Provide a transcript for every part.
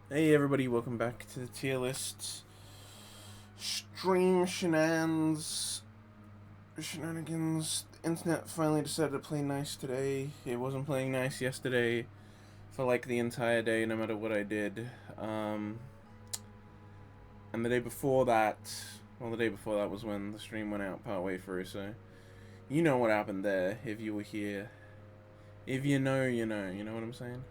Hey everybody, welcome back to the tier list. Stream shenanigans. The internet finally decided to play nice today. It wasn't playing nice yesterday for like the entire day, no matter what I did. Um, and the day before that, well, the day before that was when the stream went out partway through, so you know what happened there if you were here. If you know, you know. You know what I'm saying?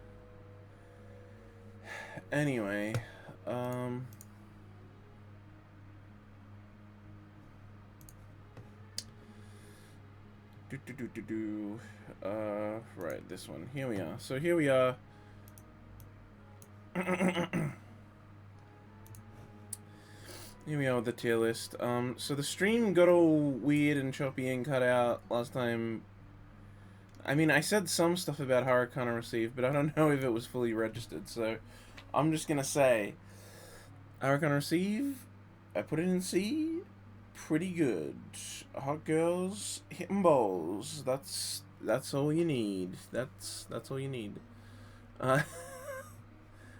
Anyway, um, Do do do do do. Right, this one. Here we are. So here we are. Here we are with the tier list. So the stream got all weird and choppy and cut out last time. I mean, I said some stuff about Harakana Receive, but I don't know if it was fully registered. So I'm just gonna say, Harakana Receive. I put it in C. Pretty good. Hot girls hitting balls. That's all you need. That's all you need. Uh,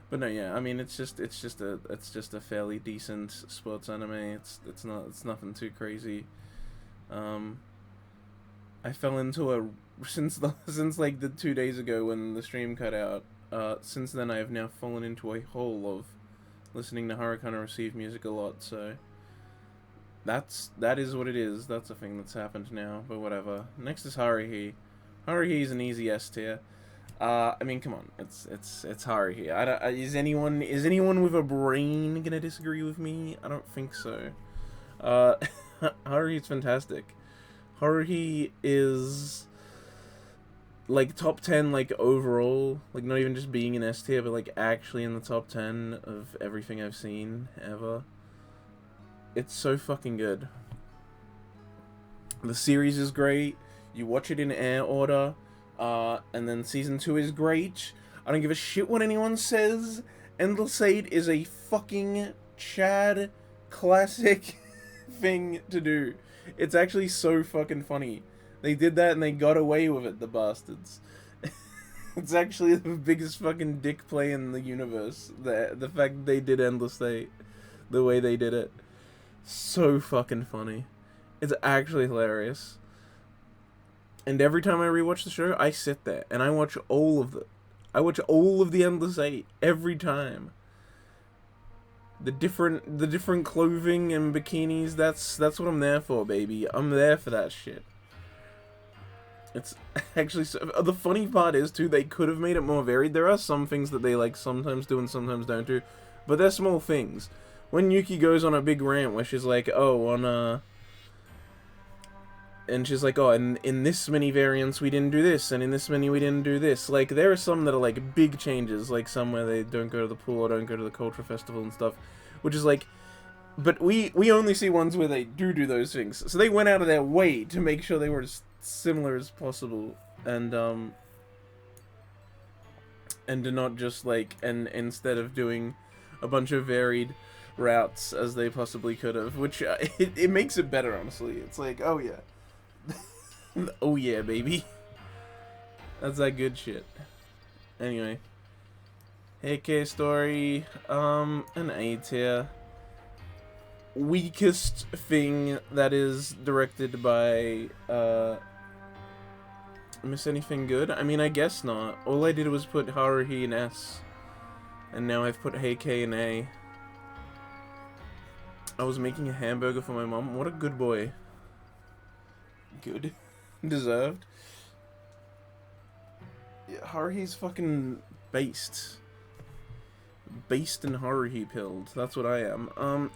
but no, yeah. I mean, it's just a fairly decent sports anime. It's nothing too crazy. Um, I fell into a since like the 2 days ago when the stream cut out. Since then I have now fallen into a hole of listening to Harakana Receive music a lot. So that is what it is. That's a thing that's happened now. But whatever. Next is Haruhi. Haruhi is an easy S tier. I mean, come on, it's Haruhi. Is anyone with a brain gonna disagree with me? I don't think so. Uh, Haruhi's fantastic. Haruhi is like top 10, like overall, like not even just being an S tier, but like actually in the top 10 of everything I've seen ever. It's so fucking good. The series is great. You watch it in air order. And then season 2 is great. I don't give a shit what anyone says. Endless Eight is a fucking Chad classic thing to do. It's actually so fucking funny. They did that and they got away with it, the bastards. It's actually the biggest fucking dick play in the universe. The fact they did Endless Eight the way they did it. So fucking funny. It's actually hilarious. And every time I rewatch the show, I sit there and I watch all of the Endless Eight every time. The different clothing and bikinis, that's what I'm there for, baby. I'm there for that shit. It's actually the funny part is too, they could have made it more varied. There are some things that they like sometimes do and sometimes don't do, but they're small things. When Yuki goes on a big rant where she's like, "Oh, and she's like, oh, in this many variants we didn't do this, and in this many we didn't do this." Like, there are some that are like big changes, like some where they don't go to the pool or don't go to the culture festival and stuff, which is like, but we only see ones where they do those things. So they went out of their way to make sure they were as similar as possible, and to not just like, and instead of doing a bunch of varied routes as they possibly could have, which it makes it better, honestly. It's like, oh yeah. Oh yeah, baby. That's that good shit. Anyway. Hey K story. An A tier. Weakest thing that is directed by Miss Anything Good? I mean, I guess not. All I did was put Haruhi in S. And now I've put Hey K in A. I was making a hamburger for my mom. What a good boy. Good. Deserved. Yeah, Haruhi's fucking based. Based and Haruhi pilled. That's what I am.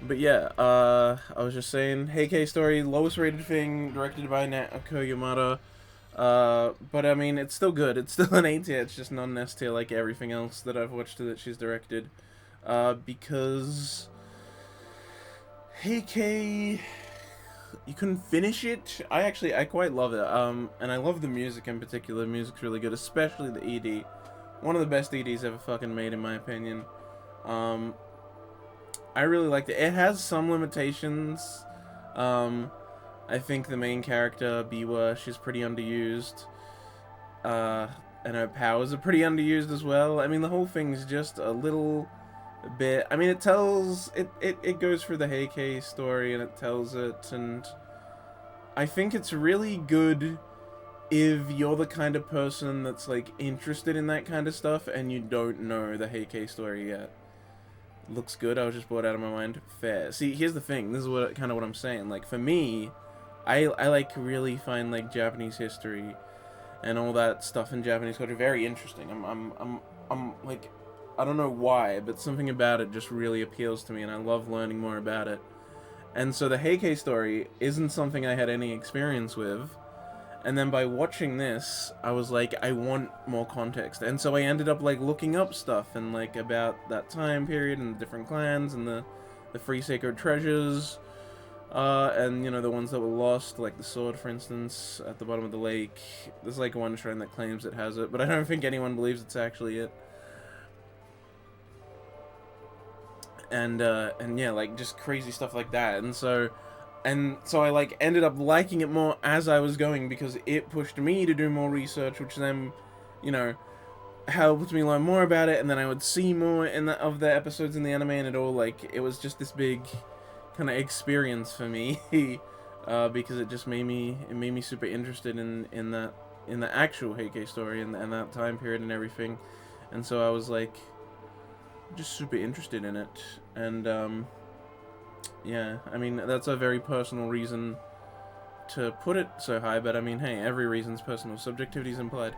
But yeah, I was just saying, Hey K story, lowest rated thing, directed by Naoko Yamada. But I mean, it's still good. It's still an A tier. It's just not an S tier like everything else that I've watched that she's directed. Because Hey K, you couldn't finish it. I quite love it. And I love the music in particular. The music's really good, especially the ED. One of the best EDs ever fucking made, in my opinion. I really liked it. It has some limitations. I think the main character, Biwa, she's pretty underused. and her powers are pretty underused as well. I mean, the whole thing's just a little bit. I mean, it tells it goes through the Heike story and it tells it, and I think it's really good if you're the kind of person that's like interested in that kind of stuff and you don't know the Heike story yet. Looks good. I was just bored out of my mind. Fair. See, here's the thing. This is what kind of what I'm saying. Like for me, I like really find like Japanese history and all that stuff in Japanese culture very interesting. I'm like, I don't know why, but something about it just really appeals to me, and I love learning more about it. And so the Heike story isn't something I had any experience with. And then by watching this, I was like, I want more context. And so I ended up like looking up stuff and like about that time period and the different clans and the free sacred treasures. And you know, the ones that were lost, like the sword, for instance, at the bottom of the lake. There's like one shrine that claims it has it, but I don't think anyone believes it's actually it. And yeah, like just crazy stuff like that. And so I like ended up liking it more as I was going, because it pushed me to do more research, which then, you know, helped me learn more about it. And then I would see more of the episodes in the anime, and it was just this big kind of experience for me, because it just made me super interested in the actual Heike story and that time period and everything. And so I was like just super interested in it. And yeah, I mean, that's a very personal reason to put it so high, but I mean, hey, every reason's personal. Subjectivity's implied.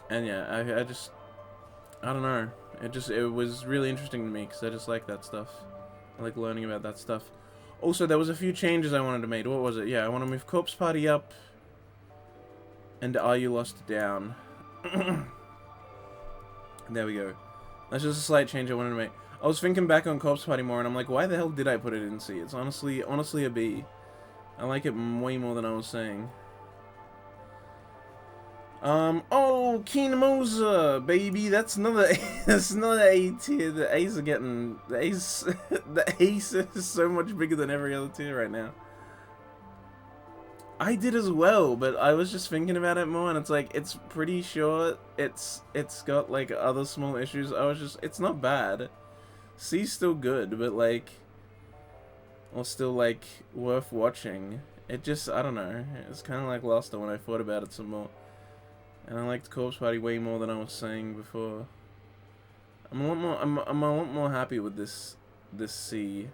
And yeah, I don't know. It was really interesting to me, because I just like that stuff. I like learning about that stuff. Also, there was a few changes I wanted to make. What was it? Yeah, I want to move Corpse Party up, and Are You Lost down. There we go. That's just a slight change I wanted to make. I was thinking back on Corpse Party more, and I'm like, why the hell did I put it in C? It's honestly a B. I like it way more than I was saying. Oh, Kinemosa, baby, that's another A tier. The A's are getting, the Ace is so much bigger than every other tier right now. I did as well, but I was just thinking about it more, and it's like, it's pretty short. It's got like other small issues. It's not bad. C's still good, but like, or still like worth watching. It just, I don't know. It's kind of like Luster when I thought about it some more. And I liked Corpse Party way more than I was saying before. I'm a lot more happy with this C,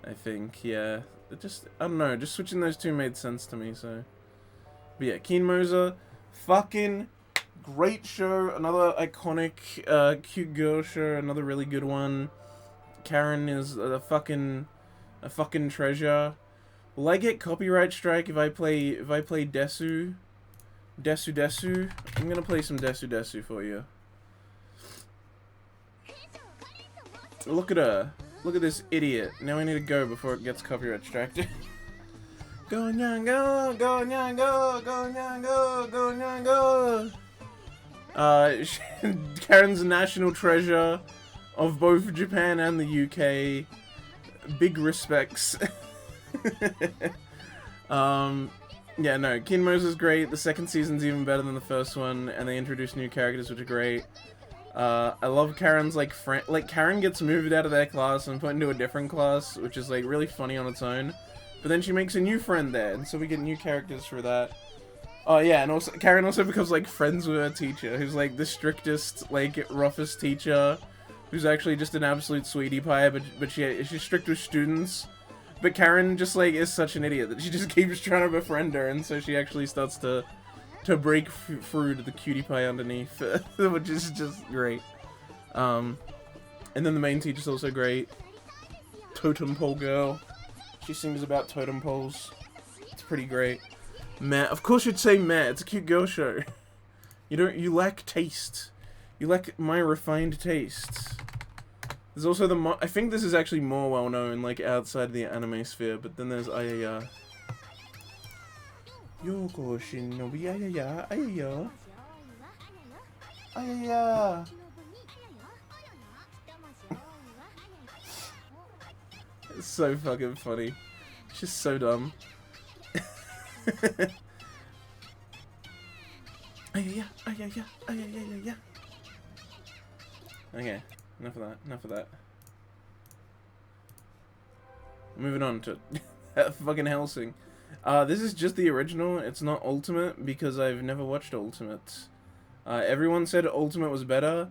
I think. Yeah, I don't know. Just switching those two made sense to me. So, but yeah, Kinemosa, fucking great show. Another iconic, cute girl show. Another really good one. Karen is a fucking treasure. Will I get copyright strike if I play Desu? Desu. I'm gonna play some Desu for you. Look at her. Look at this idiot. Now I need to go before it gets copyright striked. Go nyang go, go nyang go, go nyang go, go nyang go. Karen's a national treasure of both Japan and the UK. Big respects. Yeah, no, Kinemosa's great. The second season's even better than the first one, and they introduce new characters, which are great. I love Karen's, like, friend. Like, Karen gets moved out of their class and put into a different class, which is, like, really funny on its own. But then she makes a new friend there, and so we get new characters for that. Oh, yeah, and also, Karen also becomes, like, friends with her teacher, who's, like, the strictest, like, roughest teacher, who's actually just an absolute sweetie pie, but she's strict with students. But Karen just, like, is such an idiot that she just keeps trying to befriend her, and so she actually starts to break through to the cutie pie underneath, which is just great. And then the main teacher's also great. Totem Pole Girl. She sings about totem poles. It's pretty great. Meh. Of course you'd say meh. It's a cute girl show. You lack taste. You lack my refined taste. There's also I think this is actually more well known, like, outside the anime sphere, but then there's Ayaya. Yoko shinobi ayaya, ayaya. Ayaya. It's so fucking funny. It's just so dumb. Yeah. Okay, enough of that. Moving on to fucking Hellsing. This is just the original. It's not Ultimate because I've never watched Ultimate. Everyone said Ultimate was better,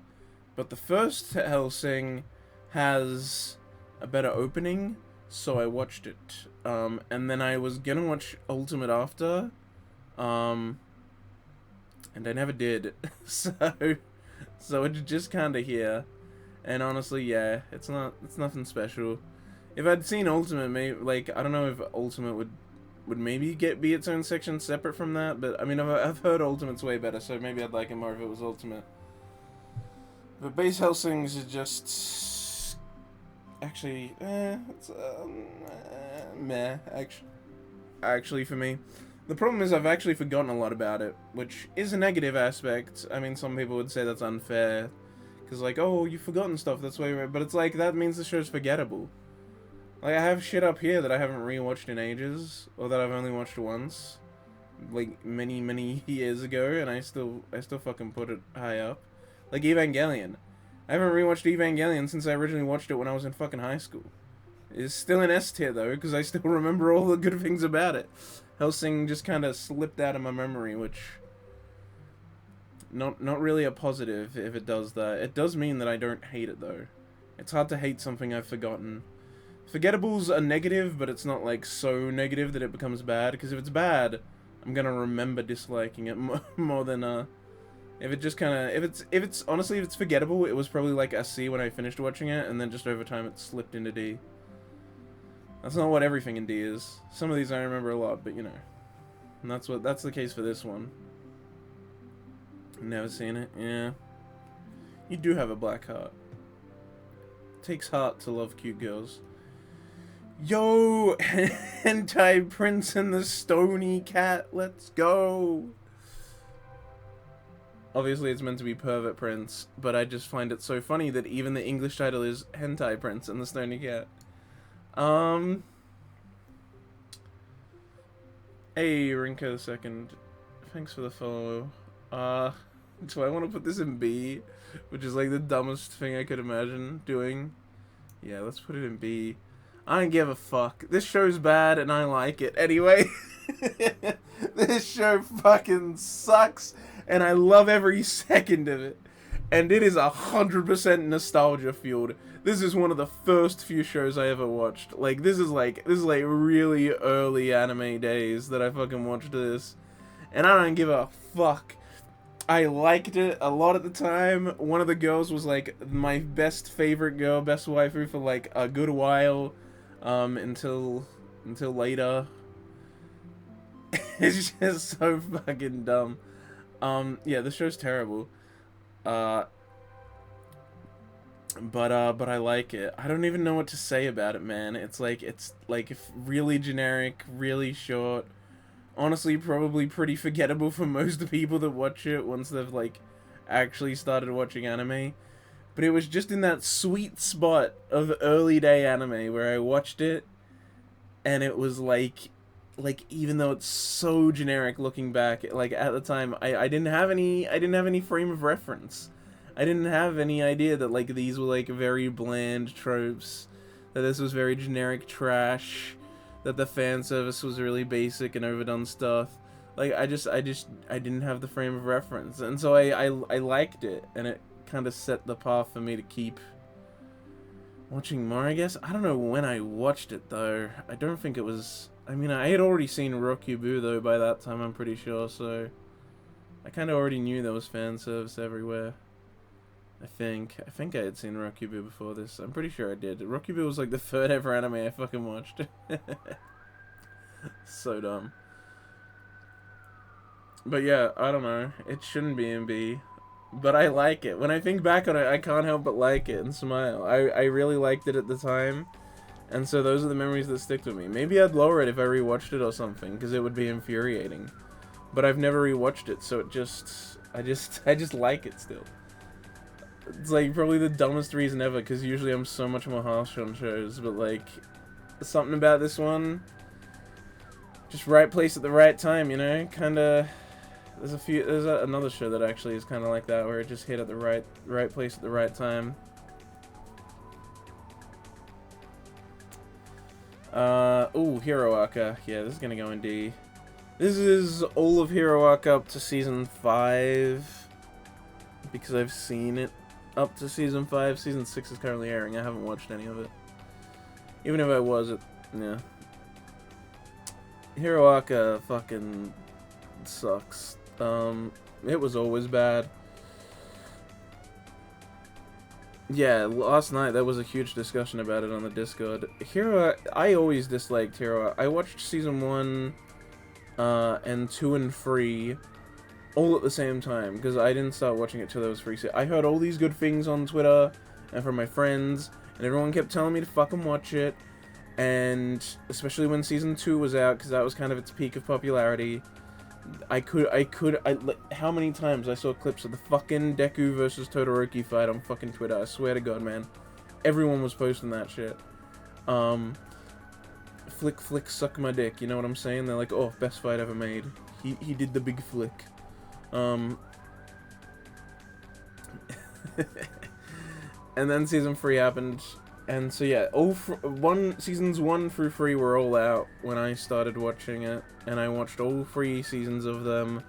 but the first Hellsing has a better opening, so I watched it. And then I was gonna watch Ultimate after, and I never did. so it's just kind of here. And honestly, yeah, it's nothing special. If I'd seen Ultimate, maybe, like, I don't know if Ultimate would maybe be its own section separate from that, but I mean, I've heard Ultimate's way better, so maybe I'd like it more if it was Ultimate. But base Hellsings is just actually, it's meh. Actually, for me, the problem is I've actually forgotten a lot about it, which is a negative aspect. I mean, some people would say that's unfair, because like, oh, you've forgotten stuff. That's why, but it's like that means the show's forgettable. Like, I have shit up here that I haven't rewatched in ages, or that I've only watched once, like many years ago, and I still fucking put it high up. Like Evangelion. I haven't rewatched Evangelion since I originally watched it when I was in fucking high school. It's still an S tier though, because I still remember all the good things about it. Hellsing just kind of slipped out of my memory, which not really a positive if it does that. It does mean that I don't hate it though. It's hard to hate something I've forgotten. Forgettables are negative, but it's not like so negative that it becomes bad, because if it's bad, I'm gonna remember disliking it more than if it just kind of, if it's honestly, if it's forgettable, it was probably like a C when I finished watching it, and then just over time it slipped into D. That's not what everything in D is. Some of these I remember a lot, but you know, and that's the case for this one. Never seen it. Yeah, you do have a black heart. Takes heart to love cute girls. Yo, hentai prince and the stony cat, let's go. Obviously it's meant to be pervert prince, but I just find it so funny that even the English title is hentai prince and the stony cat. Hey, Rinko second. Thanks for the follow. Do I want to put this in B? Which is like the dumbest thing I could imagine doing. Yeah, let's put it in B. I don't give a fuck. This show's bad and I like it anyway. This show fucking sucks and I love every second of it. And it is 100% nostalgia fueled. This is one of the first few shows I ever watched. Like, this is like really early anime days that I fucking watched this. And I don't give a fuck. I liked it a lot at the time. One of the girls was like my best favorite girl, best waifu for like a good while. Until later. It's just so fucking dumb. Yeah, the show's terrible. But I like it. I don't even know what to say about it, man. It's like really generic, really short. Honestly, probably pretty forgettable for most people that watch it once they've like actually started watching anime. But it was just in that sweet spot of early day anime where I watched it, and it was like even though it's so generic looking back, like at the time, I didn't have any frame of reference. I didn't have any idea that like these were like very bland tropes, that this was very generic trash, that the fan service was really basic and overdone stuff. Like I didn't have the frame of reference, and so I liked it, and it kind of set the path for me to keep watching more, I guess. I don't know when I watched it though. I don't think it was, I mean, I had already seen Rokubu though by that time, I'm pretty sure, so I kind of already knew there was fan service everywhere. I think I had seen Rokubu before this. I'm pretty sure I did. Rokubu was like the third ever anime I fucking watched. So dumb. But yeah, I don't know. It shouldn't be in B. But I like it. When I think back on it, I can't help but like it and smile. I really liked it at the time. And so those are the memories that stick with me. Maybe I'd lower it if I rewatched it or something, because it would be infuriating. But I've never rewatched it, so I just like it still. It's like probably the dumbest reason ever, because usually I'm so much more harsh on shows, but like, something about this one, just right place at the right time, you know? Kinda, There's another show that actually is kind of like that, where it just hit at the right place at the right time. Ooh, Hero Arca. Yeah, this is gonna go in D. This is all of Hero Arca up to Season 5. Because I've seen it up to Season 5. Season 6 is currently airing. I haven't watched any of it. Even if I was, yeah. Hero Arca fucking sucks. It was always bad. Yeah, last night there was a huge discussion about it on the Discord. I always disliked Hero. I watched Season 1, and 2 and 3 all at the same time, because I didn't start watching it till there was 3. I heard all these good things on Twitter, and from my friends, and everyone kept telling me to fucking watch it, and especially when Season 2 was out, because that was kind of its peak of popularity. How many times I saw clips of the fucking Deku versus Todoroki fight on fucking Twitter, I swear to God, man. Everyone was posting that shit. Flick, flick, suck my dick, you know what I'm saying? They're like, oh, best fight ever made. He did the big flick. And then Season 3 happened, and so yeah, Seasons 1 through 3 were all out when I started watching it, and I watched all 3 seasons of them,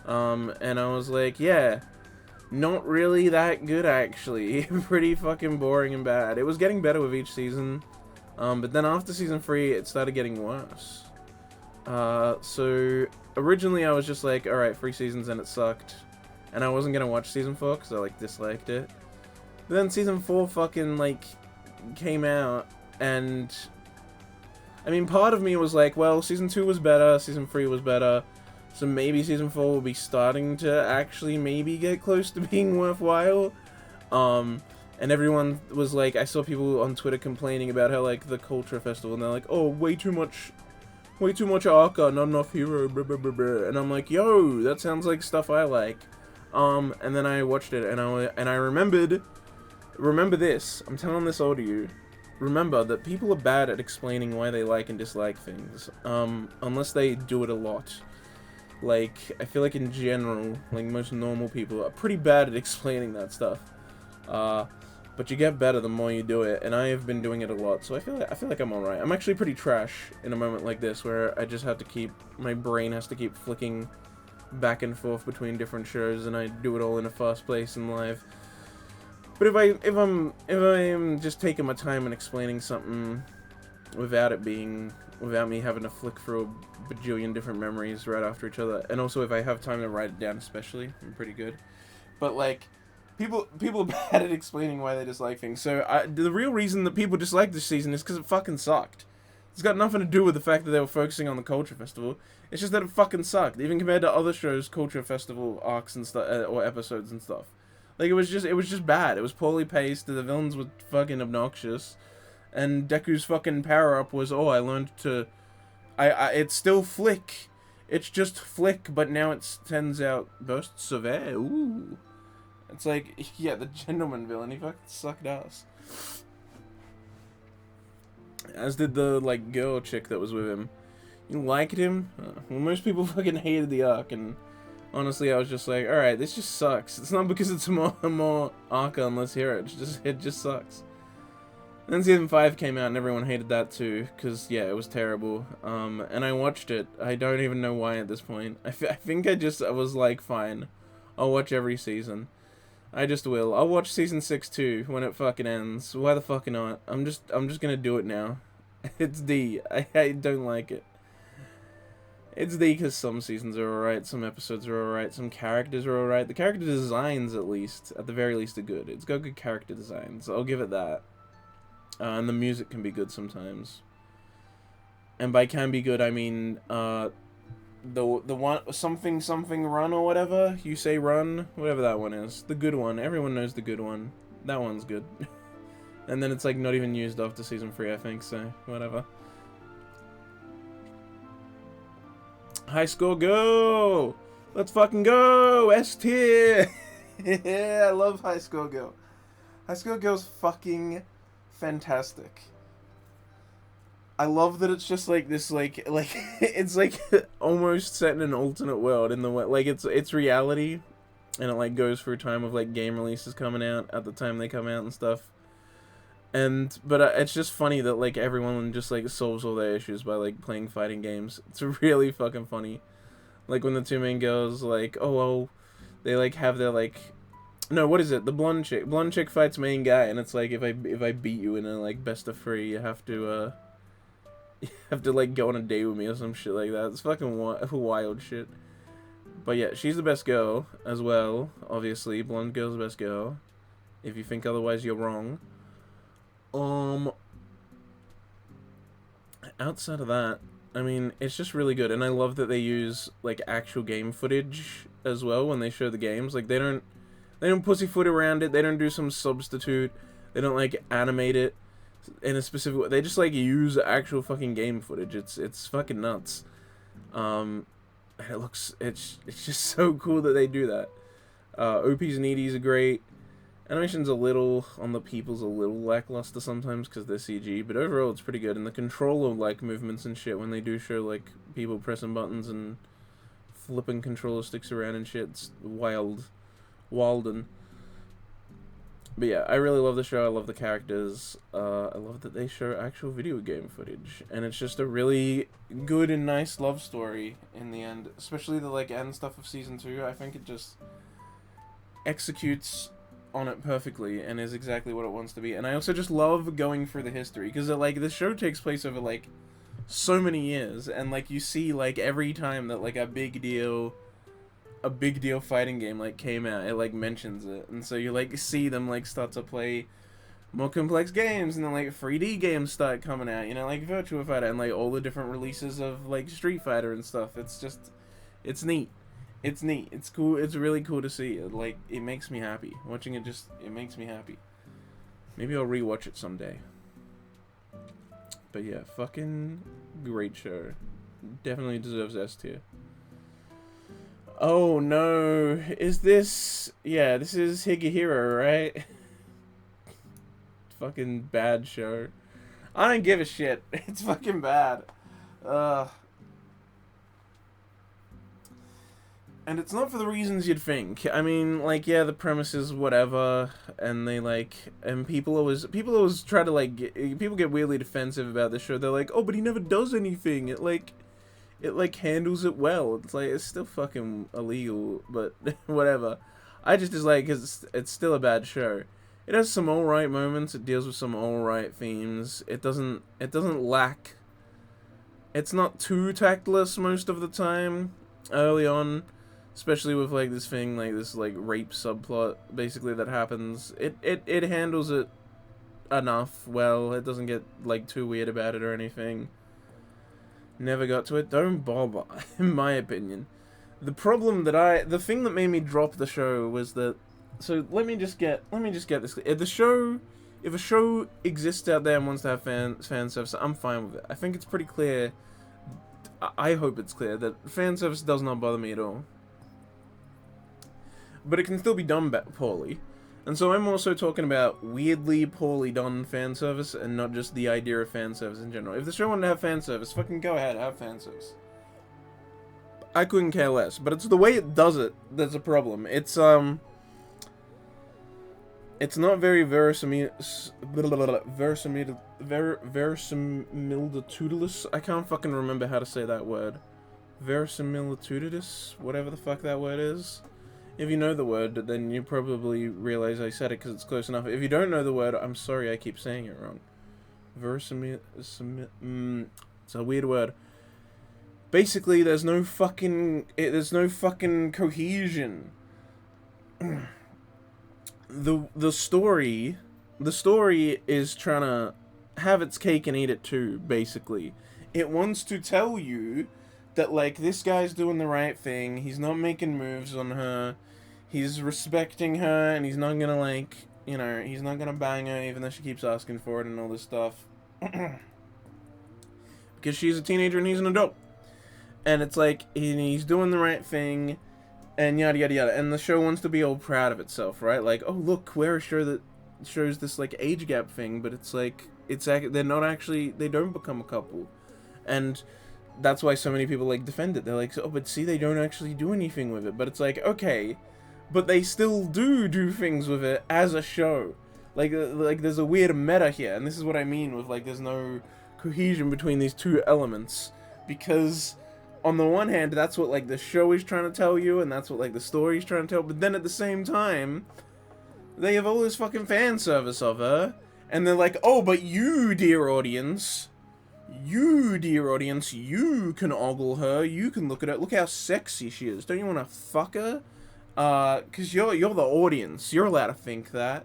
and I was like, yeah, not really that good, actually. Pretty fucking boring and bad. It was getting better with each season, but then after Season 3, it started getting worse. So originally I was just like, alright, 3 seasons and it sucked, and I wasn't gonna watch Season 4 because I, like, disliked it. But then Season 4 fucking, like, came out, and I mean, part of me was like, well, Season 2 was better, Season 3 was better, so maybe Season 4 will be starting to actually maybe get close to being worthwhile. And everyone was like, I saw people on Twitter complaining about how, like, the Culture Festival, and they're like, oh, way too much Arca, not enough Hero, blah, blah, blah, blah. And I'm like, yo, that sounds like stuff I like. And then I watched it, and I remember this, I'm telling this all to you, remember that people are bad at explaining why they like and dislike things, unless they do it a lot. Like, I feel like in general, like, most normal people are pretty bad at explaining that stuff. But you get better the more you do it, and I have been doing it a lot, so I feel like I'm alright. I'm actually pretty trash in a moment like this, where I just have to keep, my brain has to keep flicking back and forth between different shows, and I do it all in a fast pace and live. But if I'm just taking my time and explaining something without me having to flick through a bajillion different memories right after each other, and also if I have time to write it down especially, I'm pretty good. But, like, people are bad at explaining why they dislike things. So the real reason that people dislike this season is because it fucking sucked. It's got nothing to do with the fact that they were focusing on the Culture Festival. It's just that it fucking sucked, even compared to other shows' Culture Festival arcs and stuff, or episodes and stuff. Like, it was just bad. It was poorly paced. The villains were fucking obnoxious, and Deku's fucking power up was, oh, I learned to, it's still flick. It's just flick, but now it turns out bursts of air. Ooh. It's like, yeah, the gentleman villain, he fucking sucked ass. As did the, like, girl chick that was with him. You liked him? Well, most people fucking hated the arc, and honestly, I was just like, alright, this just sucks. It's not because it's more arc and less hero, it just sucks. And then Season 5 came out, and everyone hated that too, because, yeah, it was terrible. And I watched it. I don't even know why at this point. I think I was like, fine, I'll watch every season. I just will. I'll watch Season 6 too, when it fucking ends. Why the fuck not? I'm just gonna do it now. It's D. I don't like it. It's D because some seasons are alright, some episodes are alright, some characters are alright. The character designs, at the very least, are good. It's got good character designs. I'll give it that. And the music can be good sometimes. And by can be good, I mean, the one, something run or whatever, you say run, whatever that one is. The good one, everyone knows the good one. That one's good. And then it's like not even used after Season 3, I think, so whatever. High score, go! Let's fucking go! S tier! Yeah, I love High Score Girl. High Score Girl's fucking fantastic. I love that it's just like this, like it's like almost set in an alternate world in the way, like it's reality, and it like goes through time of like game releases coming out at the time they come out and stuff. And but it's just funny that like everyone just like solves all their issues by like playing fighting games. It's really fucking funny. Like when the two main girls like, oh well, they like have their like, no, what is it? The blonde chick. Blonde chick fights main guy, and it's like if I beat you in a like best of 3, you have to you have to like go on a date with me or some shit like that. It's fucking wild shit. But yeah, she's the best girl as well. Obviously, blonde girl's the best girl. If you think otherwise, you're wrong. Outside of that, I mean, it's just really good, and I love that they use like actual game footage as well when they show the games. Like they don't pussyfoot around it. They don't do some substitute. They don't like animate it in a specific way. They just like use actual fucking game footage. It's fucking nuts. It's just so cool that they do that. OPs and EDs are great. Animation's a little, on the people's a little lackluster sometimes because they're CG, but overall it's pretty good. And the control of, like, movements and shit when they do show, like, people pressing buttons and flipping controller sticks around and shit, it's wilden. But yeah, I really love the show, I love the characters, I love that they show actual video game footage, and it's just a really good and nice love story in the end, especially the, like, end stuff of Season 2, I think it just executes on it perfectly and is exactly what it wants to be. And I also just love going through the history because like the show takes place over like so many years, and like you see like every time that like a big deal fighting game like came out, it like mentions it, and so you like see them like start to play more complex games, and then like 3D games start coming out, you know, like Virtua Fighter and like all the different releases of like Street Fighter and stuff. It's just, it's neat. It's neat. It's cool. It's really cool to see. Like, it makes me happy. Watching it just, it makes me happy. Maybe I'll rewatch it someday. But yeah, fucking great show. Definitely deserves S tier. Oh no. Is this... Yeah, this is Higehiro, right? Fucking bad show. I don't give a shit. It's fucking bad. And it's not for the reasons you'd think. I mean, like, yeah, the premise is whatever, and they, like, and people always try to, like, people get weirdly defensive about the show. They're like, oh, but he never does anything. It handles it well. It's, like, it's still fucking illegal, but whatever. I just dislike it because it's still a bad show. It has some alright moments. It deals with some alright themes. It doesn't lack. It's not too tactless most of the time, early on. Especially with, like, this thing, like, this, like, rape subplot, basically, that happens. It handles it enough well. It doesn't get, like, too weird about it or anything. Never got to it. Don't bother, in my opinion. The thing that made me drop the show was that, so let me just get this. If a show exists out there and wants to have fan service, I'm fine with it. I think it's pretty clear, I hope it's clear, that fan service does not bother me at all. But it can still be done poorly. And so I'm also talking about weirdly poorly done fan service and not just the idea of fan service in general. If the show wanted to have fan service, fucking go ahead, have fan service. I couldn't care less. But it's the way it does it that's a problem. It's not very verisimilitudinous. I can't fucking remember how to say that word. Verisimilitudinous? Whatever the fuck that word is. If you know the word, then you probably realize I said it because it's close enough. If you don't know the word, I'm sorry I keep saying it wrong. It's a weird word. Basically, there's no fucking cohesion. The story is trying to have its cake and eat it too, basically. It wants to tell you that, like, this guy's doing the right thing, he's not making moves on her, he's respecting her, and he's not gonna, like, you know, he's not gonna bang her even though she keeps asking for it and all this stuff. Because she's a teenager and he's an adult. And it's like, he's doing the right thing, and yada yada yada. And the show wants to be all proud of itself, right? Like, oh look, we're a show that shows this like age gap thing, but it's like they're not actually, they don't become a couple, and that's why so many people like defend it. They're like, oh, but see, they don't actually do anything with it. But it's like, okay, but they still do things with it as a show. Like there's a weird meta here, and this is what I mean with like there's no cohesion between these two elements, because on the one hand, that's what like the show is trying to tell you, and that's what like the story is trying to tell, but then at the same time, they have all this fucking fan service of her, and they're like, oh, but you, dear audience, you can ogle her, you can look at her, look how sexy she is, don't you want to fuck her? Cause you're the audience, you're allowed to think that.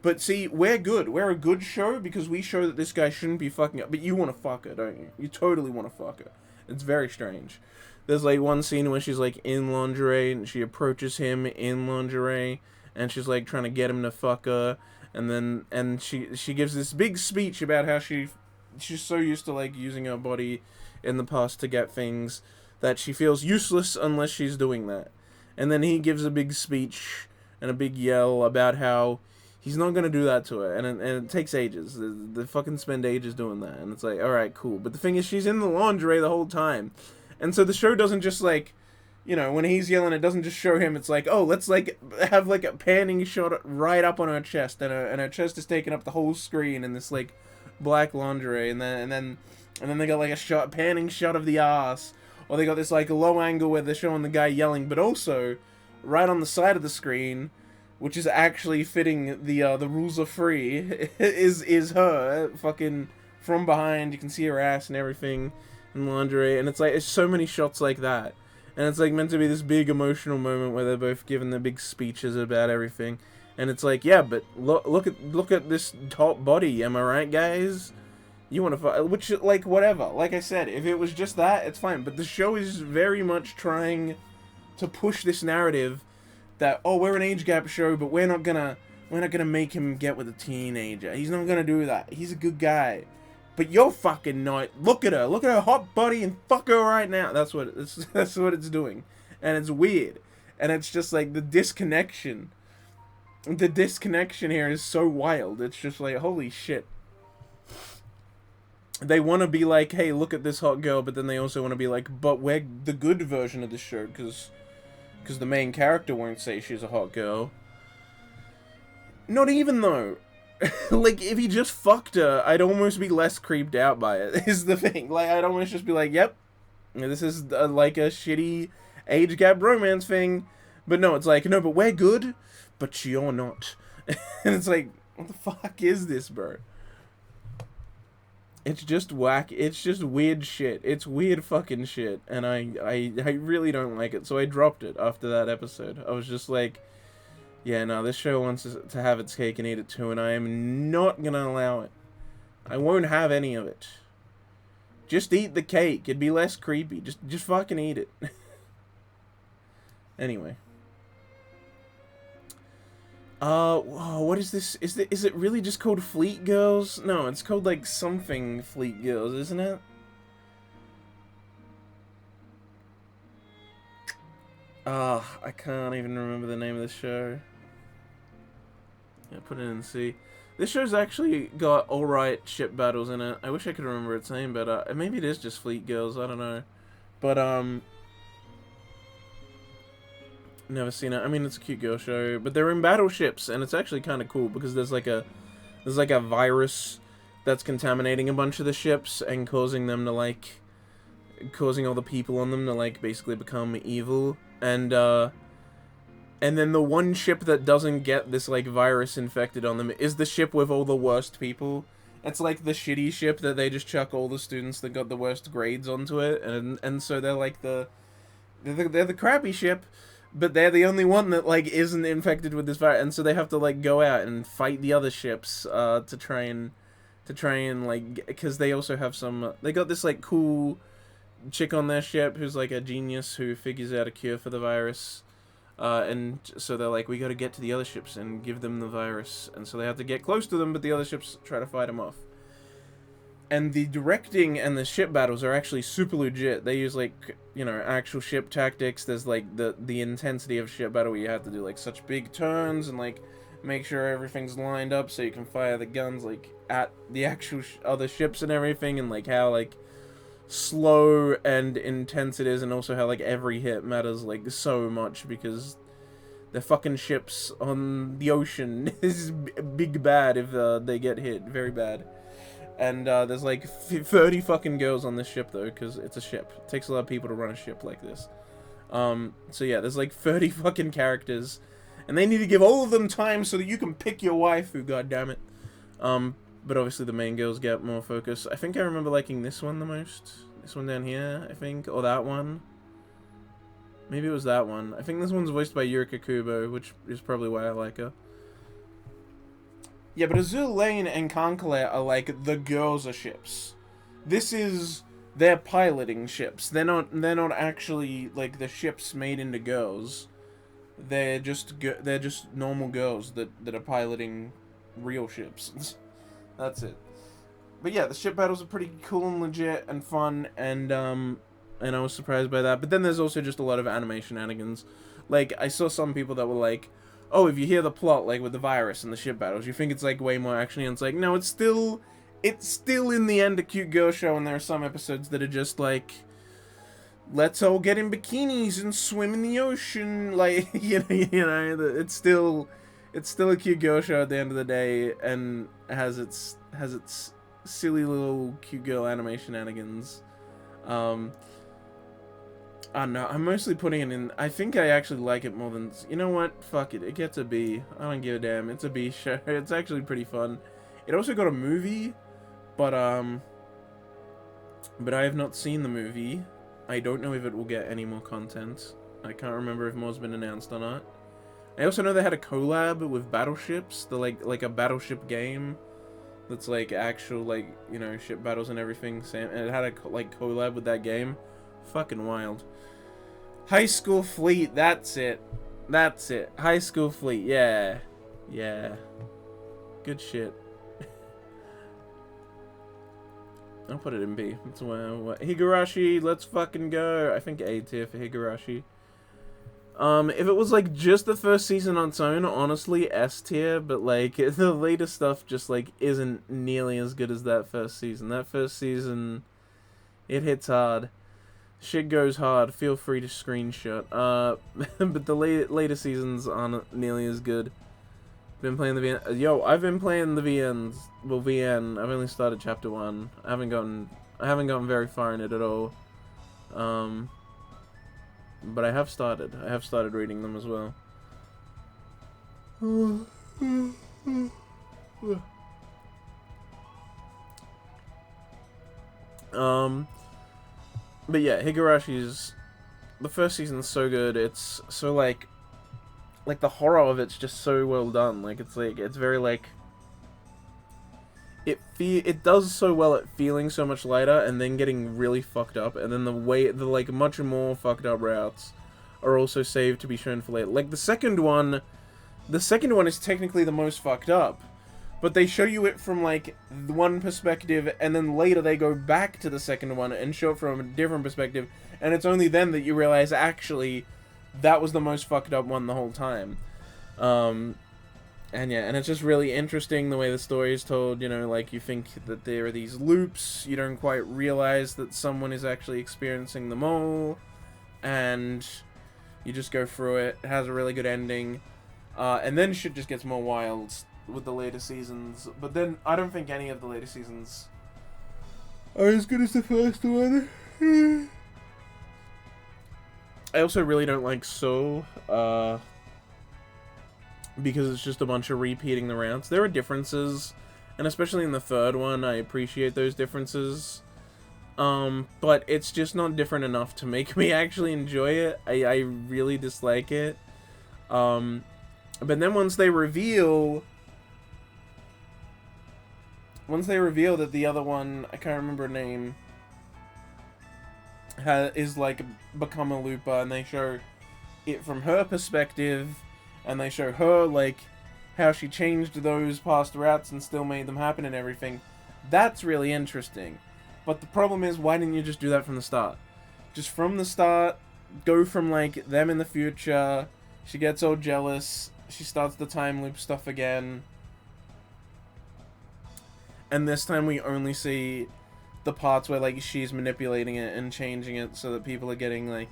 But see, we're good, we're a good show, because we show that this guy shouldn't be fucking up, but you want to fuck her, don't you? You totally want to fuck her. It's very strange. There's like one scene where she's like in lingerie, and she approaches him in lingerie, and she's like trying to get him to fuck her, and she gives this big speech about how she's so used to like using her body in the past to get things that she feels useless unless she's doing that. And then he gives a big speech and a big yell about how he's not gonna do that to her, and it takes ages. They fucking spend ages doing that, and it's like, alright, cool. But the thing is, she's in the lingerie the whole time, and so the show doesn't just like, you know, when he's yelling, it doesn't just show him. It's like, oh, let's like have like a panning shot right up on her chest, and her chest is taking up the whole screen in this like black lingerie, and then they got like a panning shot of the ass, or they got this like low angle where they're showing the guy yelling, but also right on the side of the screen, which is actually fitting the rules are free, is her fucking from behind. You can see her ass and everything in lingerie, and it's like, it's so many shots like that, and it's like meant to be this big emotional moment where they're both giving their big speeches about everything, and it's like, yeah, but look at this top body, am I right, guys? You want to, which like whatever. Like I said, if it was just that, it's fine. But the show is very much trying to push this narrative that, oh, we're an age gap show, but we're not gonna make him get with a teenager. He's not gonna do that. He's a good guy. But you're fucking not. Look at her hot body, and fuck her right now. That's what it's doing, and it's weird, and it's just like the disconnection. The disconnection here is so wild. It's just like, holy shit. They want to be like, hey, look at this hot girl, but then they also want to be like, but we're the good version of the show, because the main character won't say she's a hot girl. Not even though. Like, if he just fucked her, I'd almost be less creeped out by it, is the thing. Like, I'd almost just be like, yep, this is like a shitty age gap romance thing. But no, it's like, no, but we're good, but you're not. And it's like, what the fuck is this, bro? It's just whack. It's just weird shit. It's weird fucking shit, and I really don't like it. So I dropped it after that episode. I was just like, yeah, no, this show wants to have its cake and eat it too, and I am not gonna allow it. I won't have any of it. Just eat the cake. It'd be less creepy. Just fucking eat it. Anyway. What is this? Is it really just called Fleet Girls? No, it's called like something Fleet Girls, isn't it? I can't even remember the name of the show. Yeah, put it in and see. This show's actually got alright ship battles in it. I wish I could remember its name, but maybe it is just Fleet Girls, I don't know. But never seen it. I mean, it's a cute girl show, but they're in battleships, and it's actually kind of cool because there's like a virus that's contaminating a bunch of the ships and causing them to like causing all the people on them to like basically become evil, and then the one ship that doesn't get this like virus infected on them is the ship with all the worst people. It's like the shitty ship that they just chuck all the students that got the worst grades onto it, and so they're like they're the crappy ship. But they're the only one that, like, isn't infected with this virus, and so they have to, like, go out and fight the other ships, to try and, like, because they also have some, they got this, like, cool chick on their ship who's, like, a genius who figures out a cure for the virus, and so they're like, we gotta get to the other ships and give them the virus, and so they have to get close to them, but the other ships try to fight them off. And the directing and the ship battles are actually super legit. They use, like, you know, actual ship tactics. There's, like, the intensity of ship battle where you have to do, like, such big turns and, like, make sure everything's lined up so you can fire the guns, like, at the actual other ships and everything, and, like, how, like, slow and intense it is, and also how, like, every hit matters, like, so much, because the fucking ships on the ocean is big bad if they get hit, very bad. And there's like 30 fucking girls on this ship though, because it's a ship. It takes a lot of people to run a ship like this. So yeah, there's like 30 fucking characters, and they need to give all of them time so that you can pick your waifu, goddammit. But obviously the main girls get more focus. I think I remember liking this one the most. This one down here, I think, or that one. Maybe it was that one. I think this one's voiced by Yurika Kubo, which is probably why I like her. Yeah, but Azur Lane and Concolare are like the girls of ships. This is they're piloting ships. They're not actually like the ships made into girls. They're just normal girls that are piloting real ships. That's it. But yeah, the ship battles are pretty cool and legit and fun, and I was surprised by that. But then there's also just a lot of animation shenanigans. Like, I saw some people that were like, oh, if you hear the plot, like, with the virus and the ship battles, you think it's, like, way more action, and it's like, no, it's still in the end a cute girl show, and there are some episodes that are just, like, let's all get in bikinis and swim in the ocean, like, you know, it's still a cute girl show at the end of the day, and has its silly little cute girl animation shenanigans. I don't know, I'm mostly putting it in. I think I actually like it more than... You know what? Fuck it. It gets a B. I don't give a damn. It's a B show. It's actually pretty fun. It also got a movie, but I have not seen the movie. I don't know if it will get any more content. I can't remember if more's been announced or not. I also know they had a collab with battleships. The like a battleship game that's like actual, like, you know, ship battles and everything. And it had a like collab with that game. Fucking wild. High School Fleet, that's it. That's it. High School Fleet, yeah. Yeah. Good shit. I'll put it in B. That's what Higurashi, let's fucking go. I think A tier for Higurashi. If it was like just the first season on its own, honestly, S tier, but like the later stuff just like isn't nearly as good as that first season. That first season, it hits hard. Shit goes hard. Feel free to screenshot. But the later seasons aren't nearly as good. Been playing the VN. Yo, I've been playing the VNs. Well, VN. I've only started chapter 1. I haven't gotten very far in it at all. But I have started. I have started reading them as well. But yeah, Higurashi's... The first season's so good. It's so, like the horror of it's just so well done. Like, it's very, like... It does so well at feeling so much lighter and then getting really fucked up. And then the like, much more fucked up routes are also saved to be shown for later. Like, the second one is technically the most fucked up. But they show you it from, like, one perspective, and then later they go back to the second one and show it from a different perspective, and it's only then that you realize, actually, that was the most fucked up one the whole time. And yeah, and it's just really interesting the way the story is told, you know, like, you think that there are these loops, you don't quite realize that someone is actually experiencing them all, and you just go through it. It has a really good ending, and then shit just gets more wild with the later seasons, but then I don't think any of the later seasons are as good as the first one. I also really don't like Soul, because it's just a bunch of repeating the routes. There are differences, and especially in the third one, I appreciate those differences, but it's just not different enough to make me actually enjoy it. I really dislike it, but then once they reveal that the other one, I can't remember her name, is like become a looper, and they show it from her perspective, and they show her like how she changed those past routes and still made them happen and everything. That's really interesting. But the problem is, why didn't you just do that from the start? Just from the start, go from like them in the future, she gets all jealous, she starts the time loop stuff again. And this time we only see the parts where, like, she's manipulating it and changing it so that people are getting, like,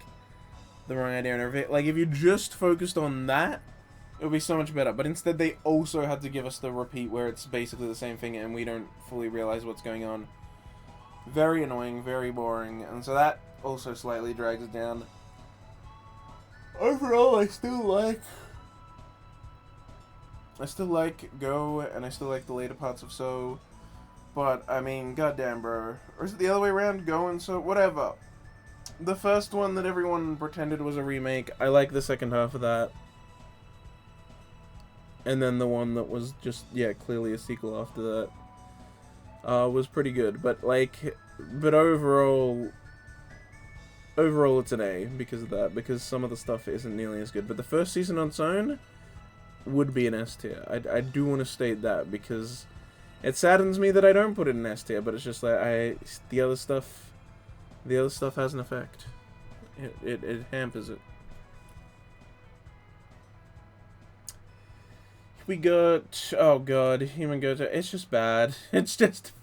the wrong idea and everything. Like, if you just focused on that, it would be so much better. But instead, they also had to give us the repeat where it's basically the same thing and we don't fully realize what's going on. Very annoying, very boring. And so that also slightly drags it down. Overall, I still like Go, and I still like the later parts of So. But, I mean, goddamn, bro. Or is it the other way around? Go and So? Whatever. The first one that everyone pretended was a remake, I like the second half of that. And then the one that was just, yeah, clearly a sequel after that, was pretty good. But, like, overall it's an A because of that, because some of the stuff isn't nearly as good. But the first season on its own would be an S tier. I do want to state that, because it saddens me that I don't put it in S tier, but it's just like, the other stuff has an effect. It hampers it. We got, oh god, Human Go To, it's just bad. It's just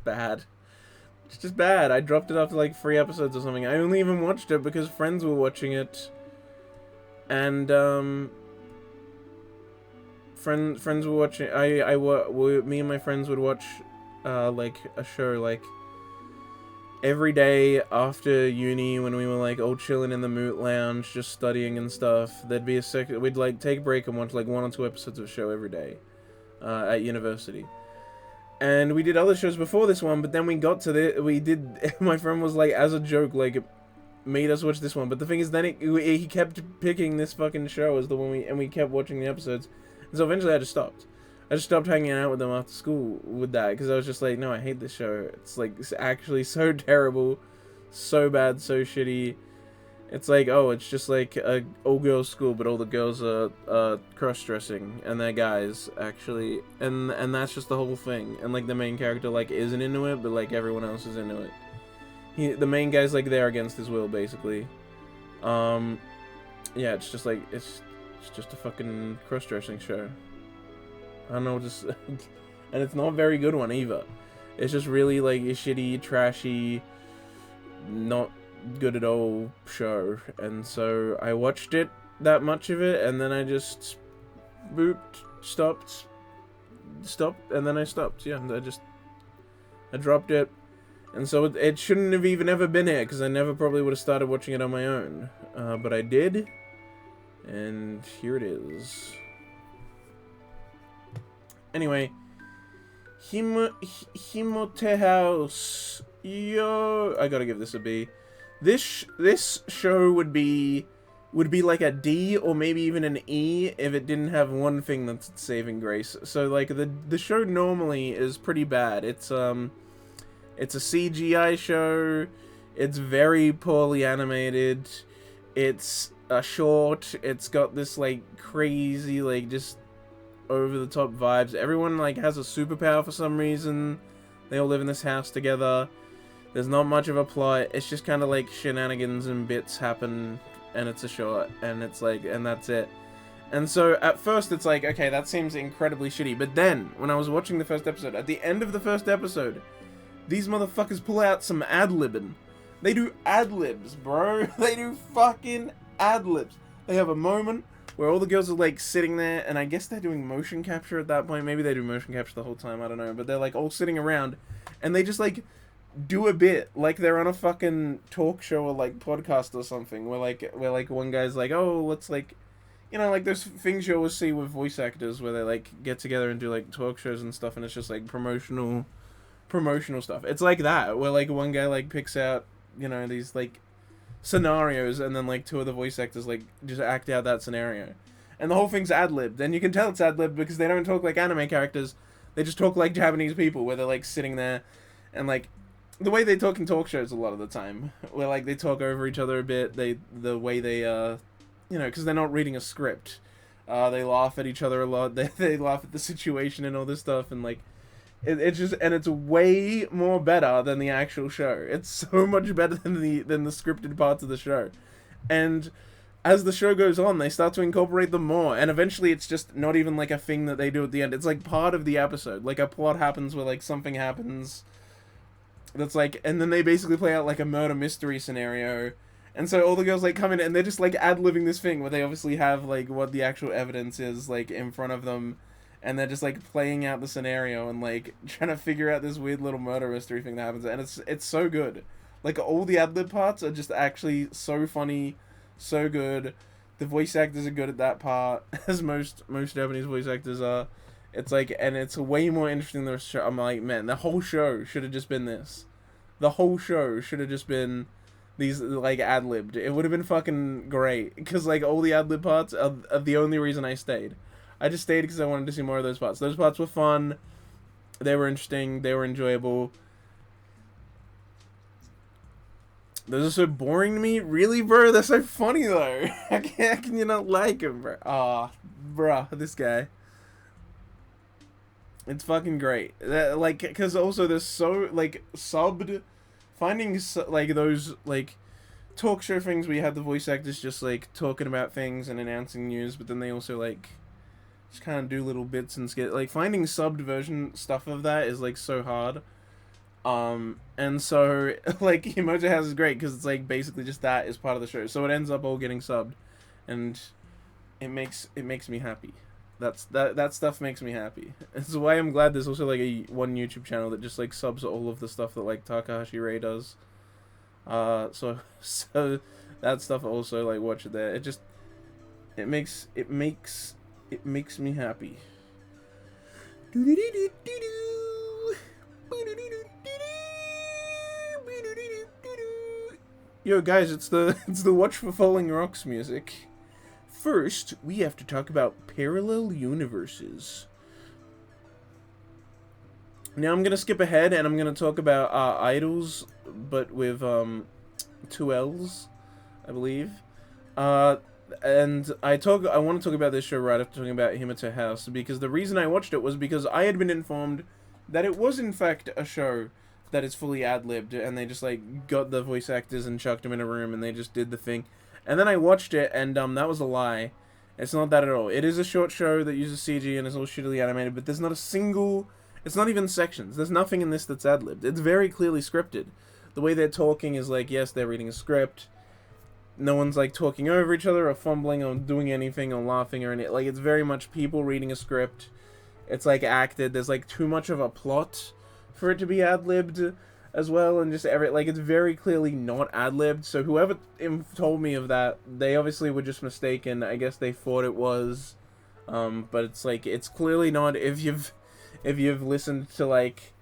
bad. It's just bad. I dropped it after like 3 episodes or something. I only even watched it because friends were watching it. And, friends were watching, me and my friends would watch, like, a show, like, every day after uni when we were, like, all chilling in the Moot Lounge, just studying and stuff. There'd be we'd, like, take a break and watch, like, 1 or 2 episodes of a show every day, at university. And we did other shows before this one, but then we got to my friend was, like, as a joke, like, made us watch this one. But the thing is, then he kept picking this fucking show as the one we kept watching the episodes. And so eventually I just stopped. I just stopped hanging out with them after school with that, because I was just like, no, I hate this show. It's, like, it's actually so terrible, so bad, so shitty. It's like, oh, it's just like a all-girls school, but all the girls are cross-dressing, and they're guys, actually. And that's just the whole thing. And, like, the main character, like, isn't into it, but, like, everyone else is into it. The main guy's, like, there against his will, basically. Yeah, it's just, like, it's just a fucking cross-dressing show. I don't know, just... and it's not a very good one, either. It's just really, like, a shitty, trashy, not good at all show. And so I watched it, that much of it, and then I just... stopped, and then I stopped. Yeah, I dropped it. And so it shouldn't have even ever been here, because I never probably would have started watching it on my own. But I did. And here it is. Anyway, Himote House. Yo, I gotta give this a B. This show would be like a D or maybe even an E if it didn't have one thing that's saving grace. So like the show normally is pretty bad. It's a CGI show. It's very poorly animated. It's a short. It's got this like crazy, like, just over the top vibes. Everyone, like, has a superpower for some reason. They all live in this house together. There's not much of a plot. It's just kind of like shenanigans and bits happen, and it's a short, and it's like, and that's it. And so at first it's like, okay, that seems incredibly shitty. But then when I was watching the first episode, at the end of the first episode, these motherfuckers pull out some ad-libbing. They do ad-libs, bro. They do fucking ad-libs. They have a moment where all the girls are, like, sitting there, and I guess they're doing motion capture at that point. Maybe they do motion capture the whole time, I don't know. But they're, like, all sitting around, and they just, like, do a bit like they're on a fucking talk show or, like, podcast or something. Where one guy's like, oh, let's, like, you know, like, there's things you always see with voice actors where they, like, get together and do, like, talk shows and stuff, and it's just, like, promotional stuff. It's like that, where, like, one guy, like, picks out, you know, these, like, scenarios, and then, like, 2 of the voice actors, like, just act out that scenario. And the whole thing's ad-libbed, and you can tell it's ad-libbed because they don't talk like anime characters. They just talk like Japanese people, where they're, like, sitting there, and, like, the way they talk in talk shows a lot of the time, where, like, they talk over each other a bit, the way they, you know, because they're not reading a script. They laugh at each other a lot, they laugh at the situation and all this stuff, and, like, it's just, and it's way more better than the actual show. It's so much better than the scripted parts of the show. And as the show goes on, they start to incorporate them more, and eventually it's just not even like a thing that they do at the end. It's like part of the episode. Like a plot happens where like something happens that's like, and then they basically play out like a murder mystery scenario. And so all the girls like come in and they're just like ad-libbing this thing where they obviously have like what the actual evidence is like in front of them, and they're just like playing out the scenario and like trying to figure out this weird little murder mystery thing that happens, and it's so good. Like all the ad-lib parts are just actually so funny, so good. The voice actors are good at that part, as most Japanese voice actors are. It's like, and it's way more interesting than the show. I'm like, man, the whole show should have just been this. The whole show should have just been these, like, ad-libbed. It would have been fucking great. Because, like, all the ad-lib parts are the only reason I stayed. I just stayed because I wanted to see more of those parts. Those parts were fun. They were interesting. They were enjoyable. Those are so boring to me. Really, bro? They're so funny, though. How can you not like them, bro? Aw, bruh, this guy. It's fucking great. Like, because also there's so, like, subbed, finding, like, those, like, talk show things where you have the voice actors just, like, talking about things and announcing news, but then they also, like, just kind of do little bits and skit. Like, finding subbed version stuff of that is, like, so hard. And so, like, Emoji House is great, because it's, like, basically just that is part of the show. So it ends up all getting subbed, and it makes me happy. That stuff makes me happy. It's why I'm glad there's also like one YouTube channel that just like subs all of the stuff that like Takahashi Ray does. So that stuff also, like, watch it there. It makes me happy. Yo guys, it's the Watch for Falling Rocks music. First, we have to talk about parallel universes. Now I'm gonna skip ahead and I'm gonna talk about idols, but with two L's, I believe. And I want to talk about this show right after talking about Himata House, because the reason I watched it was because I had been informed that it was in fact a show that is fully ad-libbed, and they just like got the voice actors and chucked them in a room and they just did the thing. And then I watched it, and that was a lie. It's not that at all. It is a short show that uses CG and is all shittily animated, but there's not a single... It's not even sections. There's nothing in this that's ad-libbed. It's very clearly scripted. The way they're talking is like, yes, they're reading a script. No one's like talking over each other or fumbling or doing anything or laughing or anything. Like, it's very much people reading a script. It's like acted. There's like too much of a plot for it to be ad-libbed as well, and just like, it's very clearly not ad-libbed. So whoever told me of that, they obviously were just mistaken. I guess they thought it was, but it's like, it's clearly not. If you've listened to like,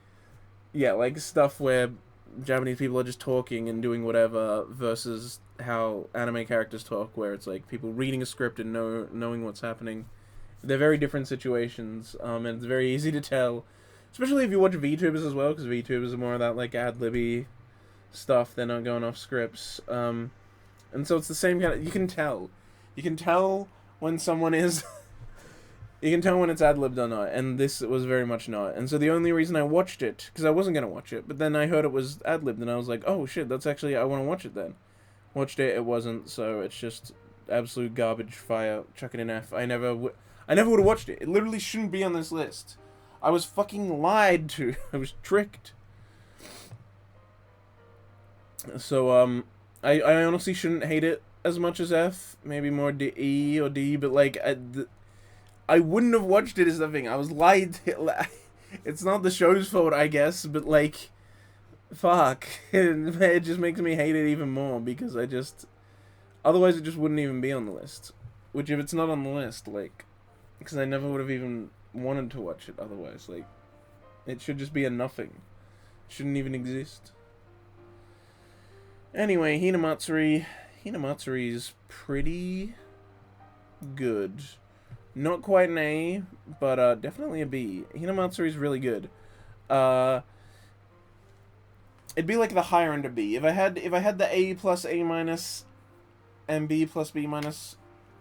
yeah, like stuff where Japanese people are just talking and doing whatever versus how anime characters talk, where it's like people reading a script and knowing what's happening. They're very different situations, and it's very easy to tell. Especially if you watch VTubers as well, because VTubers are more of that, like, ad-libby stuff. They're not going off scripts. And so it's the same kind of... You can tell. You can tell when someone is... you can tell when it's ad-libbed or not, and this was very much not. And so the only reason I watched it, because I wasn't going to watch it, but then I heard it was ad-libbed, and I was like, oh shit, that's actually... I want to watch it then. Watched it, it wasn't, so it's just absolute garbage fire. Chuck it in F. I never would have watched it. It literally shouldn't be on this list. I was fucking lied to. I was tricked. So, I honestly shouldn't hate it as much as F. Maybe more E or D, but, like, I wouldn't have watched it as the thing. I was lied to. It's not the show's fault, I guess, but, like, fuck. It just makes me hate it even more, because otherwise it just wouldn't even be on the list. Which, if it's not on the list, like, because I never would have even wanted to watch it otherwise. Like, it should just be a nothing. It shouldn't even exist. Anyway, Hinamatsuri is pretty good. Not quite an A, but definitely a B. Hinamatsuri is really good. It'd be like the higher end of B. If I had the A plus A minus and B plus B minus,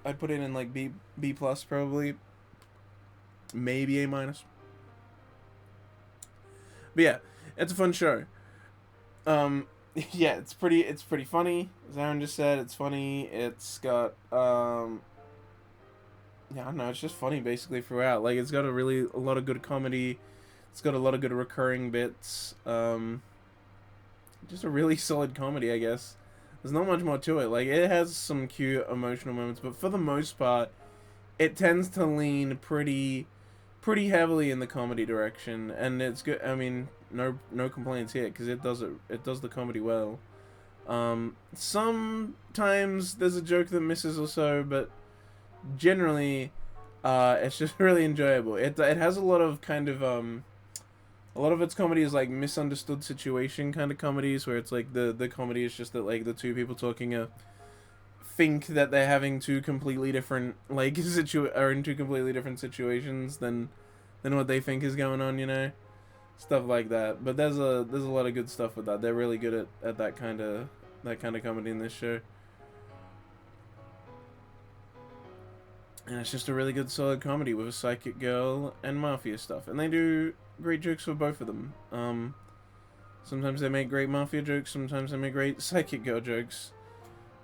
I'd put it in like B plus probably. Maybe A minus. But yeah, it's a fun show. yeah, it's pretty funny. As Aaron just said, it's funny. It's got yeah, I don't know, it's just funny basically throughout. Like it's got a lot of good comedy. It's got a lot of good recurring bits. Just a really solid comedy, I guess. There's not much more to it. Like it has some cute emotional moments, but for the most part, it tends to lean pretty heavily in the comedy direction, and it's good. I mean, no complaints here because it does the comedy well. Sometimes there's a joke that misses or so, but generally, it's just really enjoyable. It has a lot of kind of a lot of its comedy is like misunderstood situation kind of comedies where it's like the comedy is just that like the two people talking think that they're having two completely different like are in two completely different situations than what they think is going on, you know, stuff like that. But there's a lot of good stuff with that. They're really good at that kind of comedy in this show. And it's just a really good solid comedy with a psychic girl and mafia stuff. And they do great jokes for both of them. Sometimes they make great mafia jokes, sometimes they make great psychic girl jokes.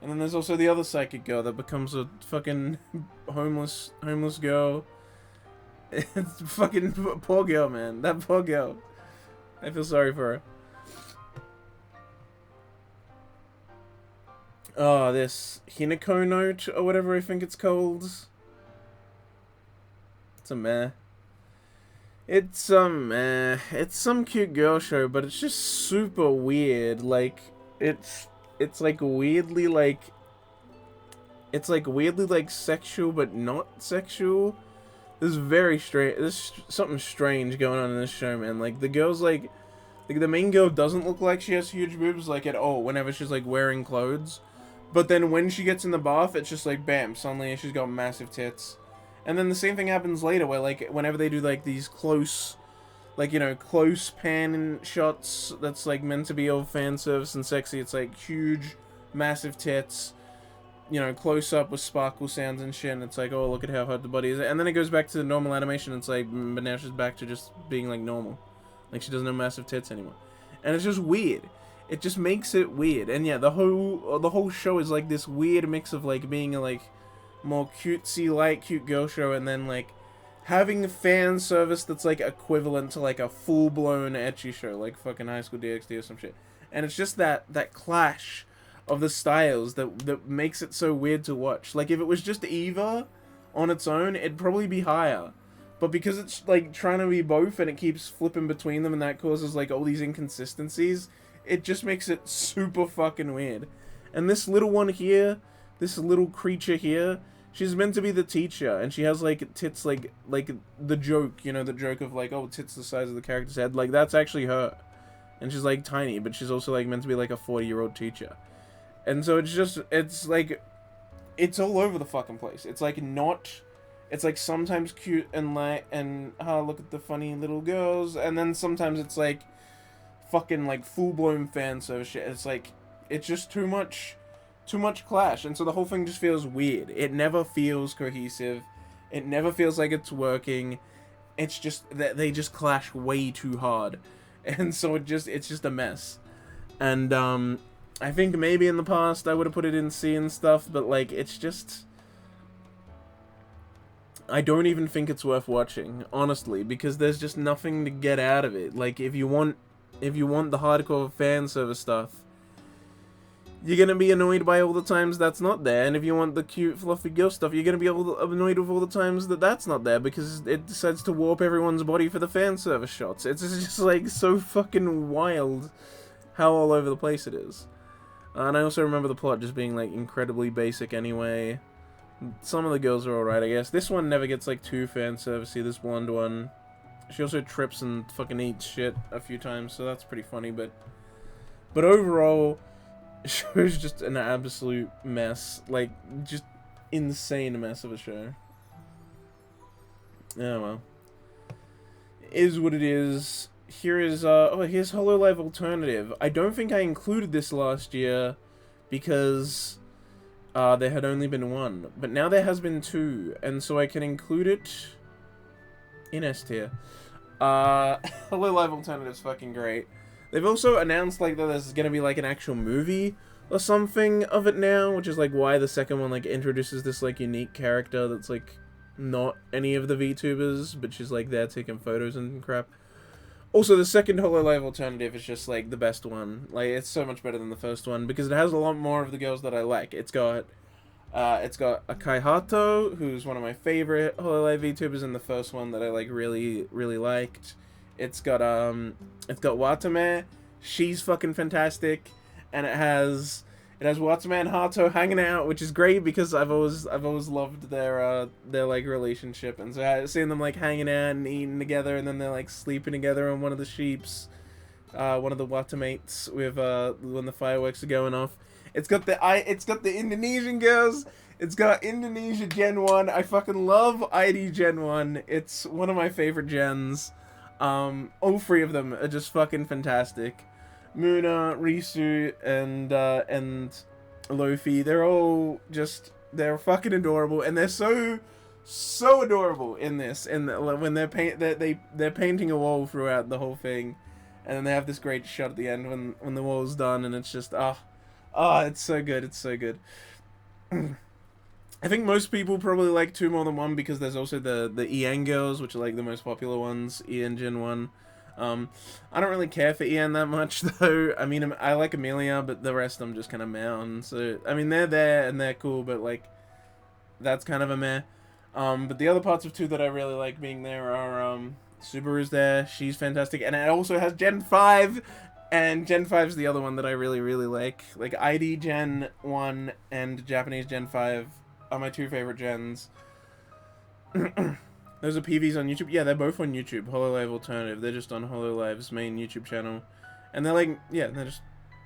And then there's also the other psychic girl that becomes a fucking homeless girl. It's fucking poor girl, man. That poor girl. I feel sorry for her. Oh, this Hinako note or whatever I think it's called. It's a meh. It's meh. It's some cute girl show, but it's just super weird. Like it's like weirdly like sexual but not sexual. This is very strange. There's something strange going on in this show, man. Like the girl's like the main girl doesn't look like she has huge boobs like at all whenever she's like wearing clothes. But then when she gets in the bath, it's just like bam, suddenly she's got massive tits. And then the same thing happens later where like whenever they do like these close like, you know, close pan shots that's like meant to be all fan service and sexy, it's like huge massive tits, you know, close up with sparkle sounds and shit, and it's like, oh, look at how hot the body is. And then it goes back to the normal animation, and it's like, but now she's back to just being like normal. Like she doesn't have massive tits anymore. And it's just weird. It just makes it weird. And yeah, the whole show is like this weird mix of like being a like more cutesy like cute girl show, and then like having fan service that's like equivalent to like a full-blown ecchi show, like fucking High School DxD or some shit. And it's just that clash of the styles that makes it so weird to watch. Like if it was just Eva on its own, it'd probably be higher. But because it's like trying to be both and it keeps flipping between them and that causes like all these inconsistencies, it just makes it super fucking weird. And this little one here, this little creature here, she's meant to be the teacher, and she has like tits like the joke, you know, the joke of like, oh, tits the size of the character's head. Like that's actually her. And she's like tiny, but she's also like meant to be like a 40-year-old teacher. And so it's like, it's all over the fucking place. It's like not, it's like sometimes cute and like, and look at the funny little girls, and then sometimes it's like fucking like full-blown fan service shit. It's like, it's just too much clash, and so the whole thing just feels weird. It never feels cohesive. It never feels like it's working. It's just that they just clash way too hard, and so it's just a mess. And I think maybe in the past I would have put it in C and stuff, but like it's just, I don't even think it's worth watching, honestly, because there's just nothing to get out of it. Like if you want the hardcore fan service stuff, you're gonna be annoyed by all the times that's not there, and if you want the cute fluffy girl stuff, you're gonna be annoyed with all the times that's not there, because it decides to warp everyone's body for the fan service shots. It's just like so fucking wild how all over the place it is. And I also remember the plot just being like incredibly basic anyway. Some of the girls are alright, I guess. This one never gets like too fan servicey, this blonde one. She also trips and fucking eats shit a few times, so that's pretty funny, but overall, the show is just an absolute mess. Like, just insane mess of a show. Oh well. It is what it is. Here is, here's HoloLive Alternative. I don't think I included this last year because there had only been one. But now there has been two, and so I can include it in S tier. HoloLive Alternative is fucking great. They've also announced like that there's gonna be like an actual movie or something of it now, which is like why the second one like introduces this like unique character that's like not any of the VTubers, but she's like there taking photos and crap. Also, the second HoloLive alternative is just like the best one. Like it's so much better than the first one because it has a lot more of the girls that I like. It's got Akai Hato, who's one of my favorite HoloLive VTubers in the first one that I like really liked. It's got Watame, she's fucking fantastic, and it has Watame and Hato hanging out, which is great because I've always loved their like relationship, and so seeing them like hanging out and eating together, and then they're like sleeping together on one of the sheeps, one of the Watamates with when the fireworks are going off. It's got the Indonesian girls. It's got Indonesia Gen 1. I fucking love ID Gen 1. It's one of my favorite gens. All three of them are just fucking fantastic. Muna, Risu, and Lofi. They're fucking adorable, and they're so adorable in this. When they're painting a wall throughout the whole thing, and then they have this great shot at the end when the wall's done, and it's just it's so good. It's so good. I think most people probably like 2 more than 1 because there's also the Ian girls, which are like the most popular ones. Ian Gen 1. I don't really care for Ian that much though. I mean, I like Amelia, but the rest I'm just kind of meh on. So I mean, they're there and they're cool, but like that's kind of a meh. But the other parts of 2 that I really like being there are Subaru's there. She's fantastic, and it also has Gen 5. And Gen 5's the other one that I really like. Like, ID Gen 1 and Japanese Gen 5 are my 2 favorite gens. Those are PVs on YouTube. Yeah, they're both on YouTube. HoloLive Alternative. They're just on HoloLive's main YouTube channel. And they're like, yeah,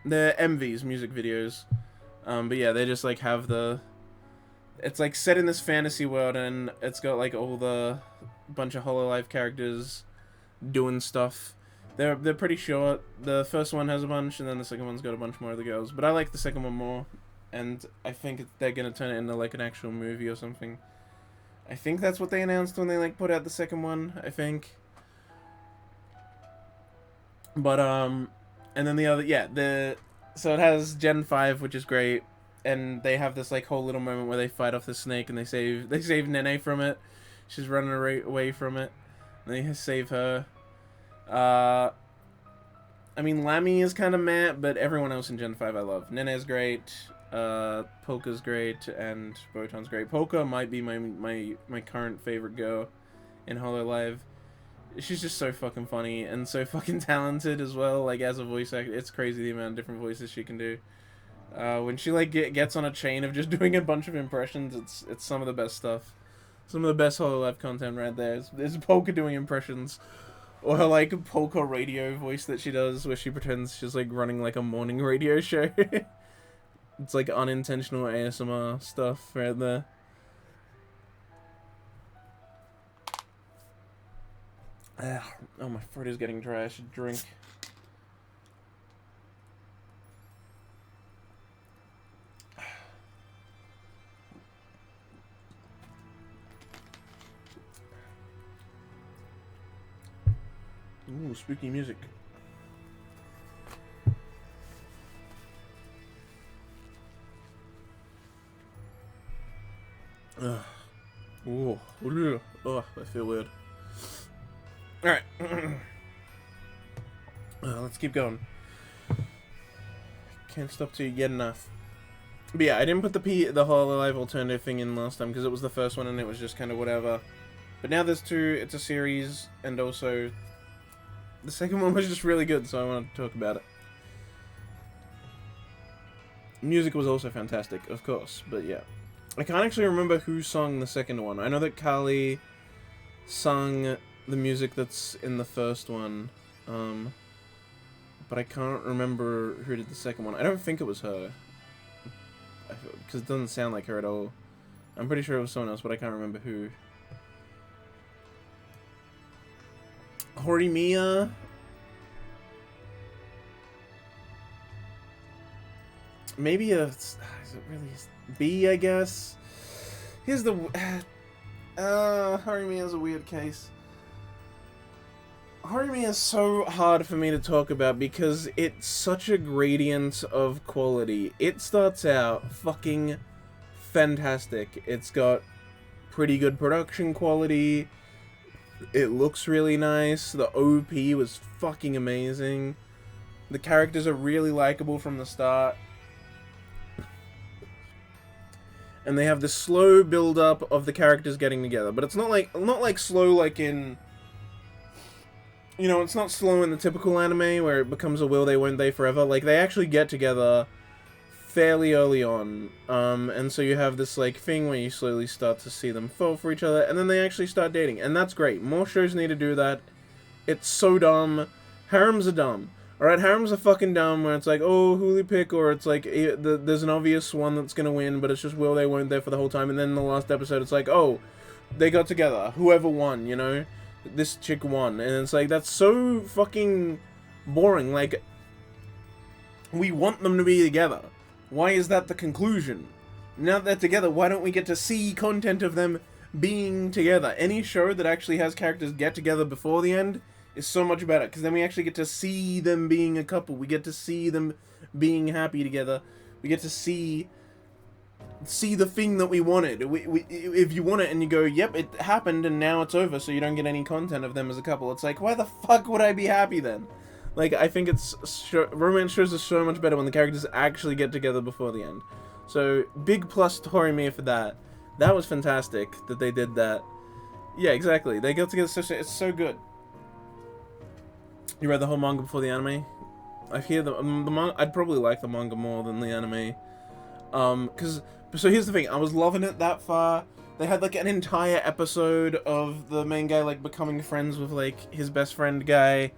they're MVs, music videos. But yeah, they just like have it's like set in this fantasy world, and it's got like all the bunch of HoloLive characters doing stuff. They're pretty short. The first one has a bunch, and then the second one's got a bunch more of the girls. But I like the second one more, and I think they're gonna turn it into like an actual movie or something. I think that's what they announced when they like put out the second one. I think. But and then the other, yeah, so it has Gen 5, which is great, and they have this like whole little moment where they fight off the snake and they save Nene from it. She's running away from it, and they save her. I mean, Lammy is kind of meh, but everyone else in Gen 5 I love. Nene's great, Polka's great, and Botan's great. Polka might be my current favorite girl in HoloLive. She's just so fucking funny and so fucking talented as well, like as a voice actor. It's crazy the amount of different voices she can do. When she like gets on a chain of just doing a bunch of impressions, it's some of the best stuff. Some of the best HoloLive content right there. Is Polka doing impressions. Or her, like, polka radio voice that she does, where she pretends she's, like, running, like, a morning radio show. It's, like, unintentional ASMR stuff right there. Oh, my throat is getting dry. I should drink. Ooh, spooky music. Ooh, oh, I feel weird. Alright. Let's keep going. Can't stop till you get enough. But yeah, I didn't put the HoloLive alternative thing in last time because it was the first one and it was just kind of whatever. But now there's 2, it's a series, and also the second one was just really good, so I wanted to talk about it. Music was also fantastic, of course, but yeah. I can't actually remember who sung the second one. I know that Kali sung the music that's in the first one, but I can't remember who did the second one. I don't think it was her, because it doesn't sound like her at all. I'm pretty sure it was someone else, but I can't remember who. Horimiya. Maybe is it really B, I guess? Here's the... Horimiya is a weird case. Harumi is so hard for me to talk about because it's such a gradient of quality. It starts out fucking fantastic. It's got pretty good production quality. It looks really nice. The OP was fucking amazing. The characters are really likable from the start. And they have this slow build up of the characters getting together, but it's not like slow like in, you know, it's not slow in the typical anime where it becomes a will they won't they forever. Like, they actually get together fairly early on, and so you have this like thing where you slowly start to see them fall for each other, and then they actually start dating, and that's great. More shows need to do that. It's so dumb. Harems are dumb. Alright, harems are fucking dumb, where it's like, oh, who'll you pick, or it's like, there's an obvious one that's gonna win, but it's just will they won't they for the whole time, and then in the last episode it's like, oh, they got together, whoever won, you know? This chick won, and it's like, that's so fucking boring. Like, we want them to be together. Why is that the conclusion? Now that they're together, why don't we get to see content of them being together? Any show that actually has characters get together before the end is so much better, because then we actually get to see them being a couple. We get to see them being happy together. We get to see the thing that we wanted. If you want it and you go, yep, it happened and now it's over, so you don't get any content of them as a couple. It's like, why the fuck would I be happy then? Like, I think romance shows are so much better when the characters actually get together before the end. So, big plus to Horimiya for that. That was fantastic that they did that. Yeah, exactly. They got together so it's so good. You read the whole manga before the anime? I hear the manga. I'd probably like the manga more than the anime. So here's the thing. I was loving it that far. They had like an entire episode of the main guy like becoming friends with like his best friend guy,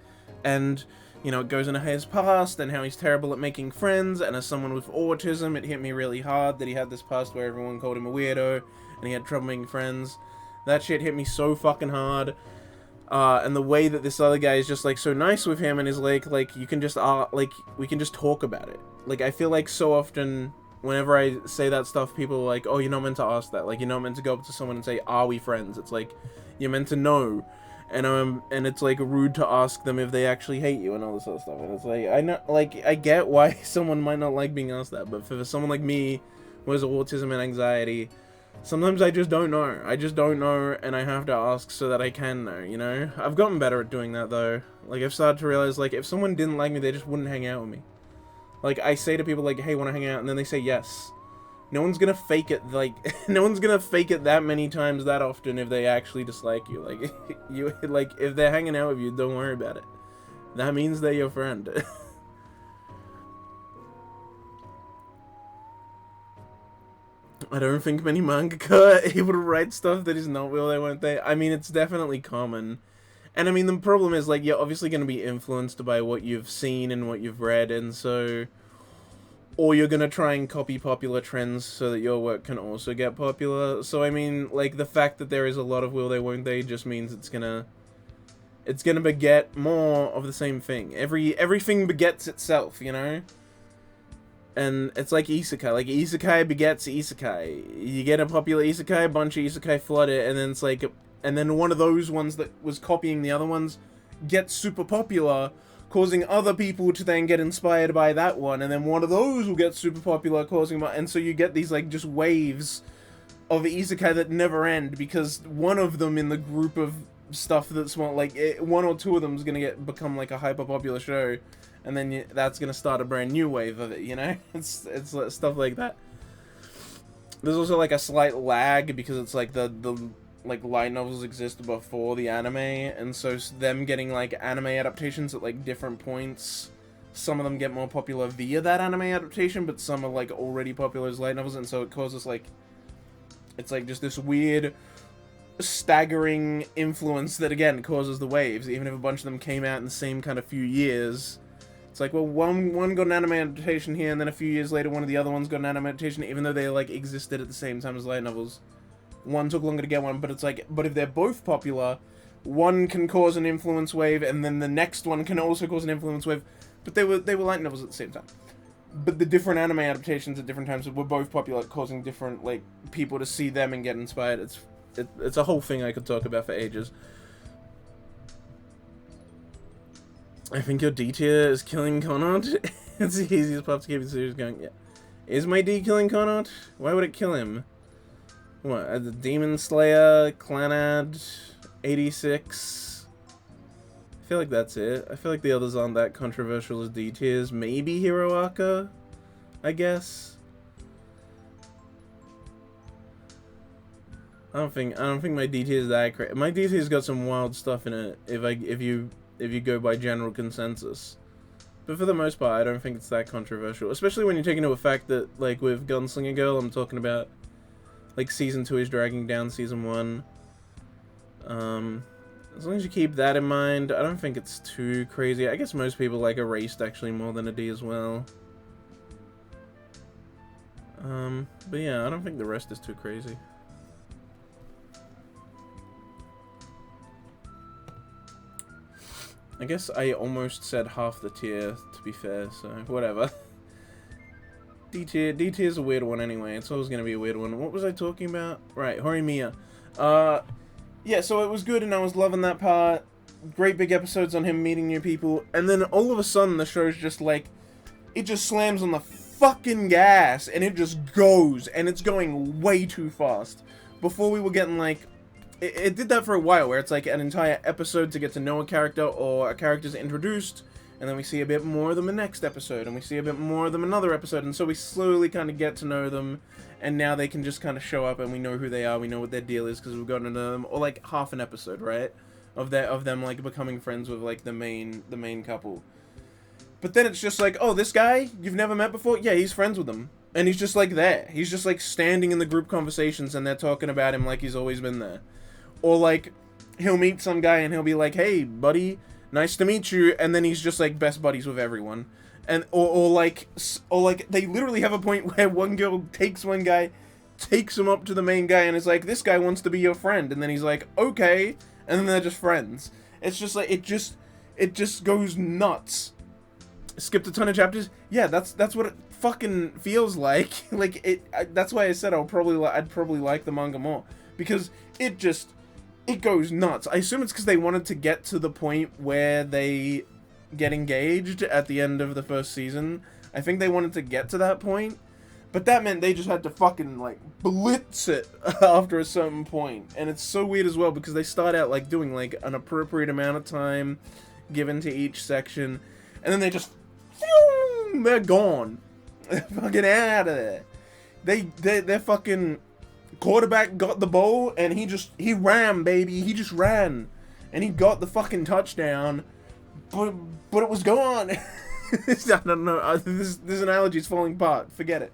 and you know, it goes into his past and how he's terrible at making friends. And as someone with autism, it hit me really hard that he had this past where everyone called him a weirdo and he had trouble making friends. That shit hit me so fucking hard. And the way that this other guy is just like so nice with him and is like you can just like we can just talk about it. Like, I feel like so often whenever I say that stuff, people are like, oh, you're not meant to ask that. Like, you're not meant to go up to someone and say, are we friends? It's like, you're meant to know. And it's like rude to ask them if they actually hate you and all this other stuff. And it's like, I know, like, I get why someone might not like being asked that, but for someone like me who has autism and anxiety, sometimes I just don't know. I just don't know, and I have to ask so that I can know, you know? I've gotten better at doing that, though. Like, I've started to realize, like, if someone didn't like me, they just wouldn't hang out with me. Like, I say to people, like, hey, wanna hang out? And then they say yes. No one's gonna fake it, like, no one's gonna fake it that many times that often if they actually dislike you. Like, like, if they're hanging out with you, don't worry about it. That means they're your friend. I don't think many mangaka are able to write stuff that is not will they, won't they? I mean, it's definitely common. And I mean, the problem is, like, you're obviously going to be influenced by what you've seen and what you've read, and so... Or you're going to try and copy popular trends so that your work can also get popular. So, I mean, like, the fact that there is a lot of will they, won't they just means it's gonna beget more of the same thing. Everything begets itself, you know? And it's like isekai. Like, isekai begets isekai. You get a popular isekai, a bunch of isekai flood it, and then it's like... And then one of those ones that was copying the other ones gets super popular, causing other people to then get inspired by that one, and then one of those will get super popular, causing... And so you get these, like, just waves of isekai that never end, because one of them in the group of stuff that's, like, one or two of them is gonna become, like, a hyper-popular show, and then that's gonna start a brand new wave of it, you know? It's stuff like that. There's also, like, a slight lag, because it's, like, like, light novels exist before the anime, and so them getting, like, anime adaptations at, like, different points, some of them get more popular via that anime adaptation, but some are, like, already popular as light novels, and so it causes, like, it's, like, just this weird, staggering influence that, again, causes the waves, even if a bunch of them came out in the same kind of few years. It's like, well, one got an anime adaptation here, and then a few years later, one of the other ones got an anime adaptation, even though they, like, existed at the same time as light novels. One took longer to get one, but it's like, but if they're both popular, one can cause an influence wave, and then the next one can also cause an influence wave, but they were light novels at the same time. But the different anime adaptations at different times were both popular, causing different, like, people to see them and get inspired. It's a whole thing I could talk about for ages. I think your D tier is killing Connaught. It's the easiest path to keep the series going. Yeah. Is my D killing Connaught? Why would it kill him? What? The Demon Slayer, Clanad, 86. I feel like that's it. I feel like the others aren't that controversial as D tiers. Maybe Hiroaka, I guess. I don't think my D tier is that crazy. My D tier's got some wild stuff in it. If you go by general consensus. But for the most part, I don't think it's that controversial. Especially when you take into effect that, like, with Gunslinger Girl, I'm talking about, like, Season 2 is dragging down Season 1. As long as you keep that in mind, I don't think it's too crazy. I guess most people like Erased, actually, more than a D as well. But yeah, I don't think the rest is too crazy. I guess I almost said half the tier, to be fair, so whatever. D tier's a weird one anyway. It's always gonna be a weird one. What was I talking about? Right, Horimiya. Yeah, so it was good and I was loving that part. Great big episodes on him meeting new people, and then all of a sudden the show's just like, it just slams on the fucking gas and it just goes, and it's going way too fast. Before we were getting like, it did that for a while, where it's like an entire episode to get to know a character, or a character's introduced, and then we see a bit more of them in the next episode, and we see a bit more of them in another episode, and so we slowly kind of get to know them, and now they can just kind of show up, and we know who they are, we know what their deal is, because we've gotten to know them, or like half an episode, right? Of them like becoming friends with like the main couple. But then it's just like, oh, this guy you've never met before? Yeah, he's friends with them. And he's just like there. He's just like standing in the group conversations and they're talking about him like he's always been there. Or like, he'll meet some guy and he'll be like, hey, buddy, nice to meet you. And then he's just like best buddies with everyone. And, or like, they literally have a point where one girl takes one guy, takes him up to the main guy and is like, this guy wants to be your friend. And then he's like, okay. And then they're just friends. It's just like, it just goes nuts. Skipped a ton of chapters. Yeah, that's what it fucking feels like. That's why I said I'd probably like the manga more, because it goes nuts. I assume it's because they wanted to get to the point where they get engaged at the end of the first season. I think they wanted to get to that point, but that meant they just had to fucking like blitz it after a certain point. And it's so weird as well, because they start out like doing like an appropriate amount of time given to each section, and then they just they're gone. They're fucking out of there. They're fucking quarterback got the ball and he ran, baby. He just ran and he got the fucking touchdown, but it was gone. I don't know. This analogy is falling apart. Forget it.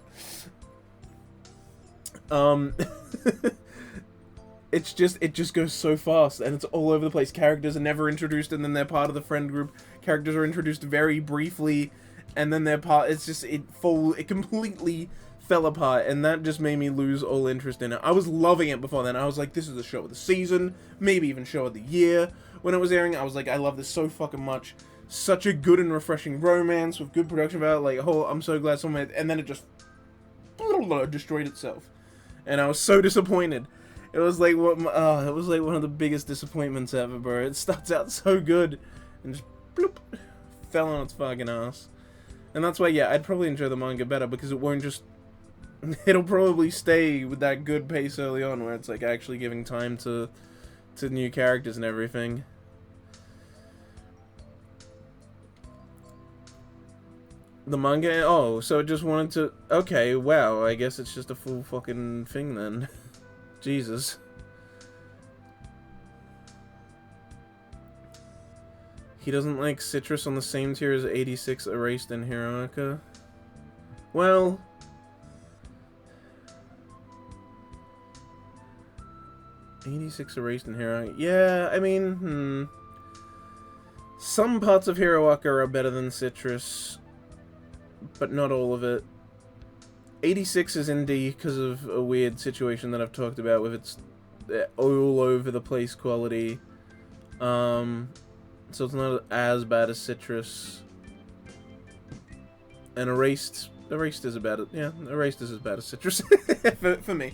It just goes so fast and it's all over the place. Characters are never introduced and then they're part of the friend group. Characters are introduced very briefly and then they're part. It completely fell apart, and that just made me lose all interest in it. I was loving it before then. I was like, this is the show of the season, maybe even show of the year. When it was airing, I was like, I love this so fucking much. Such a good and refreshing romance with good production value. Like, oh, I'm so glad someone. And then it just destroyed itself, and I was so disappointed. It was like one of the biggest disappointments ever, bro. It starts out so good, and just bloop, fell on its fucking ass. And that's why, yeah, I'd probably enjoy the manga better, because it won't just. It'll probably stay with that good pace early on, where it's like actually giving time to new characters and everything. The manga? Oh, so it just wanted to. Okay, wow. I guess it's just a full fucking thing then. Jesus. He doesn't like Citrus on the same tier as 86 Erased and Hiroaka. Well. 86 Erased and Hiroaka. Yeah, I mean, some parts of Hiroaka are better than Citrus, but not all of it. 86 is in D because of a weird situation that I've talked about with its all over the place quality. So it's not as bad as Citrus. And Erased is about it. Yeah, Erased is as bad as Citrus for me.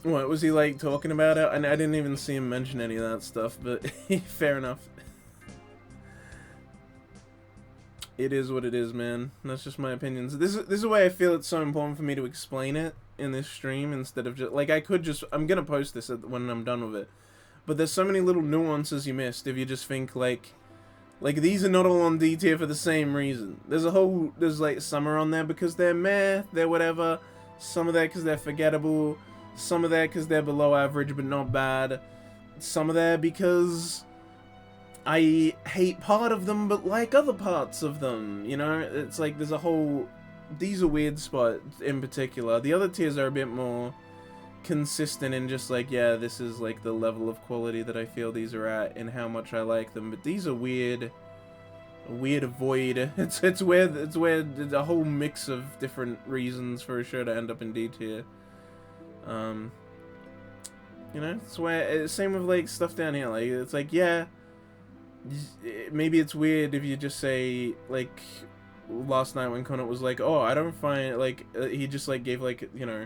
What, was he, like, talking about it? And I didn't even see him mention any of that stuff, but fair enough. It is what it is, man. That's just my opinions. This is why I feel it's so important for me to explain it in this stream instead of just... Like, I'm gonna post this when I'm done with it. But there's so many little nuances you missed if you just think, like, these are not all on D tier for the same reason. There's, like, some are on there because they're meh, they're whatever. Some are there because they're forgettable. Some are there because they're below average but not bad. Some are there because I hate part of them but like other parts of them, you know? It's like there's a whole... These are weird spots in particular. The other tiers are a bit more consistent in just like, yeah, this is like the level of quality that I feel these are at and how much I like them. But these are weird. A weird void. It's weird. It's weird. It's a whole mix of different reasons for a show to end up in D tier. You know, it's where same with like stuff down here. Like it's like, yeah, maybe it's weird if you just say like last night when Connor was like, oh, I don't find like he just like gave like, you know,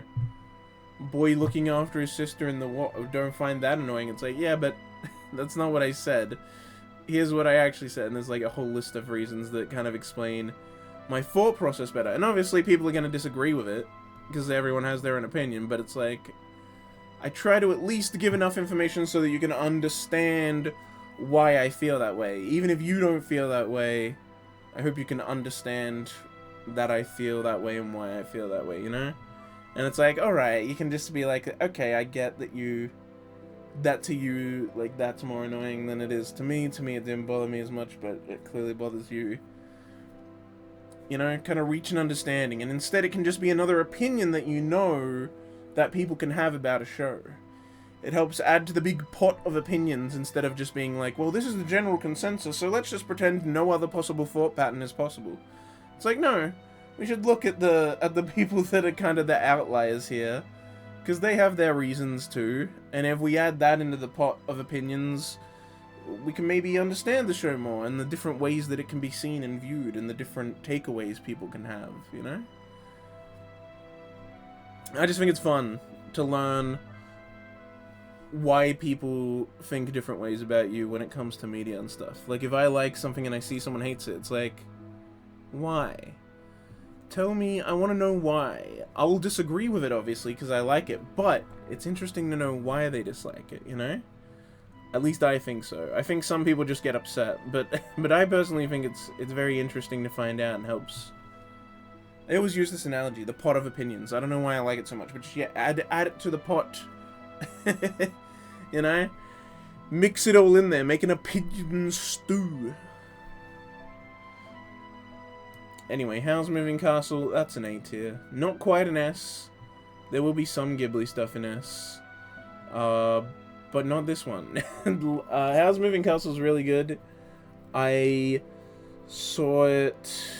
boy looking after his sister in the don't find that annoying. It's like, yeah, but that's not what I said. Here's what I actually said, and there's like a whole list of reasons that kind of explain my thought process better. And obviously people are going to disagree with it because everyone has their own opinion, but it's like I try to at least give enough information so that you can understand why I feel that way. Even if you don't feel that way, I hope you can understand that I feel that way and why I feel that way, you know? And it's like, alright, you can just be like, okay, I get that that to you, like, that's more annoying than it is to me. To me, it didn't bother me as much, but it clearly bothers you. You know, kind of reach an understanding. And instead it can just be another opinion that you know that people can have about a show. It helps add to the big pot of opinions instead of just being like, well, this is the general consensus, so let's just pretend no other possible thought pattern is possible. It's like, no, we should look at the people that are kind of the outliers here, because they have their reasons too, and if we add that into the pot of opinions, we can maybe understand the show more, and the different ways that it can be seen and viewed, and the different takeaways people can have, you know? I just think it's fun to learn why people think different ways about you when it comes to media and stuff. Like, if I like something and I see someone hates it, it's like, why? Tell me, I want to know why. I will disagree with it, obviously, because I like it, but it's interesting to know why they dislike it, you know? At least I think so. I think some people just get upset, but I personally think it's very interesting to find out and helps. I always use this analogy, the pot of opinions. I don't know why I like it so much, but just, yeah, add it to the pot. You know? Mix it all in there, make an opinion stew. Anyway, Howl's Moving Castle, that's an A tier. Not quite an S. There will be some Ghibli stuff in S. But not this one. Howl's Moving Castle is really good. I saw it...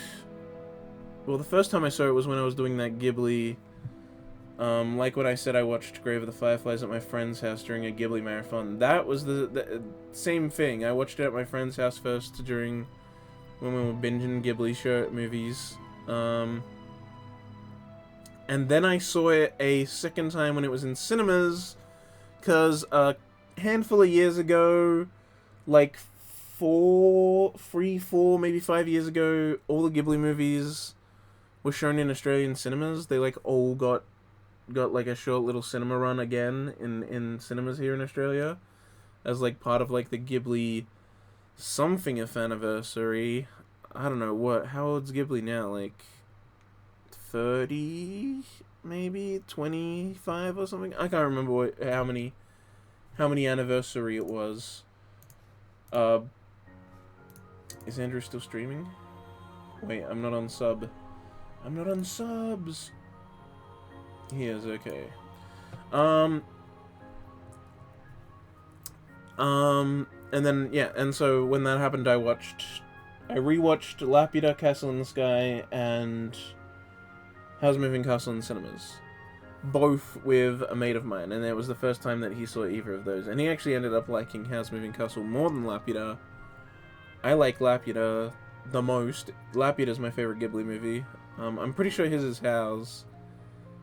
Well, the first time I saw it was when I was doing that Ghibli... like what I said, I watched Grave of the Fireflies at my friend's house during a Ghibli marathon. That was the same thing. I watched it at my friend's house first during... when we were binging Ghibli movies. And then I saw it a second time when it was in cinemas, because a handful of years ago, like 3, 4, maybe 5 years ago, all the Ghibli movies were shown in Australian cinemas. They like all got like a short little cinema run again in cinemas here in Australia, as like part of like the Ghibli something of anniversary. I don't know how old's Ghibli now, like 30 maybe, 25 or something. I can't remember how many anniversary it was. Is Andrew still streaming? Wait, I'm not on subs. He is, okay. And then, yeah, and so when that happened, I rewatched Laputa, Castle in the Sky, and Howl's Moving Castle in cinemas. Both with a mate of mine, and it was the first time that he saw either of those. And he actually ended up liking Howl's Moving Castle more than Laputa. I like Laputa the most. Laputa's my favorite Ghibli movie. I'm pretty sure his is Howl's.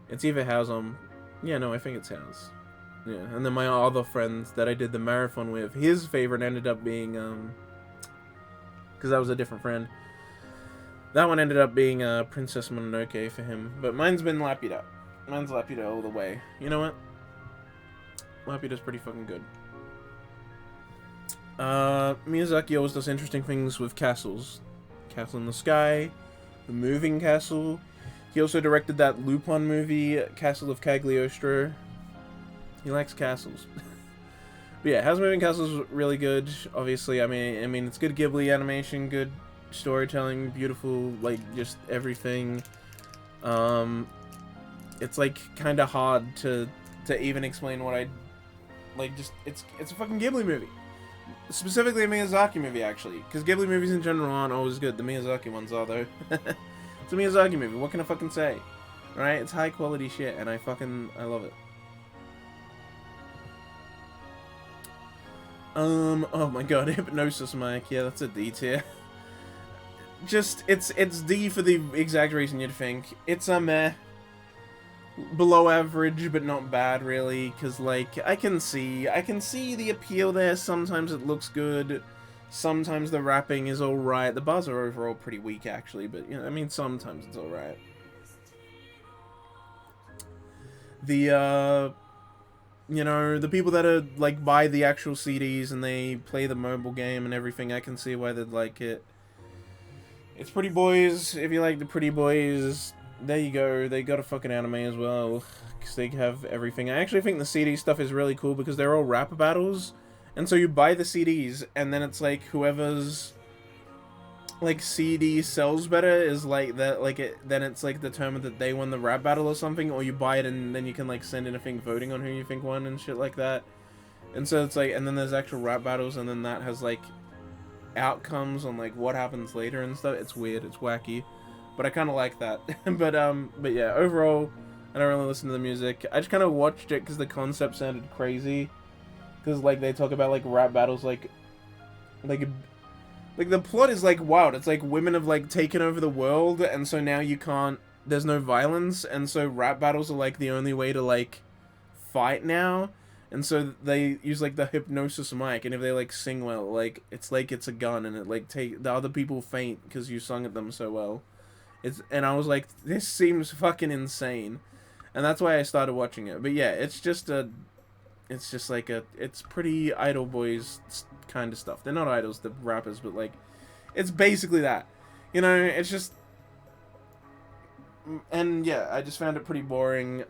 It's either Howl's on... Yeah, no, I think it's Howl's. Yeah, and then my other friend that I did the marathon with, his favorite ended up being, because that was a different friend. That one ended up being Princess Mononoke for him, but mine's been Laputa. Mine's Laputa all the way. You know what? Laputa's pretty fucking good. Miyazaki always does interesting things with castles. Castle in the Sky, the moving castle. He also directed that Lupin movie, Castle of Cagliostro. He likes castles. But yeah, House Moving Castle is really good. Obviously, I mean, it's good Ghibli animation, good storytelling, beautiful, like just everything. It's like kind of hard to even explain what I like. Just it's a fucking Ghibli movie, specifically a Miyazaki movie actually, because Ghibli movies in general aren't always good. The Miyazaki ones are though. It's a Miyazaki movie. What can I fucking say? Right? It's high quality shit, and I love it. Oh my god, Hypnosis Mike. Yeah, that's a D tier. Just, it's D for the exact reason you'd think. It's a meh. Below average, but not bad, really. Because, like, I can see the appeal there. Sometimes it looks good. Sometimes the rapping is alright. The bars are overall pretty weak, actually. But, you know, I mean, sometimes it's alright. The, you know, the people that are, like, buy the actual CDs and they play the mobile game and everything, I can see why they'd like it. It's Pretty Boys. If you like the Pretty Boys, there you go. They got a fucking anime as well, because they have everything. I actually think the CD stuff is really cool because they're all rap battles. And so you buy the CDs, and then it's like whoever's, like, CD sells better is like that, like, then it's like determined that they won the rap battle or something, or you buy it and then you can, like, send in a thing voting on who you think won and shit like that. And so it's like, and then there's actual rap battles, and then that has, like, outcomes on, like, what happens later and stuff. It's weird, it's wacky, but I kind of like that. but yeah, overall, I don't really listen to the music. I just kind of watched it because the concept sounded crazy, because, like, they talk about, like, rap battles, like the plot is, like, wild. It's like women have, like, taken over the world, and so now you can't, there's no violence, and so rap battles are, like, the only way to, like, fight now. And so they use, like, the hypnosis mic, and if they, like, sing well, like, it's a gun, and it, like, the other people faint because you sung at them so well. And I was like, this seems fucking insane. And that's why I started watching it. But yeah, it's just it's pretty Idol Boys kind of stuff. They're not idols, they're rappers, but, like, it's basically that. You know, it's just... And yeah, I just found it pretty boring.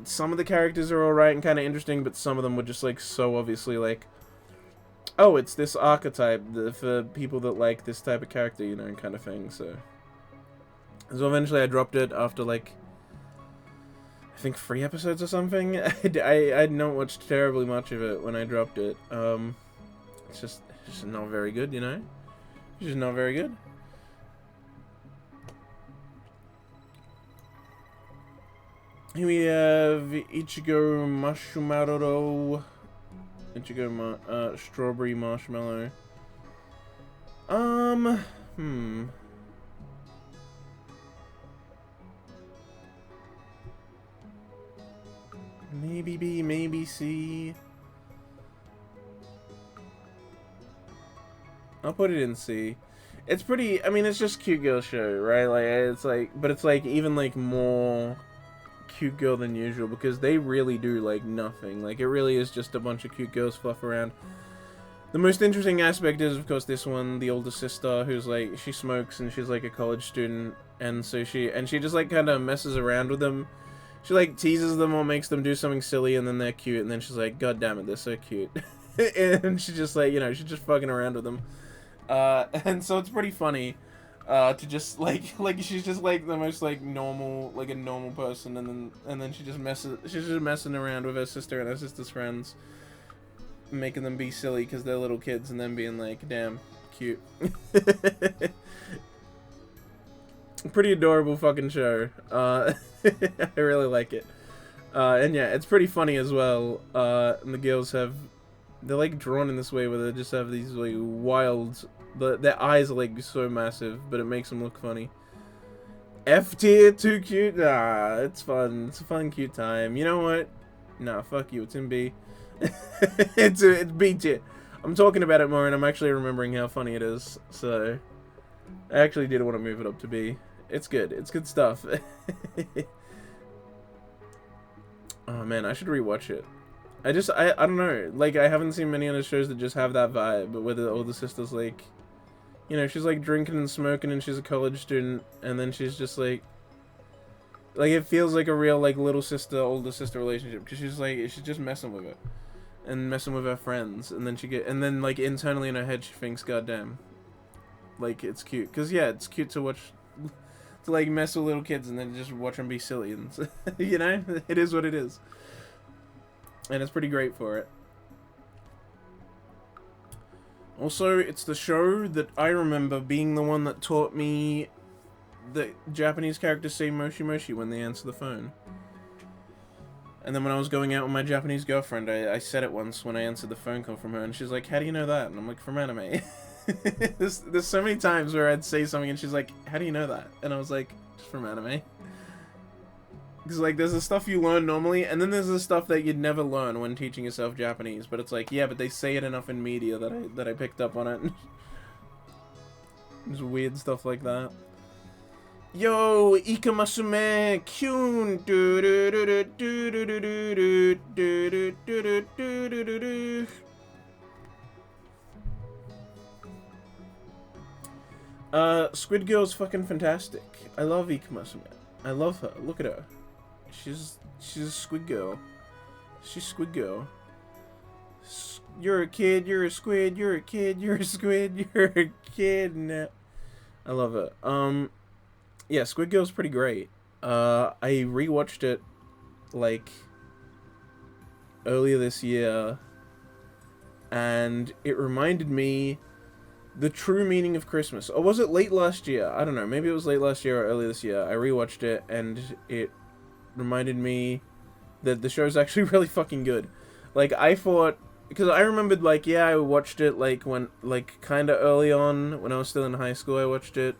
Some of the characters are alright and kind of interesting, but some of them were just, like, so obviously, like, oh, it's this archetype for people that like this type of character, you know, kind of thing, so eventually I dropped it after, like, I think 3 episodes or something. I not watched terribly much of it when I dropped it. It's just not very good, you know? It's just not very good. Here we have Ichigo Marshmallow. Strawberry Marshmallow. Maybe B, maybe C. I'll put it in C. It's pretty, I mean, it's just cute girl show, right? Like, it's like, but it's like even like more cute girl than usual because they really do like nothing. Like, it really is just a bunch of cute girls fluff around. The most interesting aspect is, of course, this one, the older sister, who's like, she smokes and she's like a college student, and so she just like kind of messes around with them. She, like, teases them or makes them do something silly, and then they're cute, and then she's like, God damn it, they're so cute. And she's just, like, you know, she's just fucking around with them. And so it's pretty funny, to just, like, she's just, like, the most, like, normal, like, a normal person, and then she's just messing around with her sister and her sister's friends, making them be silly because they're little kids, and then being like, damn, cute. Pretty adorable fucking show. I really like it. And yeah, it's pretty funny as well. And the girls they're like drawn in this way where they just have these like wild, their eyes are like so massive, but it makes them look funny. F tier, too cute? Nah, it's fun. It's a fun, cute time. You know what? Nah, fuck you. It's in B. It's B tier. I'm talking about it more, and I'm actually remembering how funny it is. So, I actually did want to move it up to B. It's good. It's good stuff. Oh man, I should rewatch it. I don't know. Like, I haven't seen many other shows that just have that vibe, but where the older sister's like, you know, she's like drinking and smoking, and she's a college student, and then she's just like it feels like a real like little sister, older sister relationship, because she's just messing with it and messing with her friends, and then like internally in her head she thinks, God damn, like it's cute, because yeah, it's cute to watch, to like mess with little kids and then just watch them be silly, and you know, it is what it is, and it's pretty great for it. Also, it's the show that I remember being the one that taught me that Japanese characters say moshi moshi when they answer the phone. And then when I was going out with my Japanese girlfriend, I said it once when I answered the phone call from her, and she's like, how do you know that? And I'm like, from anime. There's so many times where I'd say something and she's like, how do you know that? And I was like, just from anime. Because like there's the stuff you learn normally, and then there's the stuff that you'd never learn when teaching yourself Japanese, but it's like, yeah, but they say it enough in media that I picked up on it. Just weird stuff like that. Yo, Ikamasume, Kyun, Squid Girl's fucking fantastic. I love Ikamasume. I love her. Look at her. She's a squid girl. She's Squid Girl. You're a kid, you're a squid, you're a kid, you're a squid, you're a kid. Nah. I love it. Yeah, Squid Girl's pretty great. I rewatched it, like, earlier this year, and it reminded me the true meaning of Christmas. Or was it late last year? I don't know. Maybe it was late last year or early this year. I rewatched it, and it reminded me that the show's actually really fucking good. Like, I thought... Because I remembered, like, yeah, I watched it, like, when... Like, kind of early on, when I was still in high school, I watched it.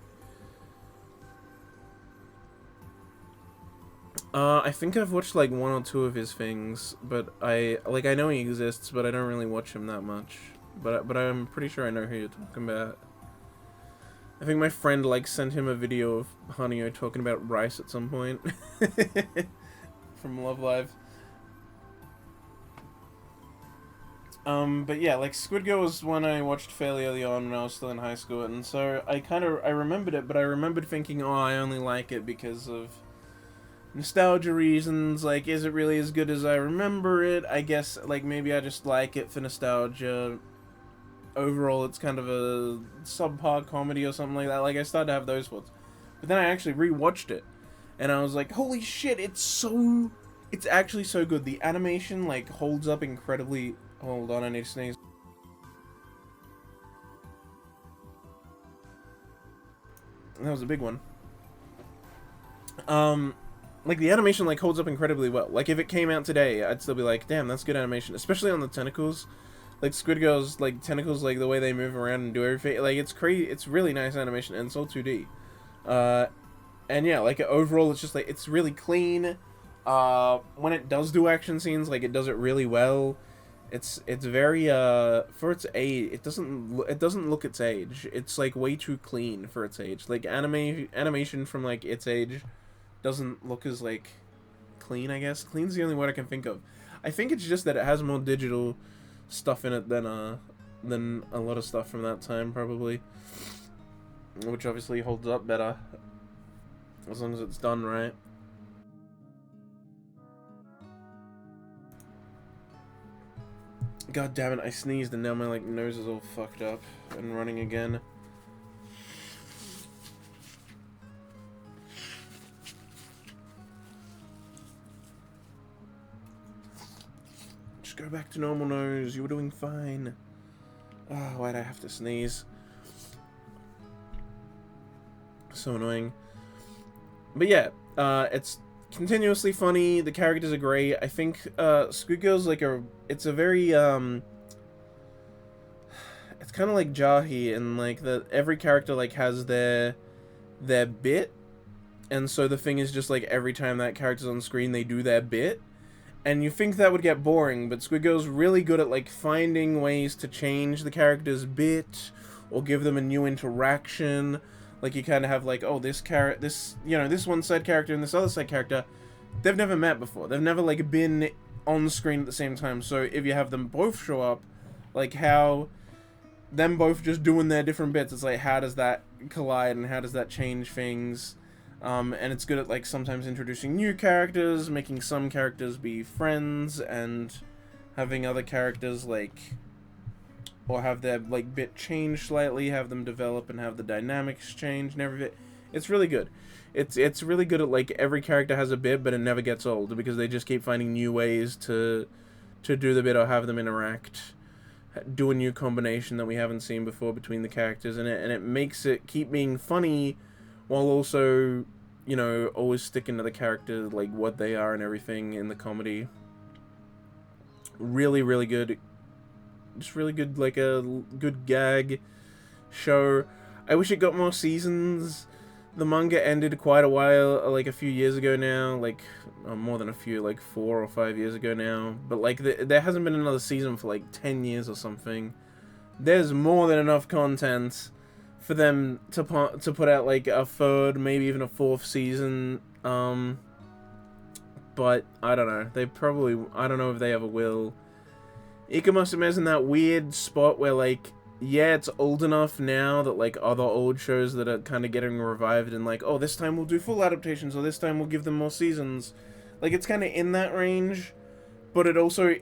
I think I've watched, like, one or two of his things, but I know he exists, but I don't really watch him that much. But I'm pretty sure I know who you're talking about. I think my friend, like, sent him a video of Hanyo talking about rice at some point. From Love Live. But yeah, like, Squid Girl was one I watched fairly early on when I was still in high school, and so I remembered it, but I remembered thinking, oh, I only like it because of nostalgia reasons. Like, is it really as good as I remember it? I guess, like, maybe I just like it for nostalgia. Overall, it's kind of a subpar comedy or something like that. Like, I started to have those thoughts. But then I actually rewatched it, and I was like, holy shit, it's actually so good. The animation, like, holds up incredibly... Hold on, I need to sneeze. That was a big one. Like, the animation, like, holds up incredibly well. Like, if it came out today, I'd still be like, damn, that's good animation. Especially on the tentacles. Like, Squid Girl's, like, tentacles, like, the way they move around and do everything. Like, it's crazy. It's really nice animation, and it's all 2D. And yeah, like, overall, it's just, like, it's really clean. When it does do action scenes, like, it does it really well. It's very, for its age, it doesn't look its age. It's, like, way too clean for its age. Like, animation from, like, its age doesn't look as, like, clean, I guess. Clean's the only word I can think of. I think it's just that it has more digital stuff in it than a lot of stuff from that time, probably. Which obviously holds up better. As long as it's done right. God damn it, I sneezed and now my, like, nose is all fucked up and running again. Just go back to normal nose, you were doing fine. Oh, why'd I have to sneeze? So annoying. But yeah, it's continuously funny, the characters are great. I think, Squid Girl's like it's a very, it's kind of like Jahi, and like, every character, like, has their bit, and so the thing is just, like, every time that character's on screen, they do their bit, And you think that would get boring, but Squid Girl's really good at, like, finding ways to change the characters a bit, or give them a new interaction. Like, you kind of have, like, oh, this one side character and this other side character, they've never met before. They've never, like, been on screen at the same time. So if you have them both show up, like, how them both just doing their different bits, it's like, how does that collide and how does that change things? And it's good at, like, sometimes introducing new characters, making some characters be friends, and having other characters, like, or have their, like, bit change slightly, have them develop and have the dynamics change and everything. It's really good. It's really good at, like, every character has a bit, but it never gets old, because they just keep finding new ways to do the bit or have them interact, do a new combination that we haven't seen before between the characters, and it makes it keep being funny, while also, you know, always sticking to the character, like, what they are and everything in the comedy. Really, really good. Just really good, like, a good gag show. I wish it got more seasons. The manga ended quite a while, like, a few years ago now. Like, more than a few, like, 4 or 5 years ago now. But, like, there hasn't been another season for, like, 10 years or something. There's more than enough content for them to put out, like, a third, maybe even a 4th season, but I don't know. I don't know if they ever will. Ikamusume is in that weird spot where, like, yeah, it's old enough now that, like, other old shows that are kind of getting revived and, like, oh, this time we'll do full adaptations, or this time we'll give them more seasons. Like, it's kind of in that range, but it also,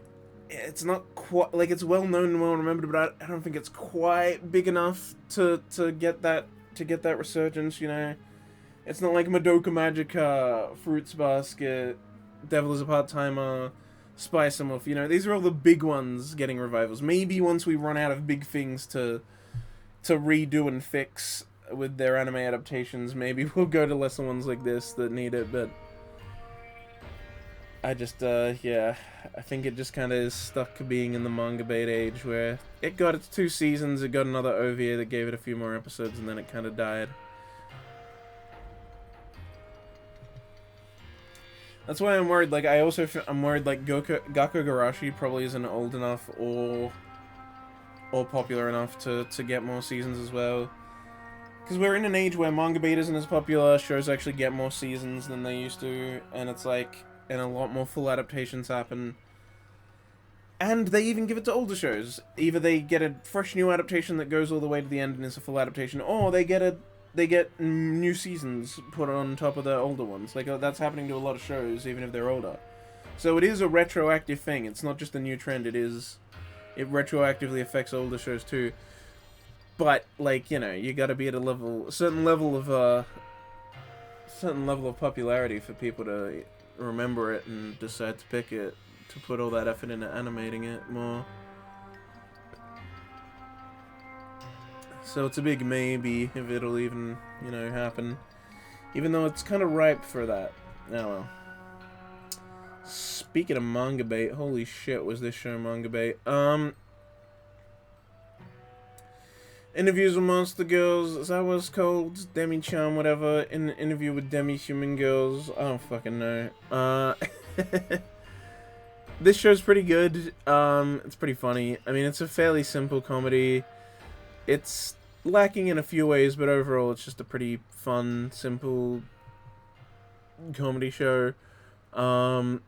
it's not quite, like, it's well known and well remembered, but I don't think it's quite big enough to get that resurgence, you know? It's not like Madoka Magica, Fruits Basket, Devil is a Part-Timer, Spice and Wolf, you know? These are all the big ones getting revivals. Maybe once we run out of big things to redo and fix with their anime adaptations, maybe we'll go to lesser ones like this that need it, but I just, yeah, I think it just kind of is stuck being in the manga bait age, where it got its 2 seasons, it got another OVA that gave it a few more episodes, and then it kind of died. That's why I'm worried, like, I'm worried, like, Gakugarashi probably isn't old enough or popular enough to get more seasons as well. Because we're in an age where manga bait isn't as popular, shows actually get more seasons than they used to, and it's like, and a lot more full adaptations happen. And they even give it to older shows. Either they get a fresh new adaptation that goes all the way to the end and is a full adaptation, or they get new seasons put on top of the older ones. Like, that's happening to a lot of shows, even if they're older. So it is a retroactive thing. It's not just a new trend. It retroactively affects older shows too. But, like, you know, you gotta be at a certain level of popularity for people to remember it and decide to pick it, to put all that effort into animating it more. So it's a big maybe if it'll even, you know, happen. Even though it's kind of ripe for that. Oh well. Speaking of manga bait, holy shit, was this show manga bait. Interviews with Monster Girls, is that what it's called? Demi-chan, whatever. Interview with Demi-Human Girls. I don't fucking know. This show's pretty good. It's pretty funny. I mean, it's a fairly simple comedy. It's lacking in a few ways, but overall it's just a pretty fun, simple comedy show. The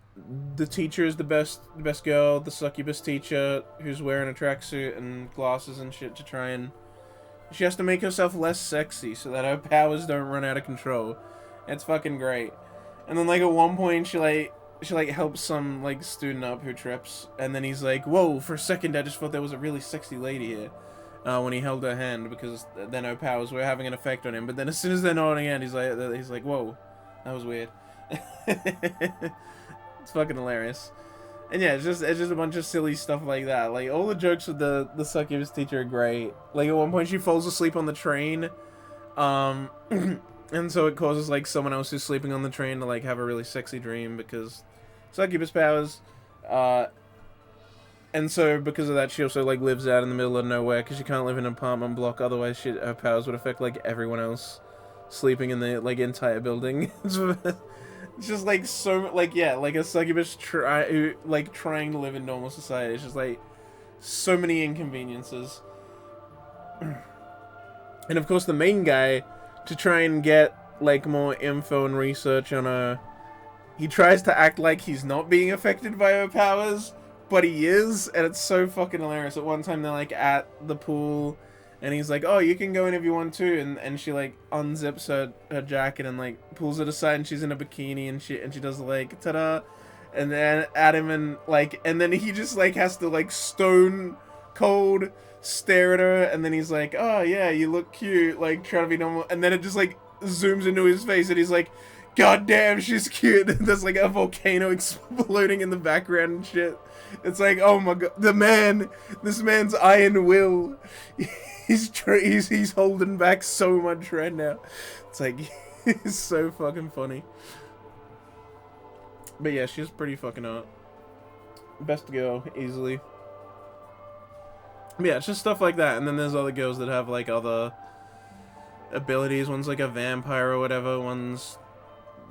teacher is the best girl, the succubus teacher, who's wearing a tracksuit and glasses and shit to try and... She has to make herself less sexy so that her powers don't run out of control. It's fucking great. And then, like, at one point, she helps some, like, student up who trips. And then he's like, whoa, for a second I just thought there was a really sexy lady here. When he held her hand, because then her powers were having an effect on him. But then as soon as they're not on hand, he's like, whoa, that was weird. It's fucking hilarious. And yeah, it's just a bunch of silly stuff like that. Like, all the jokes with the succubus teacher are great. Like, at one point she falls asleep on the train. And so it causes, like, someone else who's sleeping on the train to, like, have a really sexy dream because succubus powers. And so because of that, she also, like, lives out in the middle of nowhere because she can't live in an apartment block. Otherwise, her powers would affect, like, everyone else sleeping in the, like, entire building. It's just like so, like, yeah, like a succubus like trying to live in normal society. It's just like so many inconveniences. And of course, the main guy, to try and get like more info and research on her, he tries to act like he's not being affected by her powers, but he is, and it's so fucking hilarious. At one time, they're like at the pool, and he's like, "Oh, you can go in if you want to," and she like unzips her jacket and like pulls it aside, and she's in a bikini, and she does like ta-da, and then at him and then he just like has to like stone cold stare at her, and then he's like, "Oh yeah, you look cute," like trying to be normal, and then it just like zooms into his face, and he's like, "God damn, she's cute." There's like a volcano exploding in the background and shit. It's like, oh my god, this man's iron will. He's holding back so much right now. It's like, it's so fucking funny. But yeah, she's pretty fucking hot. Best girl, easily. But yeah, it's just stuff like that. And then there's other girls that have like other abilities. One's like a vampire or whatever. One's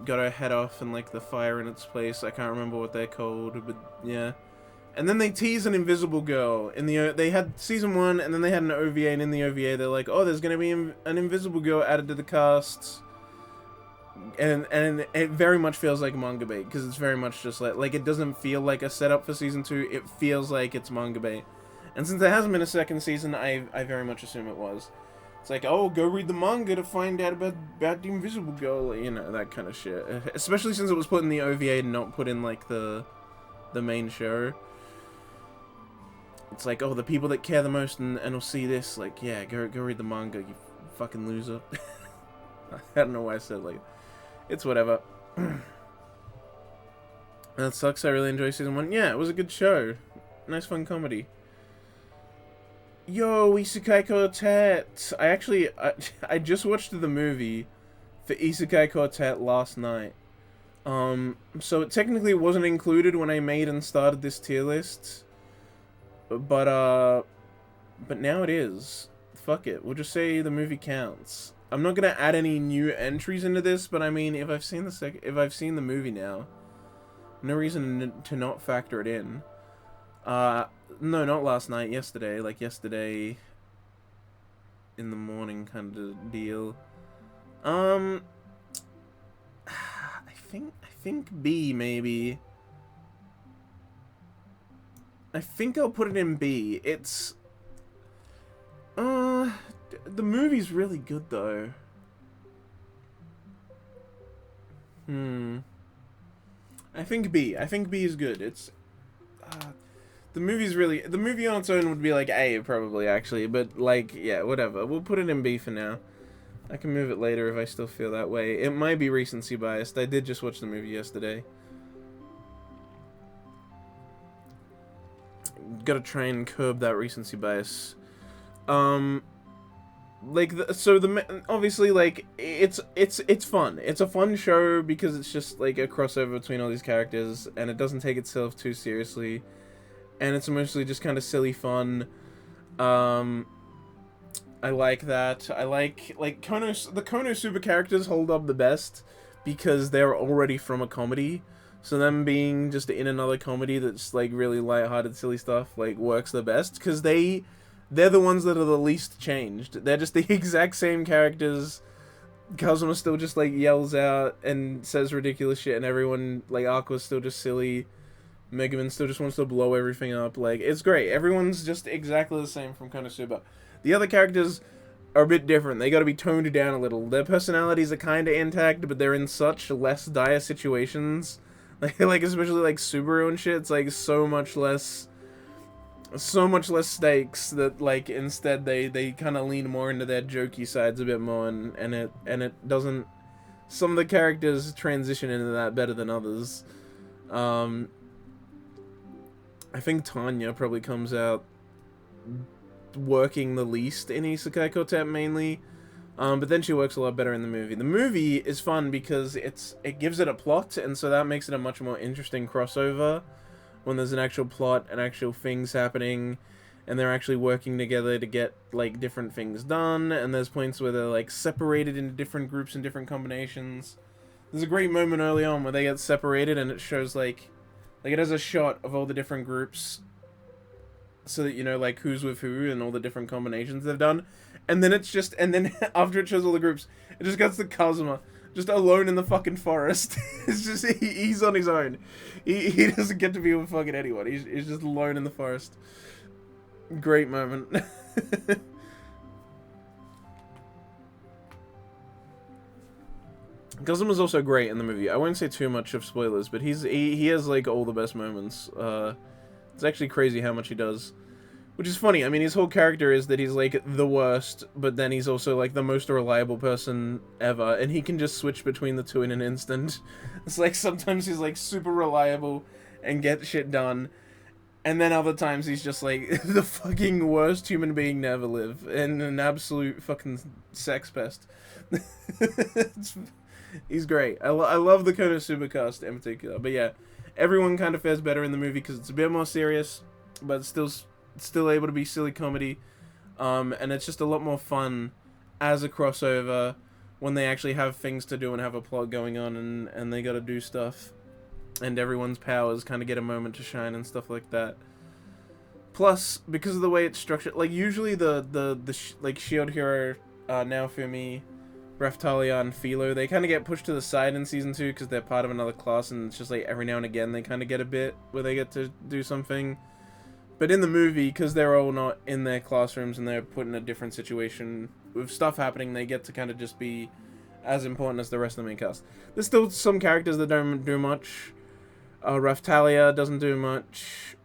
got her head off and like the fire in its place. I can't remember what they're called, but yeah. And then they tease an invisible girl in the. They had season 1, and then they had an OVA, and in the OVA they're like, "Oh, there's gonna be an invisible girl added to the cast," and it very much feels like manga bait, because it's very much just like it doesn't feel like a setup for season 2. It feels like it's manga bait, and since there hasn't been a second season, I very much assume it was. It's like, oh, go read the manga to find out about the invisible girl, you know, that kind of shit. Especially since it was put in the OVA and not put in like the main show. It's like, oh, the people that care the most and will see this, like, yeah, go read the manga, you fucking loser. I don't know why I said like, it's whatever. That sucks. I really enjoyed season 1. Yeah, it was a good show. Nice fun comedy. Yo, Isekai Quartet! I just watched the movie for Isekai Quartet last night. So it technically wasn't included when I made and started this tier list. But now it is. Fuck it. We'll just say the movie counts. I'm not gonna add any new entries into this, but I mean, if I've seen the movie now, no reason to not factor it in. No, not last night. Yesterday, like yesterday in the morning, kind of deal. I think B maybe. I think I'll put it in B. It's... the movie's really good, though. I think B. I think B is good. It's... the movie on its own would be like A, probably, actually. But, like, yeah, whatever. We'll put it in B for now. I can move it later if I still feel that way. It might be recency biased. I did just watch the movie yesterday. Gotta try and curb that recency bias. Obviously, like, it's fun. It's a fun show because it's just like a crossover between all these characters, and it doesn't take itself too seriously, and it's mostly just kind of silly fun. I like that. I like the Konosuba characters hold up the best because they're already from a comedy. So them being just in another comedy that's like really lighthearted, silly stuff, like works the best because they're the ones that are the least changed. They're just the exact same characters. Kazuma still just like yells out and says ridiculous shit, and everyone like Aqua's still just silly. Megaman still just wants to blow everything up. Like, it's great. Everyone's just exactly the same from Konosuba. The other characters are a bit different. They got to be toned down a little. Their personalities are kind of intact, but they're in such less dire situations. Like especially like Subaru and shit, it's like so much less stakes that like instead they kind of lean more into their jokey sides a bit more, and it doesn't. Some of the characters transition into that better than others. I think Tanya probably comes out working the least in Isekai Quartet mainly. But then she works a lot better in the movie. The movie is fun because it gives it a plot, and so that makes it a much more interesting crossover when there's an actual plot and actual things happening, and they're actually working together to get like different things done, and there's points where they're like separated into different groups and different combinations. There's a great moment early on where they get separated, and it shows like it has a shot of all the different groups, so that you know like who's with who and all the different combinations they've done, and then it's just after it shows all the groups, it just cuts to Kazuma just alone in the fucking forest. It's just he's on his own. He doesn't get to be with fucking anyone. He's just alone in the forest. Great moment. Kazuma's also great in the movie. I won't say too much of spoilers, but he has like all the best moments. It's actually crazy how much he does, which is funny. I mean, his whole character is that he's like the worst, but then he's also like the most reliable person ever, and he can just switch between the two in an instant. It's like sometimes he's like super reliable and get shit done, and then other times he's just like the fucking worst human being to ever live and an absolute fucking sex pest. He's great. I love the Konosuba cast in particular. But yeah, everyone kind of fares better in the movie because it's a bit more serious, but it's still able to be silly comedy. And it's just a lot more fun as a crossover when they actually have things to do and have a plot going on, and they gotta do stuff. And everyone's powers kind of get a moment to shine and stuff like that. Plus, because of the way it's structured, like usually like Shield Hero, Naofumi, Raphtalia, and Philo, they kind of get pushed to the side in Season 2 because they're part of another class, and it's just like every now and again they kind of get a bit where they get to do something. But in the movie, because they're all not in their classrooms and they're put in a different situation with stuff happening, they get to kind of just be as important as the rest of the main cast. There's still some characters that don't do much. Raphtalia doesn't do much.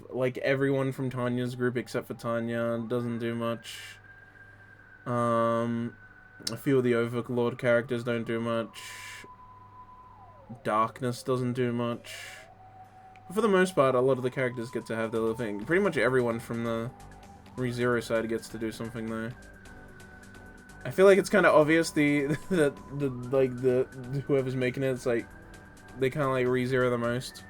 Like everyone from Tanya's group except for Tanya doesn't do much. A few of the Overlord characters don't do much. Darkness doesn't do much. But for the most part, a lot of the characters get to have their little thing. Pretty much everyone from the ReZero side gets to do something though. I feel like it's kind of obvious the whoever's making it, it's like they kind of like ReZero the most.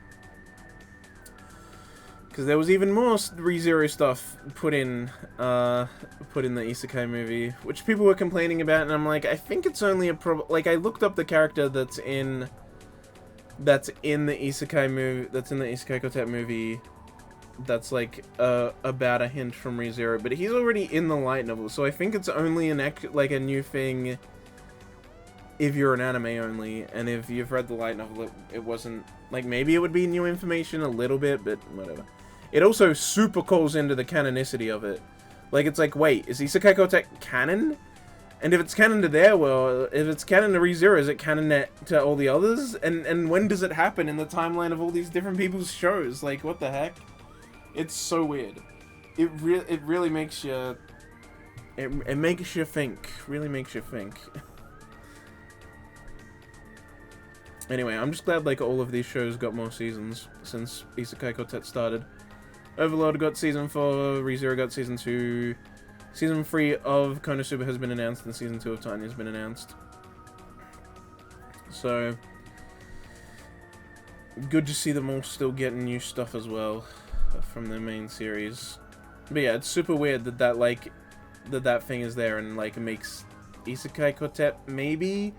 Because there was even more ReZero stuff put in the Isekai movie, which people were complaining about, and I'm like, I think it's only a like I looked up the character that's in the Isekai movie, that's in the Isekai Quartet movie, that's like about a hint from ReZero, but he's already in the light novel, so I think it's only a new thing if you're an anime only, and if you've read the light novel, it wasn't, like, maybe it would be new information a little bit, but whatever. It also super calls into the canonicity of it. Like, it's like, wait, is Isekai Quartet canon? And if it's canon to their world, if it's canon to ReZero, is it canon to all the others? And when does it happen in the timeline of all these different people's shows? Like, what the heck? It's so weird. It really makes you... It makes you think. Really makes you think. Anyway, I'm just glad, like, all of these shows got more seasons since Isekai Quartet started. Overlord got Season 4, ReZero got Season 2, Season 3 of Konosuba has been announced, and Season 2 of Tanya has been announced. So, good to see them all still getting new stuff as well from their main series. But yeah, it's super weird that that thing is there and, like, makes Isekai Quartet maybe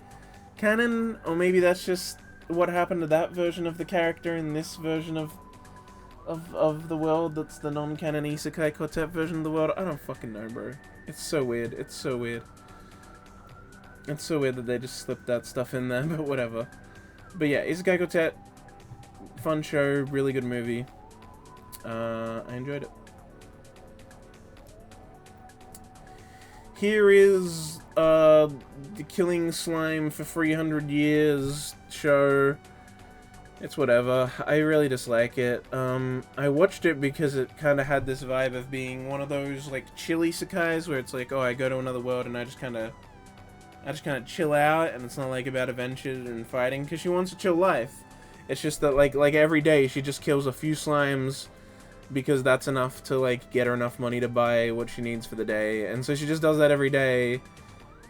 canon, or maybe that's just what happened to that version of the character in this version of the world that's the non-canon Isekai Quartet version of the world. I don't fucking know, bro. It's so weird. It's so weird. It's so weird that they just slipped that stuff in there, but whatever. But yeah, Isekai Quartet, fun show, really good movie. I enjoyed it. Here is the Killing Slime for 300 Years show. It's whatever. I really dislike it. I watched it because it kind of had this vibe of being one of those, like, chill isekais where it's like, oh, I go to another world and I just kind of chill out, and it's not, like, about adventure and fighting, because she wants a chill life. It's just that, like every day she just kills a few slimes because that's enough to, like, get her enough money to buy what she needs for the day, and so she just does that every day,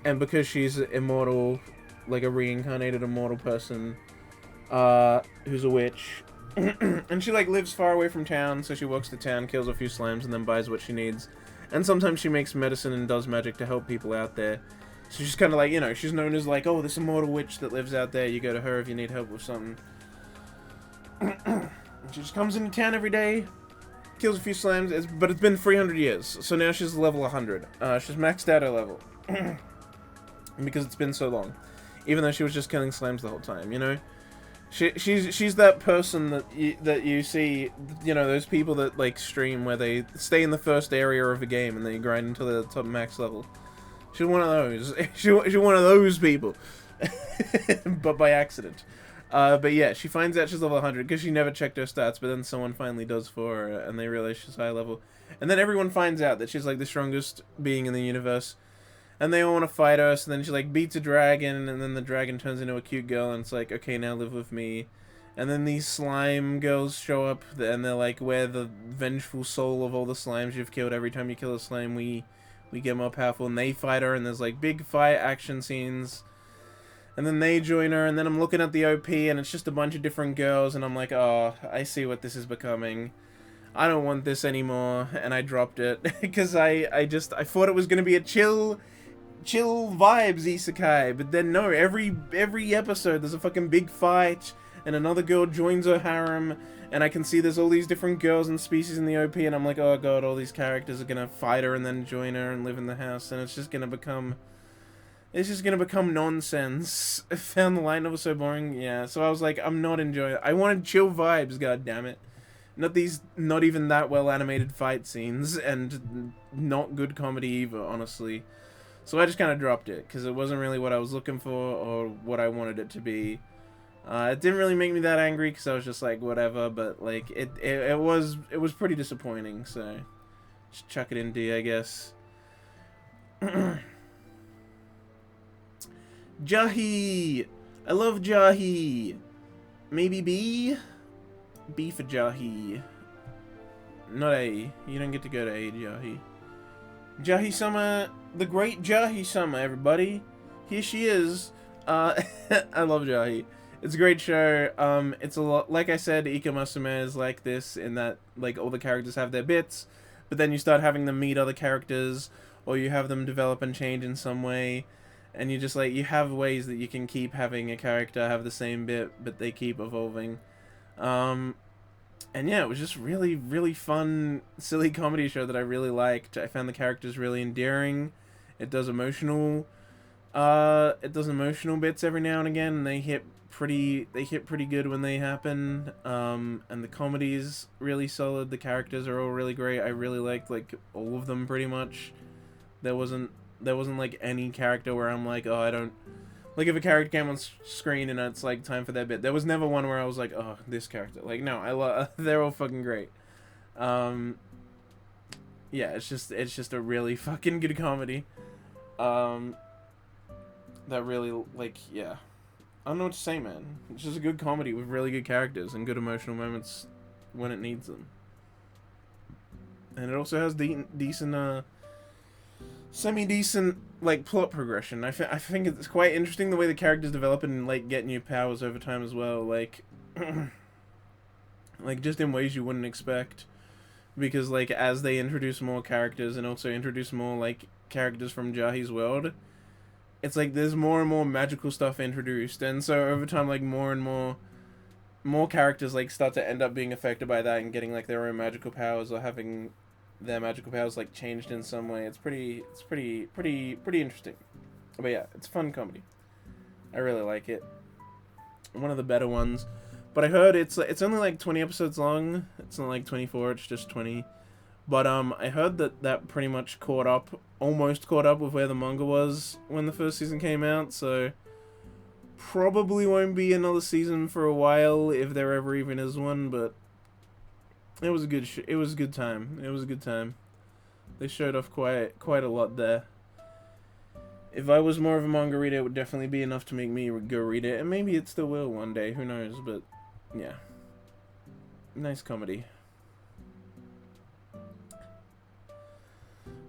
and because she's immortal, like a reincarnated immortal person, who's a witch, and she, like, lives far away from town, so she walks to town, kills a few slimes, and then buys what she needs. And sometimes she makes medicine and does magic to help people out there. So she's kind of like, you know, she's known as like, oh, this immortal witch that lives out there. You go to her if you need help with something. She just comes into town every day, kills a few slams, but it's been 300 years. So now she's level 100. She's maxed out her level. Because it's been so long. Even though she was just killing slams the whole time, you know? She's that person that you see, you know, those people that like stream where they stay in the first area of a game and they grind until they're top max level. She's one of those. She's one of those people, but by accident. But yeah, she finds out she's level 100 because she never checked her stats. But then someone finally does for her, and they realize she's high level. And then everyone finds out that she's like the strongest being in the universe. And they all want to fight her, so then she, like, beats a dragon, and then the dragon turns into a cute girl, and it's like, okay, now live with me. And then these slime girls show up, and they're like, we're the vengeful soul of all the slimes you've killed. Every time you kill a slime, we get more powerful, and they fight her, and there's, like, big fight action scenes. And then they join her, and then I'm looking at the OP, and it's just a bunch of different girls, and I'm like, oh, I see what this is becoming. I don't want this anymore, and I dropped it, because I thought it was going to be a chill vibes isekai, but then no, every episode there's a fucking big fight and another girl joins her harem, and I can see there's all these different girls and species in the OP, and I'm like, oh god, all these characters are gonna fight her and then join her and live in the house, and it's just gonna become nonsense. I found the light novel so boring. Yeah, so I was like, I'm not enjoying it. I wanted chill vibes, god damn it. Not even that well animated fight scenes, and not good comedy either, honestly. So I just kind of dropped it, because it wasn't really what I was looking for, or what I wanted it to be. It didn't really make me that angry, because I was just like, whatever, but, like, it was pretty disappointing, so just chuck it in D, I guess. Jahi! I love Jahi! Maybe B? B for Jahi. Not A. You don't get to go to A, Jahi. Jahi-sama, the great Jahi-sama, everybody. Here she is. I love Jahi. It's a great show. It's a lot, like I said, Ikamusume is like this, in that, like, all the characters have their bits, but then you start having them meet other characters, or you have them develop and change in some way, and you just, like, you have ways that you can keep having a character have the same bit, but they keep evolving. And yeah, it was just really, really fun, silly comedy show that I really liked. I found the characters really endearing. It does emotional bits every now and again, and they hit pretty good when they happen. And the comedy's really solid. The characters are all really great. I really liked, like, all of them pretty much. There wasn't like any character where I'm like, oh, I don't. Like, if a character came on screen and it's, like, time for their bit, there was never one where I was like, oh, this character. Like, no, they're all fucking great. Yeah, it's just a really fucking good comedy. That really, like, yeah. I don't know what to say, man. It's just a good comedy with really good characters and good emotional moments when it needs them. And it also has decent, semi-decent, like, plot progression. I think it's quite interesting the way the characters develop and, like, get new powers over time as well. Like, like, just in ways you wouldn't expect. Because, like, as they introduce more characters and also introduce more, like, characters from Jahi's world, it's like there's more and more magical stuff introduced. And so over time, like, more and more characters, like, start to end up being affected by that and getting, like, their own magical powers, or having their magical powers, like, changed in some way. It's pretty interesting. But yeah, it's fun comedy. I really like it. One of the better ones. But I heard it's only like 20 episodes long. It's not like 24, it's just 20. But I heard that pretty much almost caught up with where the manga was when the first season came out, so probably won't be another season for a while, if there ever even is one, but it was a good it was a good time. It was a good time. They showed off quite a lot there. If I was more of a manga reader, it would definitely be enough to make me go read it, and maybe it still will one day, who knows, but yeah. Nice comedy.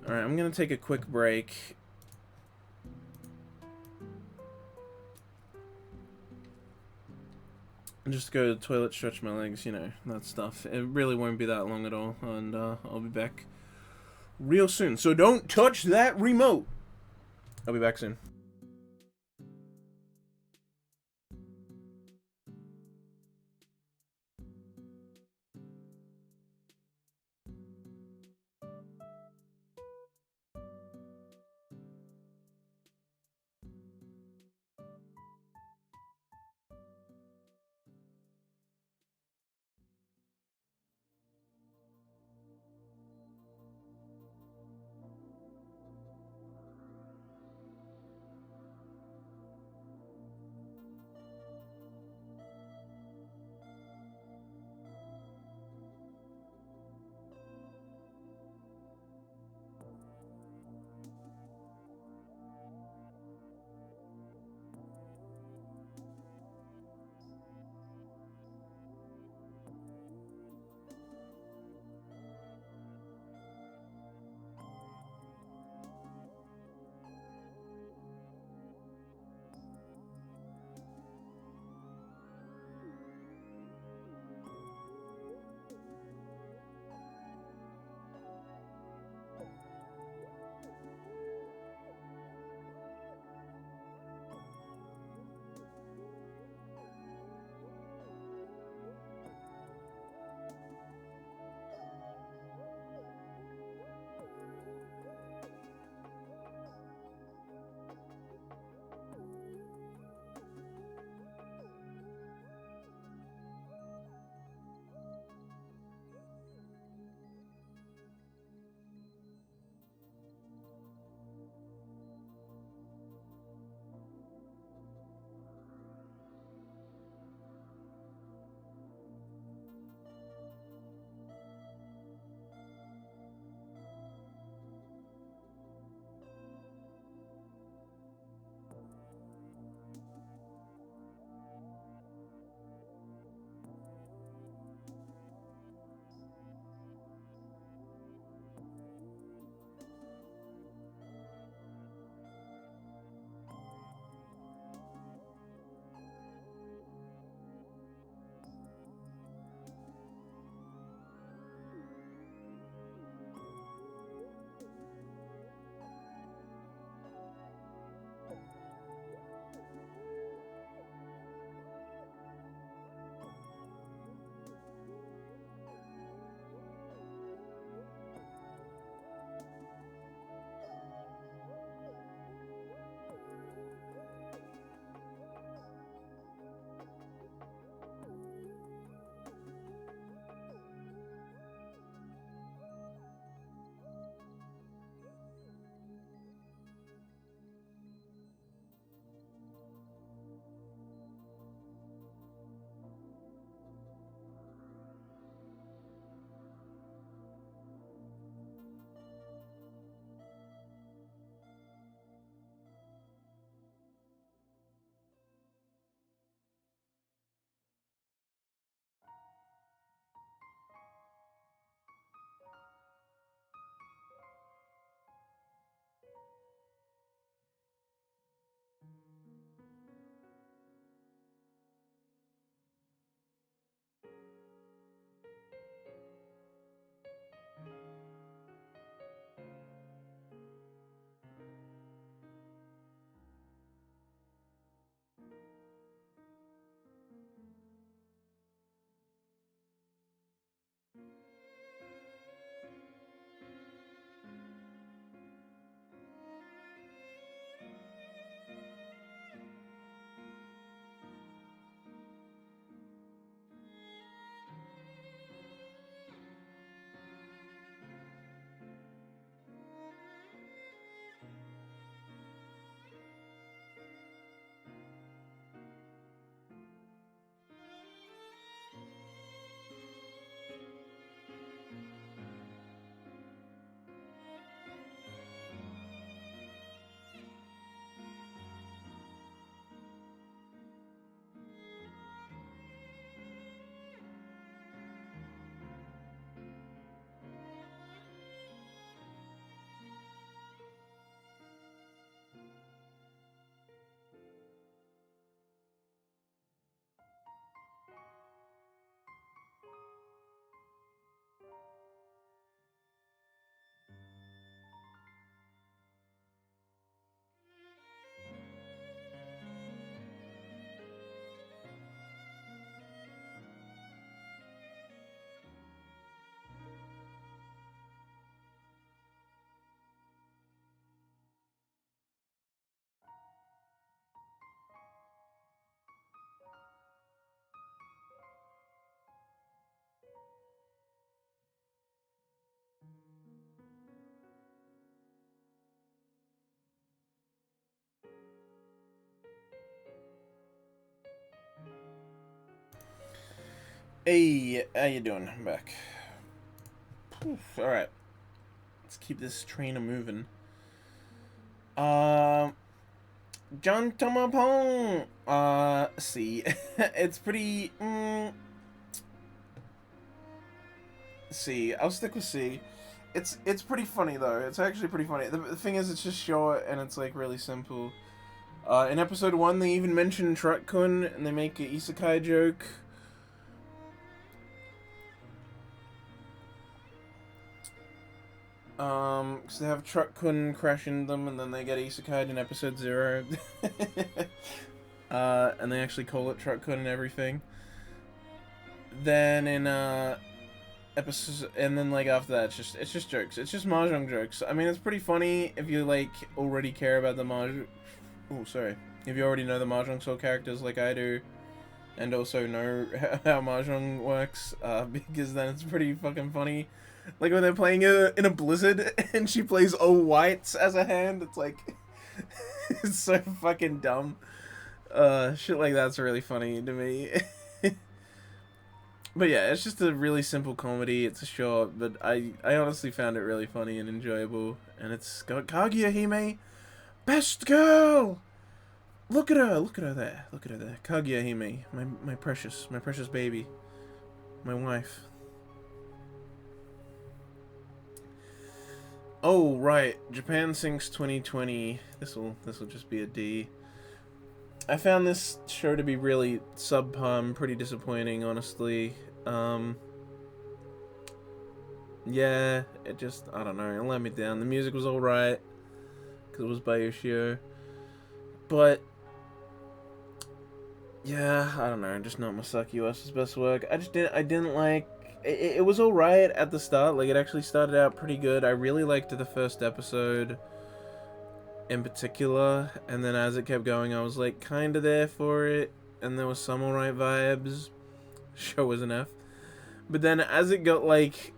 Alright, I'm gonna take a quick break. And just go to the toilet, stretch my legs, you know, that stuff. It really won't be that long at all, and I'll be back real soon. So don't touch that remote. I'll be back soon. Hey, how you doing? I'm back. Alright. Let's keep this train a-moving. John Tomapong! C. It's pretty, C. I'll stick with C. It's pretty funny, though. It's actually pretty funny. The thing is, it's just short, and it's, like, really simple. In episode 1, they even mention Truck-kun, and they make an isekai joke. Because they have Truck-kun crash into them, and then they get isekai'd in episode 0. And they actually call it Truck-kun and everything. Then in, episodes, and then, like, after that, it's just jokes. It's just mahjong jokes. I mean, it's pretty funny if you, like, already care about the mahjong... Oh, sorry. If you already know the mahjong soul characters like I do, and also know how mahjong works, because then it's pretty fucking funny. Like when they're playing in a blizzard and she plays all whites as a hand, it's like, it's so fucking dumb. Shit like that's really funny to me. But yeah, it's just a really simple comedy. It's a short, but I honestly found it really funny and enjoyable. And it's got Kaguya Hime, best girl! Look at her there, Kaguya Hime, my precious baby, my wife. Oh, right. Japan Sinks 2020. This'll just be a D. I found this show to be really subpar, pretty disappointing, honestly. Yeah, it just, I don't know, it let me down. The music was alright, because it was by Yoshio. But, yeah, I don't know, just not Masaki Uesa's best work. I didn't like... It was alright at the start, like, it actually started out pretty good. I really liked the first episode in particular, and then as it kept going, I was, like, kinda there for it, and there was some alright vibes. Show was an F. But then as it got, like...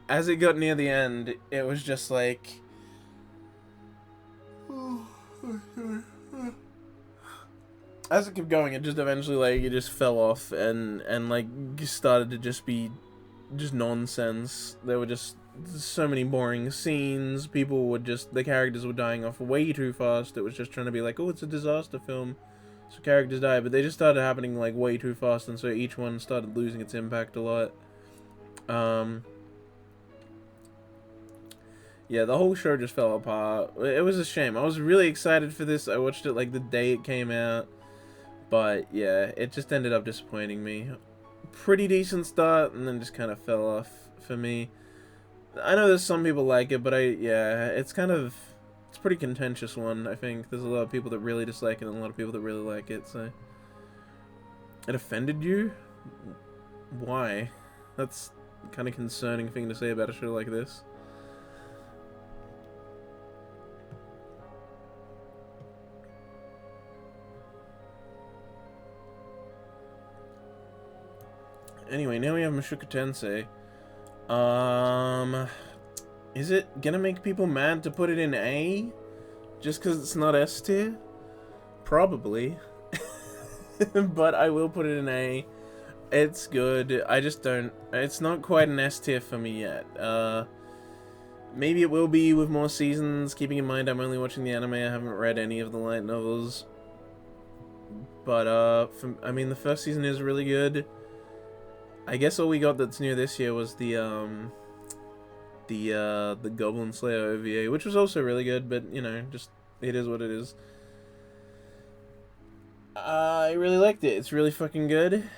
As it got near the end, it was just, like... As it kept going, it just eventually, like, it just fell off and like, started to just be just nonsense. There were just so many boring scenes. People would just, the characters were dying off way too fast. It was just trying to be like, oh, it's a disaster film, so characters die, but they just started happening, like, way too fast, and so each one started losing its impact a lot. Yeah, the whole show just fell apart. It was a shame. I was really excited for this. I watched it, like, the day it came out. But, yeah, it just ended up disappointing me. Pretty decent start, and then just kind of fell off for me. I know there's some people like it, but yeah, it's kind of... It's a pretty contentious one, I think. There's a lot of people that really dislike it, and a lot of people that really like it, so... It offended you? Why? That's kind of concerning thing to say about a show like this. Anyway, now we have Mushoku Tensei. Is it gonna make people mad to put it in A? Just because it's not S tier? Probably. But I will put it in A. It's good. I just don't... It's not quite an S tier for me yet. Maybe it will be with more seasons, keeping in mind I'm only watching the anime. I haven't read any of the light novels. But, I mean, the first season is really good. I guess all we got that's new this year was the Goblin Slayer OVA, which was also really good, but, you know, just, it is what it is. I really liked it. It's really fucking good.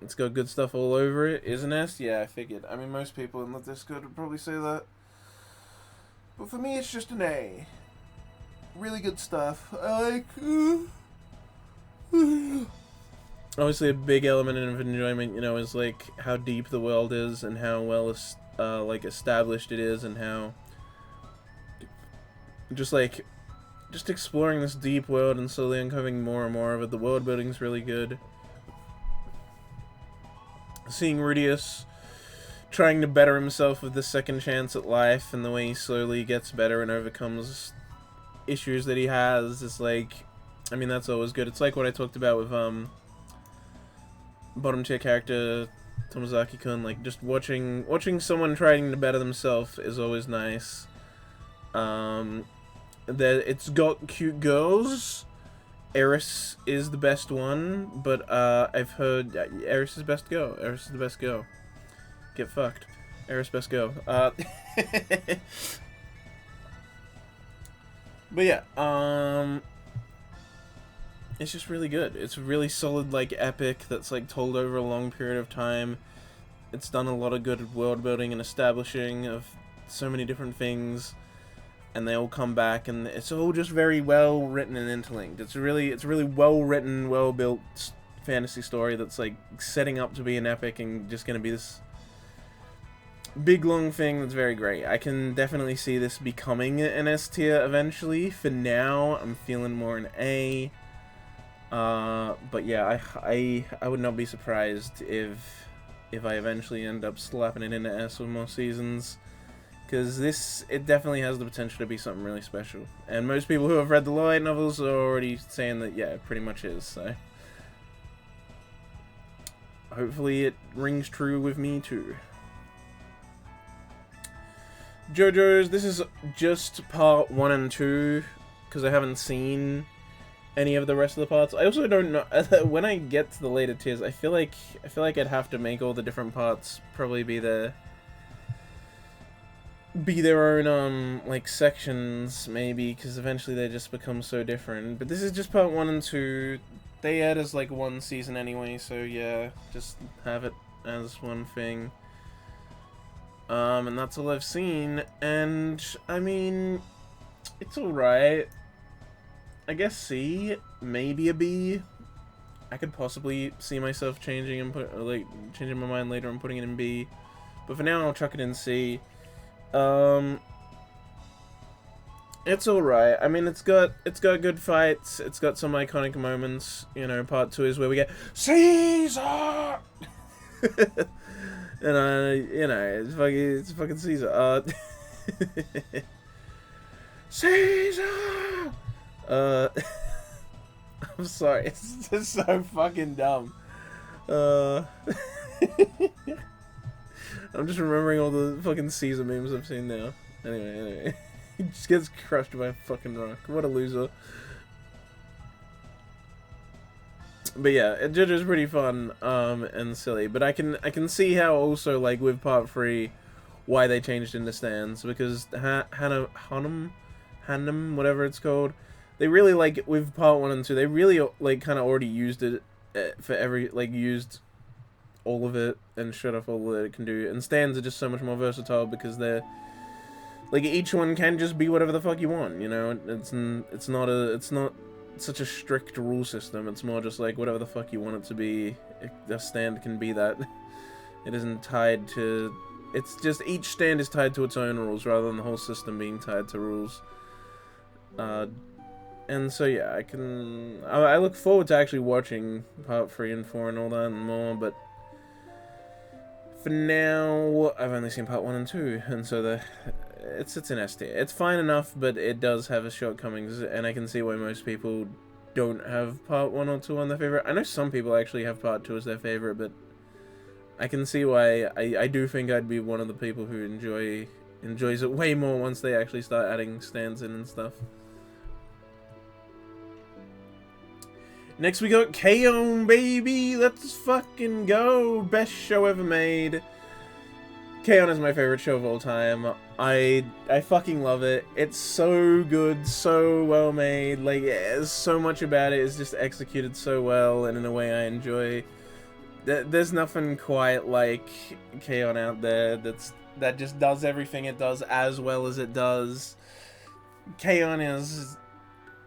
It's got good stuff all over it. Is an S? Yeah, I figured. I mean, most people in the Discord would probably say that. But for me, it's just an A. Really good stuff. I like... Obviously, a big element of enjoyment, you know, is, like, how deep the world is and how well, like, established it is and how... Just, like, just exploring this deep world and slowly uncovering more and more of it. The world building's really good. Seeing Rudius trying to better himself with the second chance at life and the way he slowly gets better and overcomes issues that he has is, like... I mean, that's always good. It's like what I talked about with, bottom tier character, Tomozaki-kun, like, just watching someone trying to better themselves is always nice. It's got cute girls. Eris is the best one, but I've heard Eris is best girl. Eris is the best girl. Get fucked. Eris best girl. But yeah, it's just really good. It's a really solid, like, epic that's, like, told over a long period of time. It's done a lot of good world building and establishing of so many different things, and they all come back, and it's all just very well written and interlinked. It's a really well written, well built fantasy story that's, like, setting up to be an epic and just gonna be this big long thing that's very great. I can definitely see this becoming an S tier eventually. For now, I'm feeling more an A. But yeah, I would not be surprised if I eventually end up slapping it into S with more seasons, because it definitely has the potential to be something really special. And most people who have read the light novels are already saying that, yeah, it pretty much is. So hopefully it rings true with me too. JoJo's, this is just part 1 and 2, because I haven't seen any of the rest of the parts. I also don't know, when I get to the later tiers, I feel like I'd have to make all the different parts probably be their own, like, sections, maybe, because eventually they just become so different. But this is just part 1 and 2. They add as, like, one season anyway, so yeah, just have it as one thing. And that's all I've seen, and, I mean, it's alright. I guess C, maybe a B. I could possibly see myself changing and changing my mind later and putting it in B. But for now, I'll chuck it in C. It's alright. I mean, it's got good fights, it's got some iconic moments. You know, part 2 is where we get Caesar! And you know, it's fucking Caesar. Caesar! I'm sorry, it's just so fucking dumb. I'm just remembering all the fucking Caesar memes I've seen now. Anyway. He just gets crushed by a fucking rock. What a loser. But yeah, JoJo's pretty fun, and silly. But I can see how also, like, with part 3, why they changed into stands, because Hanum, whatever it's called, they really, like, with part 1 and 2, they really, like, kind of already used it for used all of it and shut off all that it can do. And stands are just so much more versatile because they're, like, each one can just be whatever the fuck you want, you know? It's not such a strict rule system. It's more just like whatever the fuck you want it to be. A stand can be that. It isn't tied to... It's just each stand is tied to its own rules rather than the whole system being tied to rules. And so yeah, I look forward to actually watching part 3 and 4 and all that and more, but for now, I've only seen part 1 and 2, and so it's an S tier. It's fine enough, but it does have its shortcomings, and I can see why most people don't have part 1 or 2 on their favorite. I know some people actually have part 2 as their favorite, but I can see why. I do think I'd be one of the people who enjoys it way more once they actually start adding stands in and stuff. Next we got K-On! Baby! Let's fucking go! Best show ever made. K-On! Is my favorite show of all time. I fucking love it. It's so good, so well made. Like, so much about it is just executed so well and in a way I enjoy. There's nothing quite like K-On! Out there that just does everything it does as well as it does. K-On! Is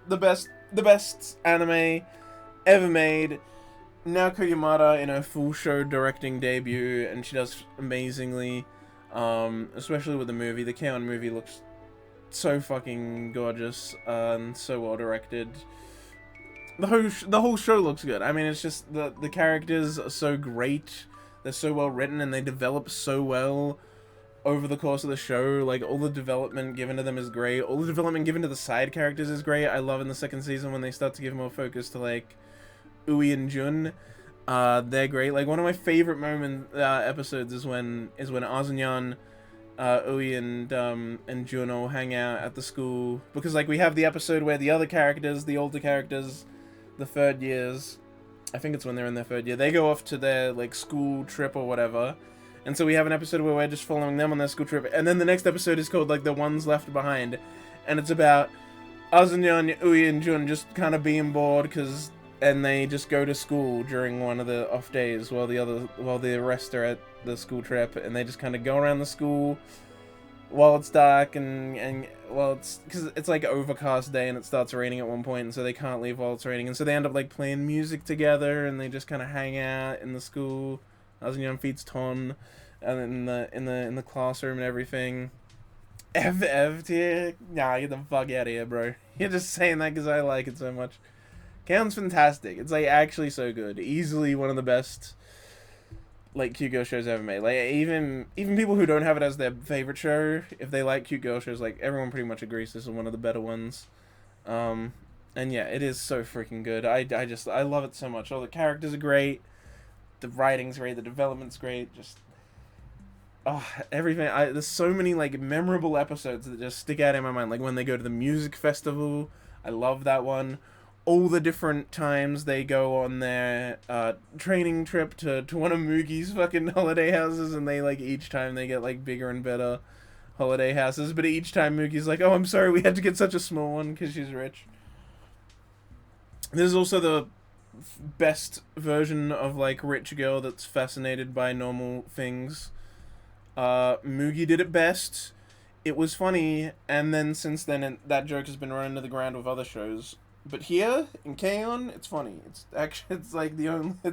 the best anime ever made. Naoko Yamada in her full show directing debut, and she does amazingly, especially with the movie. The K-On! Movie looks so fucking gorgeous, and so well directed. The whole show looks good. I mean, it's just the characters are so great, they're so well written, and they develop so well over the course of the show. Like, all the development given to them is great. All the development given to the side characters is great. I love in the second season when they start to give more focus to, like, Ui and Jun. They're great. Like one of my favorite episodes is when Azunyan, Ui and Juno hang out at the school, because like we have the episode where the other characters, the older characters, the third years, I think it's when they're in their third year, they go off to their like school trip or whatever, and so we have an episode where we're just following them on their school trip, and then the next episode is called like The Ones Left Behind, and it's about Azunyan, Ui, and Jun just kind of being bored and they just go to school during one of the off days while the rest are at the school trip, and they just kind of go around the school while it's dark and well, it's because it's like overcast day and it starts raining at one point, and so they can't leave while it's raining, and so they end up like playing music together, and they just kind of hang out in the school. Azunyan feeds Ton, and in the classroom and everything. Ev tier? Nah, get the fuck out of here, bro. You're just saying that because I like it so much. Kaon's fantastic. It's like actually so good. Easily one of the best like cute girl shows ever made. Like even people who don't have it as their favorite show, if they like cute girl shows, like everyone pretty much agrees this is one of the better ones. And yeah, it is so freaking good. I love it so much. All the characters are great. The writing's great. The development's great. Just everything. There's so many like memorable episodes that just stick out in my mind. Like when they go to the music festival, I love that one. All the different times they go on their training trip to one of Mugi's fucking holiday houses, and they like each time they get like bigger and better holiday houses, but each time Mugi's like, oh, I'm sorry, we had to get such a small one because she's rich. There's also the best version of like rich girl that's fascinated by normal things. Mugi did it best. It was funny, and then since then that joke has been run into the ground with other shows. But here in K-On!, it's funny. It's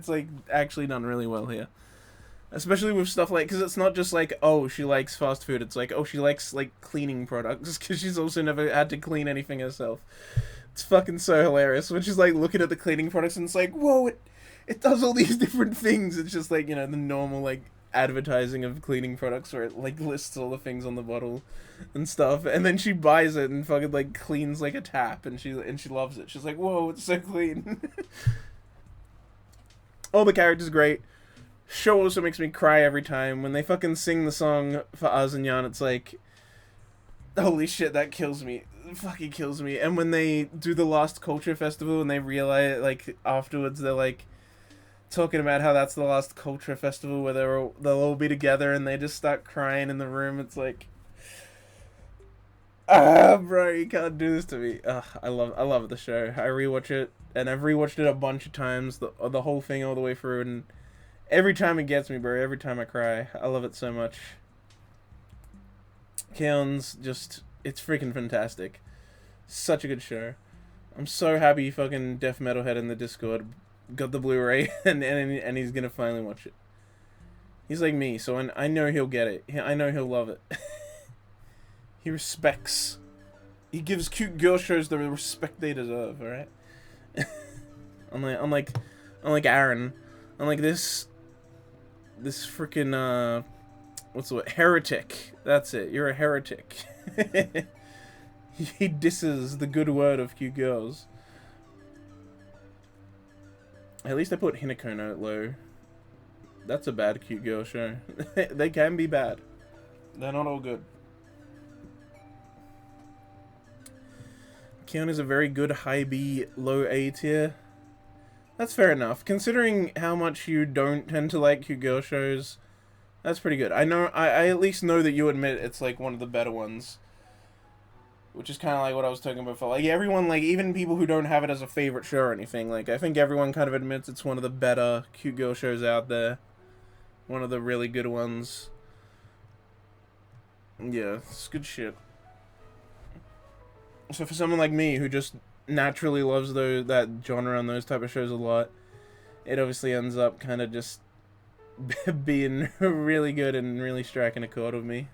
like actually done really well here, especially with stuff like, because it's not just like, oh, she likes fast food. It's like, oh, she likes like cleaning products because she's also never had to clean anything herself. It's fucking so hilarious when she's like looking at the cleaning products and it's like, whoa, it does all these different things. It's just like, you know, the normal like advertising of cleaning products where it like lists all the things on the bottle and stuff, and then she buys it and fucking like cleans like a tap, and she loves it. She's like, whoa, it's so clean. All the characters great. Show also makes me cry every time when they fucking sing the song for Azunyan. It's like, holy shit, that kills me. It fucking kills me. And when they do the last culture festival and they realize, like, afterwards they're like talking about how that's the last culture festival where they'll all be together, and they just start crying in the room. It's like, bro, you can't do this to me. I love the show. I rewatch it, and I've rewatched it a bunch of times, the whole thing all the way through, and every time it gets me, bro. Every time I cry. I love it so much. K-On's just, it's freaking fantastic. Such a good show. I'm so happy fucking Death Metalhead in the Discord got the Blu-ray and he's gonna finally watch it. He's like me, so I know he'll get it. I know he'll love it. He respects. He gives cute girl shows the respect they deserve, alright? unlike Aaron. Unlike this freaking, what's the word? Heretic. That's it. You're a heretic. He disses the good word of cute girls. At least I put Hinako no low. That's a bad cute girl show. They can be bad. They're not all good. K-On! Is a very good high B, low A tier. That's fair enough. Considering how much you don't tend to like cute girl shows, that's pretty good. I know, I at least know that you admit it's like one of the better ones. Which is kind of like what I was talking about before. Like, everyone, like, even people who don't have it as a favorite show or anything, like, I think everyone kind of admits it's one of the better cute girl shows out there. One of the really good ones. Yeah, it's good shit. So for someone like me, who just naturally loves that genre and those type of shows a lot, it obviously ends up kind of just being really good and really striking a chord with me.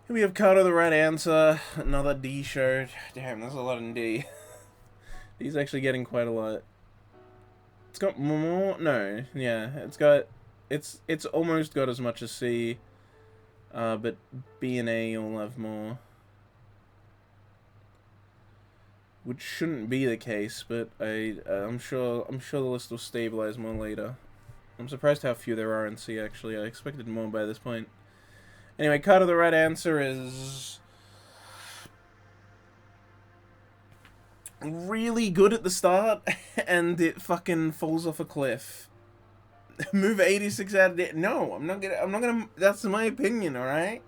We have Carter the Right Answer, another D show. Damn, there's a lot in D. D's actually getting quite a lot. It's got more? No, yeah, it's almost got as much as C, but B and A will have more. which shouldn't be the case, but I'm sure the list will stabilize more later. I'm surprised how few there are in C, actually. I expected more by this point. Anyway, Carter, the right answer is really good at the start, and it fucking falls off a cliff. Move 86 out of D. No, I'm not gonna. That's my opinion, alright?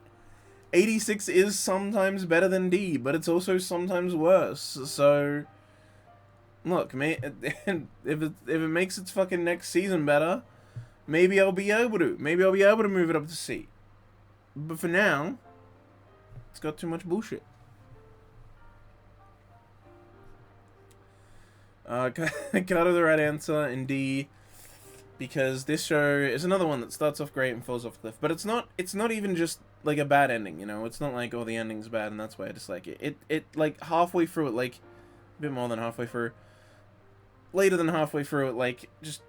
86 is sometimes better than D, but it's also sometimes worse. So, look, if it makes its fucking next season better, maybe I'll be able to. Maybe I'll be able to move it up to C. But for now, it's got too much bullshit. Carter, the right answer in D, because this show is another one that starts off great and falls off a cliff. But it's not even just like a bad ending, you know. It's not like, oh, the ending's bad and that's why I dislike it. It like halfway through it, like a bit more than halfway through, later than halfway through it, like just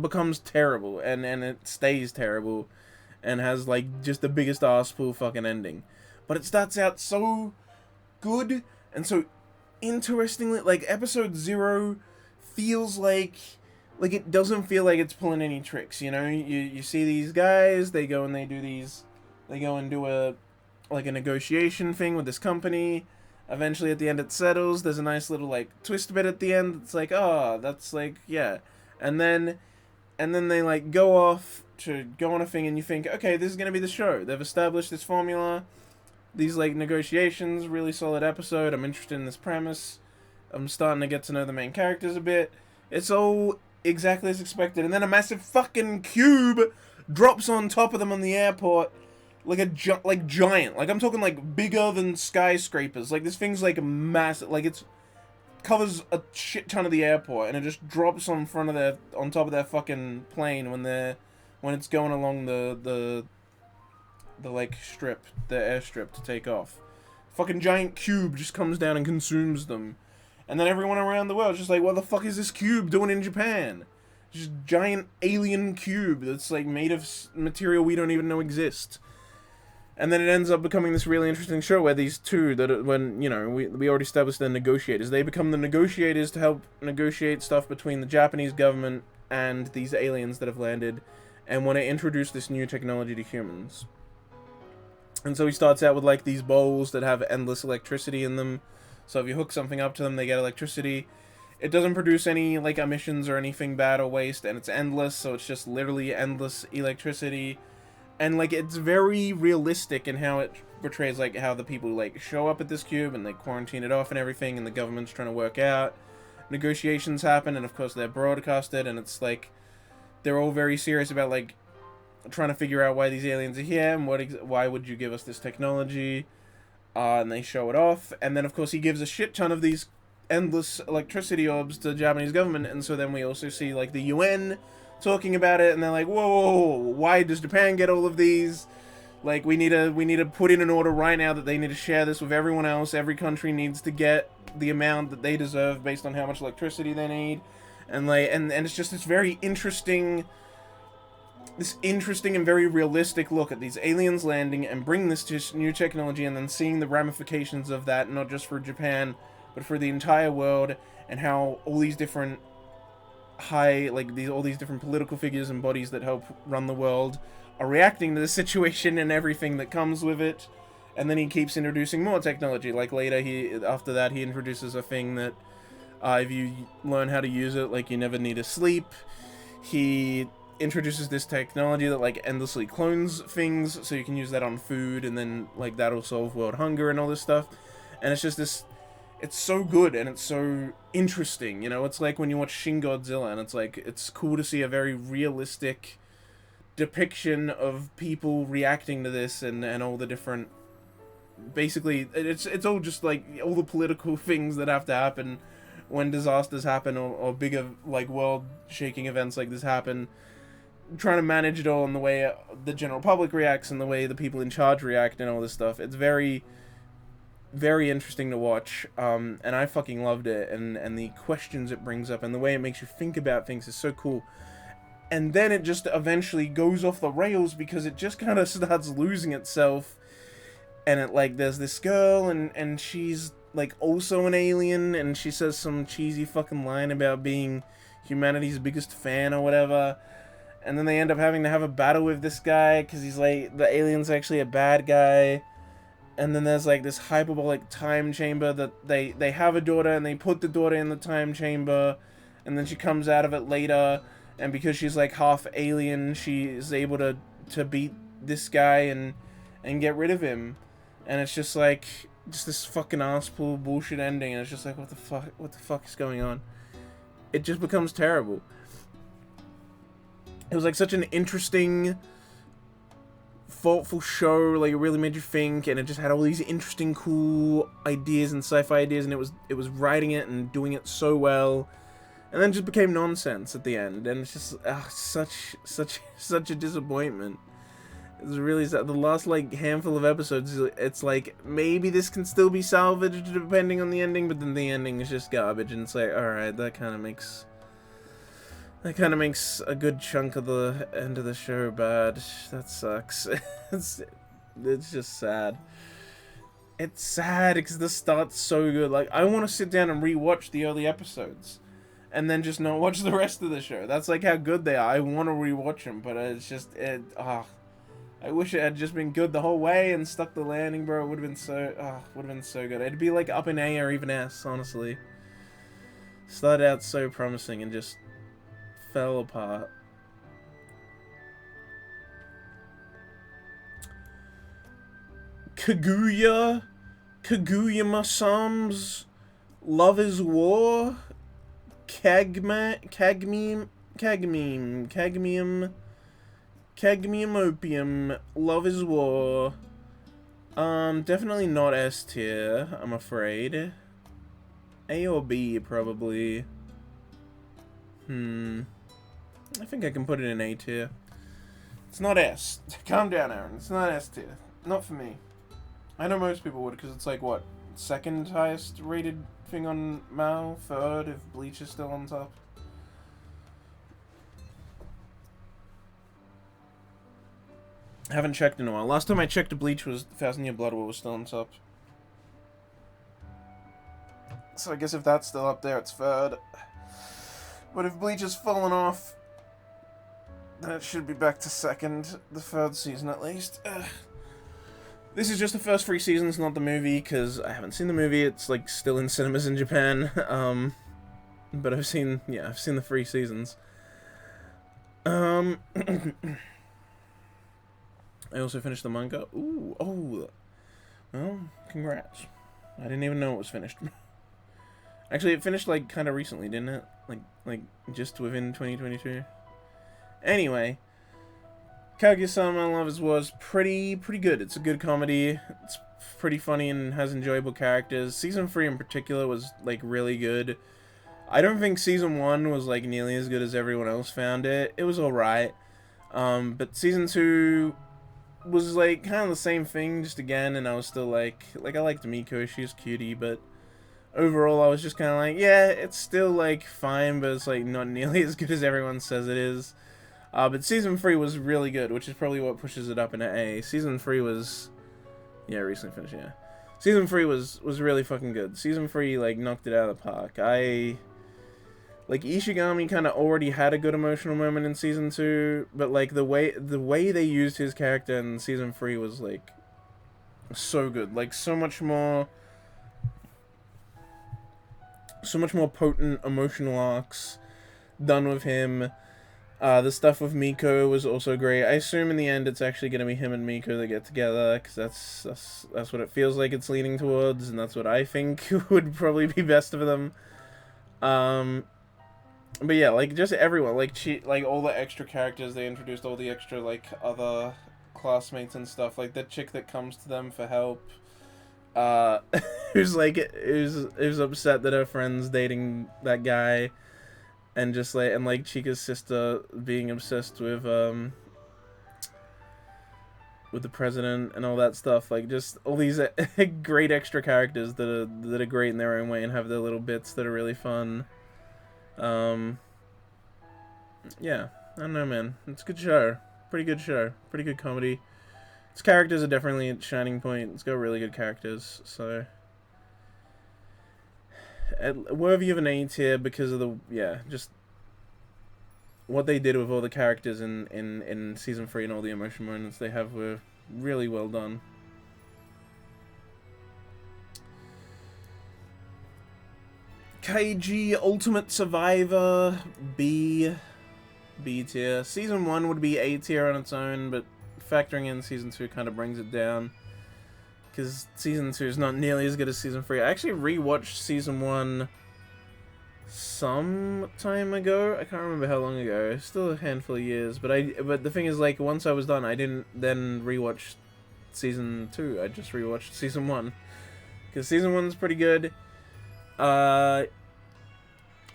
becomes terrible and it stays terrible and has like just the biggest arsepool fucking ending. But it starts out so good and so interestingly, like episode 0 feels like it doesn't feel like it's pulling any tricks, you know. You see these guys, they go and do a negotiation thing with this company. Eventually at the end it settles. There's a nice little like twist bit at the end. It's like, oh, that's like, yeah. And then they like go off to go on a thing and you think, okay, this is gonna be the show. They've established this formula. These like negotiations, really solid episode. I'm interested in this premise. I'm starting to get to know the main characters a bit. It's all exactly as expected. And then a massive fucking cube drops on top of them on the airport. Like a giant. Like I'm talking like bigger than skyscrapers. Like this thing's like massive. Like it's covers a shit ton of the airport and it just drops on top of their fucking plane when it's going along the like strip, the airstrip to take off. Fucking giant cube just comes down and consumes them. And then everyone around the world is just like, what the fuck is this cube doing in Japan? Just giant alien cube that's like made of material we don't even know exists. And then it ends up becoming this really interesting show where these two, when, you know, we already established they're negotiators, they become the negotiators to help negotiate stuff between the Japanese government and these aliens that have landed and want to introduce this new technology to humans. And so he starts out with like these bowls that have endless electricity in them. So if you hook something up to them, they get electricity. It doesn't produce any like emissions or anything bad or waste, and it's endless, so it's just literally endless electricity. And like it's very realistic in how it portrays like how the people like show up at this cube and they quarantine it off and everything, and the government's trying to work out. Negotiations happen, and of course they're broadcasted, and it's like they're all very serious about like trying to figure out why these aliens are here and why would you give us this technology, and they show it off, and then of course he gives a shit ton of these endless electricity orbs to the Japanese government, and so then we also see like the UN talking about it, and they're like, whoa, why does Japan get all of these? Like we need to put in an order right now that they need to share this with everyone else. Every country needs to get the amount that they deserve based on how much electricity they need, and like and it's just this very interesting. This interesting and very realistic look at these aliens landing and bringing this to new technology and then seeing the ramifications of that, not just for Japan, but for the entire world, and how all these different all these different political figures and bodies that help run the world are reacting to the situation and everything that comes with it. And then he keeps introducing more technology. Like later, after that, he introduces a thing that if you learn how to use it, like you never need to sleep. He introduces this technology that like endlessly clones things, so you can use that on food, and then like that'll solve world hunger and all this stuff. And it's just this, it's so good and it's so interesting, you know. It's like when you watch Shin Godzilla, and it's like it's cool to see a very realistic depiction of people reacting to this and all the different, basically it's all just like all the political things that have to happen when disasters happen or bigger like world shaking events like this happen. Trying to manage it all in the way the general public reacts and the way the people in charge react and all this stuff. It's very, very interesting to watch, and I fucking loved it, and the questions it brings up and the way it makes you think about things is so cool. And then it just eventually goes off the rails because it just kind of starts losing itself, and it like there's this girl and she's like also an alien, and she says some cheesy fucking line about being humanity's biggest fan or whatever. And then they end up having to have a battle with this guy because he's like, the alien's actually a bad guy. And then there's like this hyperbolic time chamber that they have a daughter and they put the daughter in the time chamber, and then she comes out of it later, and because she's like half alien, she is able to beat this guy and get rid of him. And it's just like just this fucking arsehole bullshit ending, and it's just like what the fuck is going on? It just becomes terrible. It was like such an interesting, thoughtful show, like it really made you think, and it just had all these interesting, cool ideas and sci-fi ideas, and it was writing it and doing it so well, and then it just became nonsense at the end, and it's just such a disappointment. It was really sad. The last like handful of episodes, it's like maybe this can still be salvaged depending on the ending, but then the ending is just garbage, and it's like, all right, that kind of makes a good chunk of the end of the show bad. That sucks. it's just sad. It's sad because the start's so good. Like, I want to sit down and rewatch the early episodes and then just not watch the rest of the show. That's like how good they are. I want to rewatch them, but it's just, I wish it had just been good the whole way and stuck the landing, bro. It would have been so good. It'd be like up in A or even S, honestly. Started out so promising and just fell apart. Kaguya-Masam's Love is War, Cadmium Opium, Love is War. Definitely not S tier, I'm afraid. A or B, probably. I think I can put it in A tier. It's not S. Calm down, Aaron. It's not S tier. Not for me. I know most people would, because it's like, what, second highest rated thing on Mal? Third, if Bleach is still on top? I haven't checked in a while. Last time I checked, Bleach was 1,000 Year Blood War was still on top. So I guess if that's still up there, it's third. But if Bleach has fallen off, then it should be back to second, the third season at least. This is just the first 3 seasons, not the movie, because I haven't seen the movie. It's like still in cinemas in Japan. But I've seen the 3 seasons. I also finished the manga. Ooh, oh, well, congrats. I didn't even know it was finished. Actually, it finished like kind of recently, didn't it? Like just within 2022. Anyway, Kaguya-sama Love is was pretty good. It's a good comedy. It's pretty funny and has enjoyable characters. Season 3 in particular was like really good. I don't think season 1 was like nearly as good as everyone else found it. It was alright. But season 2 was like kind of the same thing, just again, and I was still like I liked Miko, she was cutie, but overall I was just kind of like, yeah, it's still like fine, but it's like not nearly as good as everyone says it is. But season 3 was really good, which is probably what pushes it up into A. Season 3 was, yeah, recently finished, yeah. Season 3 was really fucking good. Season 3 like knocked it out of the park. Like, Ishigami kind of already had a good emotional moment in Season 2, but, like, the way they used his character in Season 3 was, like, so good. Like, so much more potent emotional arcs done with him. The stuff with Miko was also great. I assume in the end it's actually going to be him and Miko that get together, because that's what it feels like it's leaning towards, and that's what I think would probably be best for them. But yeah, like, just everyone, like, all the extra characters, they introduced all the extra, like, other classmates and stuff, like, the chick that comes to them for help, who's upset that her friend's dating that guy, and just, like, and, like, Chica's sister being obsessed with the president and all that stuff, like, just all these great extra characters that are great in their own way and have their little bits that are really fun. Yeah, I don't know, man. It's a good show. Pretty good show. Pretty good comedy. Its characters are definitely a shining point. It's got really good characters, so worthy of an A tier because of just what they did with all the characters in season 3 and all the emotion moments they have were really well done. KG Ultimate Survivor B tier. Season 1 would be A tier on its own, but factoring in season 2 kind of brings it down. Because season 2 is not nearly as good as season 3. I actually rewatched season 1 some time ago. I can't remember how long ago. Still a handful of years. But the thing is, like, once I was done, I didn't then rewatch season 2. I just rewatched season 1. Because season 1's pretty good.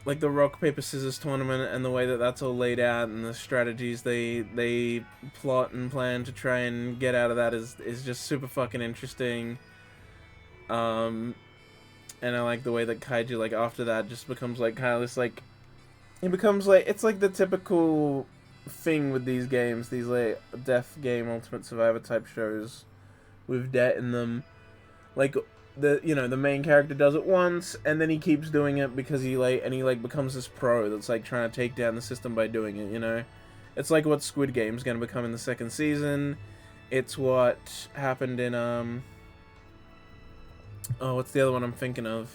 Like the rock paper scissors tournament and the way that that's all laid out and the strategies they plot and plan to try and get out of that is just super fucking interesting. And I like the way that Kaiju, like, after that just becomes like kind of this, like, it becomes like, it's like the typical thing with these games, these like death game Ultimate Survivor type shows with debt in them. Like, the main character does it once, and then he keeps doing it because he becomes this pro that's like trying to take down the system by doing it, you know? It's like what Squid Game's gonna become in the second season. It's what happened in oh, what's the other one I'm thinking of?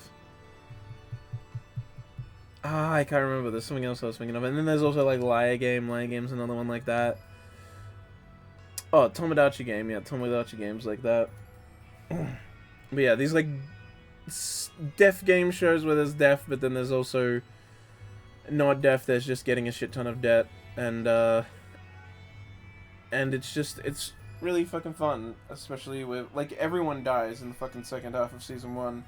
I can't remember. There's something else I was thinking of. And then there's also like Liar Game. Liar Game's another one like that. Oh, Tomodachi Game. Yeah, Tomodachi Game's like that. But yeah, these like death game shows where there's death, but then there's also not death. There's just getting a shit ton of debt, and it's really fucking fun, especially with, like, everyone dies in the fucking second half of season 1,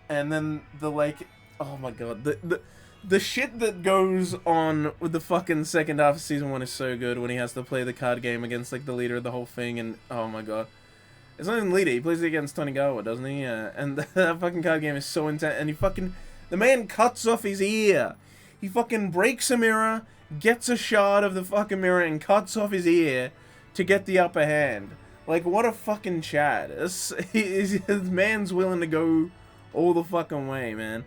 and then the, like, oh my god, the shit that goes on with the fucking second half of season 1 is so good when he has to play the card game against, like, the leader of the whole thing, and oh my god. It's not even leader, he plays it against Tonigawa, doesn't he? Yeah. And that fucking card game is so intense, and the man cuts off his ear. He fucking breaks a mirror, gets a shard of the fucking mirror, and cuts off his ear to get the upper hand. Like, what a fucking Chad. His man's willing to go all the fucking way, man.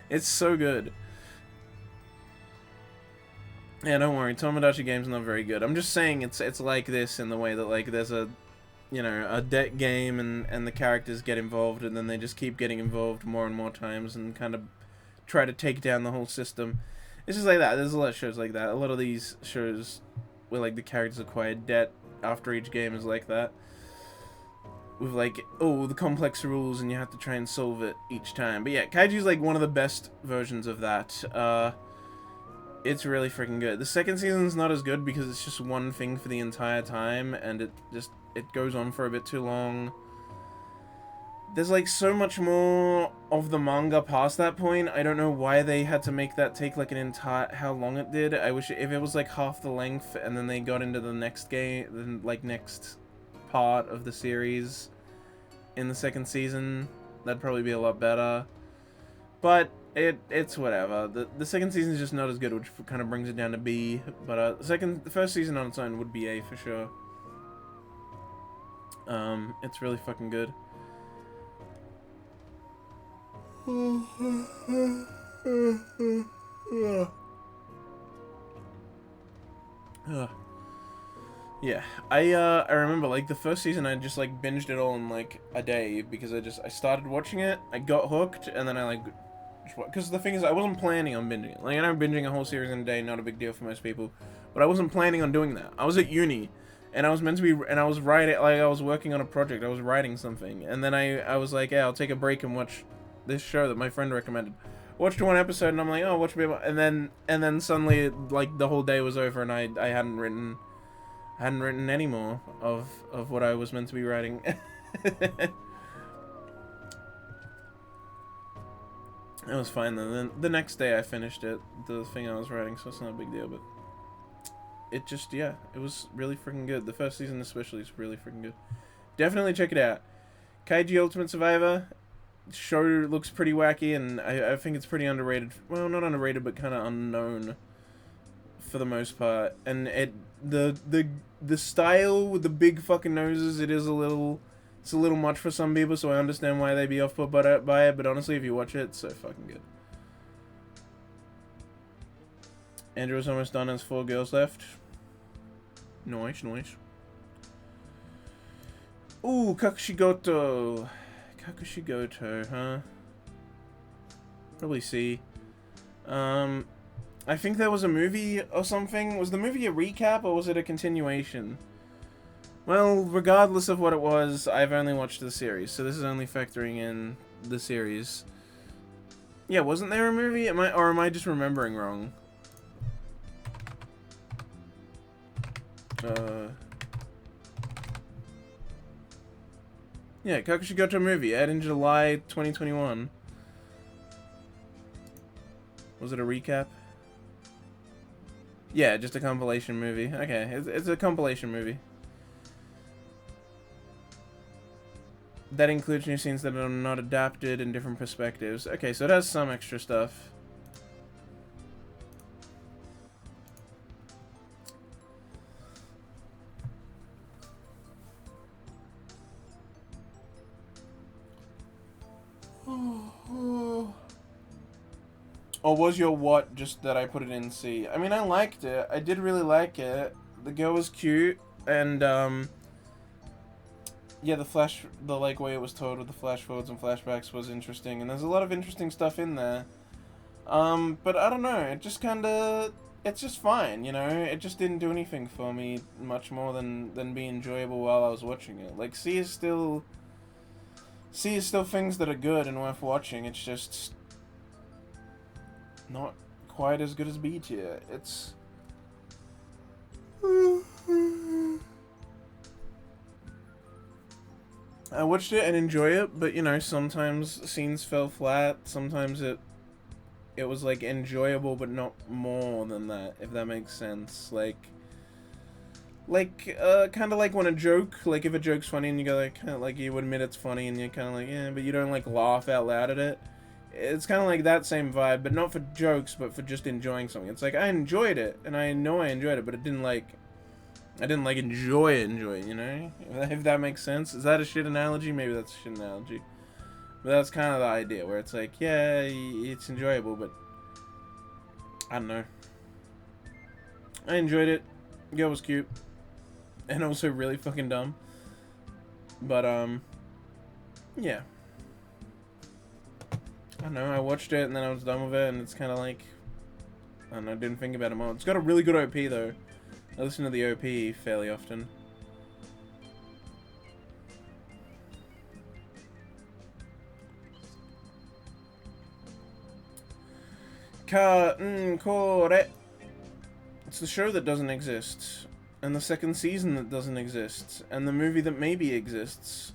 It's so good. Yeah, don't worry, Tomodachi Game's not very good. I'm just saying it's like this in the way that, like, there's a debt game and the characters get involved and then they just keep getting involved more and more times and kind of try to take down the whole system. It's just like that. There's a lot of shows like that. A lot of these shows where, like, the characters acquire debt after each game is like that. With, like, oh, the complex rules and you have to try and solve it each time. But yeah, Kaiju's like one of the best versions of that. It's really freaking good. The second season's not as good because it's just one thing for the entire time and it goes on for a bit too long. There's, like, so much more of the manga past that point. I don't know why they had to make that take, like, an entire... how long it did. I wish if it was, like, half the length and then they got into the next game... like, next part of the series in the second season. That'd probably be a lot better. But it's whatever. The second season is just not as good, which kind of brings it down to B. But the first season on its own would be A for sure. It's really fucking good. Yeah, I remember, like, the first season I just, like, binged it all in, like, a day because I started watching it, I got hooked, and then I, like, because the thing is, I wasn't planning on binging it. Like, I know binging a whole series in a day, not a big deal for most people, but I wasn't planning on doing that. I was at uni, and I was meant to be, and I was writing, like, I was working on a project, I was writing something, and then I was like, yeah, I'll take a break and watch this show that my friend recommended. Watched one episode, and I'm like, oh, watch me, and then suddenly, like, the whole day was over, and I hadn't written any more of what I was meant to be writing. It was fine then. Then the next day I finished it, the thing I was writing, so it's not a big deal, but it just, yeah, it was really freaking good. The first season especially is really freaking good. Definitely check it out. Kaiji Ultimate Survivor show looks pretty wacky, and I think it's pretty underrated. Well, not underrated, but kind of unknown for the most part. And the style with the big fucking noses, it is a little It's a little much for some people, so I understand why they'd be off-put by it, but honestly, if you watch it, it's so fucking good. Andrew was almost done, has 4 girls left. Nice, nice. Ooh, Kakushigoto. Kakushigoto, huh? Probably C. I think there was a movie or something. Was the movie a recap or was it a continuation? Well, regardless of what it was, I've only watched the series, so this is only factoring in the series. Yeah, wasn't there a movie? Am I just remembering wrong? Yeah, Kakushigoto movie, aired in July 2021. Was it a recap? Yeah, just a compilation movie. Okay, it's a compilation movie. That includes new scenes that are not adapted in different perspectives. Okay, so it has some extra stuff. Or was your what just that I put it in C? I mean, I liked it. I did really like it. The girl was cute, and yeah, the like way it was told with the flash forwards and flashbacks was interesting, and there's a lot of interesting stuff in there. But I don't know. It just it's just fine, you know. It just didn't do anything for me much more than be enjoyable while I was watching it. Like C is still things that are good and worth watching. It's just not quite as good as B tier. It's I watched it and enjoy it, but you know, sometimes scenes fell flat. Sometimes it was like enjoyable, but not more than that. If that makes sense, kind of like when a joke, like if a joke's funny and you go like you admit it's funny and you're kind of like yeah, but you don't like laugh out loud at it. It's kind of like that same vibe, but not for jokes, but for just enjoying something. It's like I enjoyed it, and I know I enjoyed it, but I didn't enjoy it, you know? If that makes sense. Is that a shit analogy? Maybe that's a shit analogy. But that's kind of the idea, where it's like, yeah, it's enjoyable, but I don't know. I enjoyed it. The girl was cute. And also really fucking dumb. But, yeah. I don't know, I watched it and then I was done with it, and it's kind of like, I don't know, didn't think about it more. It's got a really good OP, though. I listen to the OP fairly often. Kore. It's the show that doesn't exist. And the second season that doesn't exist. And the movie that maybe exists.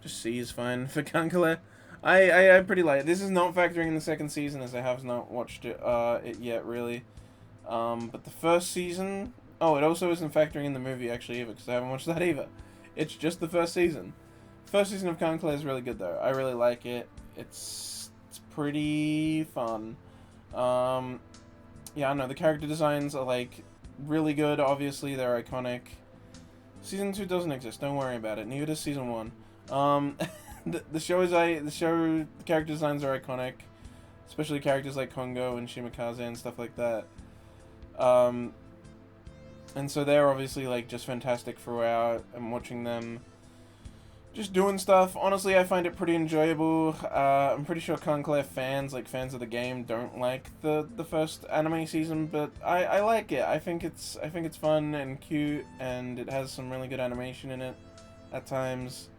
Just C is fine for Kankale. I pretty like it. This is not factoring in the second season, as I have not watched it yet, really. But the first season... Oh, it also isn't factoring in the movie, actually, either, because I haven't watched that either. It's just the first season. First season of Kankale is really good, though. I really like it. It's pretty fun. Yeah, I know, the character designs are, like, really good. Obviously, they're iconic. Season 2 doesn't exist. Don't worry about it. Neither does Season 1. The character designs are iconic, especially characters like Kongo and Shimakaze and stuff like that. And so they're obviously like just fantastic throughout. I'm watching them just doing stuff. Honestly, I find it pretty enjoyable. I'm pretty sure Kankale fans of the game, don't like the first anime season, but I like it. I think it's fun and cute, and it has some really good animation in it at times.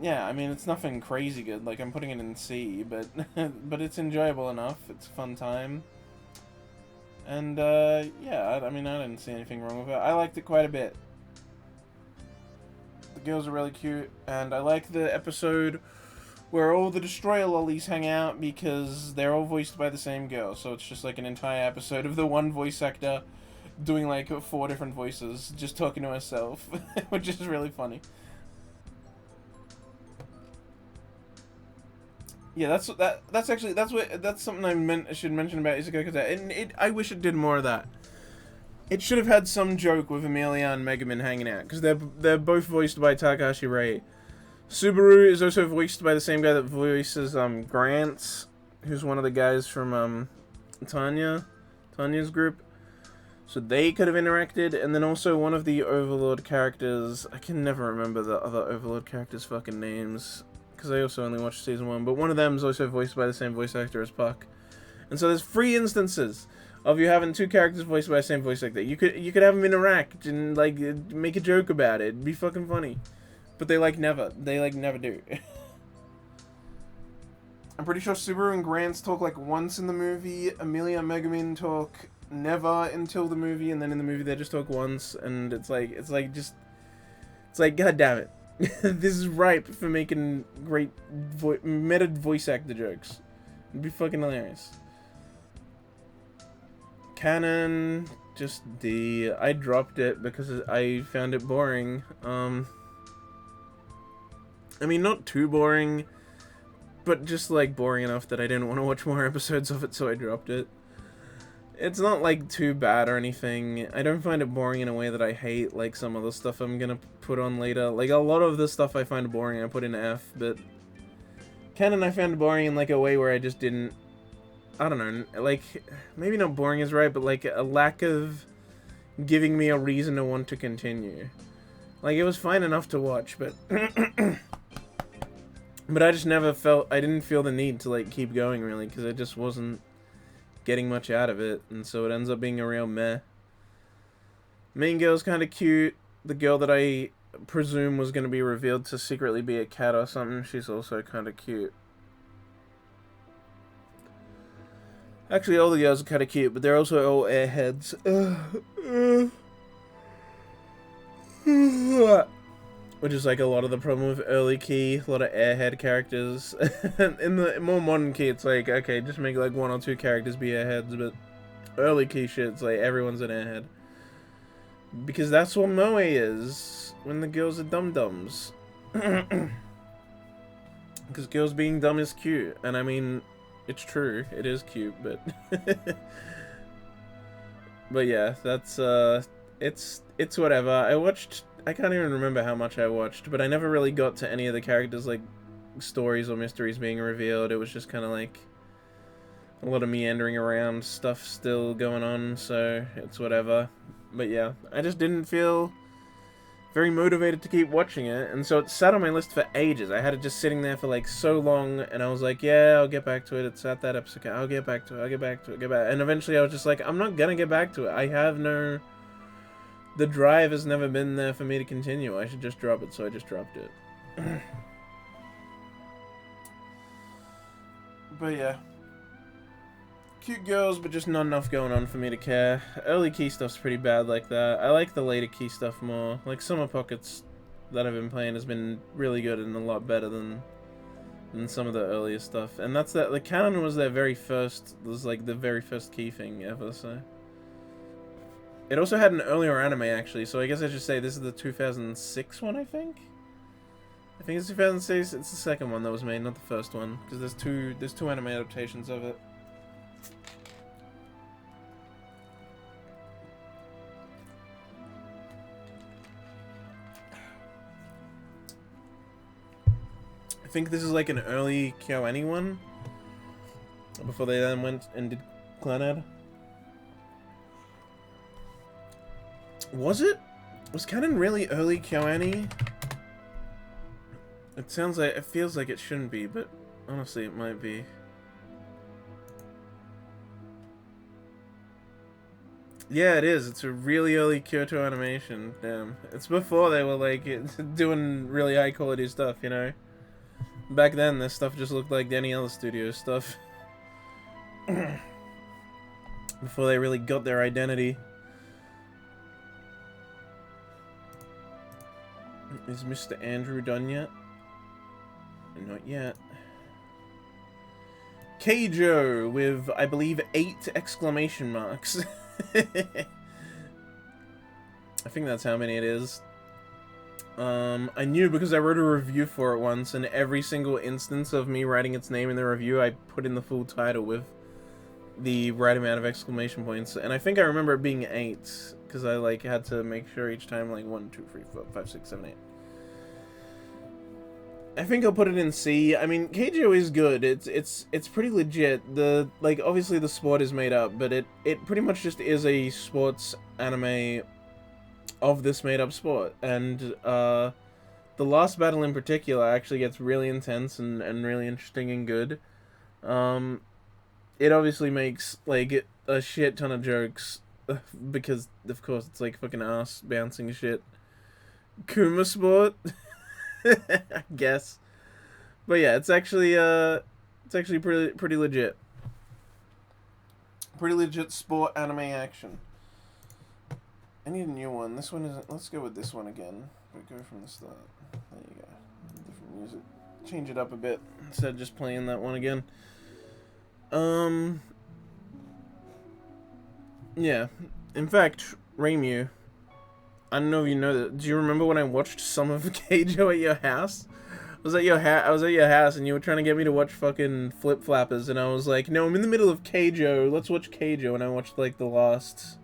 Yeah, I mean, it's nothing crazy good. Like, I'm putting it in C, but but it's enjoyable enough. It's a fun time. And, yeah, I mean, I didn't see anything wrong with it. I liked it quite a bit. The girls are really cute, and I like the episode where all the Destroyer lollies hang out because they're all voiced by the same girl. So it's just like an entire episode of the one voice actor doing, like, 4 different voices, just talking to herself, which is really funny. Yeah, that's something I should mention about Isekai, because I wish it did more of that. It should have had some joke with Amelia and Megumin hanging out, because they're both voiced by Takahashi Rai. Subaru is also voiced by the same guy that voices Grant, who's one of the guys from Tanya's group. So they could have interacted, and then also one of the Overlord characters, I can never remember the other Overlord characters' fucking names, because I also only watched season 1, but one of them is also voiced by the same voice actor as Puck. And so there's 3 instances of you having 2 characters voiced by the same voice actor. You could have them interact and like make a joke about it. It'd be fucking funny. But they never do. I'm pretty sure Subaru and Grant talk like once in the movie. Amelia and Megumin talk never until the movie, and then in the movie they just talk once, and it's like god damn it. This is ripe for making great meta voice actor jokes. It'd be fucking hilarious. Canon, just D. I dropped it because I found it boring. I mean, not too boring, but just like boring enough that I didn't want to watch more episodes of it, so I dropped it. It's not like too bad or anything. I don't find it boring in a way that I hate like some other stuff I'm gonna put on later. Like a lot of the stuff I find boring I put in F, but Canon I found boring in like a way where I just didn't, I don't know, like, maybe not boring is right, but like a lack of giving me a reason to want to continue. Like, it was fine enough to watch, but but I just never felt, I didn't feel the need to like keep going really, because I just wasn't getting much out of it, and so it ends up being a real meh. Main girl's kind of cute. The girl that I presume was going to be revealed to secretly be a cat or something, she's also kind of cute. Actually, all the girls are kind of cute, but they're also all airheads. Which is like a lot of the problem with early Key, a lot of airhead characters. In the more modern Key, it's like, okay, just make like 1 or 2 characters be airheads, but early Key shit, it's like everyone's an airhead. Because that's what Moe is, when the girls are dum-dums. Because girls being dumb is cute, and I mean, it's true, it is cute, but... but yeah, that's, it's whatever. I can't even remember how much I watched, but I never really got to any of the characters, like, stories or mysteries being revealed. It was just kind of like a lot of meandering around stuff still going on, so it's whatever. But yeah, I just didn't feel very motivated to keep watching it, and so it sat on my list for ages. I had it just sitting there for like so long, and I was like, yeah, I'll get back to it. It's at that episode. I'll get back to it. And eventually I was just like, I'm not gonna get back to it. I have no... The drive has never been there for me to continue. I should just drop it, so I just dropped it. But yeah. Cute girls, but just not enough going on for me to care. Early Key stuff's pretty bad like that. I like the later Key stuff more. Like, Summer Pockets that I've been playing has been really good and a lot better than some of the earlier stuff. And that's that. The canon was their very first, was like the very first Key thing ever, so... It also had an earlier anime, actually, so I guess I should say this is the 2006 one, I think? I think it's 2006, it's the second one that was made, not the first one, because there's two anime adaptations of it. I think this is like an early KyoAni one, before they then went and did Clannad. Was it? Was canon really early KyoAni? It sounds like, it feels like it shouldn't be, but honestly it might be. Yeah, it is. It's a really early Kyoto Animation. Damn. It's before they were like doing really high quality stuff, you know? Back then, this stuff just looked like any other studio stuff. Before they really got their identity. Is Mr. Andrew done yet? Not yet. Keijo with, I believe, 8 exclamation marks. I think that's how many it is. I knew because I wrote a review for it once, and every single instance of me writing its name in the review, I put in the full title with the right amount of exclamation points. And I think I remember it being 8. because I like had to make sure each time, like 1, 2, 3, 4, 5, 6, 7, 8. I think I'll put it in C. I mean, Keijo is good. It's pretty legit. The like obviously the sport is made up, but it pretty much just is a sports anime of this made up sport. And the last battle in particular actually gets really intense and really interesting and good. It obviously makes like a shit ton of jokes because of course it's like fucking ass bouncing shit. Kuma sport. I guess. But yeah, it's actually pretty legit. Pretty legit sport anime action. I need a new one. This one isn't. Let's go with this one again. We go from the start. There you go. Different music. Change it up a bit instead of just playing that one again. Yeah. In fact, Raymu, I don't know if you know that. Do you remember when I watched some of Keijo at your house? I was at your house and you were trying to get me to watch fucking Flip Flappers, and I was like, no, I'm in the middle of Keijo. Let's watch Keijo. And I watched like the last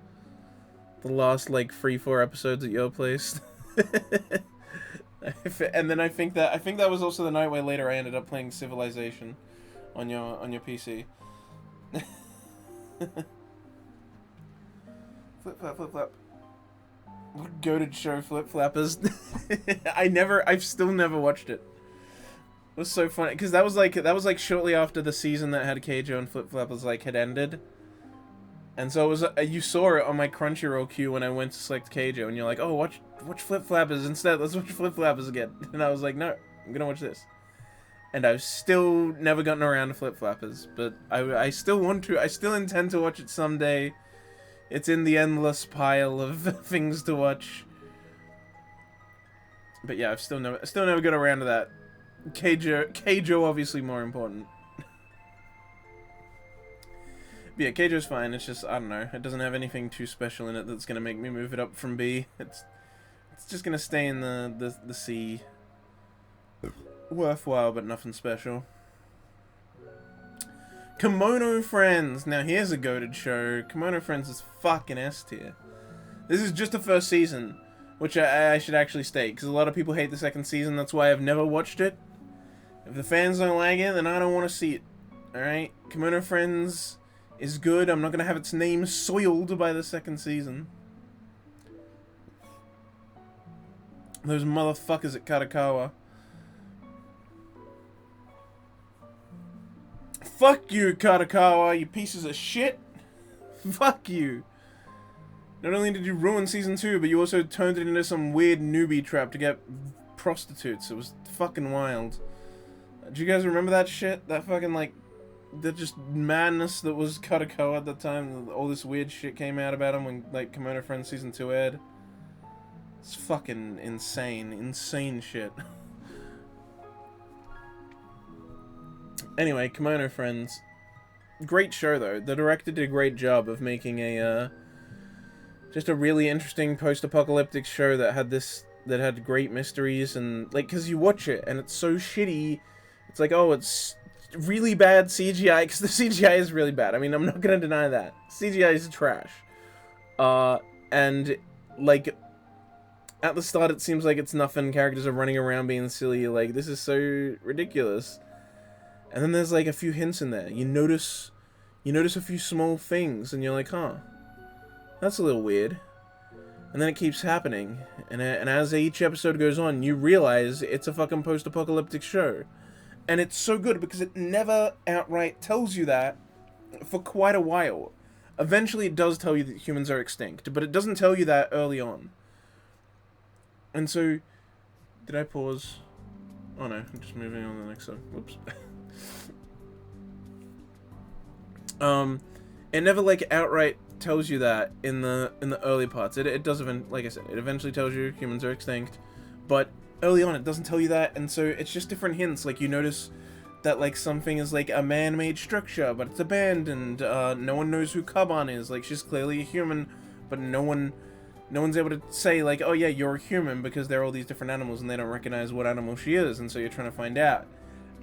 like 3-4 episodes at your place. And then I think that was also the night where later I ended up playing Civilization on your PC. Flip flap, flip flap. What goated show, Flip Flappers? I've still never watched it. It was so funny because that was like shortly after the season that had Keijo and Flip Flappers like had ended, and so it was you saw it on my Crunchyroll queue when I went to select Keijo, and you're like, oh, watch Flip Flappers instead. Let's watch Flip Flappers again. And I was like, no, I'm gonna watch this. And I've still never gotten around to Flip Flappers, but I still want to. I still intend to watch it someday. It's in the endless pile of things to watch. But yeah, I've still never got around to that. Keijo obviously more important. But yeah, Keijo's fine. It's just, I don't know. It doesn't have anything too special in it that's gonna make me move it up from B. It's just gonna stay in the C. Worthwhile, but nothing special. Kimono Friends. Now here's a goated show. Kimono Friends is fucking S tier. This is just the first season, which I should actually state, because a lot of people hate the second season. That's why I've never watched it. If the fans don't like it, then I don't want to see it. Alright? Kimono Friends is good. I'm not going to have its name soiled by the second season. Those motherfuckers at Kadokawa. Fuck you, Kadokawa, you pieces of shit. Fuck you. Not only did you ruin season 2, but you also turned it into some weird newbie trap to get prostitutes. It was fucking wild. Do you guys remember that shit? That fucking, like, that just madness that was Kadokawa at the time. All this weird shit came out about him when, like, Kimono Friends season 2 aired. It's fucking insane. Insane shit. Anyway, Kimono Friends. Great show, though. The director did a great job of making a, just a really interesting post-apocalyptic show that had great mysteries, and, like, because you watch it, and it's so shitty. It's like, oh, it's really bad CGI, because the CGI is really bad. I mean, I'm not gonna deny that. CGI is trash. And, like, at the start it seems like it's nothing. Characters are running around being silly. Like, this is so ridiculous. And then there's, like, a few hints in there. You notice a few small things, and you're like, huh, that's a little weird. And then it keeps happening. And as each episode goes on, you realize it's a fucking post-apocalyptic show. And it's so good because it never outright tells you that for quite a while. Eventually it does tell you that humans are extinct, but it doesn't tell you that early on. And so, did I pause? Oh no, I'm just moving on to the next one. Whoops. It never, like, outright tells you that in the early parts. It does, like I said, it eventually tells you humans are extinct, but early on it doesn't tell you that, and so it's just different hints. Like, you notice that, like, something is, like, a man-made structure, but it's abandoned. No one knows who Kaban is. Like, she's clearly a human, but no one's able to say, like, oh yeah, you're a human, because there are all these different animals and they don't recognize what animal she is, and so you're trying to find out.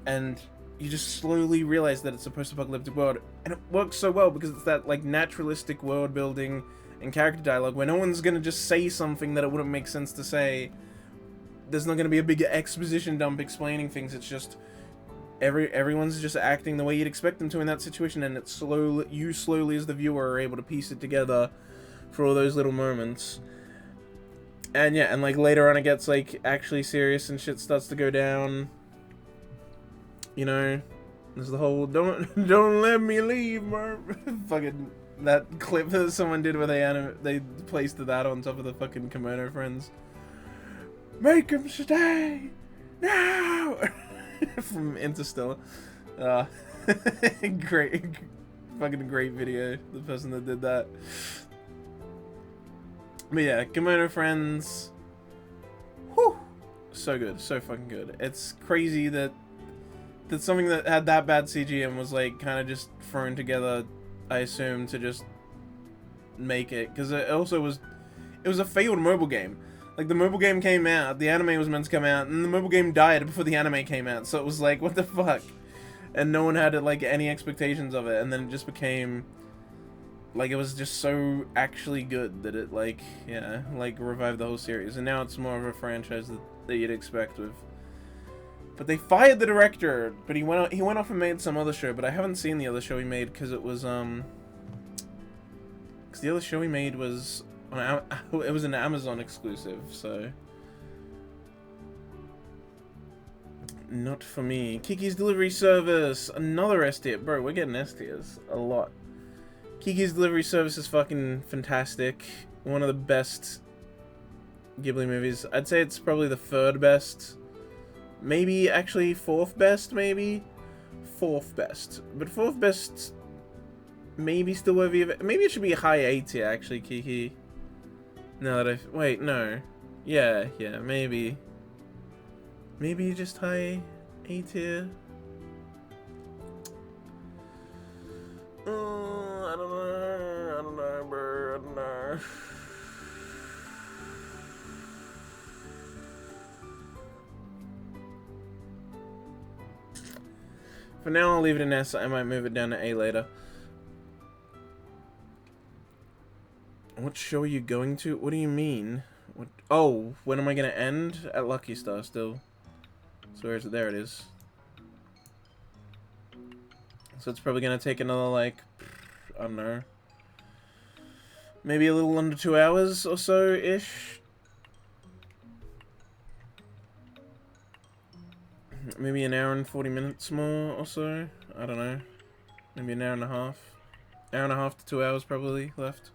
And you just slowly realize that it's a post-apocalyptic world, and it works so well because it's that, like, naturalistic world building and character dialogue, where no one's gonna just say something that it wouldn't make sense to say. There's not gonna be a big exposition dump explaining things. It's just everyone's just acting the way you'd expect them to in that situation, and it's you slowly as the viewer are able to piece it together for all those little moments. And yeah, and like later on it gets like actually serious and shit starts to go down. You know, there's the whole don't let me leave, fucking that clip that someone did where they placed that on top of the fucking Kimono Friends. Make him stay now. From Interstellar. Great, fucking great video. The person that did that. But yeah, Kimono Friends. Whew, so good, so fucking good. It's crazy that something that had that bad CG and was like kind of just thrown together, I assume, to just make it, because it was a failed mobile game. Like, the mobile game came out, the anime was meant to come out, and the mobile game died before the anime came out, so it was like, what the fuck? And no one had, like, any expectations of it, and then it just became, like, it was just so actually good that it, like, yeah, like, revived the whole series, and now it's more of a franchise that you'd expect with. But they fired the director, but he went off and made some other show, but I haven't seen the other show he made, because it was, because the other show he made was it was an Amazon exclusive, so not for me. Kiki's Delivery Service, another S tier. Bro, we're getting S tiers a lot. Kiki's Delivery Service is fucking fantastic. One of the best Ghibli movies. I'd say it's probably the third best. Maybe actually fourth best, maybe? Fourth best. But fourth best maybe still worthy of it. Maybe it should be a high A tier, actually, Kiki. No, wait, no. Yeah, maybe. Maybe just high A tier. I don't know, bro. I don't know. For now, I'll leave it in S. I might move it down to A later. What show are you going to? What do you mean? What? Oh, when am I gonna end? At Lucky Star still. So where is it? There it is. So it's probably gonna take another, like, I don't know, maybe a little under 2 hours or so-ish. Maybe an hour and 40 minutes more or so. I don't know. Maybe an hour and a half. Hour and a half to 2 hours probably left.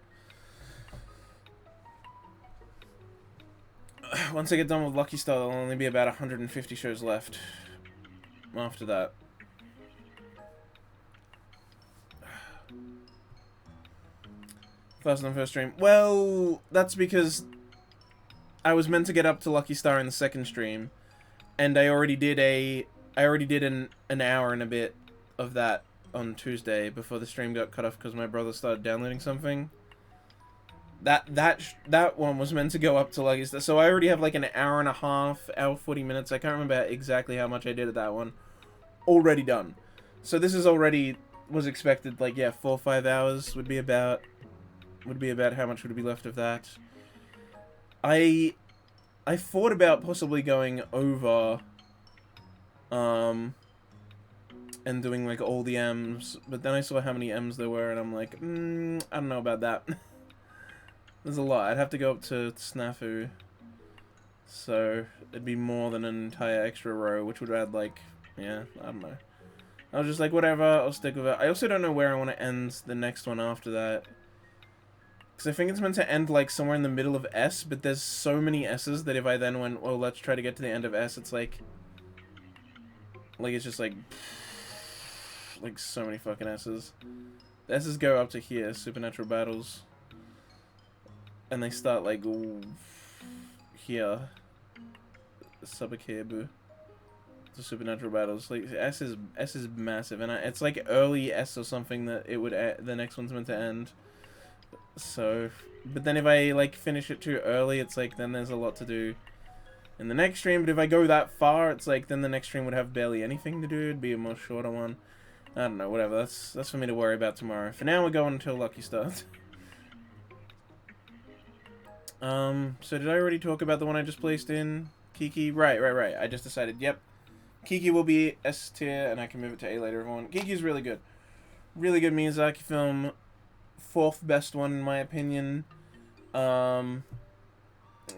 Once I get done with Lucky Star, there'll only be about 150 shows left after that. First on first stream. Well, that's because I was meant to get up to Lucky Star in the second stream, and I already did an hour and a bit of that on Tuesday before the stream got cut off because my brother started downloading something. That one was meant to go up to Lucky Star, so I already have like an hour and a half, hour 40 minutes. I can't remember exactly how much I did at that one. Already done. So this is already was expected. Like, yeah, 4 or 5 hours would be about how much would be left of that. I thought about possibly going over and doing like all the M's, but then I saw how many M's there were and I'm like, I don't know about that. There's a lot. I'd have to go up to Snafu, so it'd be more than an entire extra row, which would add like, yeah, I don't know. I was just like, whatever, I'll stick with it. I also don't know where I want to end the next one after that. Because I think it's meant to end, like, somewhere in the middle of S, but there's so many S's that if I then went, well, let's try to get to the end of S, it's like, it's just, like so many fucking S's. The S's go up to here, Supernatural Battles. And they start, like, here. Subakebu. The Supernatural Battles. Like, S is massive, and it's, like, early S or something that it would, the next one's meant to end. So, but then if I, like, finish it too early, it's like, then there's a lot to do in the next stream, but if I go that far, it's like, then the next stream would have barely anything to do, it'd be a more shorter one. I don't know, whatever, that's for me to worry about tomorrow. For now, we're going until Lucky Star. So did I already talk about the one I just placed in? Kiki? Right. I just decided, yep. Kiki will be S tier, and I can move it to A later if I want. Kiki's really good. Really good Miyazaki film. Fourth best one in my opinion.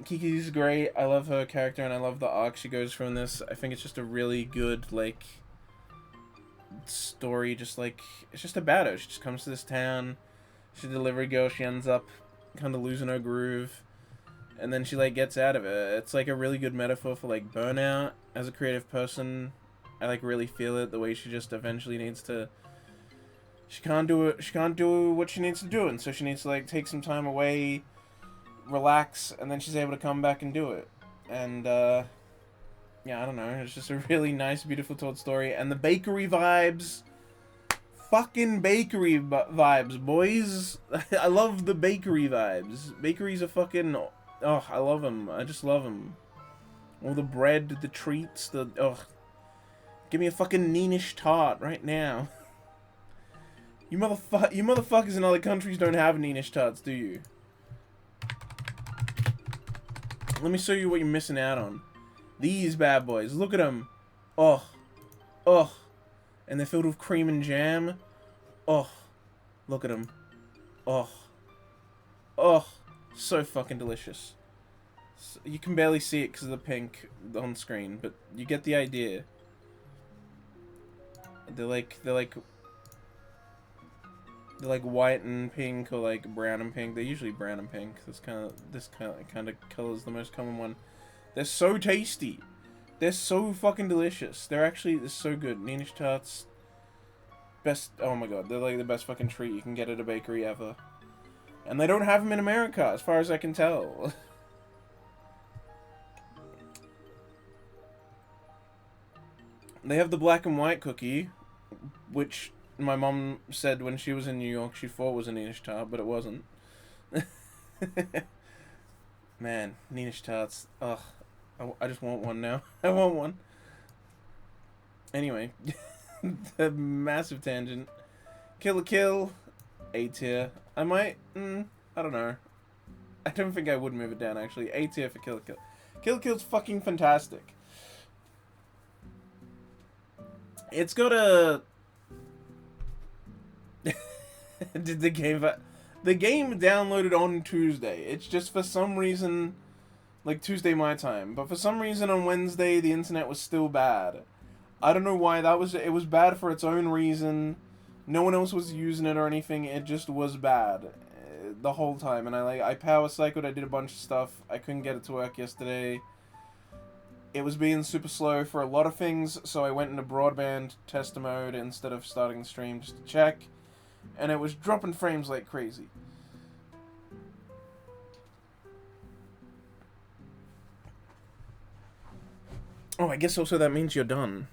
Kiki's great. I love her character, and I love the arc she goes from this. I think it's just a really good, like, story. Just, like, it's just about her. She just comes to this town. She's a delivery girl. She ends up kind of losing her groove. And then she, like, gets out of it. It's, like, a really good metaphor for, like, burnout as a creative person. I, like, really feel it. The way she just eventually needs to... She can't do it. She can't do what she needs to do. And so she needs to, like, take some time away, relax, and then she's able to come back and do it. And, yeah, I don't know. It's just a really nice, beautiful told story. And the bakery vibes... Fucking bakery vibes, boys. I love the bakery vibes. Bakeries are fucking... Oh, I love them. I just love them. All the bread, the treats, the... Oh. Give me a fucking Neenish tart right now. You motherfuckers in other countries don't have Neenish tarts, do you? Let me show you what you're missing out on. These bad boys. Look at them. Oh. Oh. And they're filled with cream and jam. Oh. Look at them. Oh. Oh. So fucking delicious. So, you can barely see it because of the pink on screen, but you get the idea. They're like white and pink, or like brown and pink. They're usually brown and pink. This kind of color is the most common one. They're so tasty. They're so fucking delicious. They're so good. Neenish tarts, best. Oh my god, they're like the best fucking treat you can get at a bakery ever. And they don't have them in America, as far as I can tell. They have the black and white cookie, which my mom said when she was in New York she thought was a Neenish tart, but it wasn't. Man, Neenish tarts. Ugh. I just want one now. I want one. Anyway. The massive tangent. Kill la Kill. A tier. I might... I don't know. I don't think I would move it down, actually. A tier for Kill la Kill. Kill la Kill's fucking fantastic. It's got a... Did the game... The game downloaded on Tuesday. It's just for some reason... Like Tuesday my time. But for some reason on Wednesday, the internet was still bad. I don't know why. It was bad for its own reason. No one else was using it or anything. It just was bad the whole time. And I power cycled. I did a bunch of stuff. I couldn't get it to work yesterday. It was being super slow for a lot of things, so I went into broadband tester mode instead of starting the stream just to check. And it was dropping frames like crazy. Oh, I guess also that means you're done.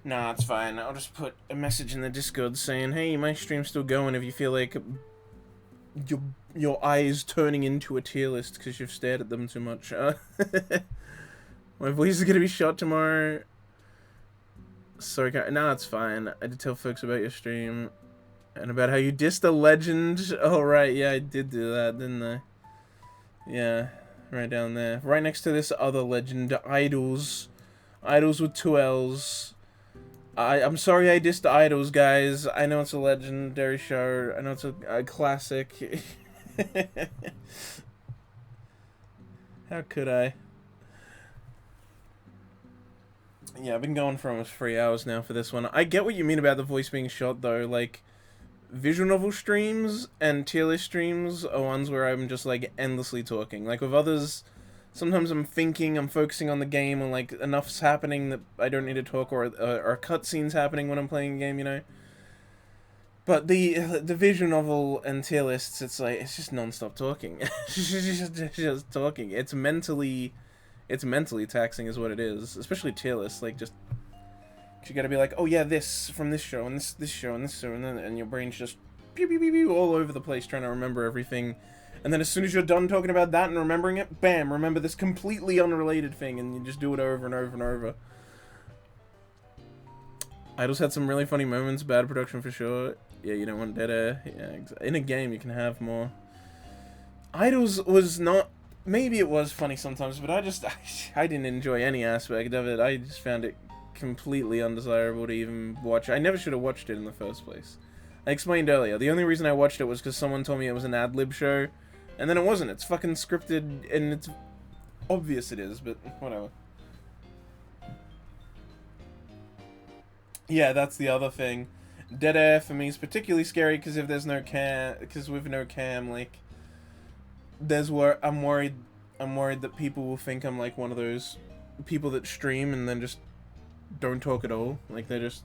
Nah, it's fine. I'll just put a message in the Discord saying, hey, my stream's still going if you feel like your eyes turning into a tier list because you've stared at them too much. My voice is gonna be shot tomorrow. Sorry, nah, it's fine. I did tell folks about your stream and about how you dissed a legend. Oh, right, yeah, I did do that, didn't I? Yeah, right down there. Right next to this other legend, Idols. Idols with 2 L's. I'm sorry I dissed Idols, guys. I know it's a legendary show. I know it's a classic. How could I? Yeah, I've been going for almost 3 hours now for this one. I get what you mean about the voice being shot, though. Like, visual novel streams and tier list streams are ones where I'm just, like, endlessly talking. Like, with others... Sometimes I'm thinking, I'm focusing on the game, and like enough's happening that I don't need to talk, or cutscenes happening when I'm playing a game, you know. But the visual novel and tier lists, it's like it's just non-stop talking. just talking. It's mentally taxing, is what it is. Especially tier lists, like just you gotta be like, oh yeah, this from this show and this show and this show, and your brain's just pew pew pew pew all over the place trying to remember everything. And then as soon as you're done talking about that and remembering it, bam, remember this completely unrelated thing, and you just do it over and over and over. Idols had some really funny moments, bad production for sure. Yeah, you don't want dead air. Yeah, in a game you can have more. Idols was not... Maybe it was funny sometimes, but I didn't enjoy any aspect of it. I just found it completely undesirable to even watch. I never should have watched it in the first place. I explained earlier, the only reason I watched it was because someone told me it was an ad-lib show, and then it wasn't. It's fucking scripted, and it's obvious it is, but whatever. Yeah, that's the other thing. Dead air for me is particularly scary because if there's no cam, because with no cam, like, there's where I'm worried that people will think I'm like one of those people that stream and then just don't talk at all. Like they're just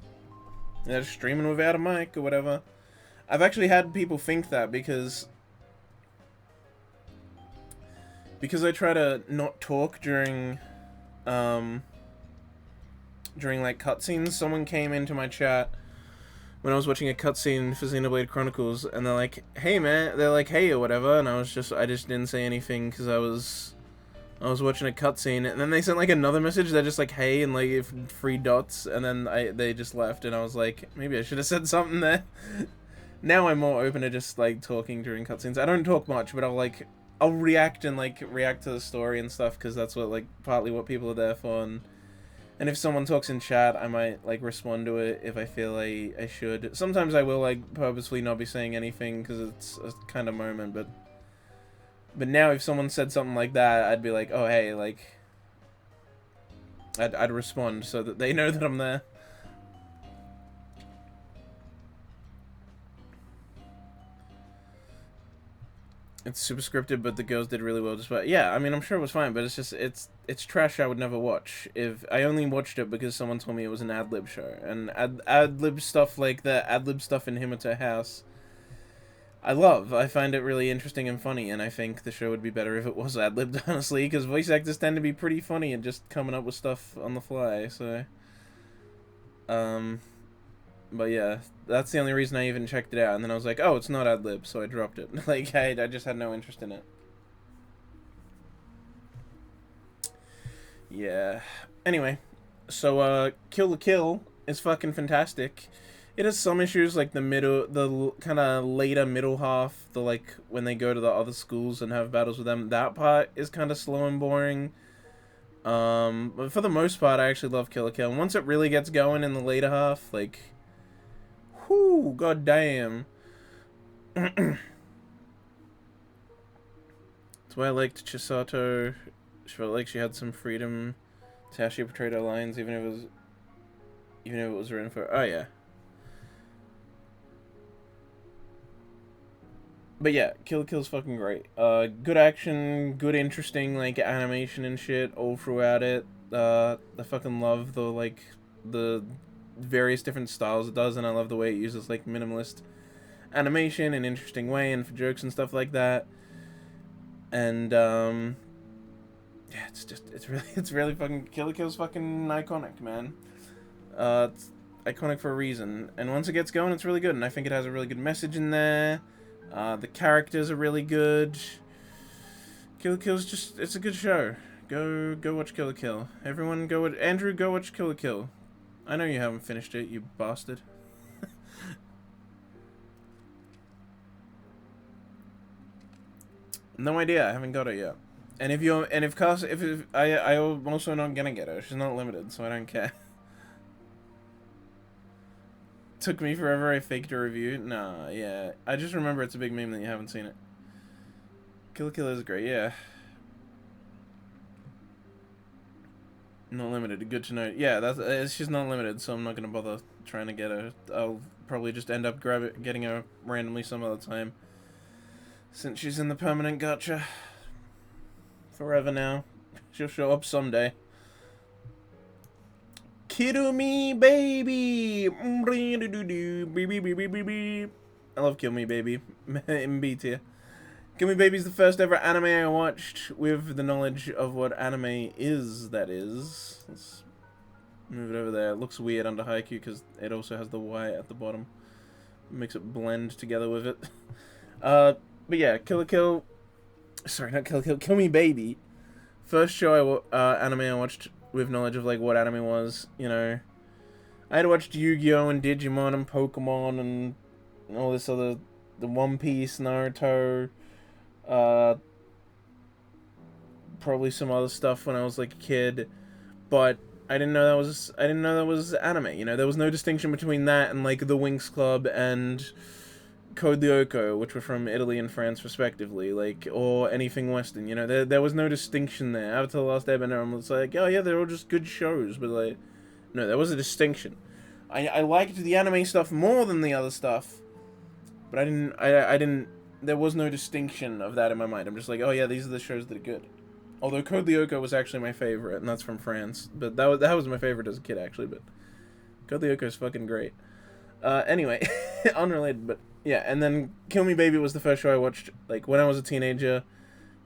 streaming without a mic or whatever. I've actually had people think that because I try to not talk during like cutscenes. Someone came into my chat when I was watching a cutscene for Xenoblade Chronicles, and they're like, "Hey man," they're like, "Hey" or whatever, and I just didn't say anything because I was watching a cutscene, and then they sent like another message. They're just like, "Hey," and like 3 dots, and then they just left, and I was like, maybe I should have said something there. Now I'm more open to just like talking during cutscenes. I don't talk much, but I'll react and like react to the story and stuff because that's what like partly what people are there for. And if someone talks in chat, I might, like, respond to it if I feel I should. Sometimes I will, like, purposefully not be saying anything because it's a kind of moment, but now if someone said something like that, I'd be like, oh, hey, like, I'd respond so that they know that I'm there. It's super scripted, but the girls did really well despite... Yeah, I mean, I'm sure it was fine, but it's just... It's trash I would never watch. If I only watched it because someone told me it was an ad-lib show. And ad-lib stuff like the ad-lib stuff in Himata House, I love. I find it really interesting and funny, and I think the show would be better if it was ad-libbed, honestly, because voice actors tend to be pretty funny and just coming up with stuff on the fly, so... But yeah, that's the only reason I even checked it out. And then I was like, oh, it's not ad-lib, so I dropped it. Like, I just had no interest in it. Yeah. Anyway, so, Kill la Kill is fucking fantastic. It has some issues, like the kind of later middle half, like, when they go to the other schools and have battles with them. That part is kind of slow and boring. But for the most part, I actually love Kill la Kill. And once it really gets going in the later half, like... Whoo, god damn. That's why I liked Chisato. She felt like she had some freedom to how she portrayed her lines, even if it was written for... Oh, yeah. But yeah, Kill la Kill's fucking great. Good action, good interesting, like, animation and shit all throughout it. I fucking love the various different styles it does, and I love the way it uses, like, minimalist animation in an interesting way and for jokes and stuff like that. And, yeah, it's really fucking... Kill la Kill's fucking iconic, man. It's iconic for a reason. And once it gets going, it's really good, and I think it has a really good message in there. The characters are really good. Kill la Kill's just... It's a good show. Go watch Kill la Kill. Everyone go watch... Andrew, go watch Kill la Kill. I know you haven't finished it, you bastard. No idea, I haven't got it yet. And I'm also not gonna get her. She's not limited, so I don't care. Took me forever, I faked a review. Nah, yeah. I just remember it's a big meme that you haven't seen it. Kill la Kill is great, yeah. Not limited, good to know. Yeah, she's not limited, so I'm not gonna bother trying to get her. I'll probably just end up getting her randomly some other time. Since she's in the permanent gacha. Forever now. She'll show up someday. Kill Me Baby. I love Kill Me Baby. MB tier. Kill Me Baby is the first ever anime I watched with the knowledge of what anime is, that is. Let's move it over there. It looks weird under Haikyuu because it also has the Y at the bottom. It makes it blend together with it. But yeah, Kill Me Baby. First show anime I watched with knowledge of like what anime was, you know. I had watched Yu-Gi-Oh! And Digimon and Pokemon and all this other, the One Piece, Naruto, probably some other stuff when I was like a kid, but I didn't know that was anime. You know, there was no distinction between that and like the Winx Club and Code Lyoko, which were from Italy and France respectively, like, or anything Western. You know, there was no distinction there. Avatar: The Last Airbender, I was like, oh yeah, they're all just good shows, but like, no, there was a distinction. I liked the anime stuff more than the other stuff, but I didn't. There was no distinction of that in my mind. I'm just like, oh yeah, these are the shows that are good. Although Code Lyoko was actually my favorite, and that's from France. But that was my favorite as a kid, actually. But Code Lyoko is fucking great. Anyway, unrelated, but yeah. And then Kill Me Baby was the first show I watched, like, when I was a teenager,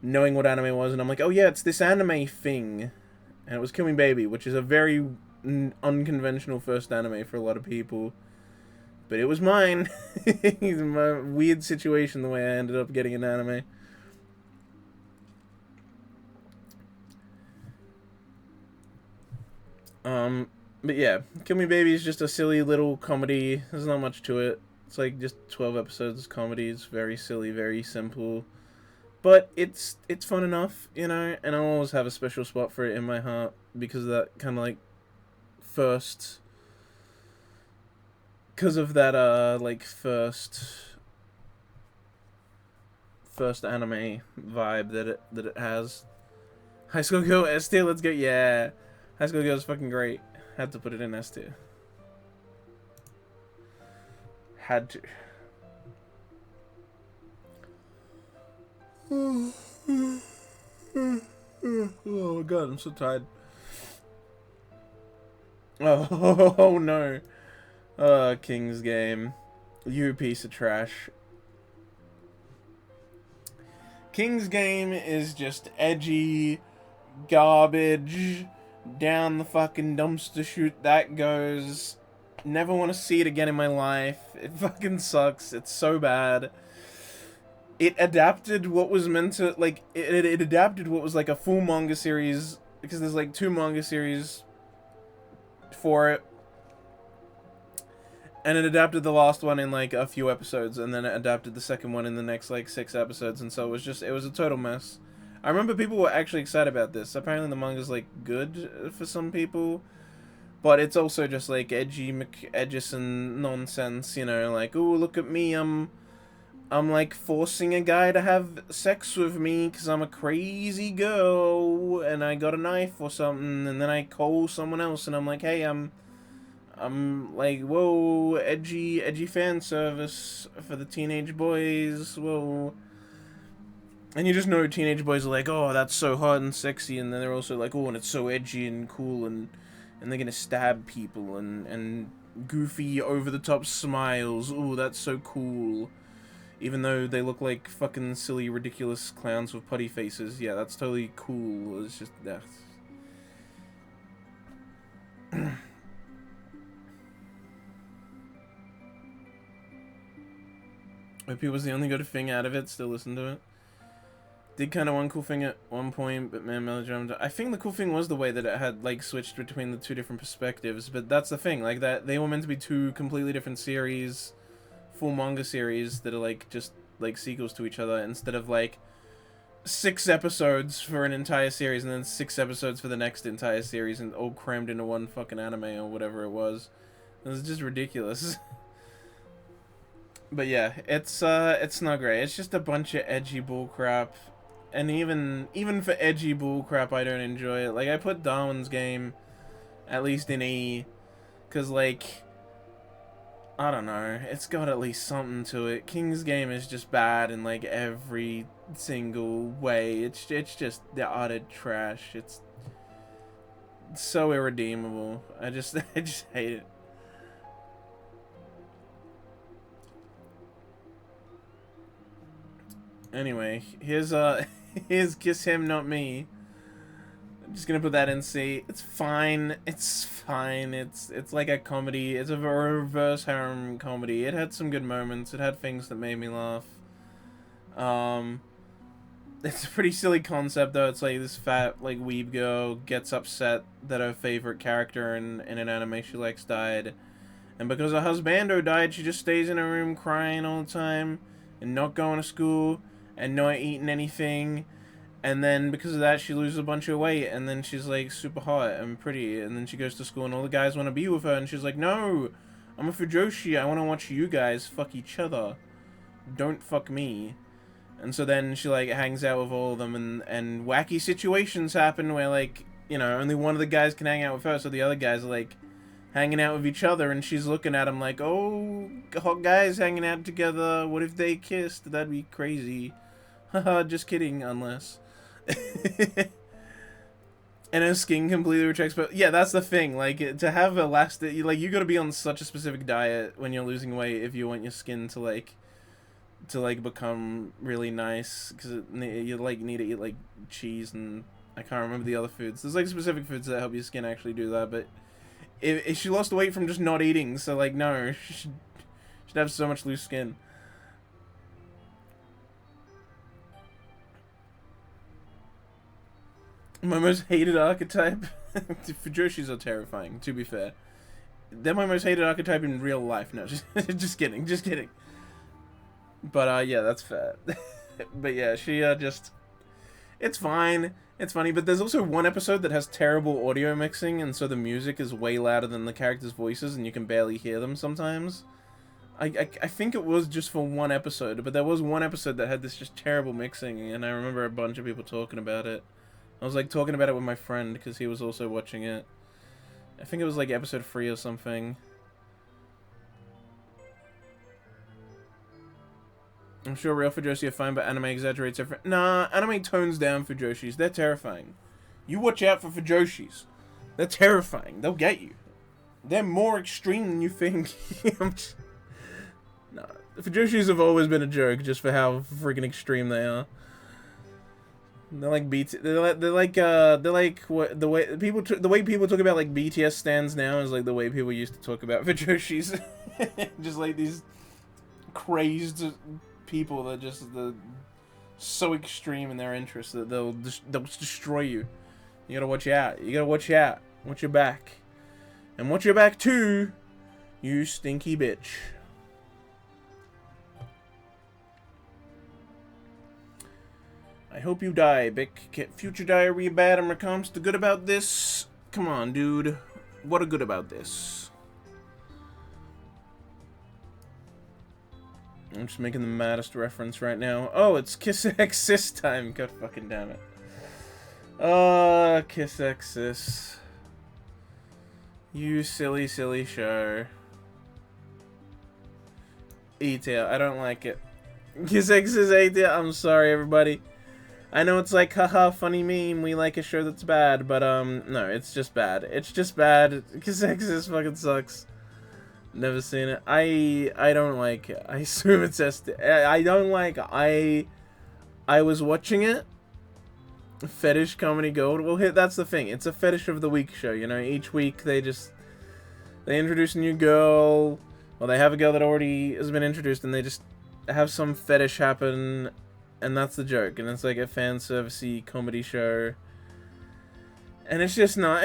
knowing what anime was, and I'm like, oh yeah, it's this anime thing. And it was Kill Me Baby, which is a very unconventional first anime for a lot of people. But it was mine. It's my weird situation, the way I ended up getting an anime. But yeah, Kill Me Baby is just a silly little comedy. There's not much to it. It's like just 12 episodes of comedy. It's very silly, very simple. But it's fun enough, you know, and I'll always have a special spot for it in my heart because of that kind of like first... Because of that, like, first anime vibe that it has. High School Girl S tier, let's go, yeah. High School Girl is fucking great. Had to put it in S tier. Had to. Oh god, I'm so tired. Oh no. King's Game. You piece of trash. King's Game is just edgy garbage. Down the fucking dumpster chute that goes. Never want to see it again in my life. It fucking sucks. It's so bad. It adapted what was meant to, like, it adapted what was like a full manga series, because there's like 2 manga series for it. And it adapted the last one in like a few episodes, and then it adapted the second one in the next like 6 episodes, and so it was a total mess. I remember people were actually excited about this. Apparently the manga's like good for some people, but it's also just like edgy McEdgison nonsense, you know, like, oh, look at me, I'm like forcing a guy to have sex with me because I'm a crazy girl and I got a knife or something, and then I call someone else and I'm like, hey, I'm like, whoa, edgy fan service for the teenage boys, whoa. And you just know teenage boys are like, oh, that's so hot and sexy, and then they're also like, oh, and it's so edgy and cool, and they're gonna stab people, and goofy, over-the-top smiles, ooh, that's so cool. Even though they look like fucking silly, ridiculous clowns with putty faces, yeah, that's totally cool. It's just, that. OP was the only good thing out of it, still listen to it. Did kind of one cool thing at one point, but man, melodrama. I think the cool thing was the way that it had like switched between the 2 different perspectives. But that's the thing, like that they were meant to be 2 completely different series, full manga series that are like just like sequels to each other, instead of like 6 episodes for an entire series and then 6 episodes for the next entire series, and all crammed into one fucking anime or whatever it was. It was just ridiculous. But yeah, it's not great. It's just a bunch of edgy bullcrap. And even for edgy bullcrap, I don't enjoy it. Like, I put Darwin's Game at least in E, because, like, I don't know, it's got at least something to it. King's Game is just bad in, like, every single way. It's just the utter trash. It's so irredeemable. I just hate it. Anyway, here's Kiss Him Not Me. I'm just gonna put that in C. It's fine. It's fine. It's like a comedy. It's a reverse harem comedy. It had some good moments. It had things that made me laugh. It's a pretty silly concept though. It's like this fat like weeb girl gets upset that her favorite character in an anime she likes died, and because her husbando died, she just stays in her room crying all the time and not going to school and not eating anything. And then because of that, she loses a bunch of weight, and then she's like super hot and pretty, and then she goes to school and all the guys want to be with her, and she's like, no, I'm a fujoshi, I want to watch you guys fuck each other. Don't fuck me. And so then she like hangs out with all of them, and wacky situations happen where like, you know, only one of the guys can hang out with her, so the other guys are like hanging out with each other, and she's looking at him like, oh, hot guys hanging out together, what if they kissed? That'd be crazy. Haha, just kidding, unless... And her skin completely rejects, but yeah, that's the thing, like, to have elastic, like, you gotta be on such a specific diet when you're losing weight if you want your skin to, like, become really nice, because you, like, need to eat, like, cheese and, I can't remember the other foods. There's, like, specific foods that help your skin actually do that, but if she lost weight from just not eating, so, like, no, she'd have so much loose skin. My most hated archetype? Fujoshis are terrifying, to be fair. They're my most hated archetype in real life. No, just kidding, just kidding. But, yeah, that's fair. But, yeah, she, just... It's fine. It's funny, but there's also one episode that has terrible audio mixing, and so the music is way louder than the characters' voices, and you can barely hear them sometimes. I think it was just for one episode, but there was one episode that had this just terrible mixing, and I remember a bunch of people talking about it. I was, like, talking about it with my friend, because he was also watching it. I think it was, like, episode 3 or something. I'm sure real Fujoshi are fine, but anime exaggerates everything. Nah, anime tones down Fujoshis. They're terrifying. You watch out for Fujoshis. They're terrifying. They'll get you. They're more extreme than you think. Nah, Fujoshis have always been a joke, just for how freaking extreme they are. They're like they're like what the way people talk about like BTS stans now is like the way people used to talk about Fujoshis. Just like these crazed people that just so extreme in their interests that they'll destroy you. You gotta watch out. You gotta watch out. Watch your back, and watch your back too, you stinky bitch. I hope you die, Bick. Future diarrhea bad and recounts the good about this. Come on, dude. What a good about this. I'm just making the maddest reference right now. Oh, it's Kiss X Sis time. God fucking damn it. Kiss X Sis. You silly, silly show. E-tail. I don't like it. Kiss X Sis A-tail. I'm sorry, everybody. I know it's like, haha, funny meme, we like a show that's bad, but, no, it's just bad. It's just bad. Kiss X Sis fucking sucks. Never seen it. I don't like it. I assume it's I don't like it. I was watching it. Fetish Comedy Gold. Well, that's the thing. It's a Fetish of the Week show, you know? Each week they introduce a new girl. Well, they have a girl that already has been introduced, and they just have some fetish happen, and that's the joke. And it's like a fan servicey comedy show. And it's just not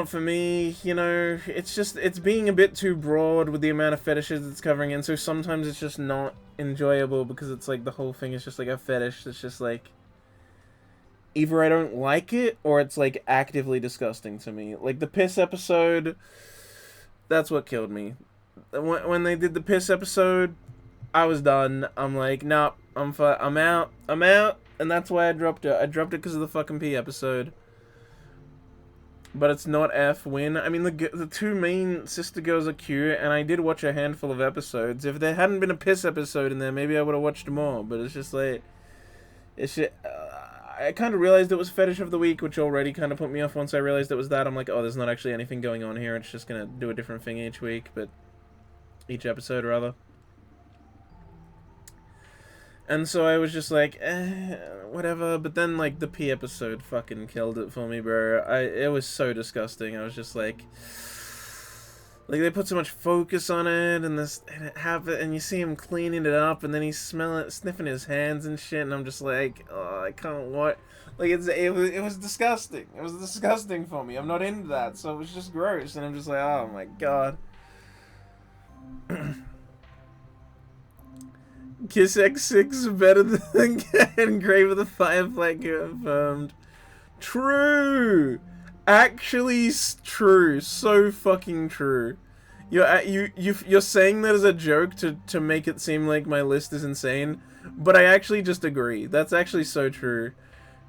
for me, you know. It's being a bit too broad with the amount of fetishes it's covering, and so sometimes it's just not enjoyable because it's like the whole thing is just like a fetish that's just like either I don't like it or it's like actively disgusting to me. Like the piss episode, that's what killed me. When they did the piss episode, I was done. I'm like, nope, I'm out, and that's why I dropped it. I dropped it because of the fucking pee episode. But it's not F-Win. I mean, the two main sister girls are cute, and I did watch a handful of episodes. If there hadn't been a piss episode in there, maybe I would have watched more. But it's just like, I kind of realized it was Fetish of the Week, which already kind of put me off once I realized it was that. I'm like, oh, there's not actually anything going on here. It's just going to do a different thing each week, but each episode, rather. And so I was just like, whatever. But then, like, the P episode fucking killed it for me, bro. It was so disgusting. I was just like they put so much focus on it, and and you see him cleaning it up, and then he's sniffing his hands and shit, and I'm just like, oh, I can't what. Like, it was disgusting. It was disgusting for me. I'm not into that, so it was just gross, and I'm just like, oh my god. Kiss X6 better than Engrave of the Firefly confirmed. True! Actually true. So fucking true. You're saying that as a joke to make it seem like my list is insane, but I actually just agree. That's actually so true.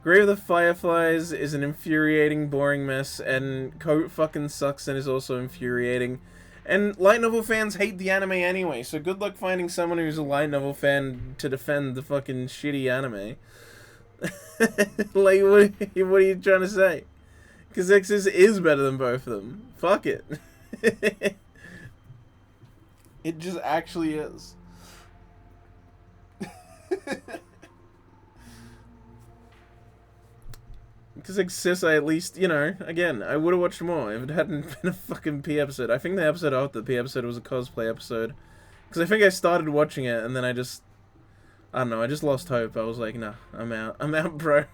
Grave of the Fireflies is an infuriating, boring mess, and Coat fucking sucks and is also infuriating. And light novel fans hate the anime anyway, so good luck finding someone who's a light novel fan to defend the fucking shitty anime. Like, what are you trying to say? Because X's is better than both of them. Fuck it. It just actually is. Because like Sis, I at least, you know, again, I would have watched more if it hadn't been a fucking P episode. I think the episode after the P episode was a cosplay episode. Because I think I started watching it and then I don't know, I just lost hope. I was like, nah, I'm out, bro.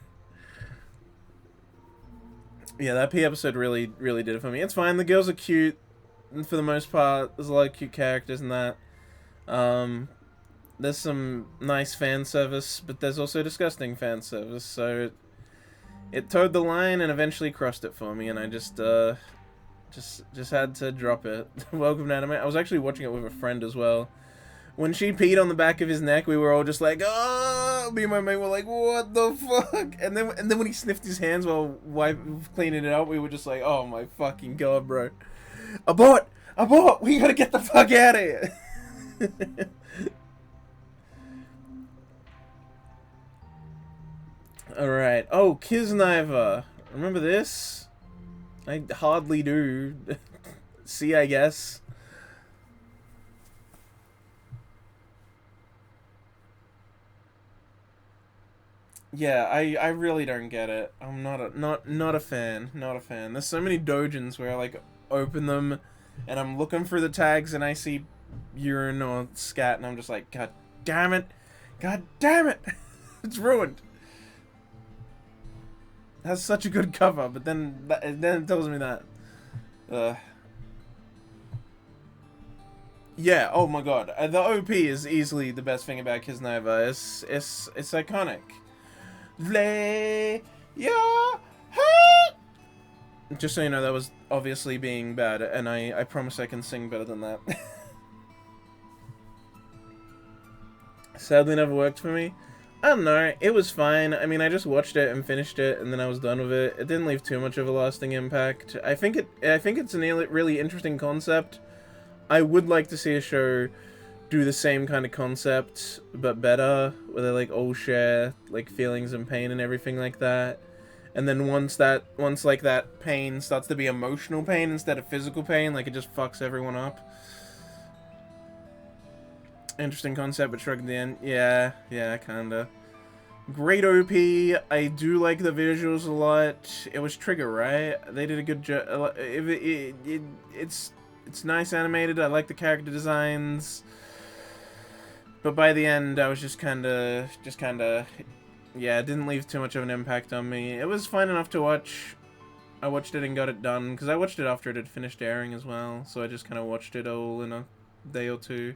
Yeah, that P episode really, really did it for me. It's fine, the girls are cute, for the most part. There's a lot of cute characters in that. There's some nice fan service, but there's also disgusting fan service, so it towed the line and eventually crossed it for me, and I just had to drop it. Welcome to anime. I was actually watching it with a friend as well. When she peed on the back of his neck, we were all just like, oh! Me and my mate were like, what the fuck? And then when he sniffed his hands while cleaning it up, we were just like, oh my fucking god, bro. Abort! Abort! We gotta get the fuck out of here! Alright. Oh, Kisniver. Remember this? I hardly do. See, I guess. Yeah, I really don't get it. I'm not a fan. Not a fan. There's so many dojins where I like open them and I'm looking for the tags and I see urine or scat and I'm just like, god damn it. God damn it. It's ruined. It has such a good cover, but then it tells me that. Yeah, oh my god. The OP is easily the best thing about Kisniver. It's iconic. Lay your head. Just so you know, that was obviously being bad, and I promise I can sing better than that. Sadly never worked for me. I don't know, it was fine. I mean, I just watched it and finished it, and then I was done with it. It didn't leave too much of a lasting impact. I think it's a really interesting concept. I would like to see a show do the same kind of concept, but better, where they like all share like feelings and pain and everything like that. And then once like that pain starts to be emotional pain instead of physical pain, like it just fucks everyone up. Interesting concept, but shrugged the end. Yeah, kinda. Great OP. I do like the visuals a lot. It was Trigger, right? They did a good job. It's nice animated. I like the character designs. But by the end, I was just kinda, yeah, it didn't leave too much of an impact on me. It was fine enough to watch. I watched it and got it done, because I watched it after it had finished airing as well, so I just kind of watched it all in a day or two.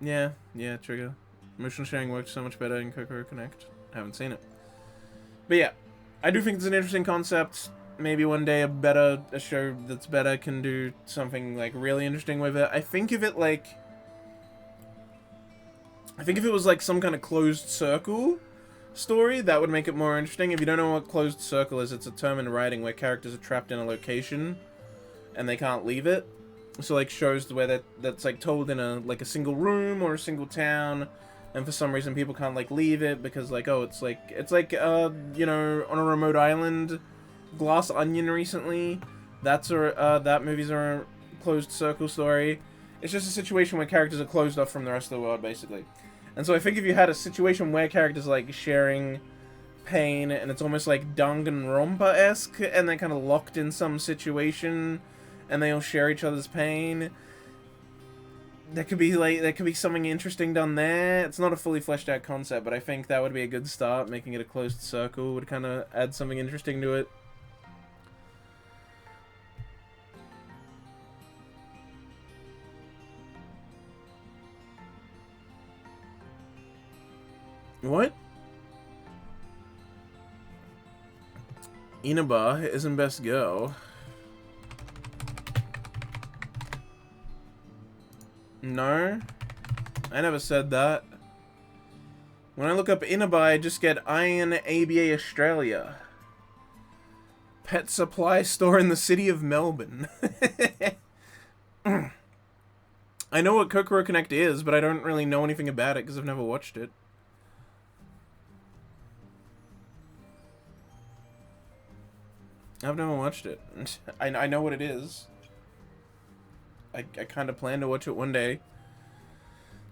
Yeah, Trigger. Emotional sharing works so much better in Kokoro Connect. I haven't seen it. But yeah, I do think it's an interesting concept. Maybe one day a show that's better can do something like really interesting with it. I think if it was like some kind of closed circle story, that would make it more interesting. If you don't know what closed circle is, it's a term in writing where characters are trapped in a location and they can't leave it. So like shows where that's like told in a single room or a single town, and for some reason people can't like leave it because like, oh, it's like you know, on a remote island. Glass Onion recently. That movie's a closed circle story. It's just a situation where characters are closed off from the rest of the world, basically. And so I think if you had a situation where characters like sharing pain, and it's almost like Danganronpa-esque, and they're kind of locked in some situation, and they all share each other's pain. There could be something interesting done there. It's not a fully fleshed out concept, but I think that would be a good start. Making it a closed circle would kind of add something interesting to it. What? Inaba isn't best girl. No, I never said that. When I look up Inaba, I just get Iron ABA Australia. Pet supply store in the city of Melbourne. I know what Kokoro Connect is, but I don't really know anything about it because I've never watched it. I've never watched it. I know what it is. I kind of plan to watch it one day.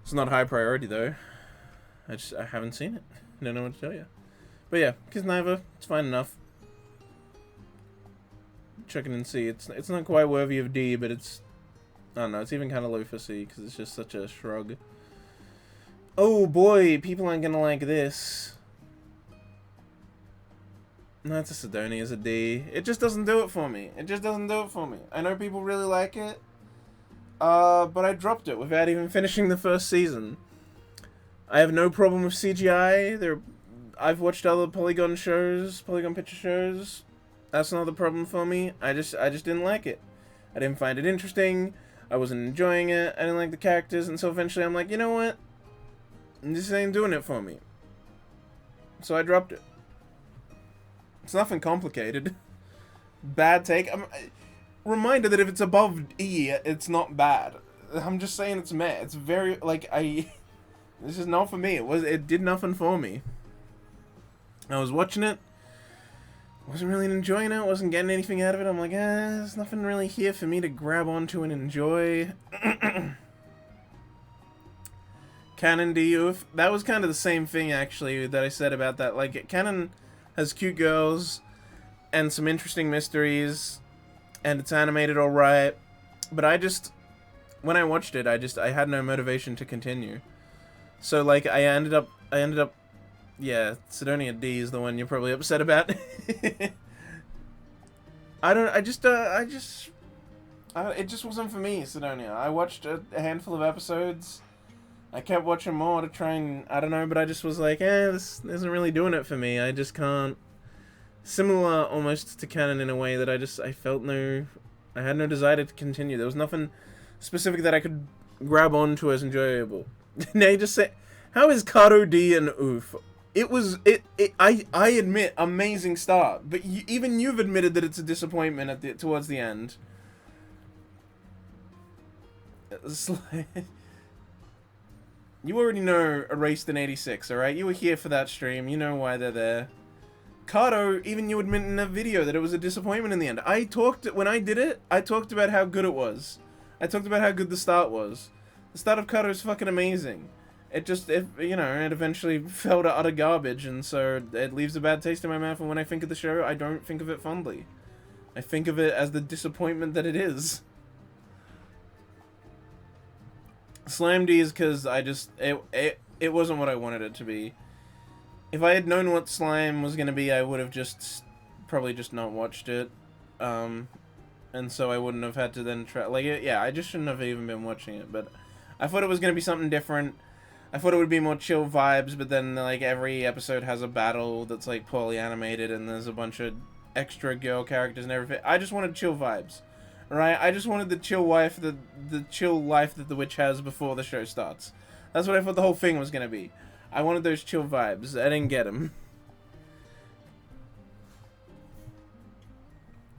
It's not high priority though. I haven't seen it. Don't know what to tell you. But yeah, Kiss Neither, it's fine enough. Check it and see. It's not quite worthy of D, but it's, I don't know, it's even kind of low for C because it's just such a shrug. Oh boy, people aren't gonna like this. No, it's a Sidonia as a D. It just doesn't do it for me. It just doesn't do it for me. I know people really like it. But I dropped it without even finishing the first season. I have no problem with CGI. I've watched other Polygon picture shows. That's not the problem for me. I just didn't like it. I didn't find it interesting. I wasn't enjoying it. I didn't like the characters, and so eventually I'm like, you know what? This ain't doing it for me. So I dropped it. It's nothing complicated. Bad take. Reminder that if it's above E, it's not bad. I'm just saying it's meh. It's very, like, this is not for me. It did nothing for me. I was watching it. Wasn't really enjoying it. Wasn't getting anything out of it. I'm like, there's nothing really here for me to grab onto and enjoy. Canon DU. That was kind of the same thing, actually, that I said about that. Like, Canon has cute girls and some interesting mysteries, and it's animated alright, but when I watched it, I had no motivation to continue. So, like, I ended up, yeah, Sidonia D is the one you're probably upset about. It just wasn't for me, Sidonia. I watched a handful of episodes. I kept watching more to try and, I don't know, but I just was like, this isn't really doing it for me. I just can't. Similar almost to Canon in a way that I had no desire to continue. There was nothing specific that I could grab onto as enjoyable. Now you just say, how is Kato D and Oof? I admit, amazing start, but even you've admitted that it's a disappointment towards the end. It's like, you already know Erased in 86, alright? You were here for that stream, you know why they're there. Kato, even you admit in that video that it was a disappointment in the end. When I did it, I talked about how good it was. I talked about how good the start was. The start of Kato is fucking amazing. It eventually fell to utter garbage, and so it leaves a bad taste in my mouth, and when I think of the show, I don't think of it fondly. I think of it as the disappointment that it is. Slam D is because it wasn't what I wanted it to be. If I had known what Slime was going to be, I would have probably just not watched it. And so I wouldn't have had to then try, I just shouldn't have even been watching it, but I thought it was going to be something different. I thought it would be more chill vibes, but then, like, every episode has a battle that's, like, poorly animated, and there's a bunch of extra girl characters and everything. I just wanted chill vibes, right? I just wanted the chill life, the chill life that the witch has before the show starts. That's what I thought the whole thing was going to be. I wanted those chill vibes. I didn't get them.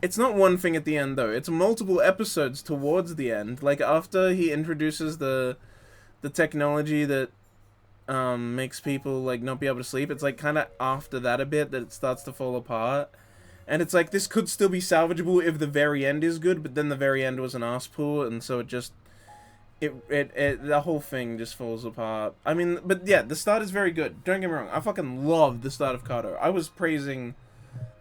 It's not one thing at the end, though. It's multiple episodes towards the end. Like, after he introduces the technology that makes people, like, not be able to sleep. It's, like, kind of after that a bit that it starts to fall apart. And it's like, this could still be salvageable if the very end is good, but then the very end was an arse pull, and so it just... the whole thing just falls apart. I mean, but yeah, the start is very good. Don't get me wrong. I fucking love the start of Kato. I was praising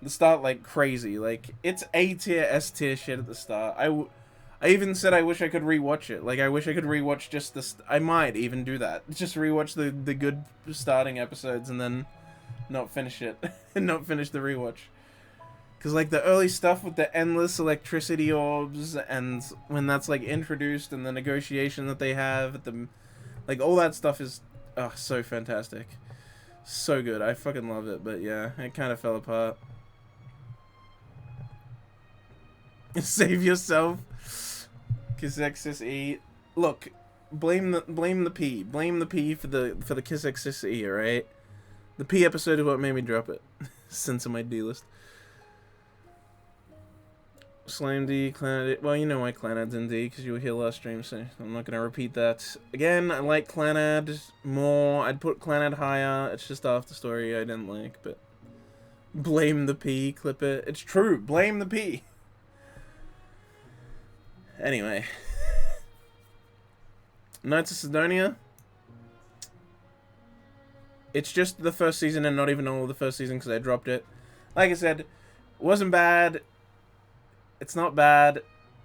the start like crazy. Like, it's A tier, S tier shit at the start. I even said I wish I could rewatch it. Like, I wish I could rewatch just the... I might even do that. Just rewatch the good starting episodes and then not finish it. And not finish the rewatch. Because, like, the early stuff with the endless electricity orbs, and when that's, like, introduced, and the negotiation that they have, at the, like, all that stuff is, oh, so fantastic. So good. I fucking love it, but yeah, it kind of fell apart. Save yourself. Kisexis E. Look, blame the P. Blame the P for the Kisexis E, alright? The P episode is what made me drop it. Censor my D list. Slime D, Clanad. Well, you know why Clanad's in D, because you were here last stream, so I'm not going to repeat that. Again, I like Clanad more. I'd put Clanad higher. It's just after story I didn't like, but... Blame the P, clip it. It's true, blame the P. Anyway. Knights of Sidonia. It's just the first season and not even all of the first season because I dropped it. Like I said, it wasn't bad. It's not bad,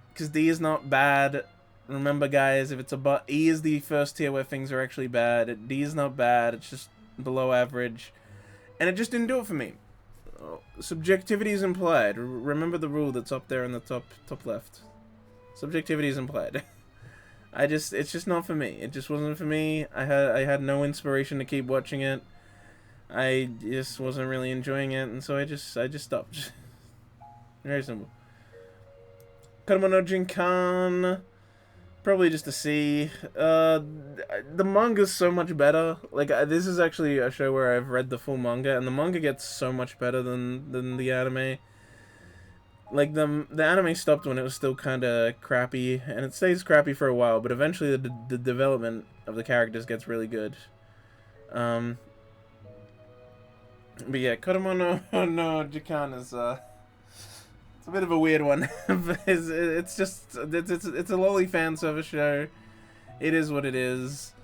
because D is not bad. Remember, guys, if it's a E is the first tier where things are actually bad. D is not bad, it's just below average. And it just didn't do it for me. Subjectivity is implied. Remember the rule that's up there in the top left. Subjectivity is implied. it's just not for me. It just wasn't for me. I had no inspiration to keep watching it. I just wasn't really enjoying it, and so I just stopped. Very simple. Karama no Jinkan, probably just a C. The manga's so much better. Like, this is actually a show where I've read the full manga, and the manga gets so much better than the anime. Like, the anime stopped when it was still kind of crappy, and it stays crappy for a while, but eventually the development of the characters gets really good. But yeah, Karama no Jinkan is, it's a bit of a weird one. it's a lowly fan service show. It is what it is.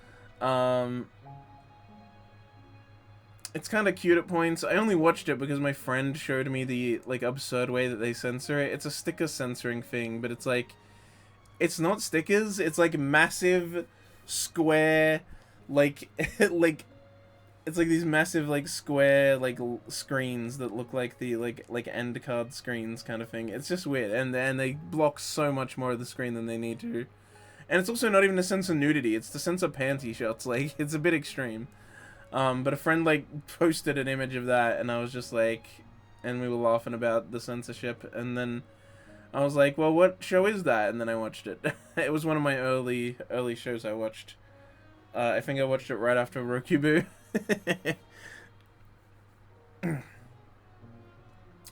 It's kind of cute at points. I only watched it because my friend showed me the, like, absurd way that they censor it. It's a sticker censoring thing, but it's like, it's not stickers. It's like massive square, like like. It's like these massive, like, square, like, screens that look like the, like end card screens kind of thing. It's just weird, and they block so much more of the screen than they need to. And it's also not even to censor nudity, it's to censor panty shots, like, it's a bit extreme. But a friend, like, posted an image of that, and I was just like, and we were laughing about the censorship, and then I was like, well, what show is that? And then I watched it. It was one of my early shows I watched. I think I watched it right after Rokubu.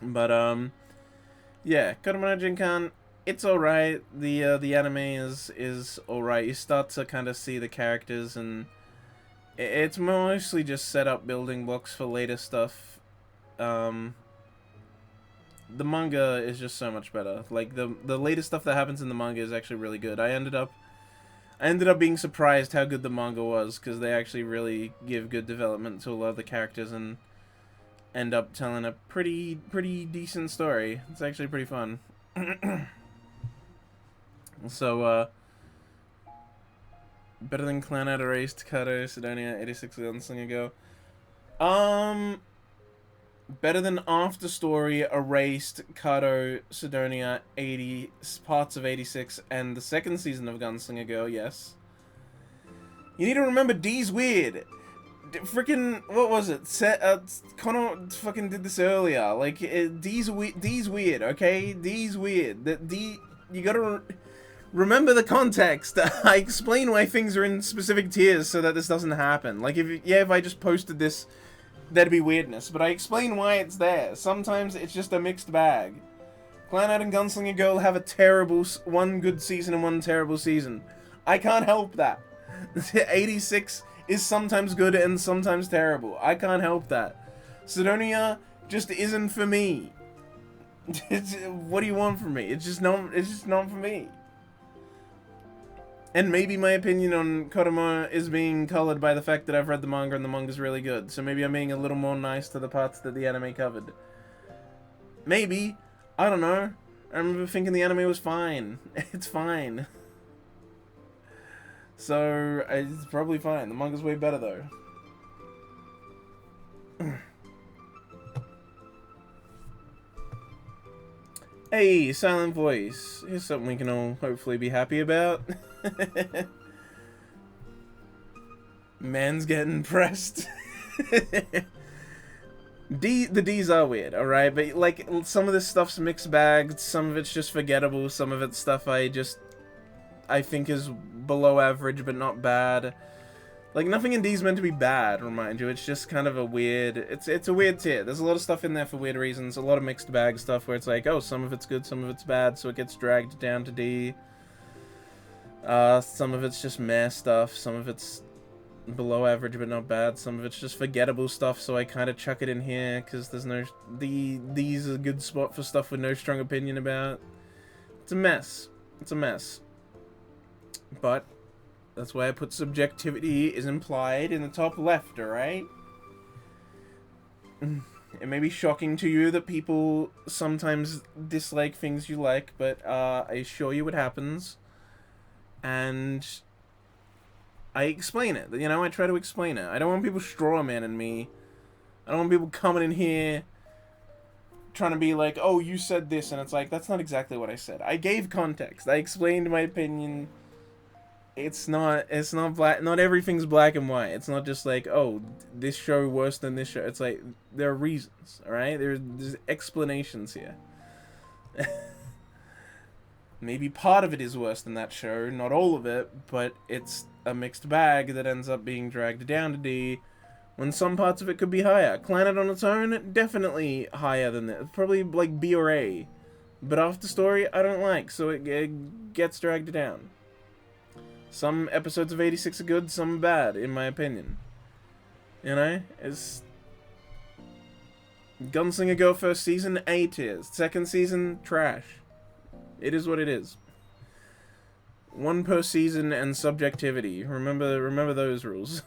But yeah, Karama no Jinkan, it's alright. The anime is alright. You start to kind of see the characters, and it's mostly just set up building blocks for later stuff. The manga is just so much better. Like, the latest stuff that happens in the manga is actually really good. I ended up being surprised how good the manga was, because they actually really give good development to a lot of the characters and end up telling a pretty decent story. It's actually pretty fun. So, better than Clanad Erased, Kato, Sidonia, 86 Gunsling ago. Better than After Story, Erased, Kato, Sidonia, 80, parts of 86, and the second season of Gunslinger Girl, yes. You need to remember, D's weird. Freaking, what was it? Connor fucking did this earlier. Like, D's weird, okay? D's weird. You gotta remember the context. I explain why things are in specific tiers so that this doesn't happen. Like, if I just posted this, there'd be weirdness, but I explain why it's there. Sometimes it's just a mixed bag. Clanad and Gunslinger Girl have a terrible, one good season and one terrible season. I can't help that. 86 is sometimes good and sometimes terrible. I can't help that. Sidonia just isn't for me. What do you want from me? It's just not for me. And maybe my opinion on Kodomo is being colored by the fact that I've read the manga and the manga's really good. So maybe I'm being a little more nice to the parts that the anime covered. Maybe. I don't know. I remember thinking the anime was fine. It's fine. So, it's probably fine. The manga's way better, though. Hey, silent voice. Here's something we can all hopefully be happy about. Man's getting pressed. The D's are weird, alright? But, like, some of this stuff's mixed bagged. Some of it's just forgettable. Some of it's stuff I think is below average, but not bad. Like, nothing in D's meant to be bad, remind you. It's just kind of a weird... It's a weird tier. There's a lot of stuff in there for weird reasons. A lot of mixed bag stuff where it's like, oh, some of it's good, some of it's bad, so it gets dragged down to D. Some of it's just meh stuff. Some of it's below average, but not bad. Some of it's just forgettable stuff, so I kind of chuck it in here, because there's no... D's a good spot for stuff with no strong opinion about. It's a mess. It's a mess. But... that's why I put subjectivity is implied in the top left, alright? It may be shocking to you that people sometimes dislike things you like, but I assure you it happens. And I explain it, you know, I try to explain it. I don't want people strawmanning me. I don't want people coming in here trying to be like, oh, you said this, and it's like, that's not exactly what I said. I gave context. I explained my opinion. It's not black, not everything's black and white. It's not just like, oh, this show worse than this show. It's like, there are reasons, alright? There's explanations here. Maybe part of it is worse than that show, not all of it, but it's a mixed bag that ends up being dragged down to D, when some parts of it could be higher. Planet on its own, definitely higher than that. Probably like B or A. But After Story, I don't like, so it gets dragged down. Some episodes of 86 are good, some are bad, in my opinion. You know? It's... Gunslinger Girl first season, A tiers. Second season, trash. It is what it is. One per season and subjectivity. Remember those rules.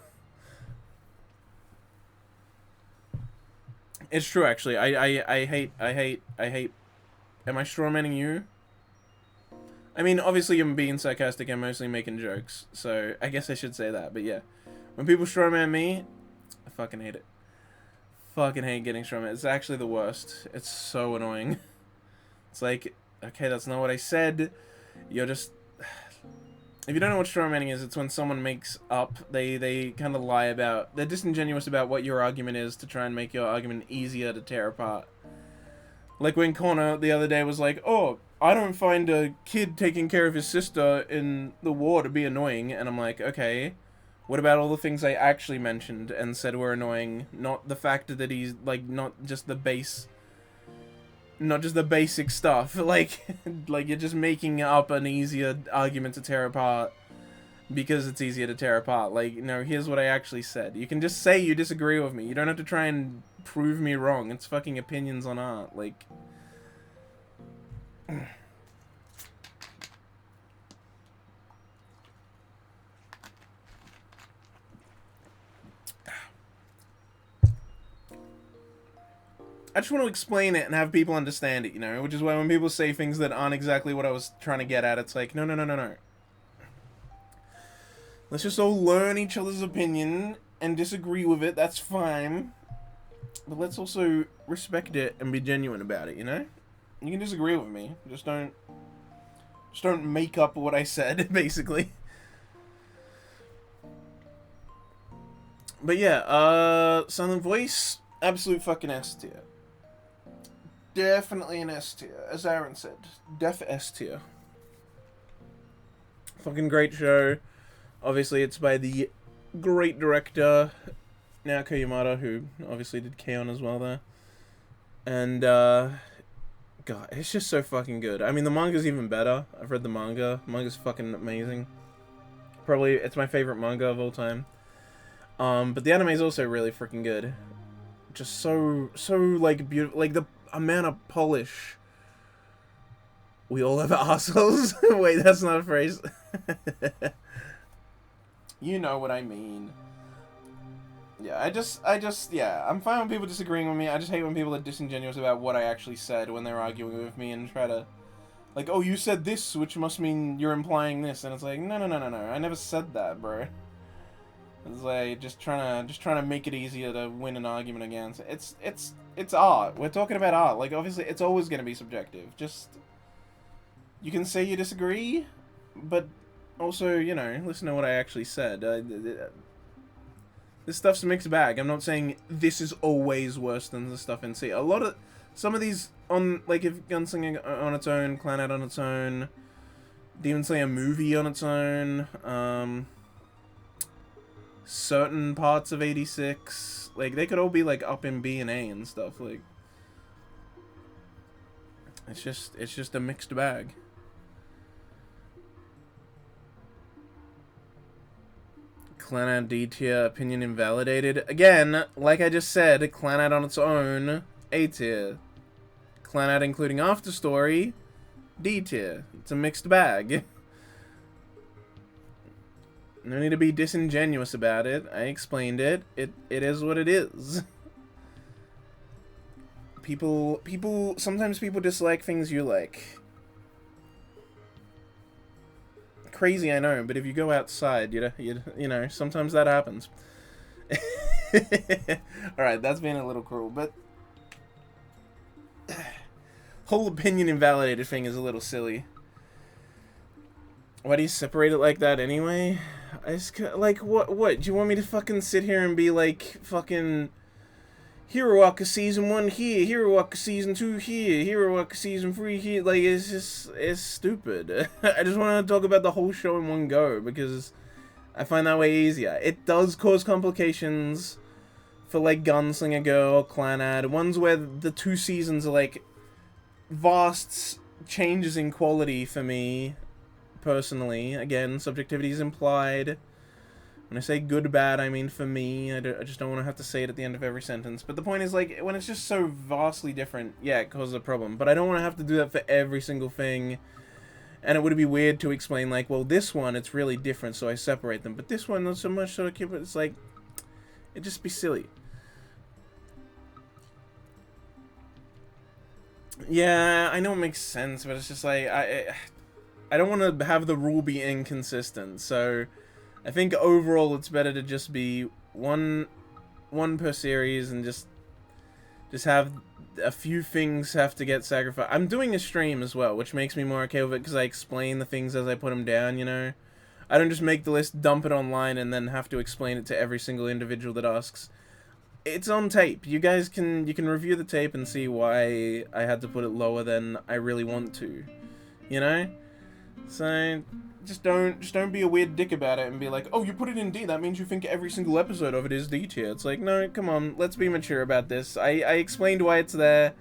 It's true, actually. I hate... Am I strawmanning you? I mean, obviously I'm being sarcastic and mostly making jokes, so I guess I should say that, but yeah. When people strawman me, I fucking hate it. Fucking hate getting strawman. It's actually the worst. It's so annoying. It's like, okay, that's not what I said. You're just... If you don't know what strawmanning is, it's when someone makes up, they kind of lie about... They're disingenuous about what your argument is to try and make your argument easier to tear apart. Like when Connor the other day was like, oh, I don't find a kid taking care of his sister in the war to be annoying. And I'm like, okay, what about all the things I actually mentioned and said were annoying? Not the fact that he's, like, not just the basic stuff. Like you're just making up an easier argument to tear apart because it's easier to tear apart. Like, no, here's what I actually said. You can just say you disagree with me. You don't have to try and prove me wrong. It's fucking opinions on art. Like... I just want to explain it and have people understand it, you know? Which is why when people say things that aren't exactly what I was trying to get at, it's like, no. Let's just all learn each other's opinion and disagree with it, that's fine. But let's also respect it and be genuine about it, you know? You can disagree with me, just don't make up what I said, basically. But yeah, Silent Voice, absolute fucking S tier. Definitely an S tier, as Aaron said. Def S tier. Fucking great show. Obviously, it's by the great director, Naoko Yamada, who obviously did K-On! As well there. And, God, it's just so fucking good. I mean, the manga's even better. I've read the manga. The manga's fucking amazing. Probably, it's my favorite manga of all time. But the anime is also really freaking good. Just so like beautiful, like the amount of polish. We all have assholes. Wait, that's not a phrase. You know what I mean. Yeah, yeah, I'm fine when people disagreeing with me. I just hate when people are disingenuous about what I actually said when they're arguing with me and try to, like, oh, you said this, which must mean you're implying this, and it's like, no, I never said that, bro. It's like just trying to make it easier to win an argument against. It's art. We're talking about art. Like, obviously, it's always gonna be subjective. Just, you can say you disagree, but also, you know, listen to what I actually said. This stuff's a mixed bag. I'm not saying this is always worse than the stuff in C. Some of these on, like, if Gunslinger on its own, Clan Out on its own, Demon Slayer movie on its own, certain parts of 86, like, they could all be, like, up in B and A and stuff, like, it's just a mixed bag. Clanad D tier, opinion invalidated. Again, like I just said, Clanad on its own, A tier. Clanad including After Story, D tier. It's a mixed bag. No need to be disingenuous about it. I explained it. It is what it is. Sometimes people dislike things you like. Crazy, I know, but if you go outside, you know, sometimes that happens. Alright, that's being a little cruel, but whole opinion invalidated thing is a little silly. Why do you separate it like that anyway? I just, like, what, do you want me to fucking sit here and be like, fucking, Hiroaka Season 1 here, Hiroaka Season 2 here, Hiroaka Season 3 here, like, it's stupid. I just want to talk about the whole show in one go, because I find that way easier. It does cause complications for, like, Gunslinger Girl, Clanad, ones where the 2 seasons are, like, vast changes in quality for me, personally. Again, subjectivity is implied. When I say good, bad, I mean for me. I just don't want to have to say it at the end of every sentence. But the point is, like, when it's just so vastly different, yeah, it causes a problem. But I don't want to have to do that for every single thing. And it would be weird to explain, like, well, this one, it's really different, so I separate them. But this one, not so much, so I keep it. It's like, it'd just be silly. Yeah, I know it makes sense, but it's just like, I don't want to have the rule be inconsistent, so I think overall it's better to just be one per series and just have a few things have to get sacrificed. I'm doing a stream as well, which makes me more okay with it because I explain the things as I put them down, you know? I don't just make the list, dump it online, and then have to explain it to every single individual that asks. It's on tape. You guys can review the tape and see why I had to put it lower than I really want to, you know? So just don't be a weird dick about it and be like, oh, you put it in D, that means you think every single episode of it is D tier. It's like, no, come on, let's be mature about this. I explained why it's there.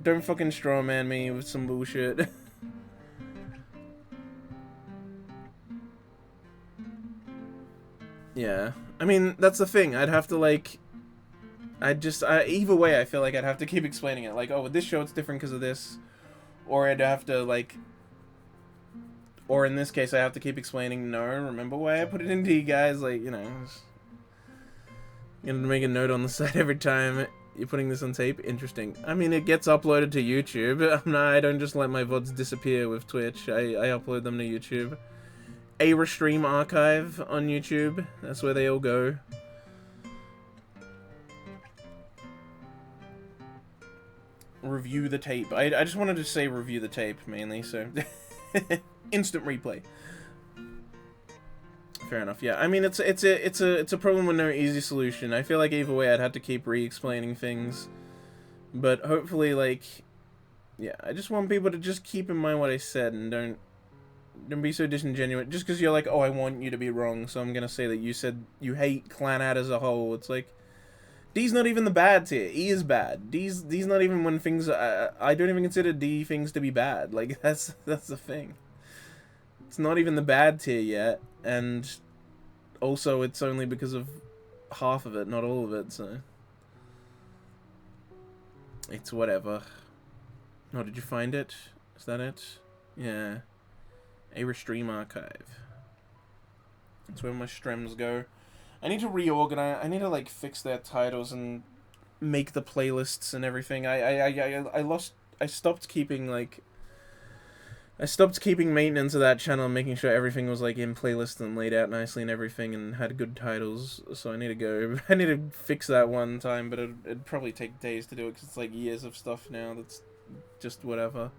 Don't fucking strawman me with some bullshit. Yeah, I mean, that's the thing. I'd have to, like, either way, I feel like I'd have to keep explaining it. Like, oh, with this show it's different because of this. Or I'd have to, like, or in this case, I have to keep explaining, no, remember why I put it in D, guys? Like, you know, I'm gonna make a note on the side every time you're putting this on tape. Interesting. I mean, it gets uploaded to YouTube. I don't just let my VODs disappear with Twitch. I upload them to YouTube. A Restream archive on YouTube. That's where they all go. Review the tape. I just wanted to say review the tape, mainly, so... Instant replay. Fair enough. Yeah, I mean it's a problem with no easy solution. I feel like either way I'd have to keep re-explaining things, but hopefully, like, yeah, I just want people to just keep in mind what I said and don't be so disingenuous. Just because you're like, oh, I want you to be wrong, so I'm gonna say that you said you hate Clanad as a whole. It's like, D's not even the bad tier. E is bad. D's not even when things. I don't even consider D things to be bad. Like that's the thing. It's not even the bad tier yet, and also it's only because of half of it, not all of it, so it's whatever. Oh, did you find it? Is that it? Yeah. A Restream archive. That's where my streams go. I need to reorganize. I need to like fix their titles and make the playlists and everything. I stopped keeping like. I stopped keeping maintenance of that channel and making sure everything was like in playlist and laid out nicely and everything and had good titles. So I need to go. I need to fix that one time, but it'd probably take days to do it because it's like years of stuff now. That's just whatever.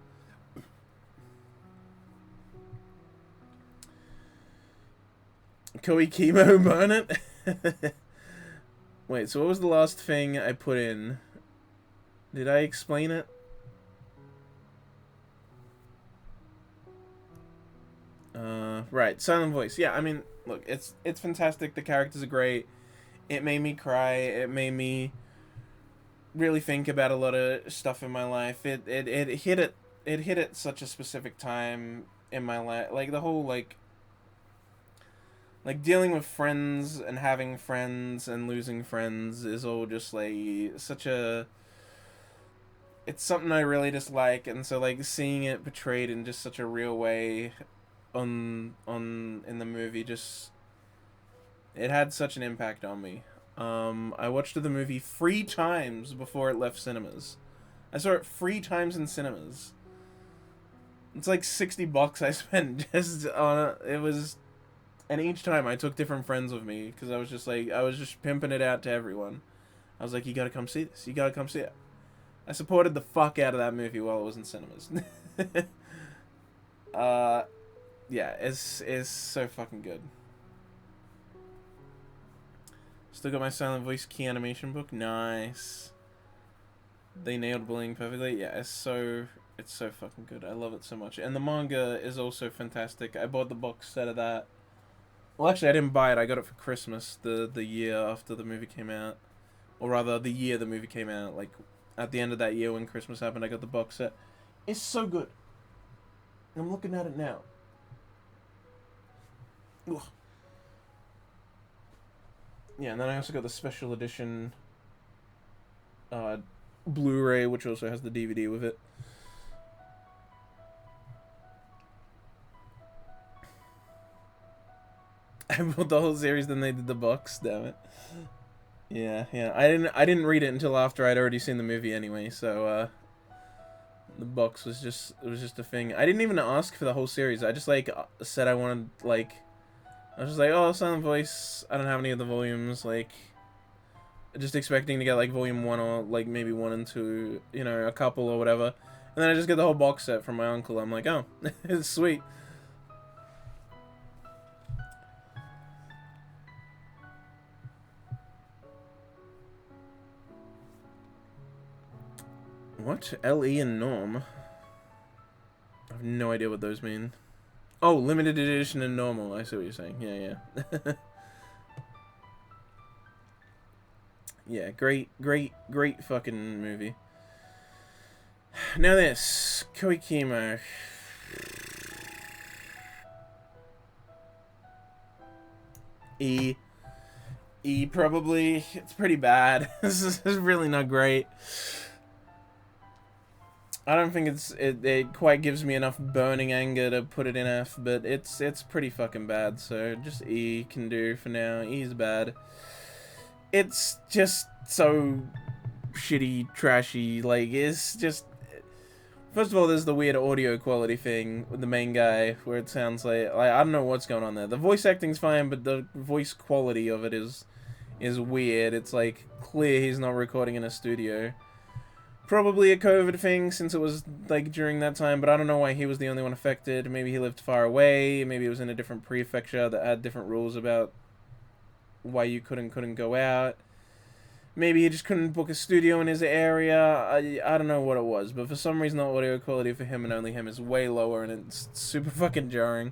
Koi Chemo burn it? Wait, so what was the last thing I put in? Did I explain it? Right, Silent Voice. Yeah, I mean, look, it's fantastic. The characters are great. It made me cry. It made me really think about a lot of stuff in my life. It hit at such a specific time in my life. Like the whole like dealing with friends and having friends and losing friends is all just like such a. It's something I really dislike, and so like seeing it portrayed in just such a real way on in the movie, just it had such an impact on me. I watched the movie 3 times before it left cinemas. I saw it 3 times in cinemas. It's like $60 I spent just on it. It was, and each time I took different friends with me because I was just pimping it out to everyone. I was like, you gotta come see this. You gotta come see it. I supported the fuck out of that movie while it was in cinemas. Yeah, it's so fucking good. Still got my Silent Voice key animation book. Nice. They nailed bullying perfectly. Yeah, it's so fucking good. I love it so much. And the manga is also fantastic. I bought the box set of that. Well, actually, I didn't buy it. I got it for Christmas the year after the movie came out. Or rather, the year the movie came out. Like, at the end of that year when Christmas happened, I got the box set. It's so good. I'm looking at it now. Ugh. Yeah, and then I also got the special edition Blu-ray, which also has the DVD with it. I bought the whole series, then they did the box. Damn it. Yeah. I didn't read it until after I'd already seen the movie anyway. So the box was just a thing. I didn't even ask for the whole series. I just like said I wanted like. I was just like, oh, Silent Voice. I don't have any of the volumes. Like, just expecting to get like volume 1 or like maybe 1 and 2. You know, a couple or whatever. And then I just get the whole box set from my uncle. I'm like, oh, it's sweet. What? LE and Norm? I have no idea what those mean. Oh, limited edition and normal. I see what you're saying. Yeah. Yeah, great fucking movie. Now this. Koikimo. E probably. It's pretty bad. This is really not great. I don't think it quite gives me enough burning anger to put it in F, but it's pretty fucking bad, so just E can do for now. E's bad. It's just so shitty, trashy, like, it's just... First of all, there's the weird audio quality thing with the main guy, where it sounds like I don't know what's going on there. The voice acting's fine, but the voice quality of it is weird. It's, like, clear he's not recording in a studio. Probably a COVID thing, since it was, like, during that time, but I don't know why he was the only one affected. Maybe he lived far away, maybe it was in a different prefecture that had different rules about why you couldn't go out. Maybe he just couldn't book a studio in his area. I don't know what it was, but for some reason the audio quality for him and only him is way lower, and it's super fucking jarring.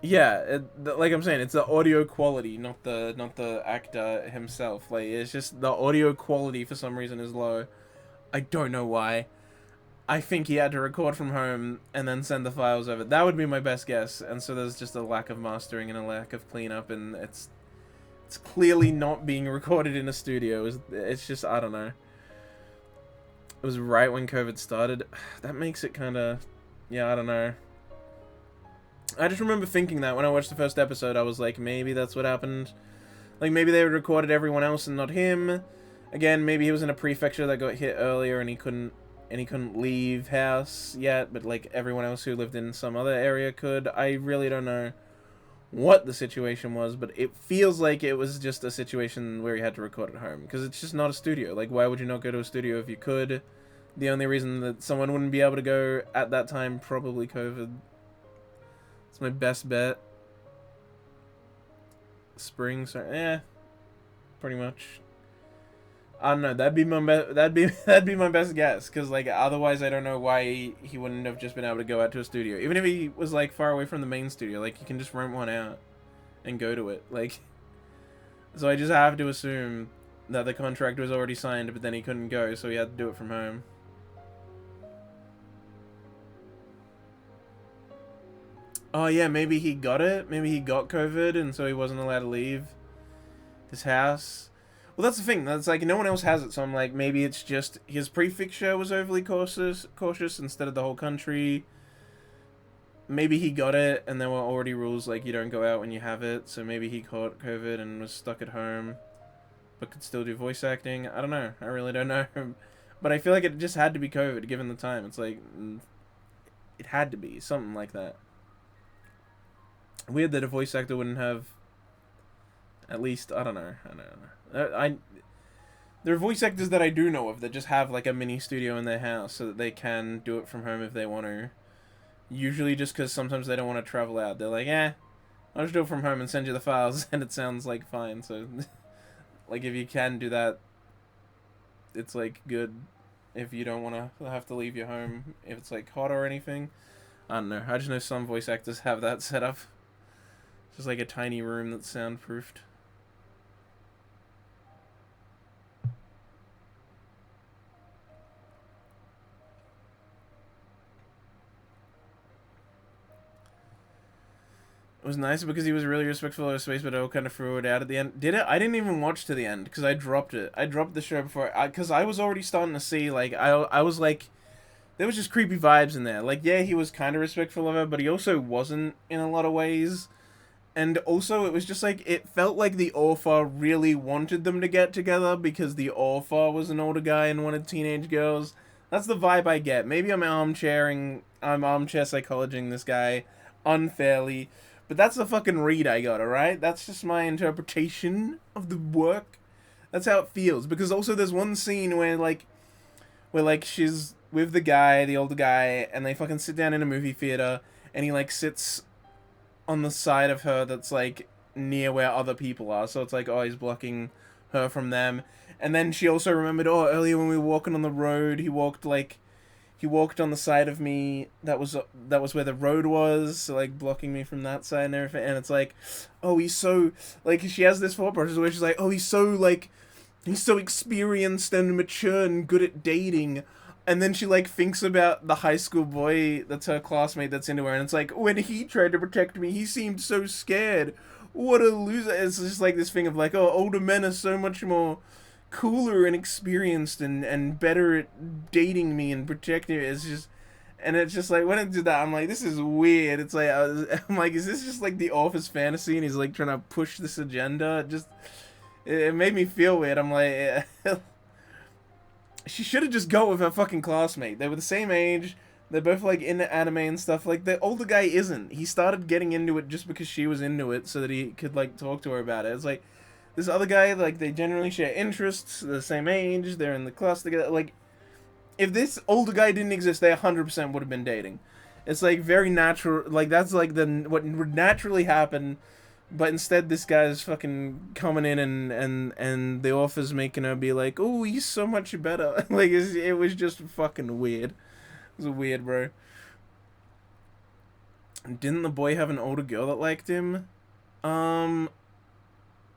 Yeah, like I'm saying, it's the audio quality, not the actor himself. Like, it's just the audio quality for some reason is low. I don't know why. I think he had to record from home and then send the files over. That would be my best guess. And so there's just a lack of mastering and a lack of cleanup, and it's It's clearly not being recorded in a studio. It's just, I don't know. It was right when COVID started. That makes it kind of, yeah, I don't know. I just remember thinking that when I watched the first episode, I was like, maybe that's what happened. Like, maybe they recorded everyone else and not him. Again, maybe he was in a prefecture that got hit earlier and he couldn't leave house yet, but like everyone else who lived in some other area could. I really don't know what the situation was, but it feels like it was just a situation where he had to record at home, because it's just not a studio. Like, why would you not go to a studio if you could? The only reason that someone wouldn't be able to go at that time, probably COVID. It's my best bet. Spring, so pretty much. I don't know. That'd be my best guess, because like otherwise I don't know why he wouldn't have just been able to go out to a studio, even if he was like far away from the main studio. Like, you can just rent one out and go to it. Like, so I just have to assume that the contract was already signed, but then he couldn't go, so he had to do it from home. Oh yeah, maybe he got it. Maybe he got COVID, and so he wasn't allowed to leave his house. Well, that's the thing. That's like, no one else has it, so I'm like, maybe it's just his prefecture was overly cautious instead of the whole country. Maybe he got it, and there were already rules like you don't go out when you have it, so maybe he caught COVID and was stuck at home, but could still do voice acting. I don't know. I really don't know. But I feel like it just had to be COVID, given the time. It's like, it had to be something like that. Weird that a voice actor wouldn't have, at least, I don't know. There are voice actors that I do know of that just have like a mini studio in their house so that they can do it from home if they want to. Usually just because sometimes they don't want to travel out. They're like, I'll just do it from home and send you the files, and it sounds like fine. So, like, if you can do that, it's like good. If you don't want to have to leave your home, if it's like hot or anything. I don't know. I just know some voice actors have that set up. Just like a tiny room that's soundproofed. It was nice because he was really respectful of his space, but I kind of threw it out at the end. Did it? I didn't even watch to the end because I dropped it. I dropped the show before, because I was already starting to see, like, I was like, there was just creepy vibes in there. Like, yeah, he was kind of respectful of her, but he also wasn't in a lot of ways. And also, it was just like, it felt like the author really wanted them to get together because the author was an older guy and wanted teenage girls. That's the vibe I get. Maybe I'm armchair psychologizing this guy unfairly. But that's the fucking read I got, alright? That's just my interpretation of the work. That's how it feels. Because also there's one scene where she's with the guy, the older guy, and they fucking sit down in a movie theater, and he like sits on the side of her that's like near where other people are. So it's like, oh, he's blocking her from them. And then she also remembered, oh, earlier when we were walking on the road, he walked on the side of me that was where the road was, so like blocking me from that side and everything. And it's like, oh, he's so, like, she has this thought process where she's like, oh, he's so experienced and mature and good at dating. And then she like thinks about the high school boy that's her classmate that's into her, and it's like, when he tried to protect me, he seemed so scared. What a loser. It's just like this thing of like, oh, older men are so much more cooler and experienced and better at dating me and protecting me. It's just like, when it did that, I'm like, this is weird. It's like, I'm like, is this just like the Office fantasy and he's like trying to push this agenda? It made me feel weird. I'm like, she should have just got with her fucking classmate. They were the same age. They're both like into anime and stuff. Like, the older guy isn't. He started getting into it just because she was into it so that he could like talk to her about it. It's like, this other guy, like, they generally share interests, they're the same age, they're in the class together. Like, if this older guy didn't exist, they 100% would have been dating. It's like very natural. Like, that's like what would naturally happen. But instead, this guy's fucking coming in and the author's making her be like, oh, he's so much better. Like, it was just fucking weird. It was weird, bro. Didn't the boy have an older girl that liked him?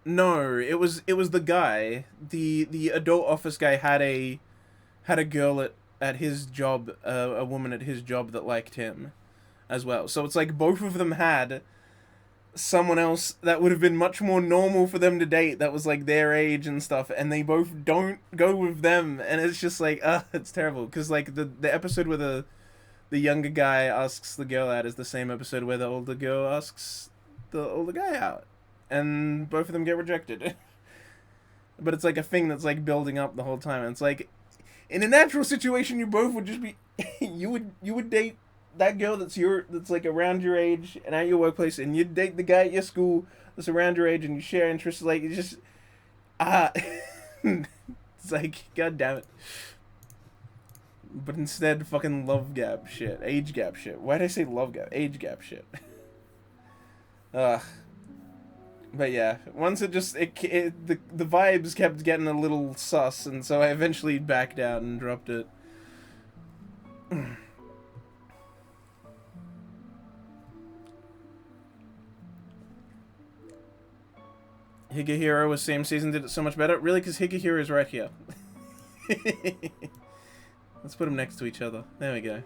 No, it was the guy. The adult office guy had a girl at his job, a woman at his job that liked him as well. So it's like both of them had someone else that would have been much more normal for them to date, that was like their age and stuff, and they both don't go with them, and it's just like, it's terrible. Because like the episode where the younger guy asks the girl out is the same episode where the older girl asks the older guy out, and both of them get rejected. But it's like a thing that's like building up the whole time, and it's like, in a natural situation, you both would just be, you would date that girl that's like around your age and at your workplace, and you'd date the guy at your school that's around your age, and you share interests. Like, it's just, it's like, god damn it. But instead, fucking love gap shit, age gap shit. Why did I say love gap? Age gap shit. Ugh. But yeah, once the vibes kept getting a little sus, and so I eventually backed out and dropped it. Higehiro was same season, did it so much better? Really? Because Higehiro is right here. Let's put them next to each other. There we go.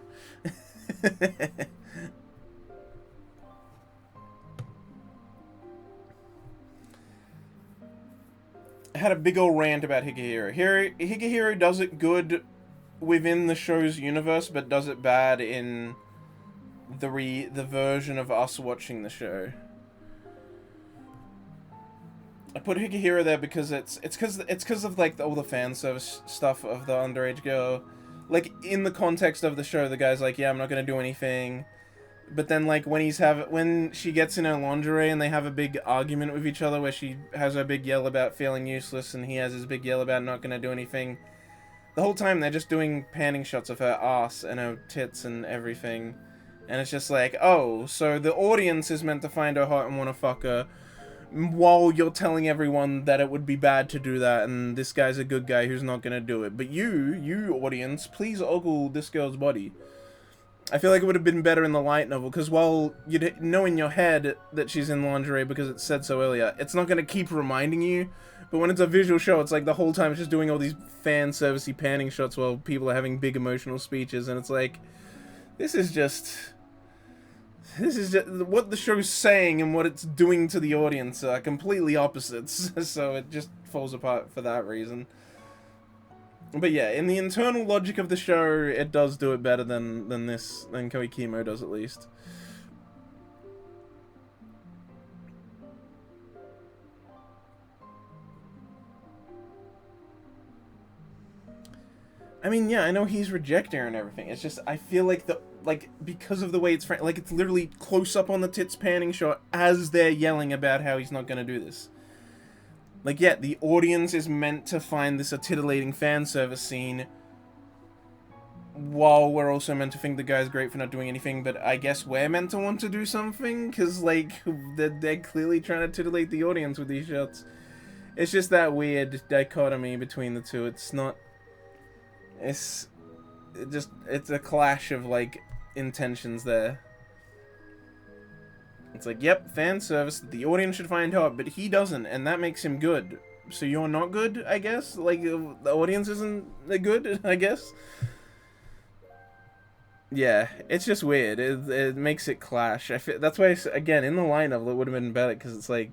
I had a big old rant about Higehiro. Higehiro does it good within the show's universe, but does it bad in the version of us watching the show. I put Higehiro there because it's because of like all the fan service stuff of the underage girl. Like, in the context of the show, the guy's like, yeah, I'm not gonna do anything. But then, like, when she gets in her lingerie and they have a big argument with each other where she has her big yell about feeling useless and he has his big yell about not gonna do anything, the whole time they're just doing panning shots of her ass and her tits and everything. And it's just like, oh, so the audience is meant to find her hot and want to fuck her, while you're telling everyone that it would be bad to do that and this guy's a good guy who's not gonna do it. But you audience, please ogle this girl's body. I feel like it would have been better in the light novel, because while you'd know in your head that she's in lingerie because it's said so earlier, it's not going to keep reminding you. But when it's a visual show, it's like the whole time it's just doing all these fan servicey panning shots while people are having big emotional speeches, and it's like, this is just what the show's saying and what it's doing to the audience are completely opposites. So it just falls apart for that reason. But yeah, in the internal logic of the show, it does do it better than Koei Kimo does, at least. I mean, yeah, I know he's rejecting her and everything. It's just, I feel like because of the way it's like, it's literally close up on the tits panning shot as they're yelling about how he's not gonna do this. Like, yeah, the audience is meant to find this a titillating fan service scene, while we're also meant to think the guy's great for not doing anything, but I guess we're meant to want to do something, because, like, they're clearly trying to titillate the audience with these shots. It's just that weird dichotomy between the two. It's not... It's a clash of, like, intentions there. It's like, yep, fan service, the audience should find hot, but he doesn't, and that makes him good. So you're not good, I guess? Like, the audience isn't good, I guess? Yeah, it's just weird. It makes it clash. That's why, again, in the lineup, it would have been better, because it's like,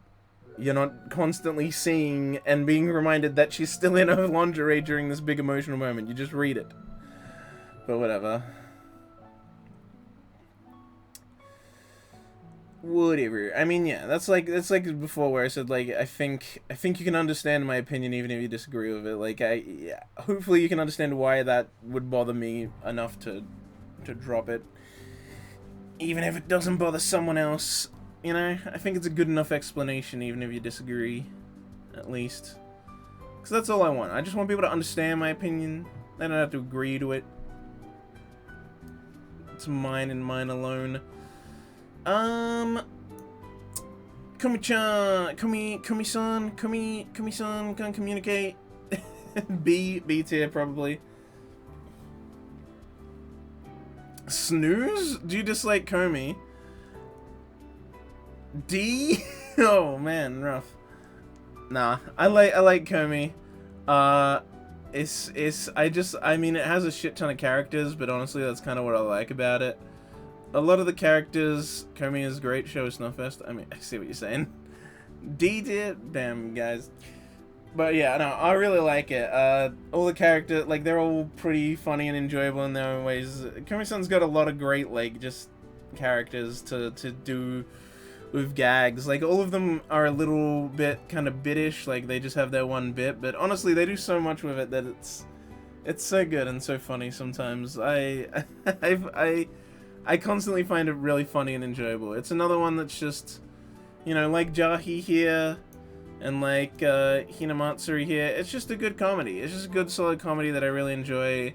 you're not constantly seeing and being reminded that she's still in her lingerie during this big emotional moment. You just read it. But whatever. Whatever. I mean, yeah, that's like before where I said, like, I think you can understand my opinion even if you disagree with it. Like, hopefully you can understand why that would bother me enough to drop it, even if it doesn't bother someone else. You know, I think it's a good enough explanation even if you disagree, at least. Because that's all I want. I just want people to understand my opinion. They don't have to agree to it. It's mine and mine alone. Kumi-chan, Kumi-san, can communicate. B tier, probably. Snooze? Do you dislike Komi? D? Oh man, rough. Nah, I like Komi. I mean, it has a shit ton of characters, but honestly, that's kind of what I like about it. a lot of the characters, Komi is great, show us no first. I mean, I see what you're saying. D tier, damn guys. But yeah, no, I really like it. All the characters, like, they're all pretty funny and enjoyable in their own ways. Komi-san's got a lot of great, like, just characters to do with gags. Like, all of them are a little bit kind of bitish, like, they just have their one bit, but honestly, they do so much with it that it's so good and so funny sometimes. I constantly find it really funny and enjoyable. It's another one that's just, you know, like Jahi here, and like Hinamatsuri here, it's just a good comedy. It's just a good, solid comedy that I really enjoy,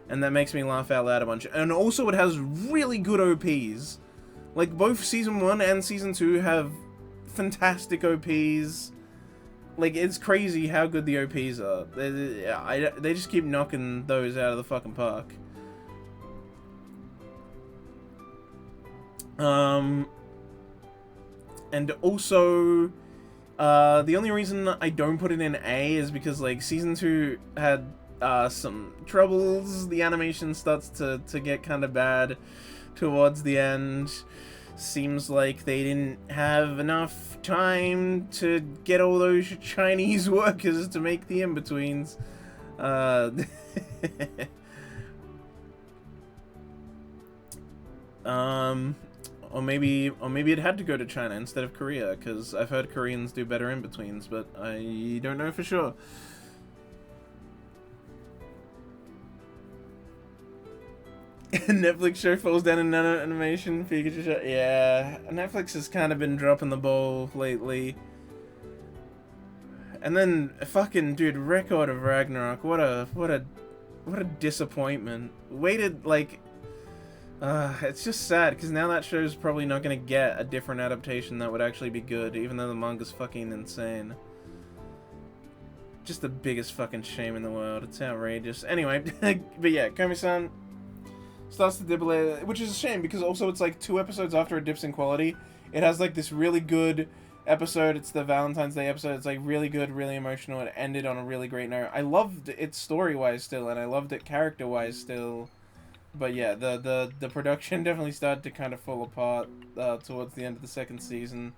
and that makes me laugh out loud a bunch. And also, it has really good OPs. Like, both Season 1 and Season 2 have fantastic OPs. Like, it's crazy how good the OPs are. They just keep knocking those out of the fucking park. And also, the only reason I don't put it in A is because, like, Season 2 had some troubles. The animation starts to get kind of bad towards the end. Seems like they didn't have enough time to get all those Chinese workers to make the in-betweens. Or maybe it had to go to China instead of Korea, because I've heard Koreans do better in-betweens, but I don't know for sure. Netflix show falls down in animation. Pikachu show. Yeah, Netflix has kind of been dropping the ball lately. And then fucking dude, Record of Ragnarok. What a disappointment. Waited like. It's just sad because now that show's probably not gonna get a different adaptation that would actually be good, even though the manga's fucking insane. Just the biggest fucking shame in the world. It's outrageous. Anyway, but yeah, Komi-san starts to dip, which is a shame because also it's like 2 episodes after it dips in quality. It has like this really good episode. It's the Valentine's Day episode. It's like really good, really emotional. It ended on a really great note. I loved it story-wise still, and I loved it character-wise still. But yeah, the production definitely started to kind of fall apart towards the end of the 2nd season.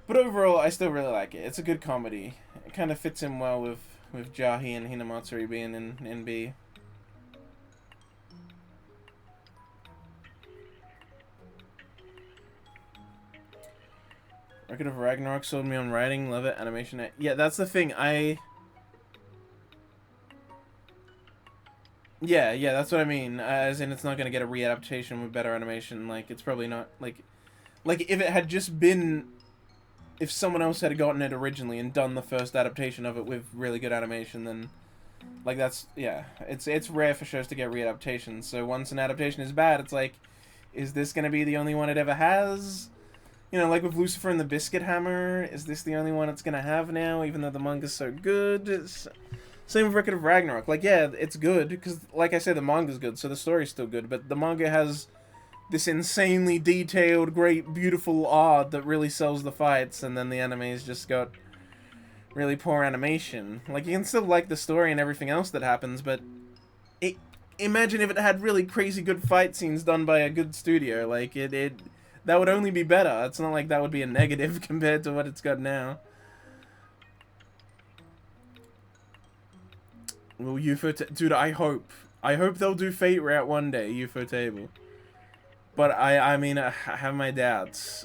But overall, I still really like it. It's a good comedy. It kind of fits in well with Jahi and Hinamatsuri being in B. Record of Ragnarok sold me on writing, love it, animation. Yeah, that's the thing. Yeah, that's what I mean. As in, it's not gonna get a readaptation with better animation. Like, it's probably not like if it had just been, if someone else had gotten it originally and done the first adaptation of it with really good animation, then like that's it's rare for shows to get readaptations. So once an adaptation is bad, it's like, is this gonna be the only one it ever has? You know, like with Lucifer and the Biscuit Hammer, is this the only one it's gonna have now, even though the manga's so good? Same with Record of Ragnarok. Like, yeah, it's good, because, like I said, the manga's good, so the story's still good, but the manga has this insanely detailed, great, beautiful art that really sells the fights, and then the anime's just got really poor animation. Like, you can still like the story and everything else that happens, but imagine if it had really crazy good fight scenes done by a good studio. Like, that would only be better. It's not like that would be a negative compared to what it's got now. Will UFO... Dude, I hope they'll do Fate Route one day, UFO Table. But I mean, I have my doubts.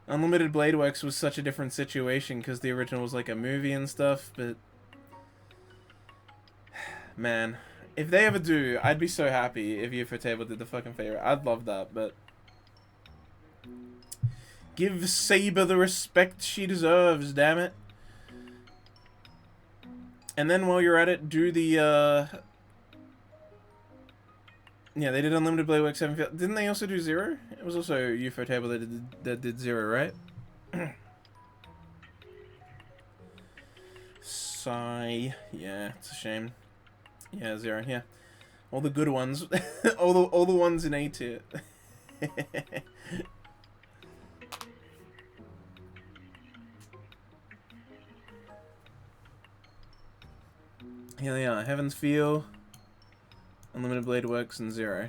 Unlimited Blade Works was such a different situation because the original was like a movie and stuff, but... Man, if they ever do, I'd be so happy if UFO Table did the fucking Fate Route. I'd love that, but... Give Saber the respect she deserves, damn it. And then while you're at it, do the, yeah, they did Unlimited Blade Works 7. Didn't they also do 0? It was also UFO Table that did 0, right? Sigh. Yeah, it's a shame. Yeah, 0, yeah. All the good ones. all the ones in A tier. Here they are. Heaven's Feel, Unlimited Blade Works, and 0.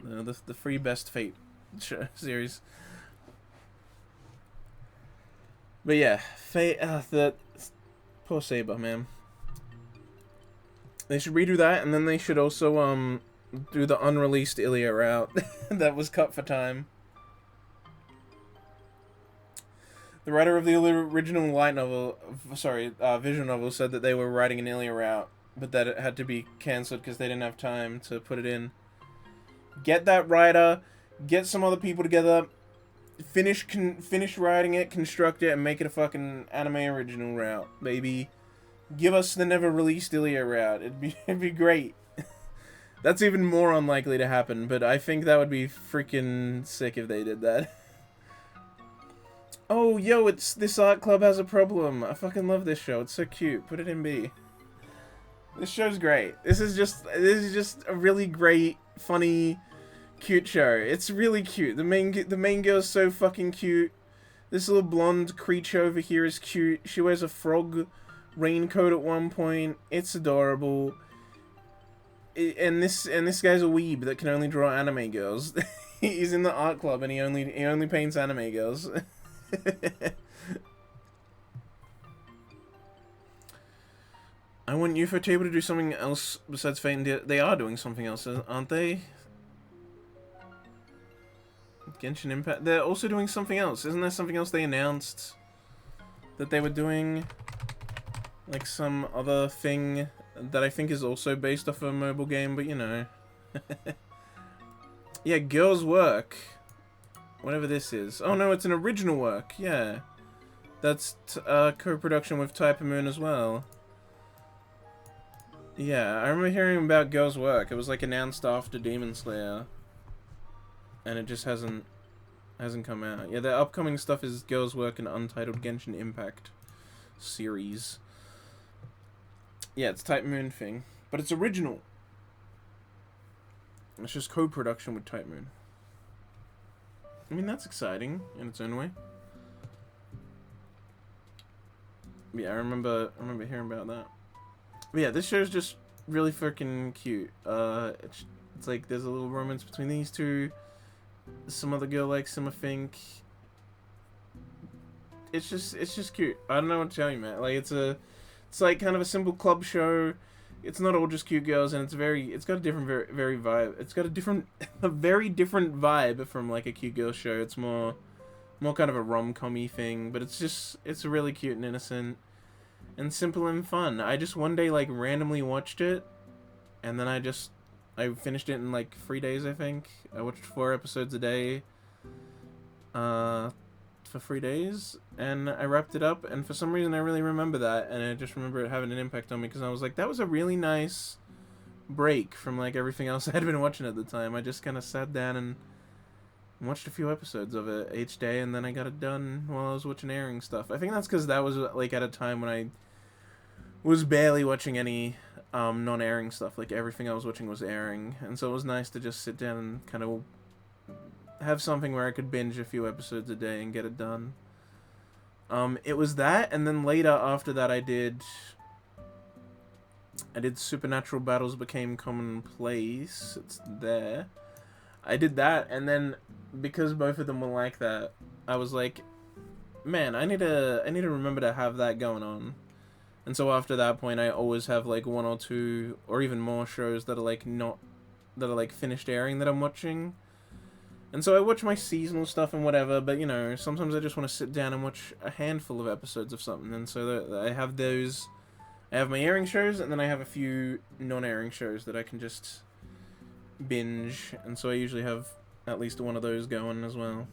The free Best Fate series. But yeah, Fate. The poor Saber, man. They should redo that, and then they should also do the unreleased Ilya route that was cut for time. The writer of the original light novel, visual novel, said that they were writing an Ilya route, but that it had to be cancelled because they didn't have time to put it in. Get that writer, get some other people together, finish writing it, construct it, and make it a fucking anime original route, baby. Give us the never released Ilya route. It'd be great. That's even more unlikely to happen, but I think that would be freaking sick if they did that. Oh, yo, this art club has a problem. I fucking love this show. It's so cute. Put it in B. This show's great. This is just a really great, funny, cute show. It's really cute. The main girl's so fucking cute. This little blonde creature over here is cute. She wears a frog raincoat at one point. It's adorable. And this guy's a weeb that can only draw anime girls. He's in the art club and he only paints anime girls. I want UFO Table to do something else besides Fate and they are doing something else, aren't they? Genshin Impact. They're also doing something else. Isn't there something else they announced that they were doing? Like some other thing that I think is also based off a mobile game, but you know. Yeah, Girls Work. Whatever this is. Oh no, it's an original work. Yeah. That's co-production with Type of Moon as well. Yeah, I remember hearing about Girls Work. It was like announced after Demon Slayer. And it just hasn't come out. Yeah, the upcoming stuff is Girls Work and Untitled Genshin Impact series. Yeah, it's Type Moon thing. But it's original. It's just co-production with Type Moon. I mean, that's exciting in its own way. Yeah, I remember hearing about that. But yeah, this show's just really freaking cute. It's like there's a little romance between these two. Some other girl likes him, I think. It's just cute. I don't know what to tell you, man. Like it's like kind of a simple club show. It's not all just cute girls, and it's got a different very vibe. It's got a very different vibe from like a cute girl show. It's more kind of a rom-com-y thing, but it's really cute and innocent and simple and fun. I just one day like randomly watched it, and then I finished it in like 3 days, I think. I watched 4 episodes a day for 3 days, and I wrapped it up, and for some reason I really remember that, and I just remember it having an impact on me, because I was like, that was a really nice break from like everything else I had been watching at the time. I just kind of sat down and watched a few episodes of it each day, and then I got it done while I was watching airing stuff. I think that's because that was like at a time when I was barely watching any non-airing stuff. Like everything I was watching was airing, and so it was nice to just sit down and kind of have something where I could binge a few episodes a day and get it done. It was that, and then later after that I did Supernatural Battles Became Commonplace. It's there. I did that, and then because both of them were like that, I was like, man, I need to remember to have that going on. And so after that point, I always have like 1 or 2 or even more shows that are like finished airing that I'm watching. And so I watch my seasonal stuff and whatever, but you know, sometimes I just want to sit down and watch a handful of episodes of something. And so I have those. I have my airing shows, and then I have a few non-airing shows that I can just binge. And so I usually have at least one of those going as well.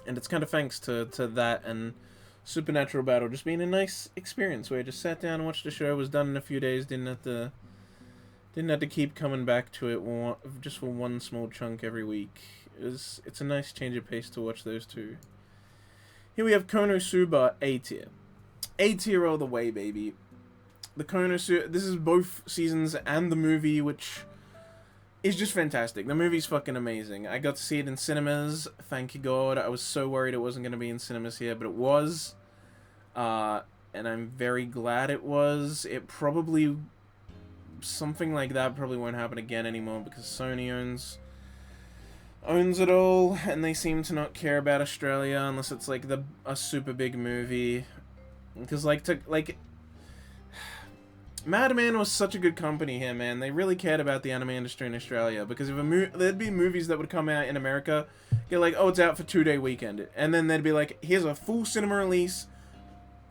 And it's kind of thanks to that and Supernatural Battle just being a nice experience where I just sat down and watched the show. It was done in a few days. Didn't have to keep coming back to it just for one small chunk every week. It's a nice change of pace to watch those two. Here we have Konosuba A tier. A tier all the way, baby. The Konosuba, this is both seasons and the movie, which is just fantastic. The movie's fucking amazing. I got to see it in cinemas, thank God. I was so worried it wasn't going to be in cinemas here, but it was. And I'm very glad it was. It probably something like that probably won't happen again anymore because Sony owns it all, and they seem to not care about Australia unless it's like a super big movie. Because Madman was such a good company here, man. They really cared about the anime industry in Australia, because if there'd be movies that would come out in America, get like, oh, it's out for 2-day weekend, and then they'd be like, here's a full cinema release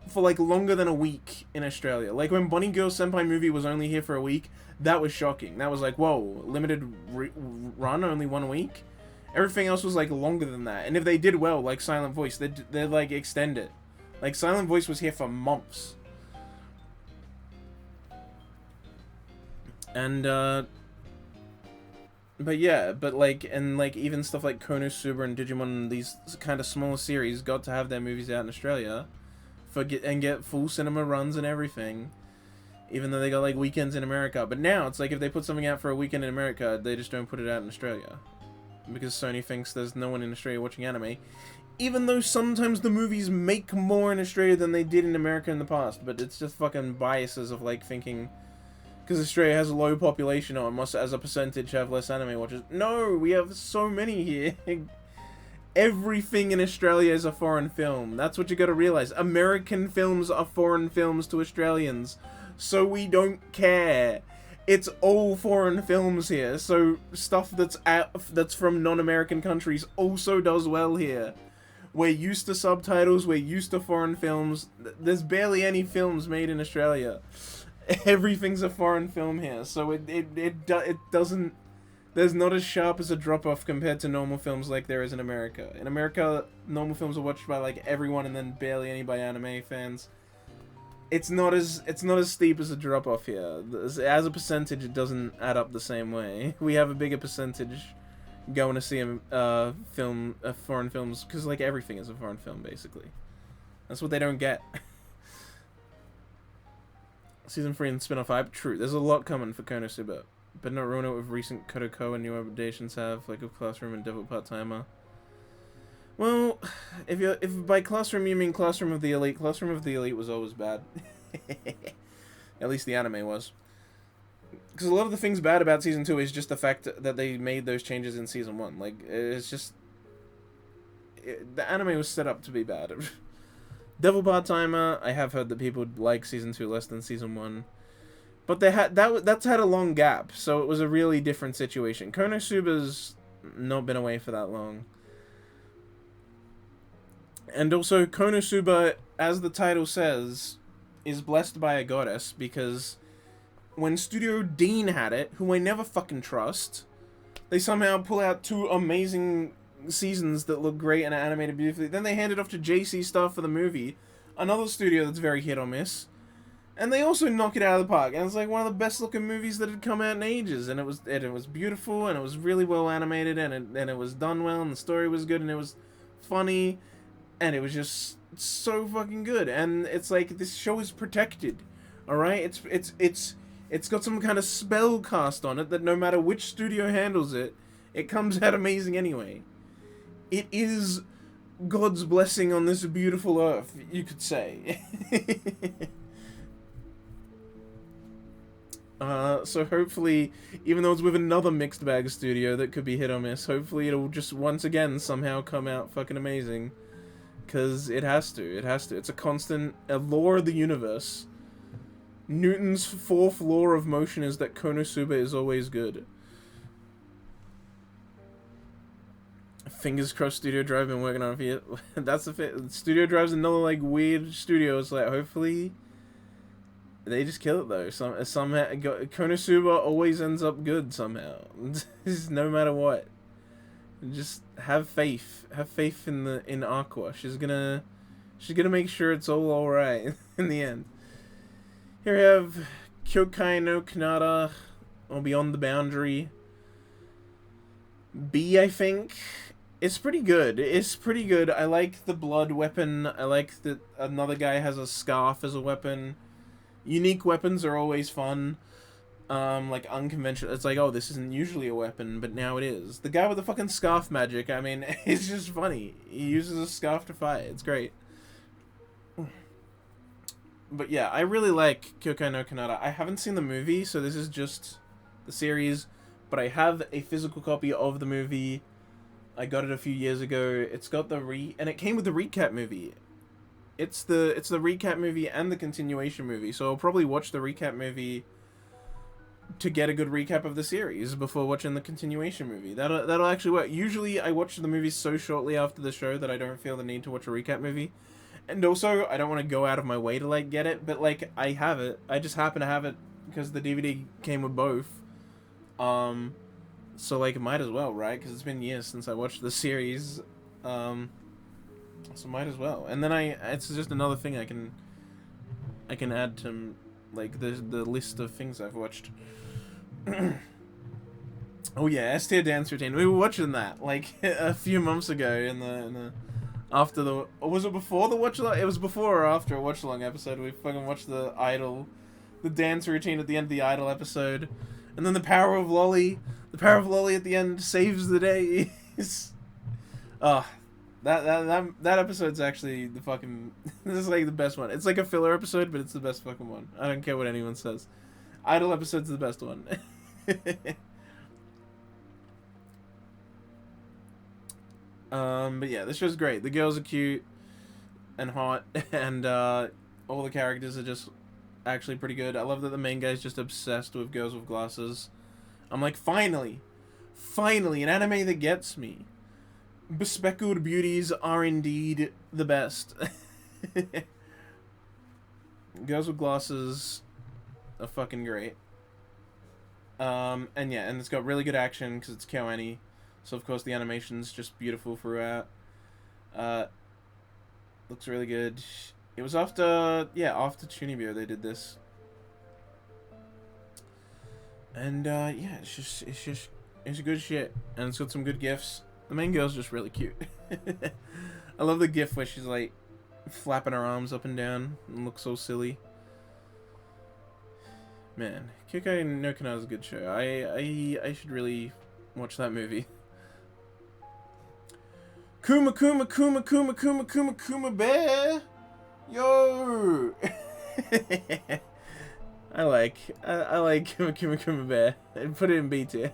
for like longer than a week in Australia. Like when Bunny Girl Senpai movie was only here for a week, that was shocking. That was like, whoa, limited run, only 1 week. Everything else was like longer than that, and if they did well, like Silent Voice, they'd like extend it. Like Silent Voice was here for months. And, but yeah, even stuff like Konosuba and Digimon, these kind of smaller series, got to have their movies out in Australia, and get full cinema runs and everything, even though they got, like, weekends in America. But now, it's like, if they put something out for a weekend in America, they just don't put it out in Australia, because Sony thinks there's no one in Australia watching anime, even though sometimes the movies make more in Australia than they did in America in the past, but it's just fucking biases of, like, thinking... because Australia has a low population, or must, as a percentage, have less anime watchers. No, we have so many here. Everything in Australia is a foreign film. That's what you gotta realize. American films are foreign films to Australians. So we don't care. It's all foreign films here. So stuff that's from non-American countries also does well here. We're used to subtitles, we're used to foreign films. There's barely any films made in Australia. Everything's a foreign film here, so it doesn't... There's not as sharp as a drop-off compared to normal films like there is in America. In America, normal films are watched by, like, everyone and then barely any by anime fans. It's not as steep as a drop-off here. As a percentage, it doesn't add up the same way. We have a bigger percentage going to see foreign films, because, like, everything is a foreign film, basically. That's what they don't get. Season 3 and spin-off hype? True, there's a lot coming for Konosuba, but not ruin it with recent Kodoko and new updations have, like of Classroom and Devil Part-Timer. Well, if by Classroom you mean Classroom of the Elite was always bad. At least the anime was. Because a lot of the things bad about Season 2 is just the fact that they made those changes in Season 1. Like, it's just... the anime was set up to be bad. Devil Part-Timer, I have heard that people like Season 2 less than Season 1. But that's had a long gap, so it was a really different situation. Konosuba's not been away for that long. And also, Konosuba, as the title says, is blessed by a goddess, because when Studio Dean had it, who I never fucking trust, they somehow pull out 2 amazing seasons that look great and are animated beautifully. Then they hand it off to JC Star for the movie, another studio that's very hit or miss, and they also knock it out of the park. And it's like one of the best looking movies that had come out in ages, and it was beautiful, and it was really well animated, and it was done well, and the story was good, and it was funny, and it was just so fucking good. And it's like, this show is protected, all right? It's got some kind of spell cast on it that no matter which studio handles it, it comes out amazing anyway. It is God's blessing on this beautiful earth, you could say. So hopefully, even though it's with another mixed bag studio that could be hit or miss, hopefully it'll just once again somehow come out fucking amazing. Because it has to. It's a constant law of the universe. Newton's 4th law of motion is that Konosuba is always good. Fingers crossed Studio Drive been working on it for you. That's the fit. Studio Drive's another, like, weird studio. It's like, hopefully they just kill it, though. Somehow Konosuba always ends up good somehow. No matter what. Just have faith. Have faith in Aqua. She's gonna make sure it's all alright in the end. Here we have Kyokai no Kanata, or Beyond the Boundary. B, I think. It's pretty good. I like the blood weapon. I like that another guy has a scarf as a weapon. Unique weapons are always fun. Like unconventional. It's like, oh, this isn't usually a weapon, but now it is. The guy with the fucking scarf magic, I mean, it's just funny. He uses a scarf to fight. It's great. But yeah, I really like Kyokai no Kanata. I haven't seen the movie, so this is just the series, but I have a physical copy of the movie. I got it a few years ago. It's got the and it came with the recap movie. It's the recap movie and the continuation movie. So I'll probably watch the recap movie to get a good recap of the series before watching the continuation movie. That'll actually work. Usually I watch the movies so shortly after the show that I don't feel the need to watch a recap movie. And also, I don't want to go out of my way to, like, get it, but, like, I have it. I just happen to have it because the DVD came with both. So, like, might as well, right? Because it's been years since I watched the series. So might as well. And then it's just another thing I can add to, like, the list of things I've watched. Oh yeah, S-tier dance routine. We were watching that, like, a few months ago in the after the... Or was it before the watch-along? It was before or after a watch-along episode. We fucking watched the Idol... The dance routine at the end of the Idol episode. And then the power of Lolly. The power of Lolly at the end saves the day. Oh, that episode's actually the fucking... This is like the best one. It's like a filler episode, but it's the best fucking one. I don't care what anyone says. Idol episode's the best one. But yeah, this show's great. The girls are cute and hot, and all the characters are just actually pretty good. I love that the main guy's just obsessed with girls with glasses. I'm like, finally, an anime that gets me. Bespeckled beauties are indeed the best. Girls with glasses are fucking great. And yeah, and it's got really good action because it's KyoAni. So of course the animation's just beautiful throughout. Looks really good. It was after Chunibyo they did this. And yeah, it's good shit. And it's got some good gifs. The main girl's just really cute. I love the gif where she's like flapping her arms up and down and looks so silly. Man, Kyokai no Kanata is a good show. I should really watch that movie. Kuma bear! Yo! I like Kuma bear. And put it in B tier.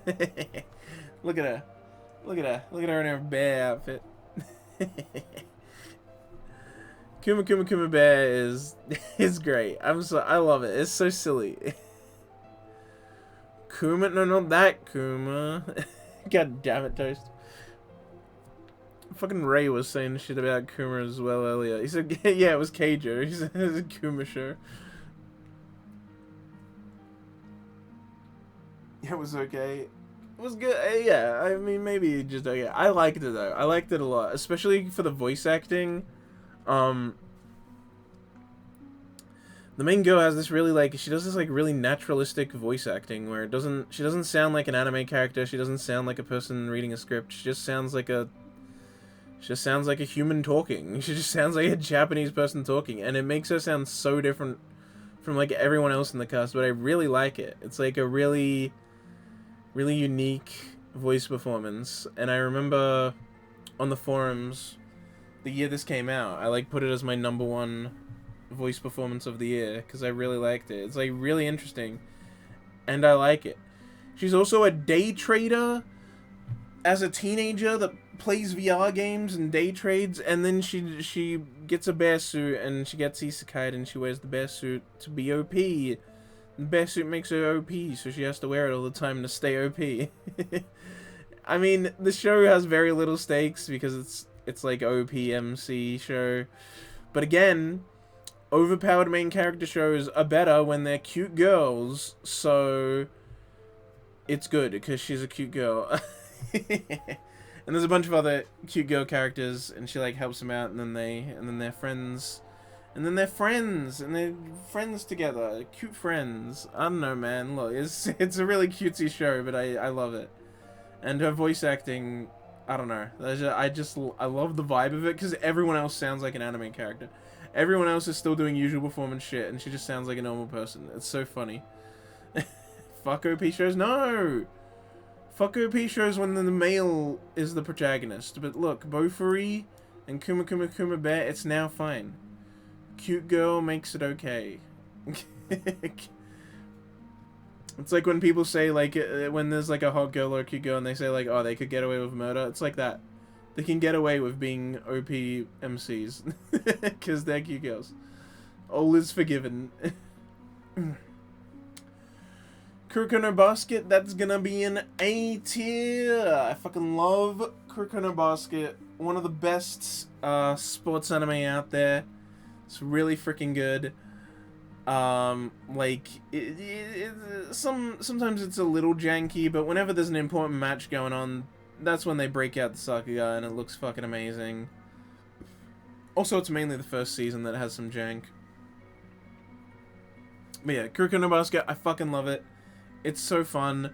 Look at her. Look at her in her bear outfit. Kuma bear is great. I love it. It's so silly. Kuma? No, not that Kuma. God damn it, Toast. Fucking Ray was saying shit about Kuma as well earlier. He said, yeah, it was Keijo. He said it was a Kuma show. It was okay. It was good. Yeah, I mean, maybe just okay. I liked it, though. I liked it a lot. Especially for the voice acting. The main girl has this really, like, she does this, like, really naturalistic voice acting where she doesn't sound like an anime character. She doesn't sound like a person reading a script. She just sounds like a human talking. She just sounds like a Japanese person talking, and it makes her sound so different from, like, everyone else in the cast, but I really like it. It's, like, a really, really unique voice performance, and I remember on the forums, the year this came out, I, like, put it as my #1 voice performance of the year, because I really liked it. It's, like, really interesting, and I like it. She's also a day trader as a teenager that plays VR games and day trades, and then she gets a bear suit and she gets isekai'd and she wears the bear suit to be OP. The bear suit makes her OP, so she has to wear it all the time to stay OP. I mean, the show has very little stakes because it's like OP MC show. But again, overpowered main character shows are better when they're cute girls, so it's good because she's a cute girl. And there's a bunch of other cute girl characters, and she like helps them out, and then they're friends, and then they're friends together, cute friends. I don't know, man. Look, it's a really cutesy show, but I love it, and her voice acting, I don't know. I love the vibe of it because everyone else sounds like an anime character. Everyone else is still doing usual performance shit, and she just sounds like a normal person. It's so funny. Fuck OP shows, no. Fuck OP shows when the male is the protagonist. But look, Bofuri and Kuma Bear, it's now fine. cute girl makes it okay. It's like when people say, like, when there's, like, a hot girl or a cute girl, and they say, like, oh, they could get away with murder. It's like that. They can get away with being OP MCs. Because they're cute girls. All is forgiven. Kuroko no Basket, that's gonna be an A tier. I fucking love Kuroko no Basket. One of the best sports anime out there. It's really freaking good. Like, sometimes it's a little janky, but whenever there's an important match going on, that's when they break out the Sakuga, and it looks fucking amazing. Also, it's mainly the first season that has some jank. But yeah, Kuroko no Basket, I fucking love it. It's so fun.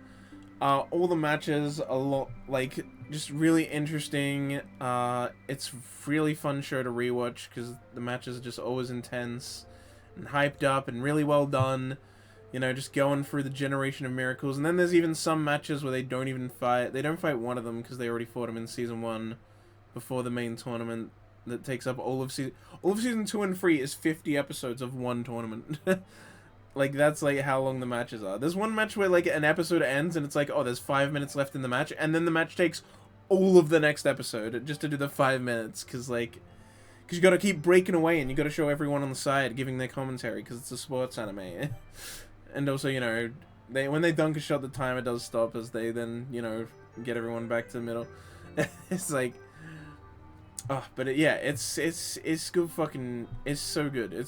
All the matches are like, just really interesting. It's really fun show to rewatch, because the matches are just always intense and hyped up and really well done. You know, just going through the generation of miracles. And then there's even some matches where they don't even fight. They don't fight one of them because they already fought him in Season 1 before the main tournament that takes up all of Season 2 and 3 is 50 episodes of one tournament. Like, that's, like, how long the matches are. There's one match where, like, an episode ends and it's like, oh, there's 5 minutes left in the match. And then the match takes all of the next episode just to do the 5 minutes. Because, like, you gotta keep breaking away and you gotta show everyone on the side giving their commentary because it's a sports anime. And also, you know, when they dunk a shot, the timer does stop as they then, you know, get everyone back to the middle. It's like, oh, but yeah, it's good fucking, it's so good.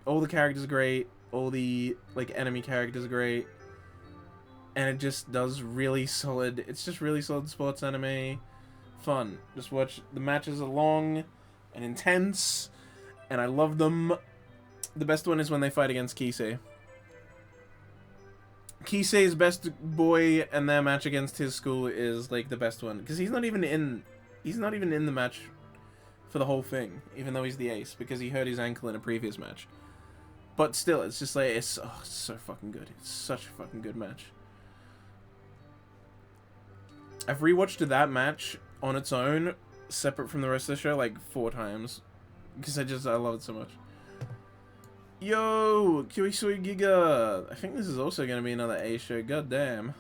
All the characters are great, all the, like, enemy characters are great, and it just does really solid, it's just really solid sports anime fun. Just watch, the matches are long and intense, and I love them. The best one is when they fight against Kisei. Kisei's best boy and their match against his school is, like, the best one, because he's not even in the match for the whole thing, even though he's the ace, because he hurt his ankle in a previous match. But still, it's just like, it's so fucking good. It's such a fucking good match. I've rewatched that match on its own, separate from the rest of the show, like 4 times, because I love it so much. Yo, Kyuisui Giga. I think this is also going to be another A show. God damn.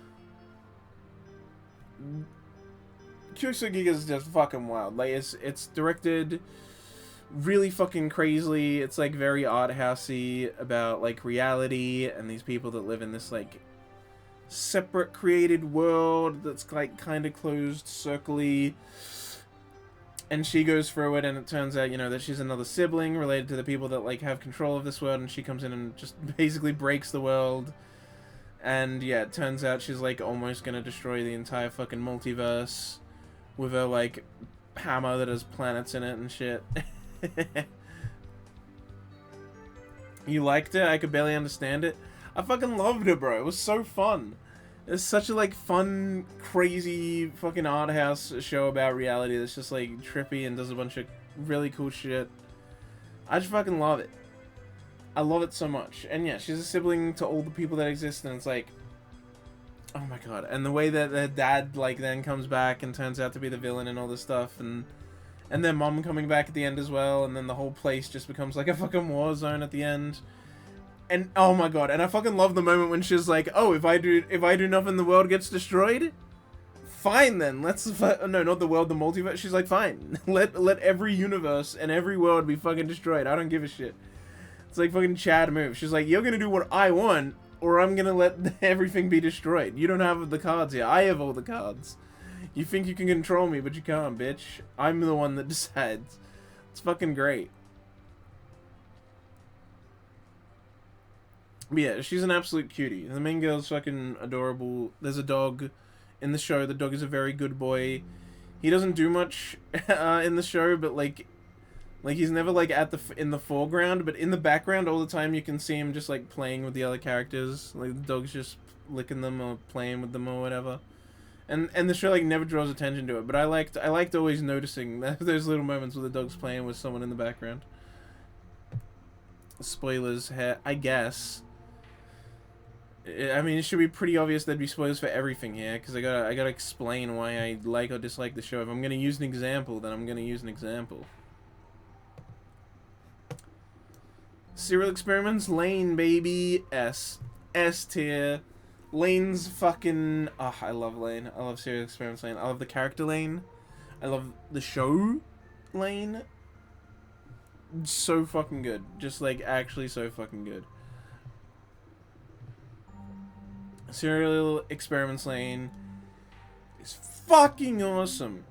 Kyuisui Giga is just fucking wild. Like, it's directed really fucking crazily. It's, like, very art housey about, like, reality and these people that live in this, like, separate created world that's, like, kind of closed circle-y. And she goes through it, and it turns out, you know, that she's another sibling related to the people that, like, have control of this world, and she comes in and just basically breaks the world. And, yeah, it turns out she's, like, almost gonna destroy the entire fucking multiverse with her, like, hammer that has planets in it and shit. You liked it? I could barely understand it. I fucking loved it, bro. It was so fun. It's such a, like, fun, crazy, fucking art house show about reality that's just, like, trippy and does a bunch of really cool shit. I just fucking love it. I love it so much. And yeah, she's a sibling to all the people that exist, and it's like, oh my god. And the way that their dad, like, then comes back and turns out to be the villain and all this stuff, and their mom coming back at the end as well, and then the whole place just becomes, like, a fucking war zone at the end. And oh my god, and I fucking love the moment when she's like, oh, if I do nothing, the world gets destroyed? Fine then, no, not the world, the multiverse. She's like, fine, let every universe and every world be fucking destroyed. I don't give a shit. It's like fucking Chad move. She's like, you're gonna do what I want, or I'm gonna let everything be destroyed. You don't have the cards here, I have all the cards. You think you can control me, but you can't, bitch. I'm the one that decides. It's fucking great. But yeah, she's an absolute cutie. The main girl's fucking adorable. There's a dog in the show. The dog is a very good boy. He doesn't do much in the show, but like he's never like in the foreground, but in the background all the time you can see him just like playing with the other characters. Like the dog's just licking them or playing with them or whatever. And the show like never draws attention to it, but I liked always noticing those little moments where the dog's playing with someone in the background. Spoilers, I guess. I mean, it should be pretty obvious there'd be spoilers for everything here, because I gotta explain why I like or dislike the show. If I'm gonna use an example, then I'm gonna use an example. Serial Experiments, Lane, baby. S tier. Lane's fucking... Oh, I love Lane. I love Serial Experiments Lane. I love the character Lane. I love the show Lane. So fucking good. Just, like, actually so fucking good. Serial Experiments Lane is fucking awesome.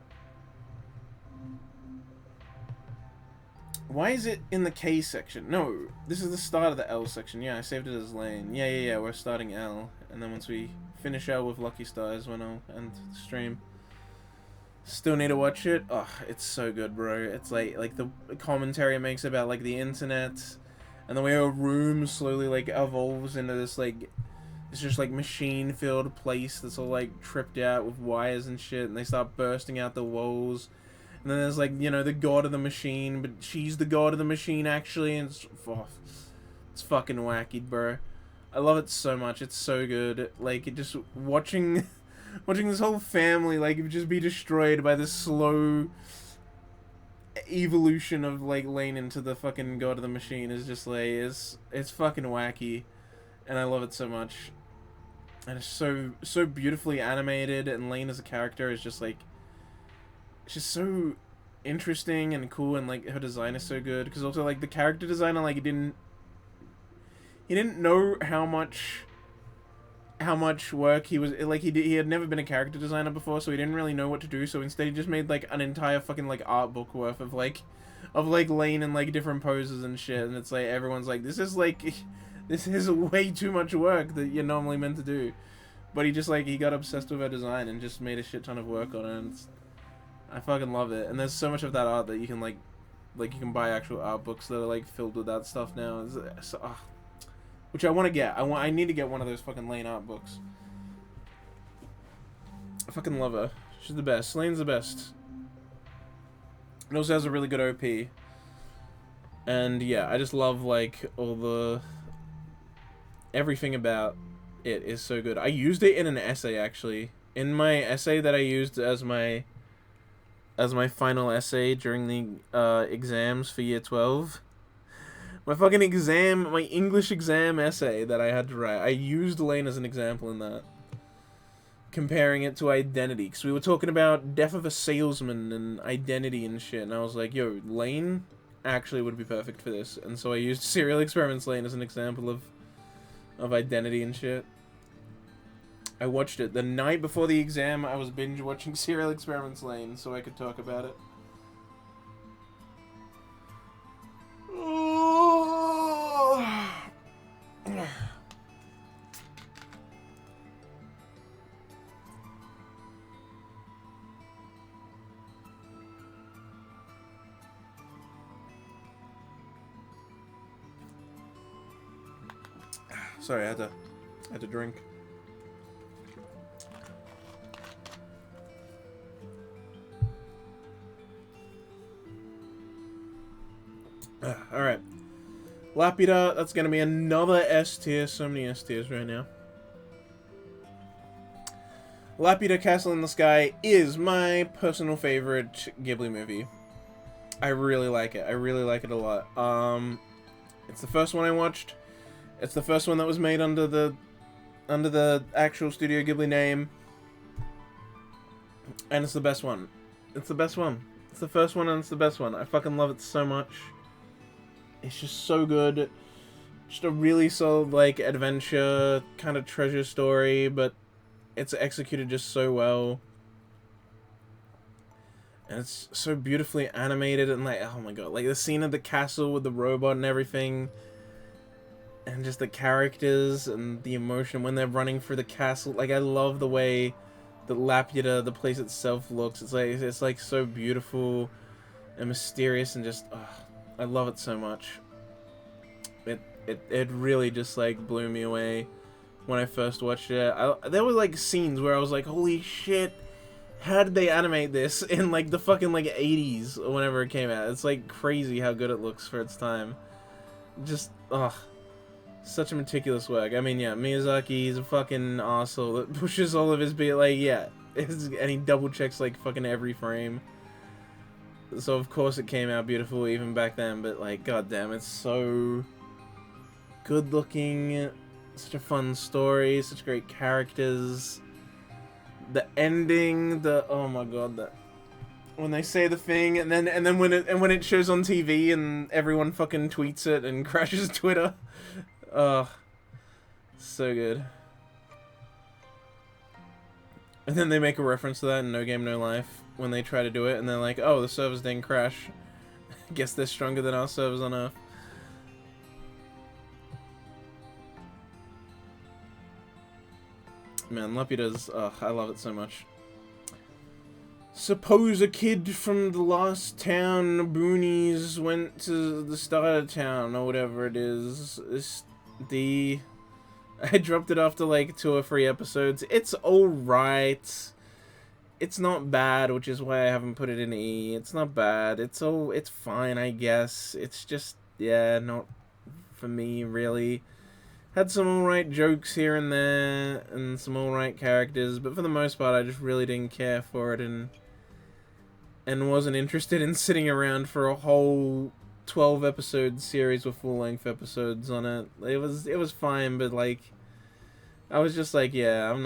Why is it in the K section? No, this is the start of the L section. Yeah, I saved it as Lane. Yeah, we're starting L. And then once we finish L with Lucky Stars, when I'll end the stream. Still need to watch it. Oh, it's so good, bro. It's like the commentary it makes about, like, the internet. And the way a room slowly, like, evolves into this, like... It's just, like, machine-filled place that's all, like, tripped out with wires and shit. And they start bursting out the walls. And then there's, like, you know, the god of the machine, but she's the god of the machine, actually, and it's fucking wacky, bro. I love it so much. It's so good. Like, it just, watching this whole family, like, just be destroyed by this slow evolution of, like, Lane into the fucking god of the machine is just, like, it's fucking wacky, and I love it so much. And it's so beautifully animated, and Lane as a character is just, like, it's just so interesting and cool, and, like, her design is so good, because also, like, the character designer, like, he didn't know how much work he was, like, he had never been a character designer before, so he didn't really know what to do, so instead he just made, like, an entire fucking, like, art book worth of Lane in, like, different poses and shit, and it's like, everyone's like, this is way too much work that you're normally meant to do, but he just, like, he got obsessed with her design and just made a shit ton of work on it, and I fucking love it. And there's so much of that art that you can, like you can buy actual art books that are, like, filled with that stuff now. Which I want to get. I need to get one of those fucking Lane art books. I fucking love her. She's the best. Lane's the best. It also has a really good OP. And yeah, I just love, like, everything about it is so good. I used it in an essay, actually. In my essay that I used as my final essay during the exams for year 12. My English exam essay that I had to write, I used Lane as an example in that. Comparing it to Identity, because we were talking about Death of a Salesman and Identity and shit, and I was like, yo, Lane actually would be perfect for this. And so I used Serial Experiments Lane as an example of Identity and shit. I watched it the night before the exam. I was binge watching Serial Experiments Lane so I could talk about it. Sorry, I had to drink. Alright. Lapida, that's gonna be another S tier. So many S tiers right now. Lapida Castle in the Sky is my personal favorite Ghibli movie. I really like it. I really like it a lot. It's the first one I watched. It's the first one that was made under the actual Studio Ghibli name. And it's the best one. It's the best one. It's the first one and it's the best one. I fucking love it so much. It's just so good. Just a really solid, like, adventure kind of treasure story, but it's executed just so well. And it's so beautifully animated and, like, oh my god, like the scene at the castle with the robot and everything. And just the characters and the emotion when they're running through the castle. Like, I love the way the Lapida, the place itself, looks. It's like so beautiful and mysterious and just, I love it so much. It really just, like, blew me away when I first watched it. There were, like, scenes where I was like, holy shit, how did they animate this in, like, the fucking, like, 80s or whenever it came out? It's, like, crazy how good it looks for its time. Just, such a meticulous work. I mean, yeah, Miyazaki is a fucking arsehole that pushes all of his like, yeah, and he double checks, like, fucking every frame. So, of course, it came out beautiful even back then, but, like, goddamn, it's so good looking, such a fun story, such great characters. The ending, oh my god, that when they say the thing and then when it shows on TV and everyone fucking tweets it and crashes Twitter. So good. And then they make a reference to that in No Game No Life when they try to do it, and they're like, "Oh, the servers didn't crash. Guess they're stronger than our servers on Earth." Man, Lapida's, I love it so much. Suppose a kid from the last town, boonies, went to the start of town, or whatever it is. I dropped it after like 2 or 3 episodes. It's alright. It's not bad, which is why I haven't put it in E. It's not bad. It's fine, I guess. It's just, yeah, not for me, really. Had some alright jokes here and there, and some alright characters, but for the most part, I just really didn't care for it, and wasn't interested in sitting around for a whole 12-episode series with full-length episodes on it. It was fine, but like, I was just like, yeah, I'm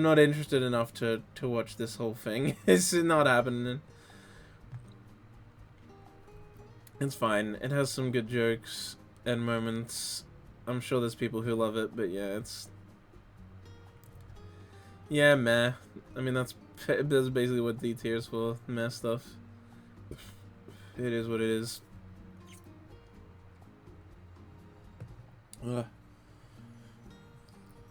not interested enough to watch this whole thing. It's not happening. It's fine. It has some good jokes and moments. I'm sure there's people who love it, but yeah, yeah, meh. I mean, that's basically what D tier is for. Meh stuff. It is what it is.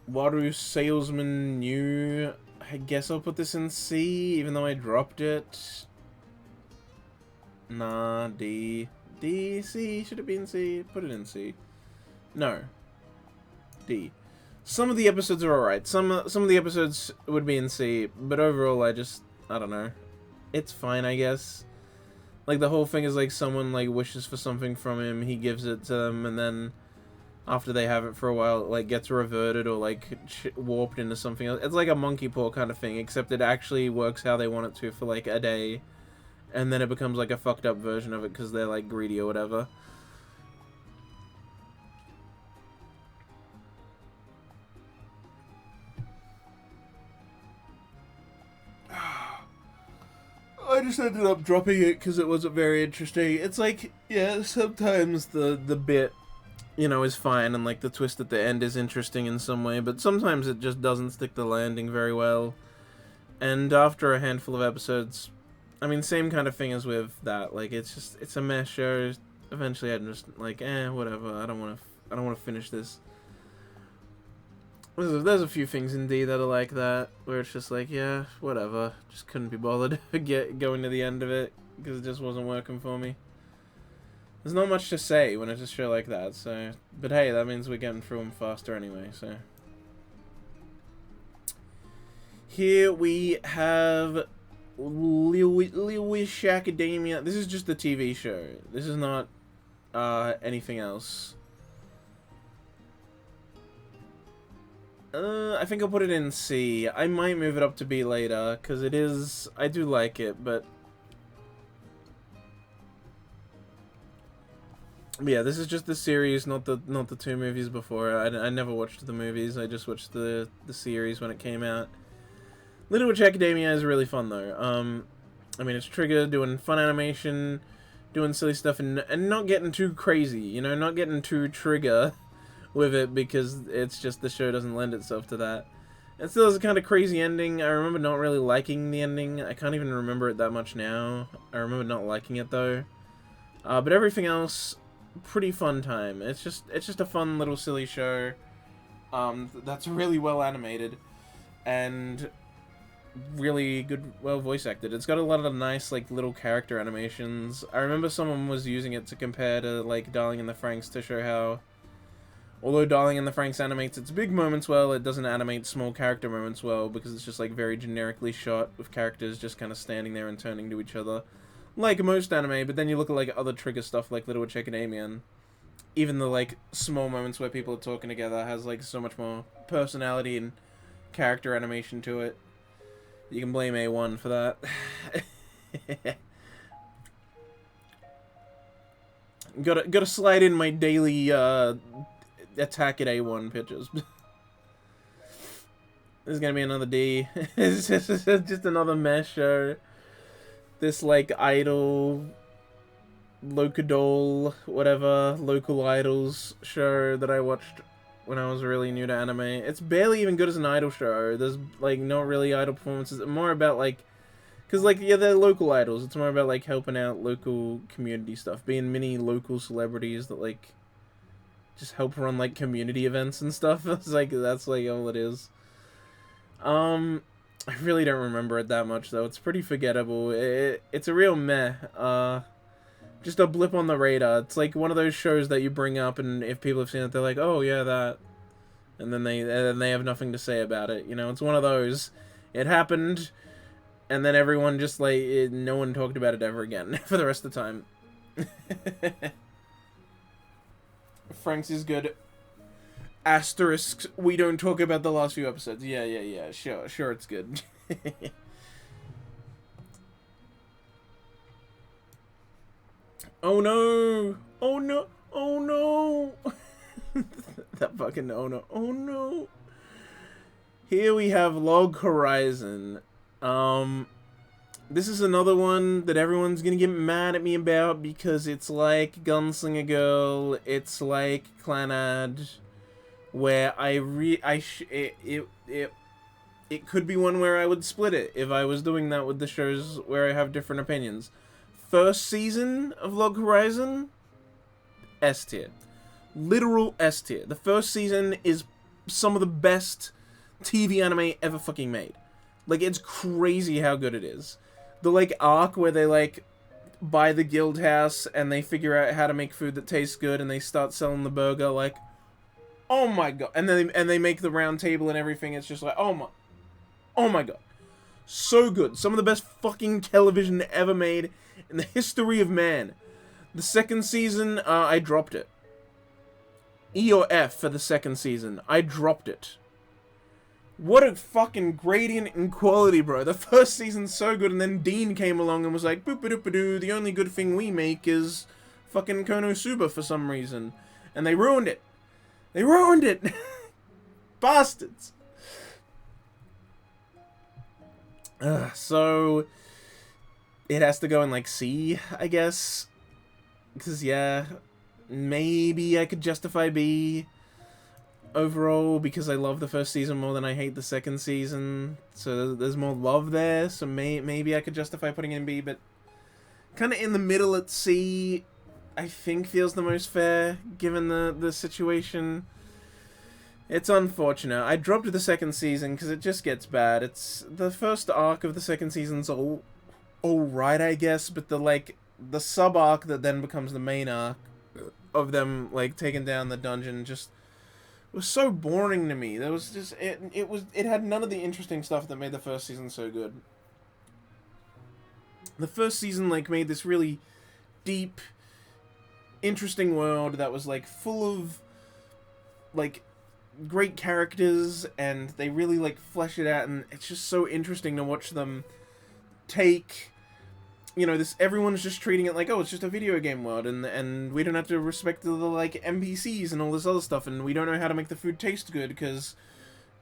Waru Salesman New. I guess I'll put this in C, even though I dropped it. Nah, D. D, C. Should it be in C? Put it in C. No. D. Some of the episodes are alright. Some of the episodes would be in C, but overall I don't know. It's fine, I guess. Like, the whole thing is like someone like wishes for something from him, he gives it to them, and then after they have it for a while, it like gets reverted or like warped into something else. It's like a monkey paw kind of thing, except it actually works how they want it to for like a day, and then it becomes like a fucked up version of it because they're like greedy or whatever. I just ended up dropping it because it wasn't very interesting. It's like, yeah, sometimes the bit, you know, is fine, and like the twist at the end is interesting in some way, but sometimes it just doesn't stick the landing very well. And after a handful of episodes, I mean, same kind of thing as with that. Like, it's a mess show. Eventually, I'm just like, whatever. I don't want to finish this. There's a few things in D that are like that, where it's just like, yeah, whatever. Just couldn't be bothered going to the end of it, because it just wasn't working for me. There's not much to say when it's a show like that, so... But hey, that means we're getting through them faster anyway, so... Here we have... Lewis Academia. This is just the TV show. This is not anything else. I think I'll put it in C. I might move it up to B later, because it is... I do like it, but yeah, this is just the series, not the 2 movies before. I never watched the movies. I just watched the series when it came out. Little Witch Academia is really fun though. I mean, it's Trigger doing fun animation, doing silly stuff, and not getting too crazy. You know, not getting too Trigger with it, because it's just the show doesn't lend itself to that. It still has a kind of crazy ending. I remember not really liking the ending. I can't even remember it that much now. I remember not liking it though. But everything else, pretty fun time. It's just a fun little silly show. That's really well animated and really good, well voice acted. It's got a lot of nice like little character animations. I remember someone was using it to compare to like Darling in the Franxx to show how, although Darling in the Franxx animates its big moments well, it doesn't animate small character moments well, because it's just like very generically shot with characters just kind of standing there and turning to each other, like most anime. But then you look at like other Trigger stuff like Little Witch Academia, and even the like small moments where people are talking together has like so much more personality and character animation to it. You can blame A1 for that. Gotta slide in my daily Attack at A1 pictures. There's gonna be another D. It's just another mesh show. This, like, idol, Locadol, whatever, local idols show that I watched when I was really new to anime. It's barely even good as an idol show. There's, like, not really idol performances. It's more about, like, because, like, yeah, they're local idols. It's more about, like, helping out local community stuff. Being mini local celebrities that, like, just help run, like, community events and stuff. It's like, that's, like, all it is. I really don't remember it that much, though. It's pretty forgettable. It's a real meh. Just a blip on the radar. It's like one of those shows that you bring up, and if people have seen it, they're like, oh, yeah, that. And then they have nothing to say about it. You know, it's one of those. It happened, and then everyone just, like, no one talked about it ever again for the rest of the time. Frank's is good. Asterisks, we don't talk about the last few episodes. Yeah, sure, it's good. Oh no! Oh no! Oh no! That fucking oh no! Here we have Log Horizon. This is another one that everyone's gonna get mad at me about because it's like Gunslinger Girl, it's like Clanad, where it could be one where I would split it if I was doing that with the shows where I have different opinions. First season of Log Horizon, S tier. Literal S tier. The first season is some of the best TV anime ever fucking made. Like, it's crazy how good it is. The, like, arc where they, like, buy the guild house and they figure out how to make food that tastes good and they start selling the burger, like, oh my god. And they make the round table and everything. It's just like, oh my god. So good. Some of the best fucking television ever made in the history of man. The second season, I dropped it. E or F for the second season. I dropped it. What a fucking gradient in quality, bro. The first season's so good, and then Dean came along and was like, boop-a-doop-a-doo, the only good thing we make is fucking Konosuba for some reason. And they ruined it. They ruined it! Bastards! So, it has to go in, like, C, I guess. Because, yeah, maybe I could justify B overall, because I love the first season more than I hate the second season. So there's more love there, so maybe I could justify putting in B, but kind of in the middle at C, I think feels the most fair, given the situation. It's unfortunate. I dropped the second season because it just gets bad. It's the first arc of the second season's all right, I guess, but the sub arc that then becomes the main arc of them, like, taking down the dungeon just was so boring to me. There was just it had none of the interesting stuff that made the first season so good. The first season, like, made this really deep, interesting world that was, like, full of, like, great characters, and they really, like, flesh it out, and it's just so interesting to watch them take, you know, this, everyone's just treating it like, oh, it's just a video game world, and we don't have to respect the, like, NPCs and all this other stuff, and we don't know how to make the food taste good, because,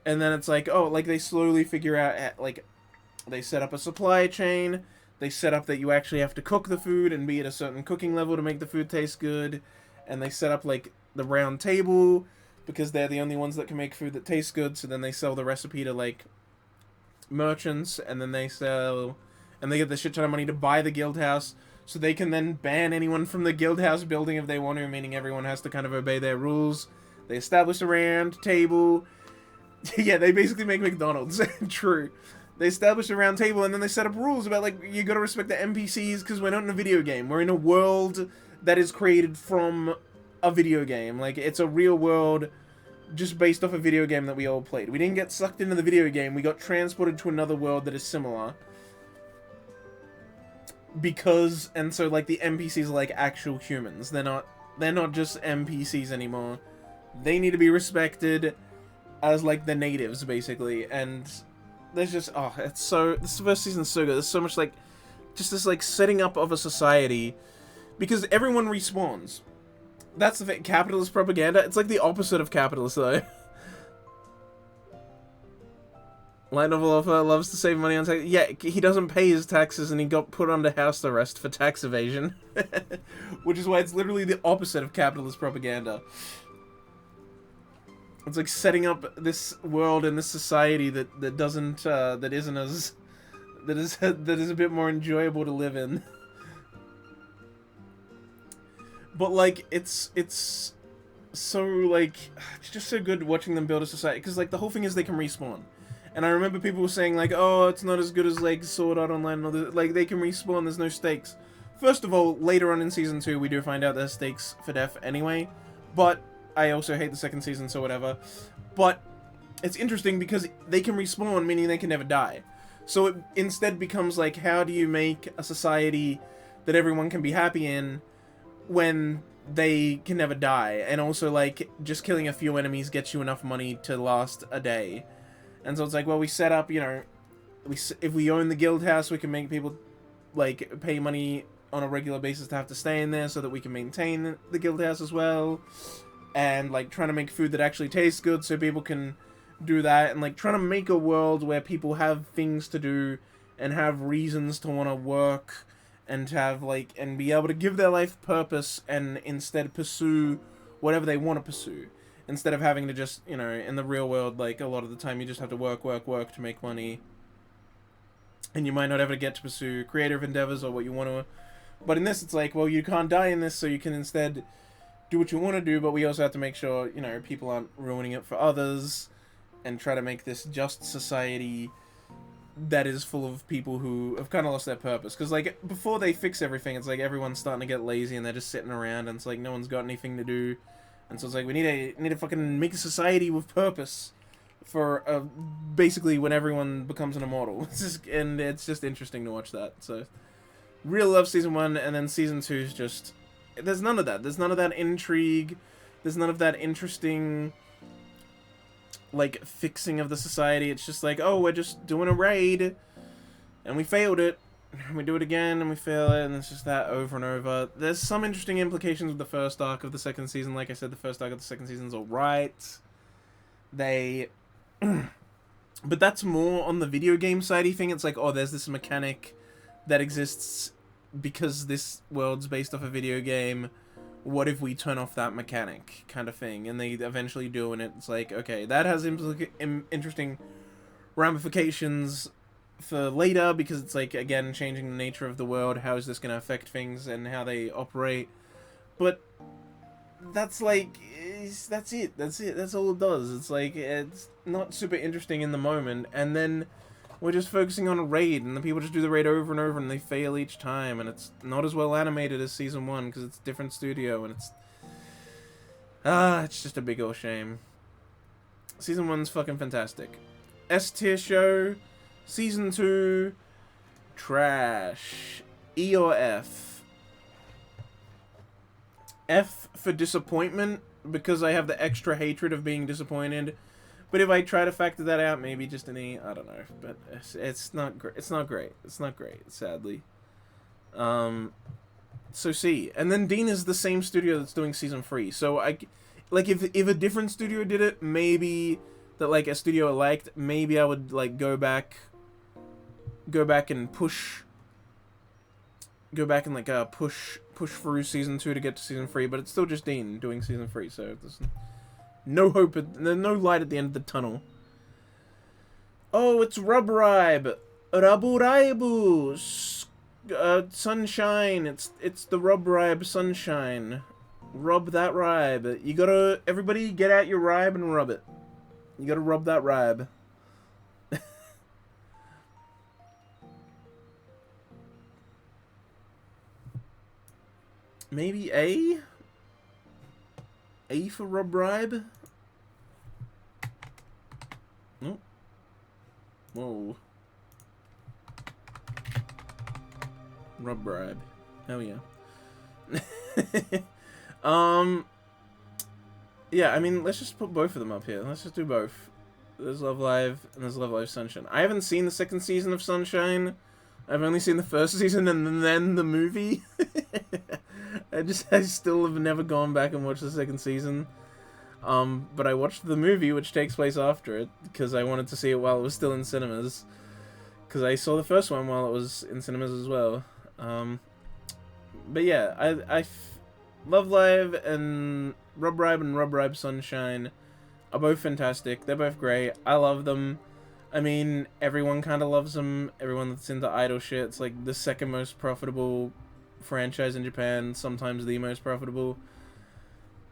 and then it's like, oh, like, they slowly figure out, like, they set up a supply chain, they set up that you actually have to cook the food and be at a certain cooking level to make the food taste good, and they set up, like, the round table, because they're the only ones that can make food that tastes good, so then they sell the recipe to, like, merchants, and then they sell, and they get the shit ton of money to buy the guild house, so they can then ban anyone from the guild house building if they want to, meaning everyone has to kind of obey their rules. They establish a round table. Yeah, they basically make McDonald's. True. They establish a round table, and then they set up rules about, like, you gotta respect the NPCs, because we're not in a video game. We're in a world that is created from a video game. Like, it's a real world just based off a video game that we all played. We didn't get sucked into the video game. We got transported to another world that is similar. Because, and so, like, the NPCs are, like, actual humans. They're not just NPCs anymore. They need to be respected as, like, the natives, basically. And there's just, oh, it's so, this first season's so good. There's so much, like, just this, like, setting up of a society. Because everyone respawns. That's the thing. Capitalist propaganda. It's like the opposite of capitalist, though. Light novel author loves to save money on tax. Yeah, he doesn't pay his taxes and he got put under house arrest for tax evasion. Which is why it's literally the opposite of capitalist propaganda. It's like setting up this world and this society that doesn't, that isn't as, that is a bit more enjoyable to live in. But, like, it's so, like, it's just so good watching them build a society. Because, like, the whole thing is they can respawn. And I remember people were saying, like, oh, it's not as good as, like, Sword Art Online and all this. Like, they can respawn, there's no stakes. First of all, later on in Season 2, we do find out there's stakes for death anyway. But I also hate the second season, so whatever. But it's interesting because they can respawn, meaning they can never die. So it instead becomes, like, how do you make a society that everyone can be happy in when they can never die? And also, like, just killing a few enemies gets you enough money to last a day. And so it's like, well, we set up, you know, if we own the guild house, we can make people, like, pay money on a regular basis to have to stay in there so that we can maintain the guild house as well. And, like, trying to make food that actually tastes good so people can do that. And, like, trying to make a world where people have things to do and have reasons to want to work and to have, like, and be able to give their life purpose and instead pursue whatever they want to pursue. Instead of having to just, you know, in the real world, like, a lot of the time you just have to work to make money. And you might not ever get to pursue creative endeavors or what you want to. But in this, it's like, well, you can't die in this, so you can instead do what you want to do, but we also have to make sure, you know, people aren't ruining it for others. And try to make this just society that is full of people who have kind of lost their purpose. Because, like, before they fix everything, it's like everyone's starting to get lazy and they're just sitting around and it's like no one's got anything to do. And so it's like, we need to fucking make a society with purpose for, basically when everyone becomes an immortal. And it's just interesting to watch that. So, real love Season 1, and then Season 2 is just, there's none of that. There's none of that intrigue. There's none of that interesting, like, fixing of the society. It's just like, oh, we're just doing a raid, and we failed it. We do it again, and we fail it, and it's just that over and over. There's some interesting implications with the first arc of the second season. Like I said, the first arc of the second season's alright. They... but that's more on the video game sidey thing. It's like, oh, there's this mechanic that exists because this world's based off a video game. What if we turn off that mechanic, kind of thing? And they eventually do, and it's like, okay, that has interesting ramifications for later, because it's like, again, changing the nature of the world. How is this going to affect things and how they operate? But that's like, that's it. That's all it does. It's like, it's not super interesting in the moment, and then we're just focusing on a raid, and the people just do the raid over and over, and they fail each time, and it's not as well animated as Season 1, because it's a different studio, and it's just a big ol' shame. Season 1's fucking fantastic. S-tier show, Season 2, trash. E or F? F for disappointment, because I have the extra hatred of being disappointed. But if I try to factor that out, maybe just an E. I don't know, but it's not great. It's not great. It's not great, sadly. So C. And then Dean is the same studio that's doing Season 3. So like if a different studio did it, maybe that, like, a studio I liked, maybe I would, like, go back and push through Season 2 to get to Season 3, but it's still just Dean doing Season 3, so there's no hope, there's no light at the end of the tunnel. Oh, it's Rubribe. Raburaibu. Sunshine. It's the Rubribe Sunshine. Rub that ribe. You gotta, everybody get out your ribe and rub it. You gotta rub that ribe. Maybe A? A for Rubribe? Oh. Whoa. Rubribe. Hell yeah. Yeah, I mean, let's just put both of them up here. Let's just do both. There's Love Live, and there's Love Live Sunshine. I haven't seen the second season of Sunshine. I've only seen the first season and then the movie. I still have never gone back and watched the second season. But I watched the movie, which takes place after it, because I wanted to see it while it was still in cinemas. Because I saw the first one while it was in cinemas as well. But yeah, Love Live and Rub Rub Sunshine are both fantastic. They're both great. I love them. I mean, everyone kind of loves them. Everyone that's into idol shit. It's like the second most profitable franchise in Japan. Sometimes the most profitable.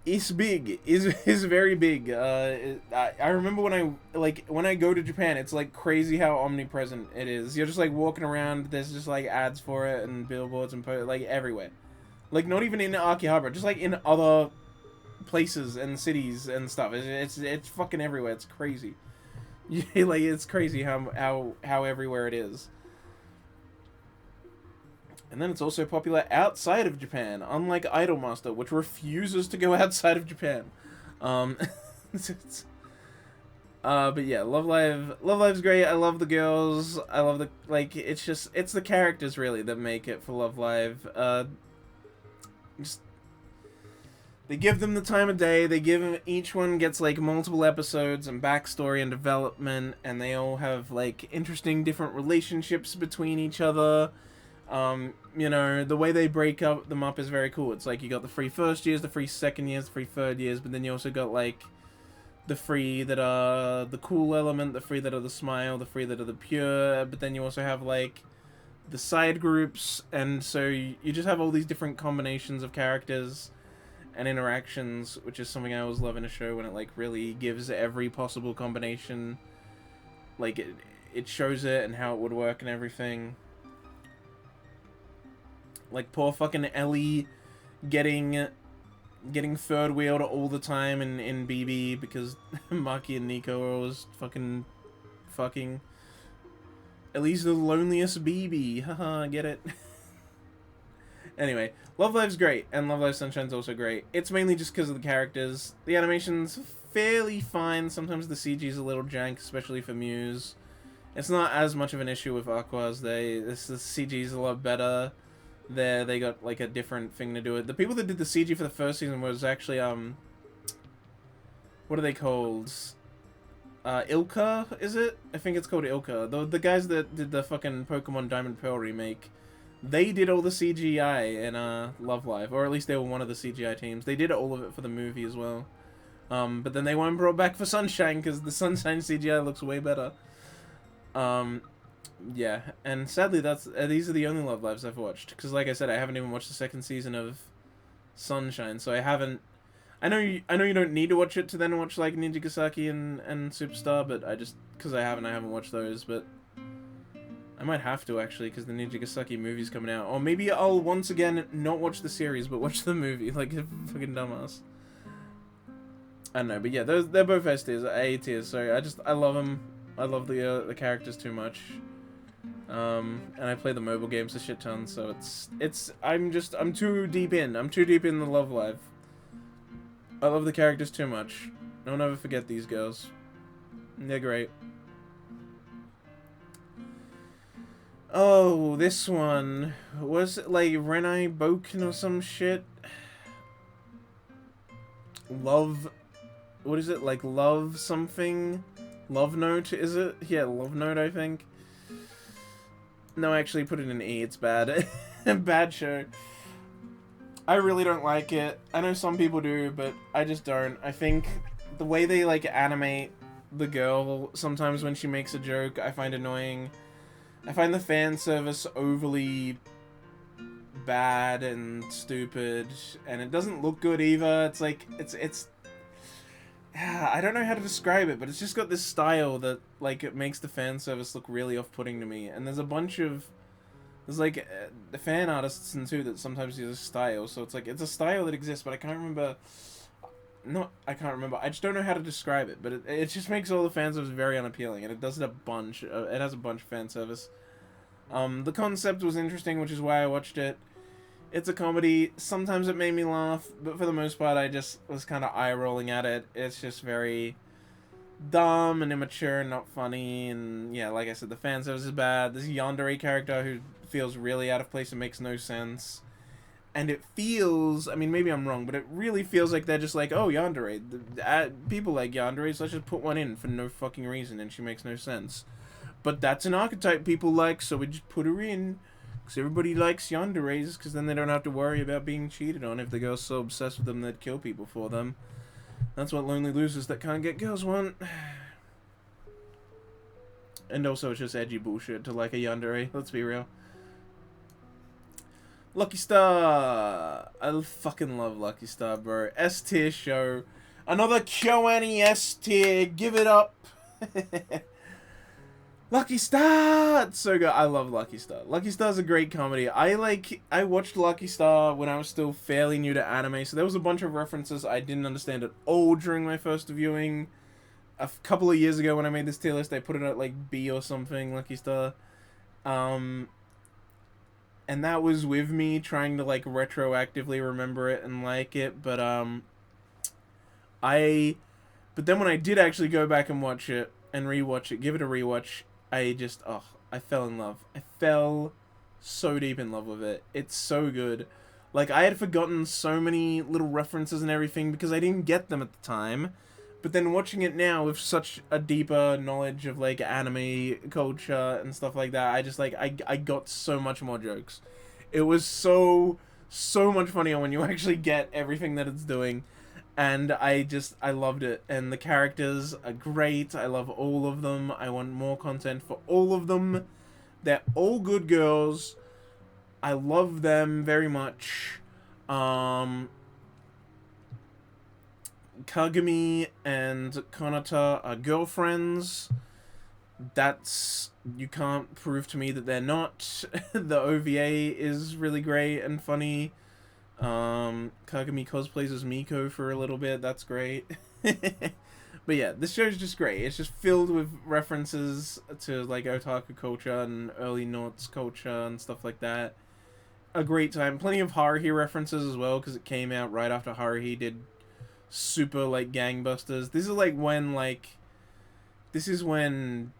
It's big. Is very big. I remember when I go to Japan, it's like crazy how omnipresent it is. You're just like walking around. There's just like ads for it and billboards and like everywhere. Like not even in Akihabara, just like in other places and cities and stuff. It's fucking everywhere. It's crazy. Like it's crazy how everywhere it is. And then it's also popular outside of Japan, unlike Idolmaster, which refuses to go outside of Japan. But yeah, Love Live's great. I love the girls. I love the it's the characters really that make it for Love Live. Just they give them the time of day. They give them, each one gets like multiple episodes and backstory and development, and they all have like interesting different relationships between each other. You know, the way they break them up is very cool. It's like you got the 3 first years, the 3 second years, the 3 third years, but then you also got like the 3 that are the cool element, the 3 that are the smile, the 3 that are the pure, but then you also have like the side groups, and so you just have all these different combinations of characters and interactions, which is something I always love in a show when it like really gives every possible combination, like it shows it and how it would work and everything. Like poor fucking Ellie getting third wheeled all the time in BB because Maki and Nico are always fucking. Ellie's the loneliest BB. Haha, get it? Anyway, Love Live's great, and Love Live Sunshine's also great. It's mainly just because of the characters. The animation's fairly fine. Sometimes the CG's a little jank, especially for Muse. It's not as much of an issue with Aqua's. The CG's a lot better. There, they got like a different thing to do it. The people that did the CG for the first season was actually what are they called? Ilka, is it? I think it's called Ilka. The guys that did the fucking Pokemon Diamond Pearl remake, they did all the CGI in Love Live, or at least they were one of the CGI teams. They did all of it for the movie as well. But then they weren't brought back for Sunshine because the Sunshine CGI looks way better. Yeah, and sadly these are the only Love Lives I've watched, because like I said, I haven't even watched the second season of Sunshine, so I haven't. I know you don't need to watch it to then watch like Ninja Gasaki and Superstar, but I just because I haven't watched those, but I might have to actually because the Ninja Gasaki movie's coming out, or maybe I'll once again not watch the series but watch the movie like a fucking dumbass. I don't know, but yeah, they're both S tiers, A tiers. So I love them. I love the characters too much. And I play the mobile games a shit ton, so I'm too deep in. I'm too deep in the Love Live. I love the characters too much. Don't ever forget these girls. They're great. Oh, this one. Was it like Renai Boken or some shit? Love... What is it? Like Love something? Love Note, is it? Yeah, Love Note, I think. No, actually, put it in E. It's bad. Bad show. I really don't like it. I know some people do, but I just don't. I think the way they, like, animate the girl sometimes when she makes a joke, I find annoying. I find the fan service overly bad and stupid, and it doesn't look good either. It's like, it's I don't know how to describe it, but it's just got this style that, like, it makes the fan service look really off-putting to me. And there's a bunch of... There's, like, the fan artists, and too, that sometimes use a style. So it's, like, it's a style that exists, but I can't remember... No, I can't remember. I just don't know how to describe it. But it just makes all the fan service very unappealing. And it does it a bunch. It has a bunch of fan service. The concept was interesting, which is why I watched it. It's a comedy. Sometimes it made me laugh, but for the most part, I just was kind of eye-rolling at it. It's just very dumb and immature and not funny. And yeah, like I said, the fan service is bad. This yandere character who feels really out of place and makes no sense. And it feels, I mean, maybe I'm wrong, but it really feels like they're just like, oh, yandere. People like yandere, so let's just put one in for no fucking reason, and she makes no sense. But that's an archetype people like, so we just put her in. Because everybody likes yanderes, because then they don't have to worry about being cheated on if the girl's so obsessed with them they'd kill people for them. That's what lonely losers that can't get girls want. And also, it's just edgy bullshit to like a yandere, let's be real. Lucky Star! I fucking love Lucky Star, bro. S tier show. Another KyoAni S tier. Give it up. Lucky Star! It's so good. I love Lucky Star. Lucky Star's a great comedy. I watched Lucky Star when I was still fairly new to anime, so there was a bunch of references I didn't understand at all during my first viewing. A couple of years ago when I made this tier list, I put it at like B or something, Lucky Star. And that was with me trying to like retroactively remember it and like it, but then when I did actually go back and watch it and rewatch it, give it a rewatch, I fell in love. I fell so deep in love with it. It's so good. Like, I had forgotten so many little references and everything because I didn't get them at the time. But then watching it now with such a deeper knowledge of, like, anime culture and stuff like that, I got so much more jokes. It was so much funnier when you actually get everything that it's doing. And I loved it. And the characters are great. I love all of them. I want more content for all of them. They're all good girls. I love them very much. Kagami and Konata are girlfriends. You can't prove to me that they're not. The OVA is really great and funny. Kagami cosplays as Miko for a little bit. That's great. But yeah, this show's just great. It's just filled with references to like otaku culture and early noughts culture and stuff like that. A great time. Plenty of Haruhi references as well, because it came out right after Haruhi did super like gangbusters. This is when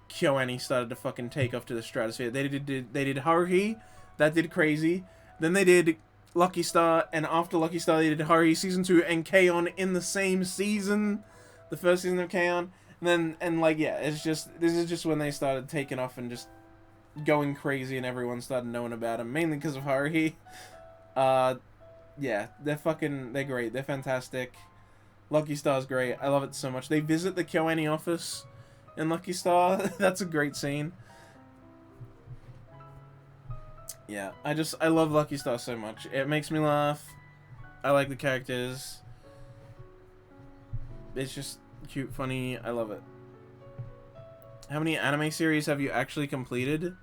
KyoAni started to fucking take off to the stratosphere. They did Haruhi, that did crazy. Then they did Lucky Star, and after Lucky Star they did Haruhi Season 2 and K-On! In the same season. The first season of K-On! This is just when they started taking off and just going crazy and everyone started knowing about them, mainly because of Haruhi. Yeah, they're great. They're fantastic. Lucky Star's great. I love it so much. They visit the KyoAni office in Lucky Star. That's a great scene. Yeah, I love Lucky Star so much. It makes me laugh. I like the characters. It's just cute, funny. I love it. How many anime series have you actually completed?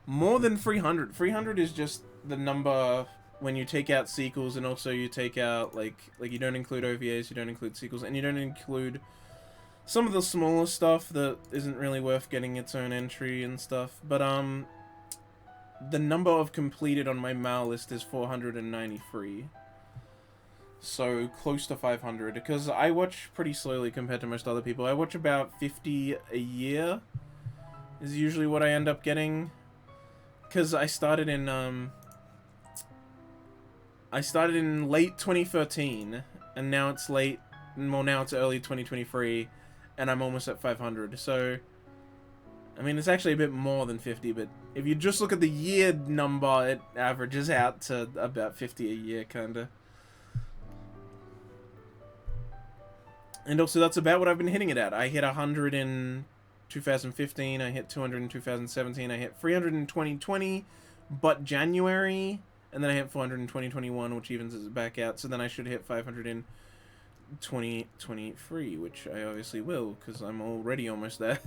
More than 300. 300 is just the number when you take out sequels, and also you take out, like you don't include OVAs, you don't include sequels, and you don't include some of the smaller stuff that isn't really worth getting its own entry and stuff. But, the number of completed on my MAL list is 493. So, close to 500, because I watch pretty slowly compared to most other people. I watch about 50 a year, is usually what I end up getting. Because I started in late 2013, and now it's now it's early 2023, and I'm almost at 500, so, I mean, it's actually a bit more than 50, but if you just look at the year number, it averages out to about 50 a year, kinda. And also, that's about what I've been hitting it at. I hit 100 in 2015, I hit 200 in 2017, I hit 300 in 2020, but January, and then I hit 400 in 2021, which evens it back out, so then I should hit 500 in 2023, which I obviously will, because I'm already almost there.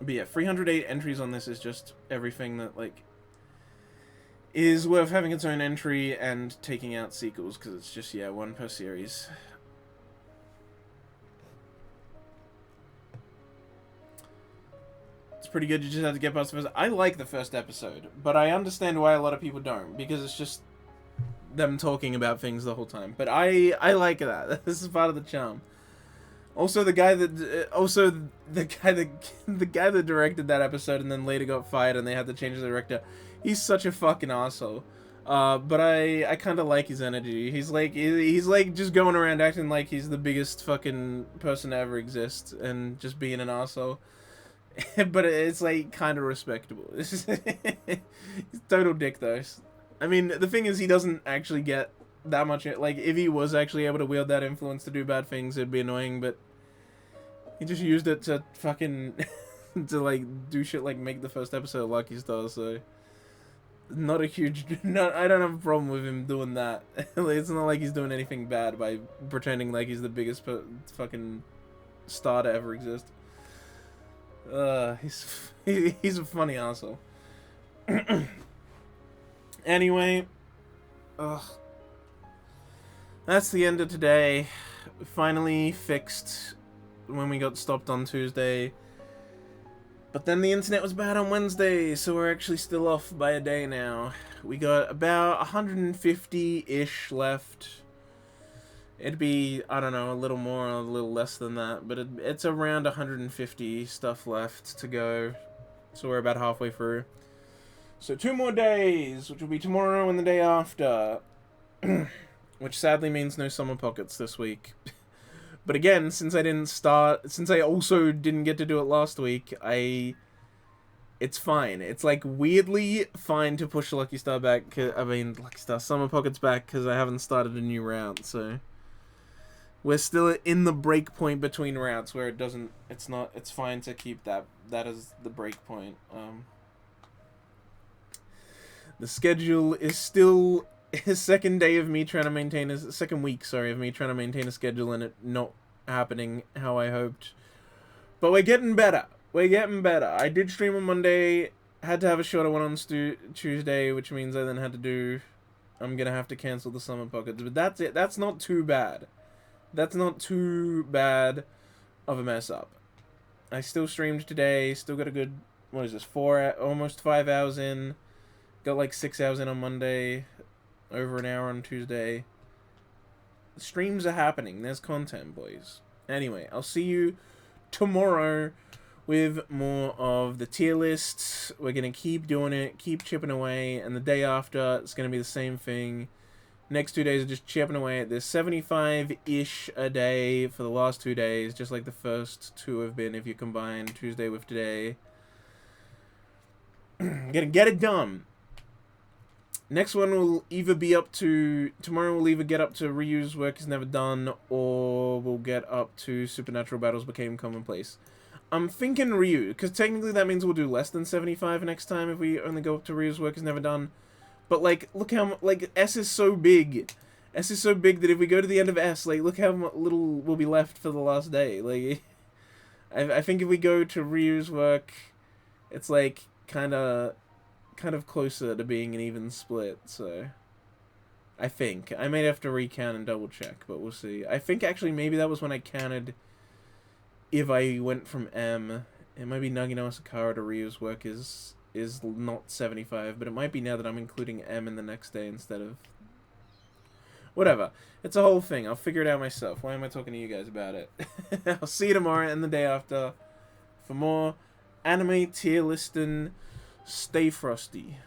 But yeah, 308 entries on this is just everything that, like, is worth having its own entry and taking out sequels, because it's just, yeah, one per series. It's pretty good, you just have to get past the first... I like the first episode, but I understand why a lot of people don't, because it's just them talking about things the whole time. But I like that. This is part of the charm. Also, the guy that the guy that directed that episode and then later got fired and they had to change the director. He's such a fucking asshole. But I kind of like his energy. He's like just going around acting like he's the biggest fucking person to ever exist and just being an asshole. But it's like kind of respectable. He's total dick though. I mean, the thing is, he doesn't actually get that much. Like, if he was actually able to wield that influence to do bad things, it'd be annoying. But he just used it to fucking to like do shit like make the first episode of Lucky Star. So not a huge. Not I don't have a problem with him doing that. It's not like he's doing anything bad by pretending like he's the biggest fucking star to ever exist. He's a funny asshole. Anyway, that's the end of today. We finally fixed when we got stopped on Tuesday. But then the internet was bad on Wednesday, so we're actually still off by a day now. We got about 150-ish left. It'd be, I don't know, a little more or a little less than that, but it's around 150 stuff left to go. So we're about halfway through. So 2 more days, which will be tomorrow and the day after. Which sadly means no summer pockets this week. But again, since I also didn't get to do it last week, it's fine. It's like weirdly fine to push Lucky Star back. Lucky Star Summer Pockets back because I haven't started a new route, so we're still in the break point between routes where it's fine to keep that as the break point. The schedule is still his second week of me trying to maintain a schedule and it not happening how I hoped. But we're getting better. I did stream on Monday, had to have a shorter one on Tuesday, which means I'm gonna have to cancel the Summer Pockets, but that's it. That's not too bad. That's not too bad of a mess up. I still streamed today, still got a good, almost 5 hours in. Got like 6 hours in on Monday, over an hour on Tuesday. The streams are happening. There's content, boys. Anyway, I'll see you tomorrow with more of the tier lists. We're going to keep doing it, keep chipping away, and the day after, it's going to be the same thing. Next 2 days are just chipping away at this 75-ish a day for the last 2 days, just like the first 2 have been if you combine Tuesday with today. Gonna get it done. Next one will either be up to... Tomorrow we'll either get up to Ryu's Work Is Never Done, or we'll get up to Supernatural Battles Became Commonplace. I'm thinking Ryu, because technically that means we'll do less than 75 next time if we only go up to Ryu's Work Is Never Done. But, like, look how... Like, S is so big. S is so big that if we go to the end of S, like, look how little will be left for the last day. Like, I think if we go to Ryu's work, it's, like, kind of closer to being an even split, so... I think. I might have to recount and double check, but we'll see. I think, actually, maybe that was when I counted if I went from M. It might be Nagino Asakara to Ryu's work is not 75, but it might be now that I'm including M in the next day instead of... Whatever. It's a whole thing. I'll figure it out myself. Why am I talking to you guys about it? I'll see you tomorrow and the day after for more anime tier listing. Stay frosty.